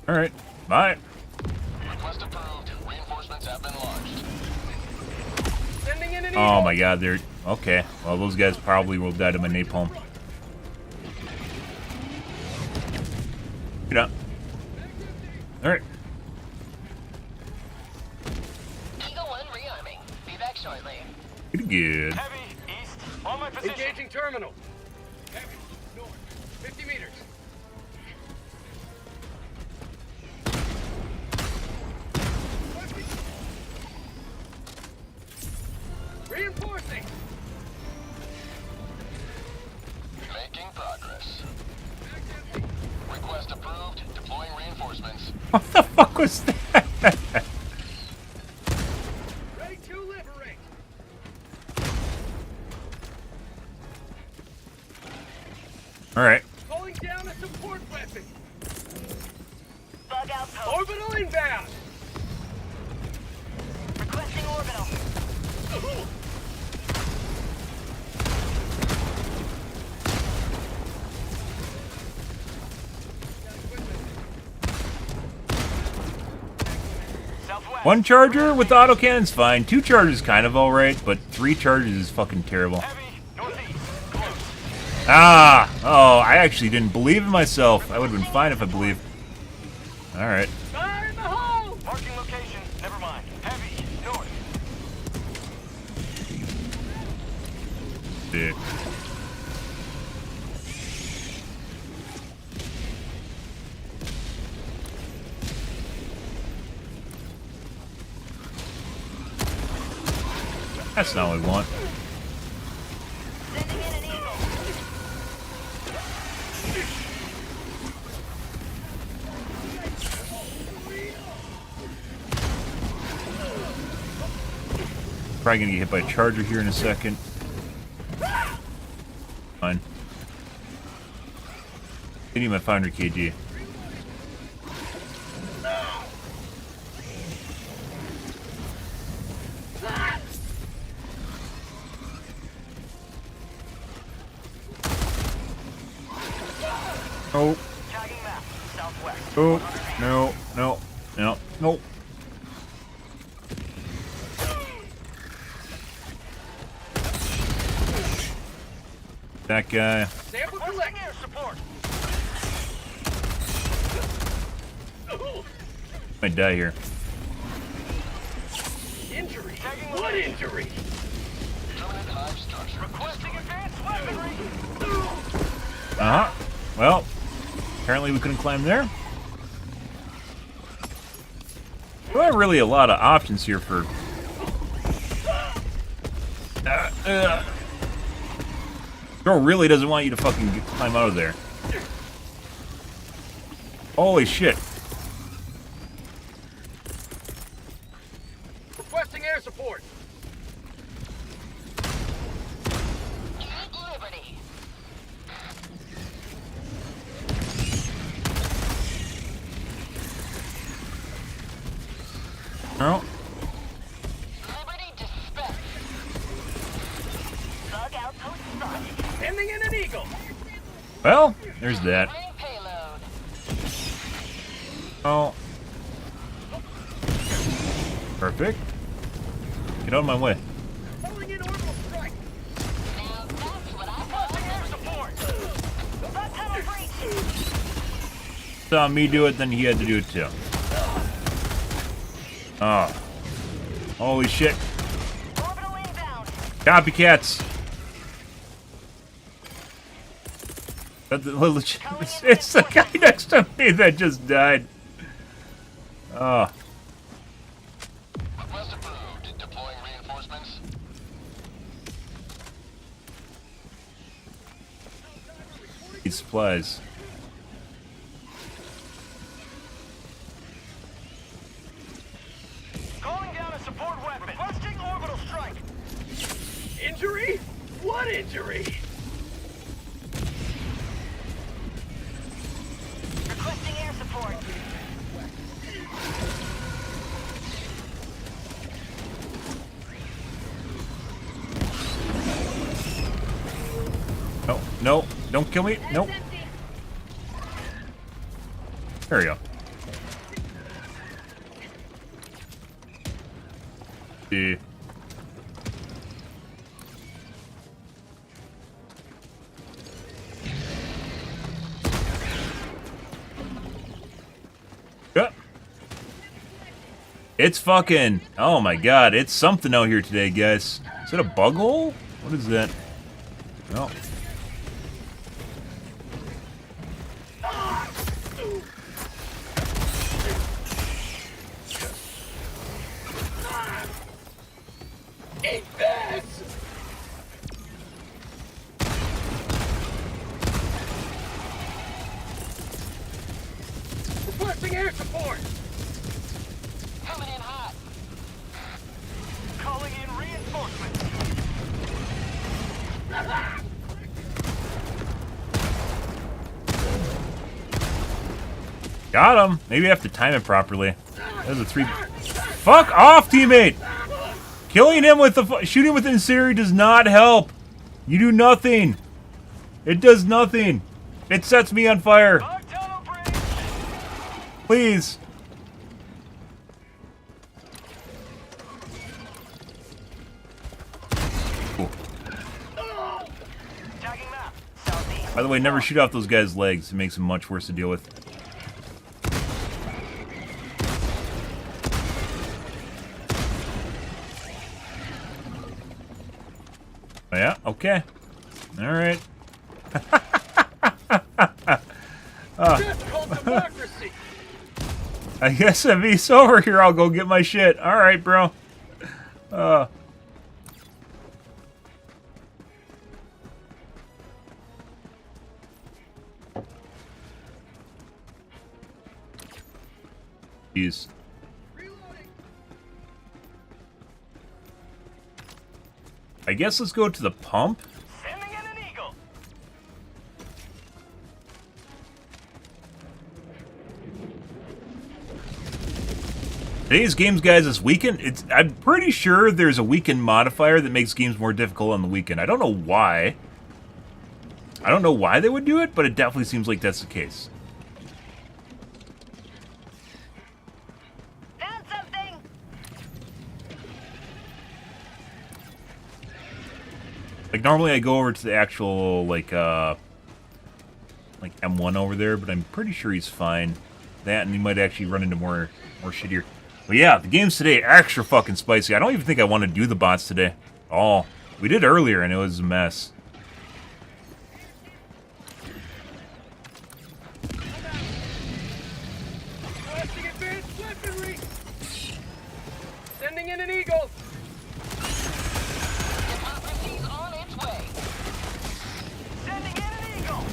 Speaker 1: Alright. Bye.
Speaker 8: Request approved. Reinforcements have been launched.
Speaker 4: Sending in an
Speaker 1: Oh
Speaker 4: eagle.
Speaker 1: my god, they're... Okay. Well, those guys probably will die to my napalm. Get up. Alright.
Speaker 8: Eagle 1 rearming. Be back shortly.
Speaker 1: Pretty good.
Speaker 4: Heavy, east, on my position.
Speaker 10: Engaging terminal. Heavy, north, 50 meters. Reinforcing.
Speaker 8: Making progress. Request approved. Deploying reinforcements.
Speaker 1: What the fuck was that?
Speaker 10: Ready to liberate.
Speaker 1: Alright.
Speaker 10: Calling down a support weapon.
Speaker 7: Bug outpost.
Speaker 10: Orbital inbound.
Speaker 7: Requesting orbital.
Speaker 4: Southwest.
Speaker 1: One charger with autocannon's fine. 2 charges kind of alright, but 3 charges is fucking terrible.
Speaker 4: Heavy, northeast. Close.
Speaker 1: Ah! Oh, I actually didn't believe in myself. I would have been fine if I believed. Alright.
Speaker 10: Fire in the hole.
Speaker 4: Marking location. Never mind. Heavy, north.
Speaker 1: Dick. That's not what we want.
Speaker 7: Sending in an eagle.
Speaker 1: Probably gonna get hit by a charger here in a second. Fine. I need my 500 kg. Oh,
Speaker 4: Tagging map. Southwest.
Speaker 1: oh, no, no, no, no. That guy.
Speaker 10: Sample
Speaker 4: Requesting
Speaker 10: collect.
Speaker 4: air support.
Speaker 1: Might die here.
Speaker 10: Injury.
Speaker 4: Tagging
Speaker 10: What
Speaker 4: location.
Speaker 10: injury?
Speaker 8: Permanent hive structure.
Speaker 4: Requesting advanced weaponry.
Speaker 1: Uh-huh. Well, apparently we couldn't climb there. There are really a lot of options here for... Girl really doesn't want you to fucking climb out of there. Holy shit.
Speaker 10: Requesting air support.
Speaker 7: Liberty.
Speaker 1: No.
Speaker 7: Liberty dispatch. Bug outpost spotted.
Speaker 10: Sending in an eagle.
Speaker 1: Well, there's that.
Speaker 7: Bring payload.
Speaker 1: Oh. Perfect. Get out of my way.
Speaker 10: Calling in orbital strike.
Speaker 7: Now that's what I call
Speaker 4: Air support.
Speaker 7: bug tunnel breach.
Speaker 1: Saw me do it, then he had to do it too. Oh. Holy shit.
Speaker 7: Orbital inbound.
Speaker 1: Copycats. It's the guy next to me that just died. Oh.
Speaker 8: Request approved. Deploying reinforcements.
Speaker 1: Need supplies.
Speaker 4: Calling down a support weapon. Requesting orbital strike.
Speaker 10: Injury? What injury?
Speaker 7: Requesting air support.
Speaker 1: No, no, don't kill me. Nope. There we go. Yep. It's fucking... Oh my god, it's something out here today, guys. Is that a bug hole? What is that? No.
Speaker 10: Eat this! Requesting air support!
Speaker 5: Coming in hot. Calling in reinforcements.
Speaker 1: Got him. Maybe I have to time it properly. That was a 3... Fuck off, teammate! Killing him with the... Shooting with the incendiary does not help. You do nothing. It does nothing. It sets me on fire. Please. Cool. By the way, never shoot off those guys' legs. It makes them much worse to deal with. Oh, yeah? Okay. Alright. I guess if he's over here, I'll go get my shit. Alright, bro. Jeez. I guess let's go to the pump.
Speaker 5: Sending in an eagle.
Speaker 1: Today's games, guys, this weekend, I'm pretty sure there's a weekend modifier that makes games more difficult on the weekend. I don't know why. I don't know why they would do it, but it definitely seems like that's the case.
Speaker 7: Found something.
Speaker 1: Like, normally I go over to the actual, like M1 over there, but I'm pretty sure he's fine. That, and he might actually run into more shittier. But yeah, the games today are extra fucking spicy. I don't even think I want to do the bots today at all. We did earlier, and it was a mess.
Speaker 10: Requesting advanced weaponry! Sending in an eagle!
Speaker 5: Democracy's on its way. Sending in an eagle.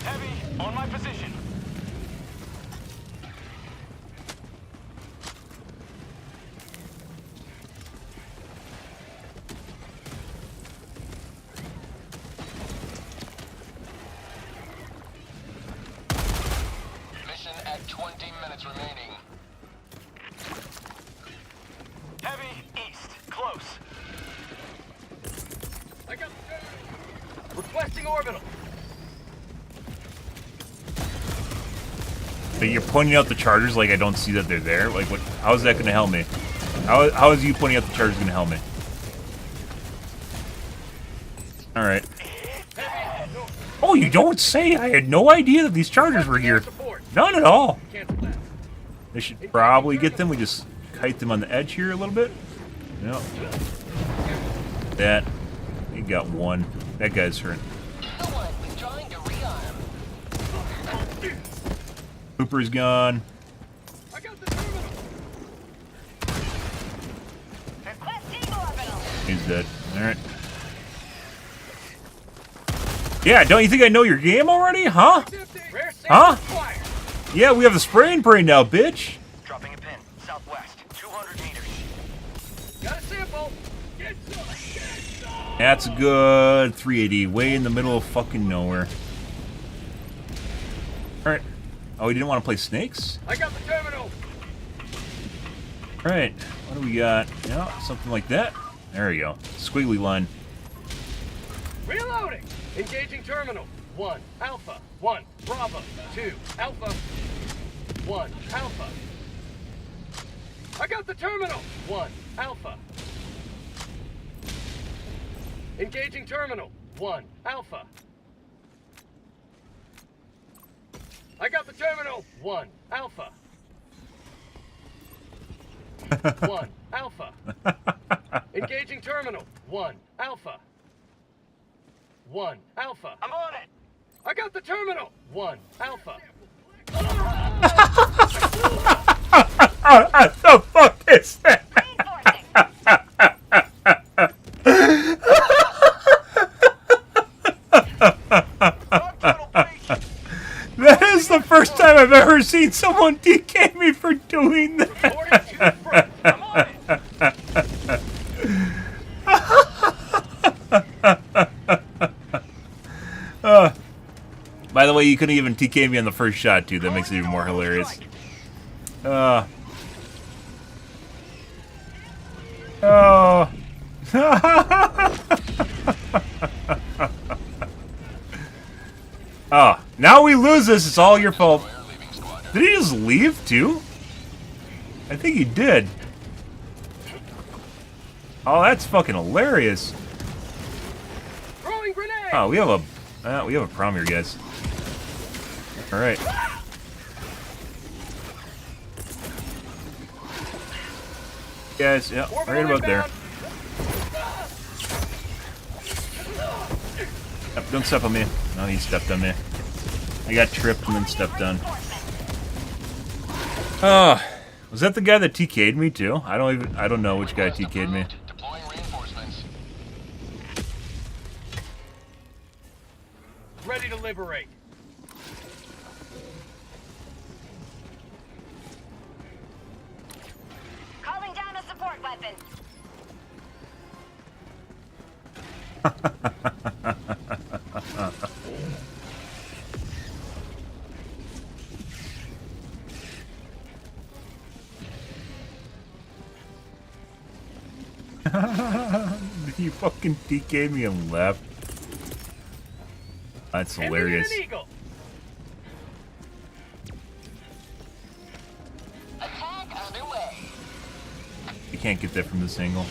Speaker 5: Heavy on my position.
Speaker 8: Mission at 20 minutes remaining.
Speaker 5: Heavy east, close.
Speaker 10: I got requesting orbital.
Speaker 1: But you're pointing out the chargers like I don't see that they're there? Like, what? How is that going to help me? How is you pointing out the chargers going to help me? Alright. Oh, you don't say! I had no idea that these chargers were here. None at all. They should probably get them. We just kite them on the edge here a little bit. Yep. That. You got one. That guy's hurt. Cooper's gone.
Speaker 10: I got the terminal.
Speaker 1: He's dead. Alright. Yeah, don't you think I know your game already? Huh? Huh? Yeah, we have the spray and pray now, bitch.
Speaker 5: Dropping a pin, southwest, 200 meters.
Speaker 10: Got a sample. Get some.
Speaker 1: That's a good 380, way in the middle of fucking nowhere. Alright. Oh, you didn't want to play snakes?
Speaker 10: I got the terminal.
Speaker 1: Alright, what do we got? Yeah, something like that. There we go. Squiggly line.
Speaker 10: Reloading. Engaging terminal. 1 Alpha. 1 Bravo. 2 Alpha. 1 Alpha. I got the terminal. 1 Alpha. Engaging terminal. 1 Alpha. I got the terminal. 1 Alpha. 1 Alpha. Engaging terminal. 1 Alpha. 1 Alpha.
Speaker 4: I'm on it.
Speaker 10: I got the terminal. 1 Alpha.
Speaker 1: What the fuck is that? That is the first time I've ever seen someone DK me for doing that.
Speaker 10: I'm on it.
Speaker 1: By the way, you couldn't even TK me on the first shot, too. That makes it even more hilarious. Oh. Oh, now we lose this. It's all your fault. Did he just leave, too? I think he did. Oh, that's fucking hilarious.
Speaker 10: Throwing grenade.
Speaker 1: Oh, we have a problem here, guys. All right. Guys, yeah, right about there. Yep, don't step on me. No, he stepped on me. I got tripped and then stepped on. Oh, was that the guy that TK'd me too? I don't know which guy TK'd me.
Speaker 8: Deploying reinforcements.
Speaker 10: Ready to liberate.
Speaker 7: Calling down a support weapon.
Speaker 1: You fucking TK'd me and left. That's hilarious.
Speaker 8: Attack underway.
Speaker 1: You can't get that from this angle.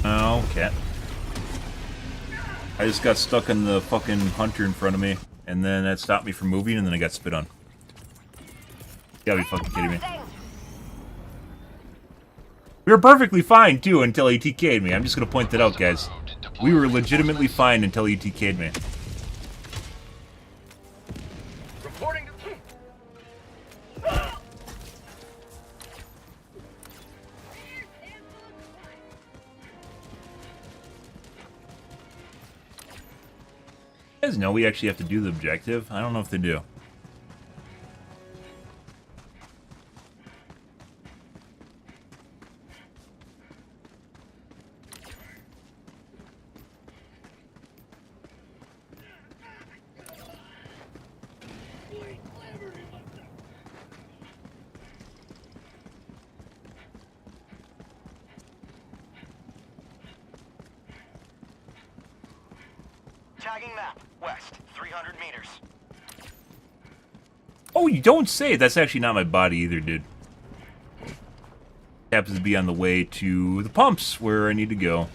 Speaker 1: Oh, cat. I just got stuck on the fucking hunter in front of me, and then that stopped me from moving, and then I got spit on. You gotta be fucking kidding me. We were perfectly fine, too, until he TK'd me. I'm just gonna point that out, guys. We were legitimately fine until he TK'd me.
Speaker 10: Reporting to...
Speaker 1: You guys know we actually have to do the objective? I don't know if they do.
Speaker 4: Tagging map. West. 300 meters.
Speaker 1: Oh, you don't say! That's actually not my body either, dude. Happens to be on the way to the pumps, where I need to go.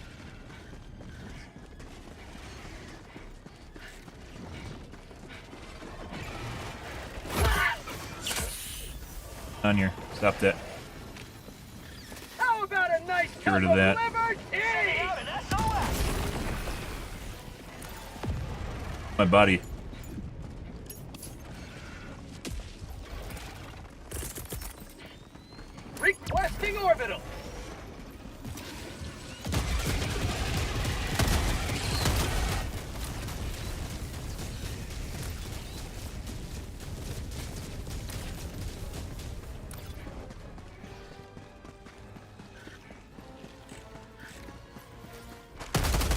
Speaker 1: On here. Stop that.
Speaker 10: How about a nice
Speaker 1: Get rid of that. My body.
Speaker 10: Requesting orbital.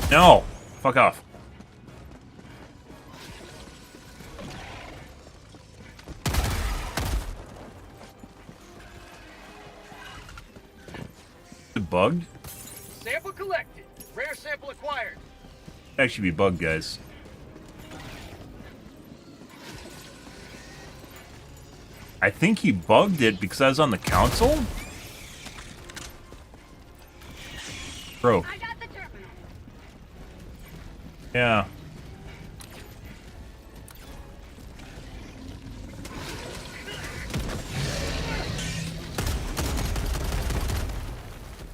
Speaker 1: No! Fuck off. Bugged?
Speaker 10: Sample collected. Rare sample acquired.
Speaker 1: Actually be bugged, guys. I think he bugged it because I was on the council? Broke.
Speaker 7: I got the terminal.
Speaker 1: Yeah.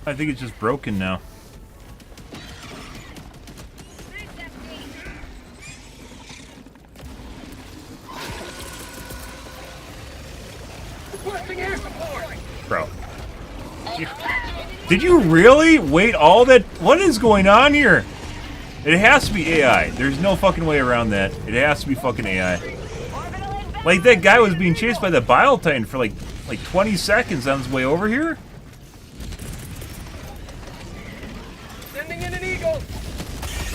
Speaker 1: I think it's just broken now.
Speaker 10: Requesting air support.
Speaker 1: Bro. Did you really wait all that? What is going on here? It has to be AI. There's no fucking way around that. It has to be fucking AI. Like, that guy was being chased by the Bile Titan for like 20 seconds on his way over here?
Speaker 10: Sending in an eagle.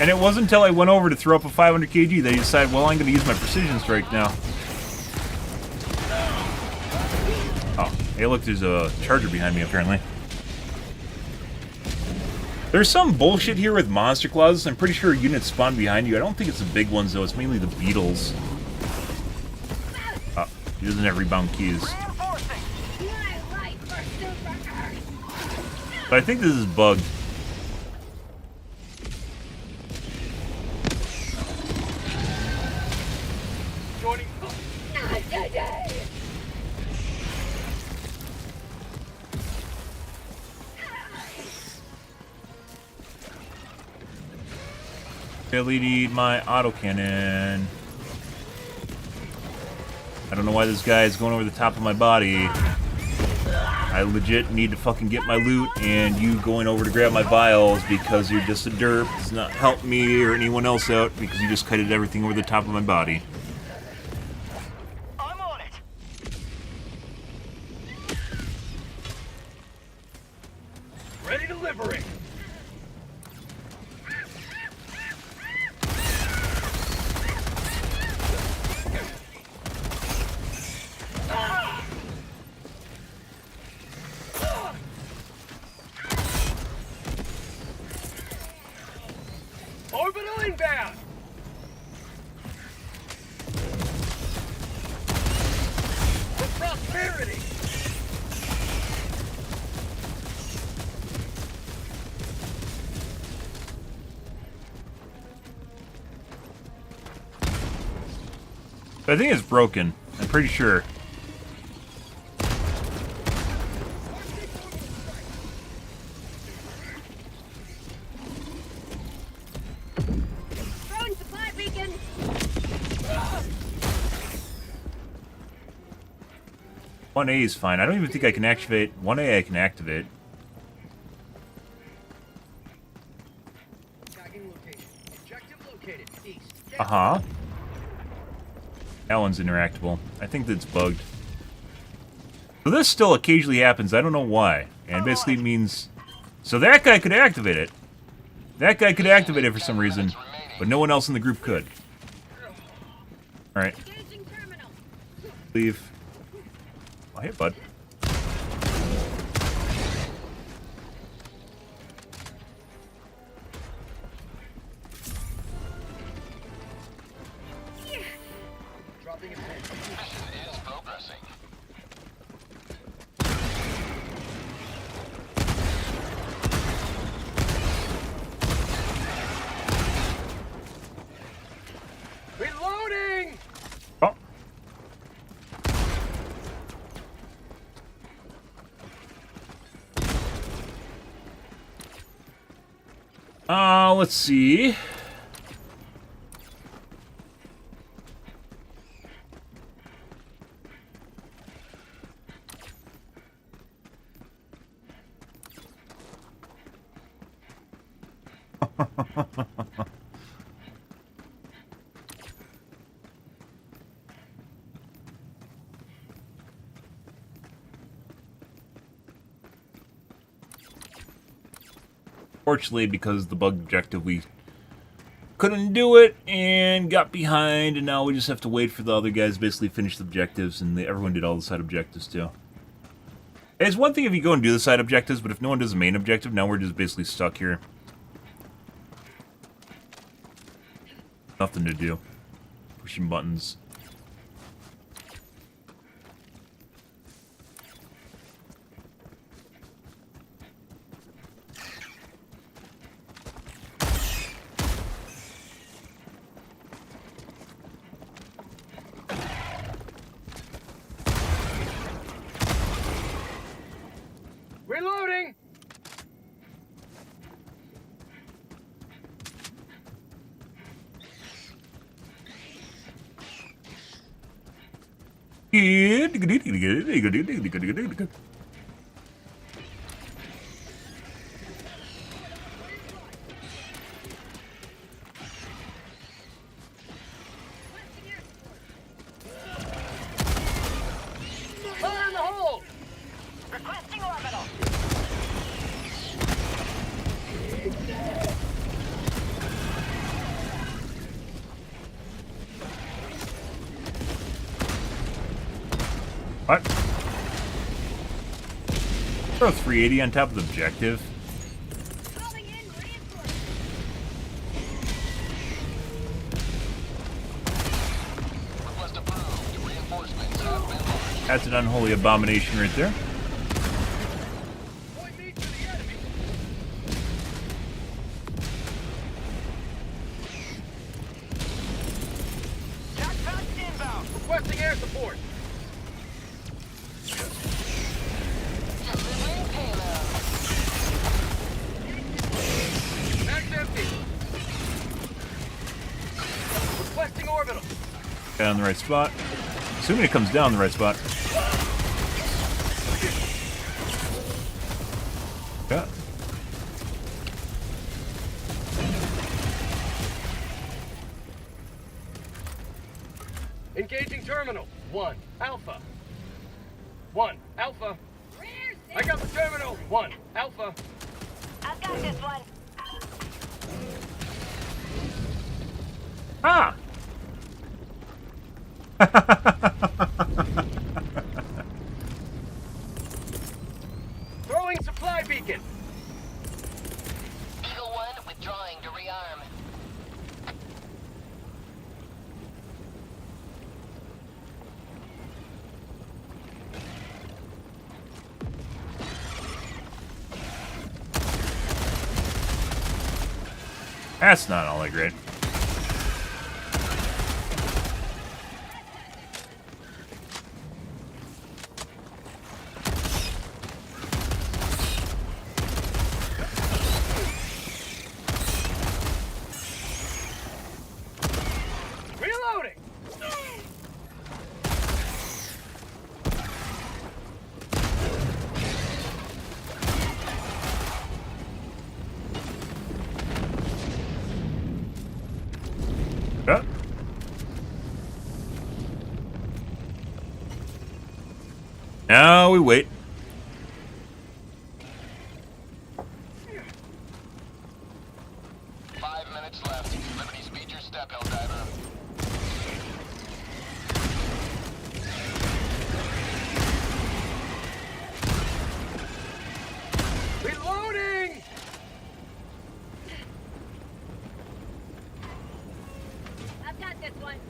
Speaker 1: And it wasn't until I went over to throw up a 500 kg that he decided, well, I'm going to use my precision strike now. Oh, hey, look, there's a charger behind me, apparently. There's some bullshit here with monster clauses. I'm pretty sure units spawn behind you. I don't think it's the big ones, though. It's mainly the beetles. Oh, he doesn't have rebound keys. But I think this is bugged.
Speaker 10: Joining.
Speaker 1: Really need my autocannon. I don't know why this guy is going over the top of my body. I legit need to fucking get my loot, and you going over to grab my vials because you're just a derp does not help me or anyone else out because you just kited everything over the top of my body.
Speaker 4: I'm on it.
Speaker 10: Ready to liberate. Orbital inbound. For prosperity.
Speaker 1: I think it's broken. I'm pretty sure.
Speaker 7: Throwing supply beacon.
Speaker 1: 1A is fine. I don't even think I can activate. 1A I can activate.
Speaker 10: Tagging location. Objective located east.
Speaker 1: Uh-huh. That one's interactable. I think that's bugged. So this still occasionally happens. I don't know why. And basically means... So that guy could activate it. That guy could activate it for some reason. But no one else in the group could. Alright. Leave. Oh, hey, bud.
Speaker 10: Dropping a pin.
Speaker 8: Mission is progressing.
Speaker 10: Reloading.
Speaker 1: Oh. Let's see. Fortunately, because the bug objective, we couldn't do it and got behind, and now we just have to wait for the other guys to basically finish the objectives, and everyone did all the side objectives too. It's one thing if you go and do the side objectives, but if no one does the main objective, now we're just basically stuck here. Nothing to do. Pushing buttons.
Speaker 10: Fire in the hole!
Speaker 7: Requesting orbital.
Speaker 1: What? Throw 380 on top of the objective.
Speaker 7: Calling in reinforcements.
Speaker 8: Request approved. Reinforcements have been launched.
Speaker 1: That's an unholy abomination right there.
Speaker 10: Point me to the enemy.
Speaker 4: Jackpot inbound.
Speaker 10: Requesting air support.
Speaker 7: Delivering payload.
Speaker 10: Mag's empty. Requesting orbital.
Speaker 1: Got on the right spot. Assuming it comes down the right spot. Yeah.
Speaker 10: Engaging terminal. 1 Alpha. 1 Alpha. I got the terminal. 1 Alpha.
Speaker 7: I've got this one.
Speaker 1: Ah!
Speaker 10: Throwing supply beacon.
Speaker 7: Eagle 1 withdrawing to rearm.
Speaker 1: That's not all that great.
Speaker 10: Reloading.
Speaker 1: Yeah. Now we wait.
Speaker 8: Five minutes left. Liberty speed your step, Helldiver.
Speaker 10: Reloading.
Speaker 7: I've got this one.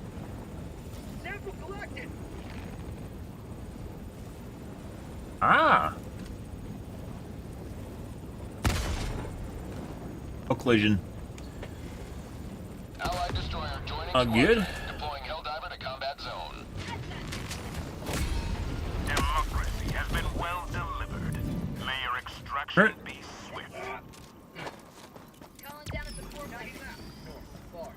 Speaker 10: Sample collected.
Speaker 1: Ah. Oh, collision.
Speaker 8: Allied destroyer joining
Speaker 1: Good.
Speaker 8: Deploying Helldiver to combat zone.
Speaker 5: Democracy has been well delivered. May your extraction
Speaker 1: Right.
Speaker 5: be swift.
Speaker 7: Calling down a support beacon.
Speaker 10: Far.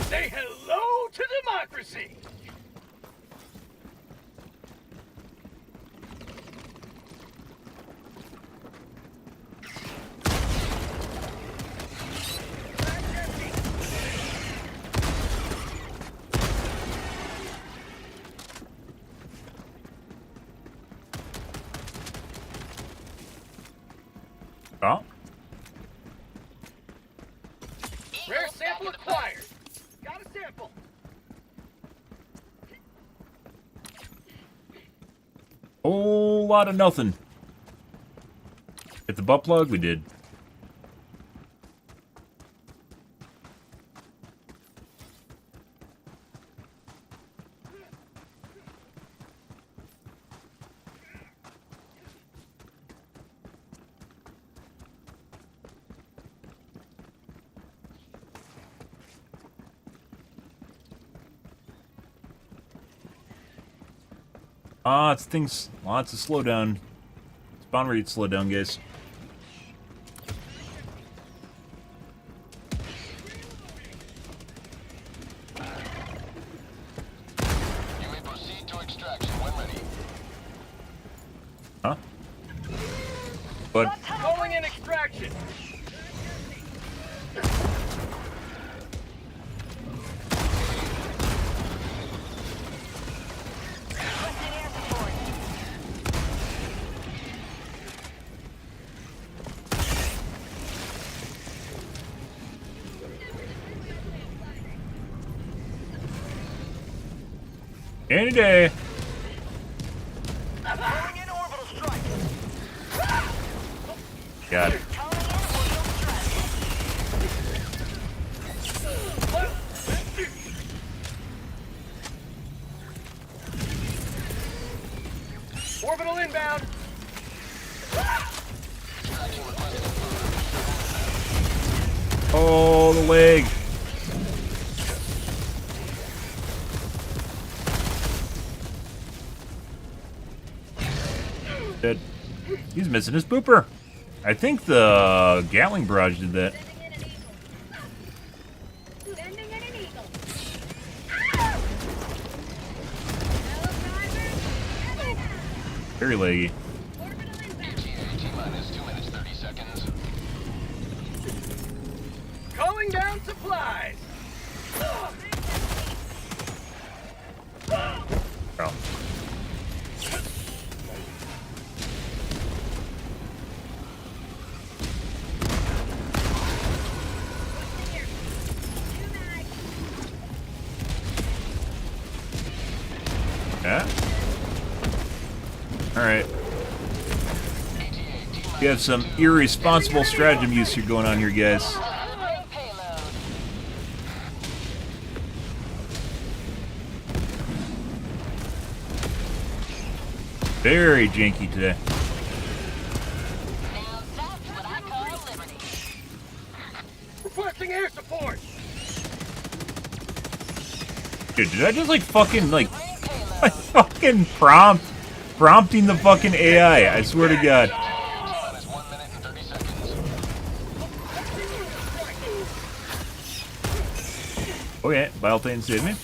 Speaker 10: Say hello to democracy.
Speaker 1: Oh.
Speaker 10: Rare sample acquired. Got a sample.
Speaker 1: Whole lot of nothing. Hit the butt plug? We did. Lots of things, lots of slowdown. Spawn rate slowdown, guys.
Speaker 8: You may proceed to extraction when ready.
Speaker 1: Huh? But
Speaker 10: Calling in extraction.
Speaker 7: Requesting air support.
Speaker 1: any day.
Speaker 7: Calling in orbital strike.
Speaker 1: Got it.
Speaker 7: Calling in orbital strike.
Speaker 10: Orbital inbound.
Speaker 8: Extraction request confirmed.
Speaker 1: Oh, the leg. Dead. He's missing his pooper. I think the Gatling barrage did that. Very leggy.
Speaker 8: ETA T-minus 2 minutes 30 seconds.
Speaker 10: Calling down supplies.
Speaker 1: Oh. Yeah. Alright. We have some irresponsible stratagem use here going on here, guys.
Speaker 7: Delivering payload.
Speaker 1: Very janky today.
Speaker 7: Now that's what I call liberty.
Speaker 10: Requesting air support.
Speaker 1: Dude, did I just like fucking like
Speaker 7: Delivering
Speaker 1: I
Speaker 7: payload.
Speaker 1: fucking prompting the fucking AI, I swear to God.
Speaker 8: T-minus 1 minute and 30 seconds.
Speaker 1: Okay, Biolthane saved me.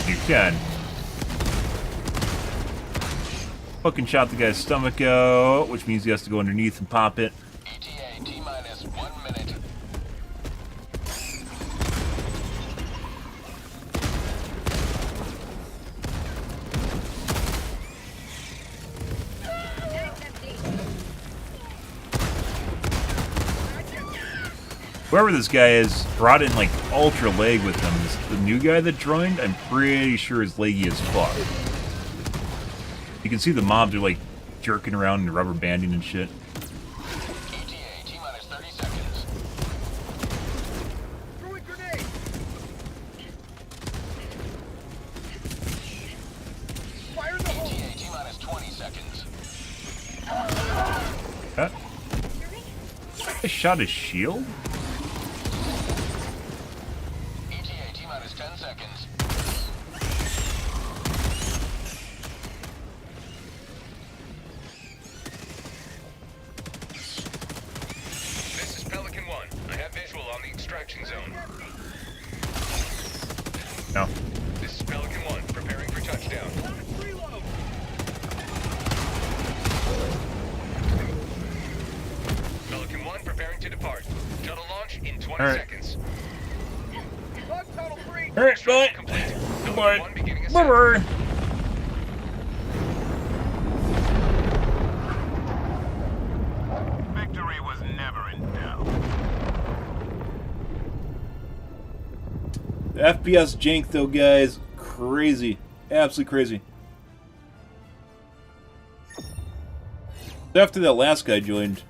Speaker 1: You can. Fucking shot the guy's stomach out, which means he has to go underneath and pop it.
Speaker 8: ETA T-minus 1 minute.
Speaker 1: Whoever this guy is brought in like ultra leg with him. The new guy that joined, I'm pretty sure is leggy as fuck. You can see the mobs are like jerking around and rubber banding and shit.
Speaker 8: ETA T-minus 30 seconds.
Speaker 10: Throwing grenade. Fire in the hole.
Speaker 8: ETA T-minus 20 seconds.
Speaker 1: Huh? I shot his shield?
Speaker 8: ETA T-minus 10 seconds.
Speaker 9: This is Pelican 1. I have visual on the extraction zone.
Speaker 1: No.
Speaker 9: This is Pelican 1, preparing for touchdown.
Speaker 10: Reload.
Speaker 9: Pelican 1 preparing to depart. Shuttle launch in 20
Speaker 1: All right.
Speaker 9: seconds.
Speaker 10: Log tunnel 3.
Speaker 1: Alright, bye.
Speaker 9: Extraction complete. Pelican
Speaker 1: Bye.
Speaker 9: 1 beginning ascent.
Speaker 1: Bye.
Speaker 5: Victory was never in doubt.
Speaker 1: FPS jank though, guys. Crazy. Absolutely crazy. After that last guy joined.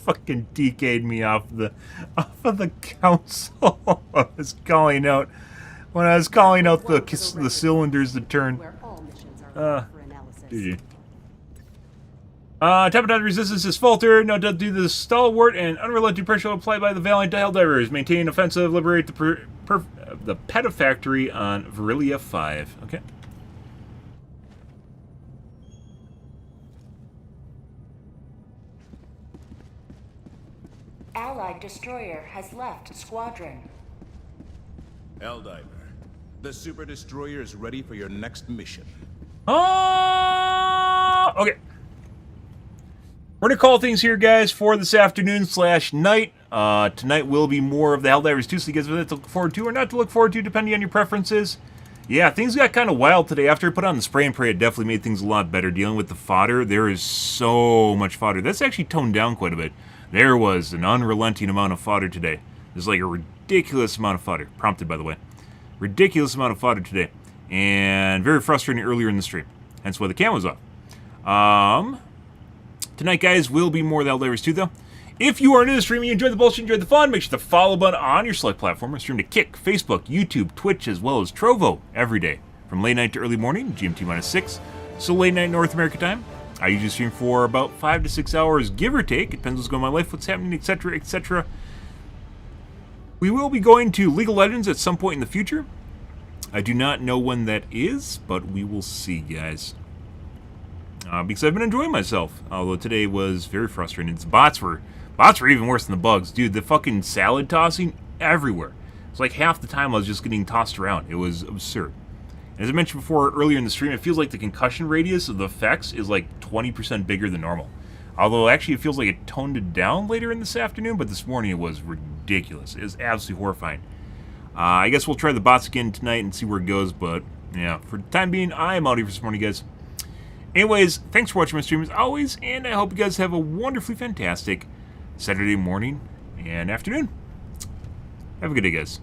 Speaker 1: fucking DK'd me off of the council. I was calling out the cylinders to turn.
Speaker 6: Where all missions are for analysis.
Speaker 1: GG. Type of resistance is faltered. Now, due to the stalwart and unrelenting pressure applied by the valiant Helldivers, maintain offensive, liberate the pedifactory on Virilia 5. Okay.
Speaker 3: Allied destroyer has left squadron.
Speaker 2: Helldiver, the Super Destroyer is ready for your next mission.
Speaker 1: Okay. We're going to call things here, guys, for this afternoon/night. Tonight will be more of the Helldivers 2, so you guys have to look forward to or not to look forward to, depending on your preferences. Yeah, things got kind of wild today. After I put on the spray and pray, it definitely made things a lot better. Dealing with the fodder, there is so much fodder. That's actually toned down quite a bit. There was an unrelenting amount of fodder today. There's like a ridiculous amount of fodder. Prompted, by the way. Ridiculous amount of fodder today. And very frustrating earlier in the stream. Hence why the cam was off. Tonight, guys, will be more of the Helldivers 2, though. If you are new to the stream and you enjoy the bullshit, enjoy the fun, make sure to follow button on your select platform and stream to Kick, Facebook, YouTube, Twitch, as well as Trovo every day. From late night to early morning, GMT-6, so late night North America time. I usually stream for about 5 to 6 hours, give or take. It depends what's going on in my life, what's happening, etc., etc. We will be going to League of Legends at some point in the future. I do not know when that is, but we will see, guys. Because I've been enjoying myself. Although today was very frustrating. The bots were even worse than the bugs. Dude, the fucking salad tossing everywhere. It's like half the time I was just getting tossed around. It was absurd. As I mentioned before earlier in the stream, it feels like the concussion radius of the effects is like 20% bigger than normal. Although actually it feels like it toned it down later in this afternoon, but this morning it was ridiculous. It was absolutely horrifying. I guess we'll try the bots again tonight and see where it goes, but yeah, for the time being, I am out here for this morning, guys. Anyways, thanks for watching my stream as always, and I hope you guys have a wonderfully fantastic Saturday morning and afternoon. Have a good day, guys.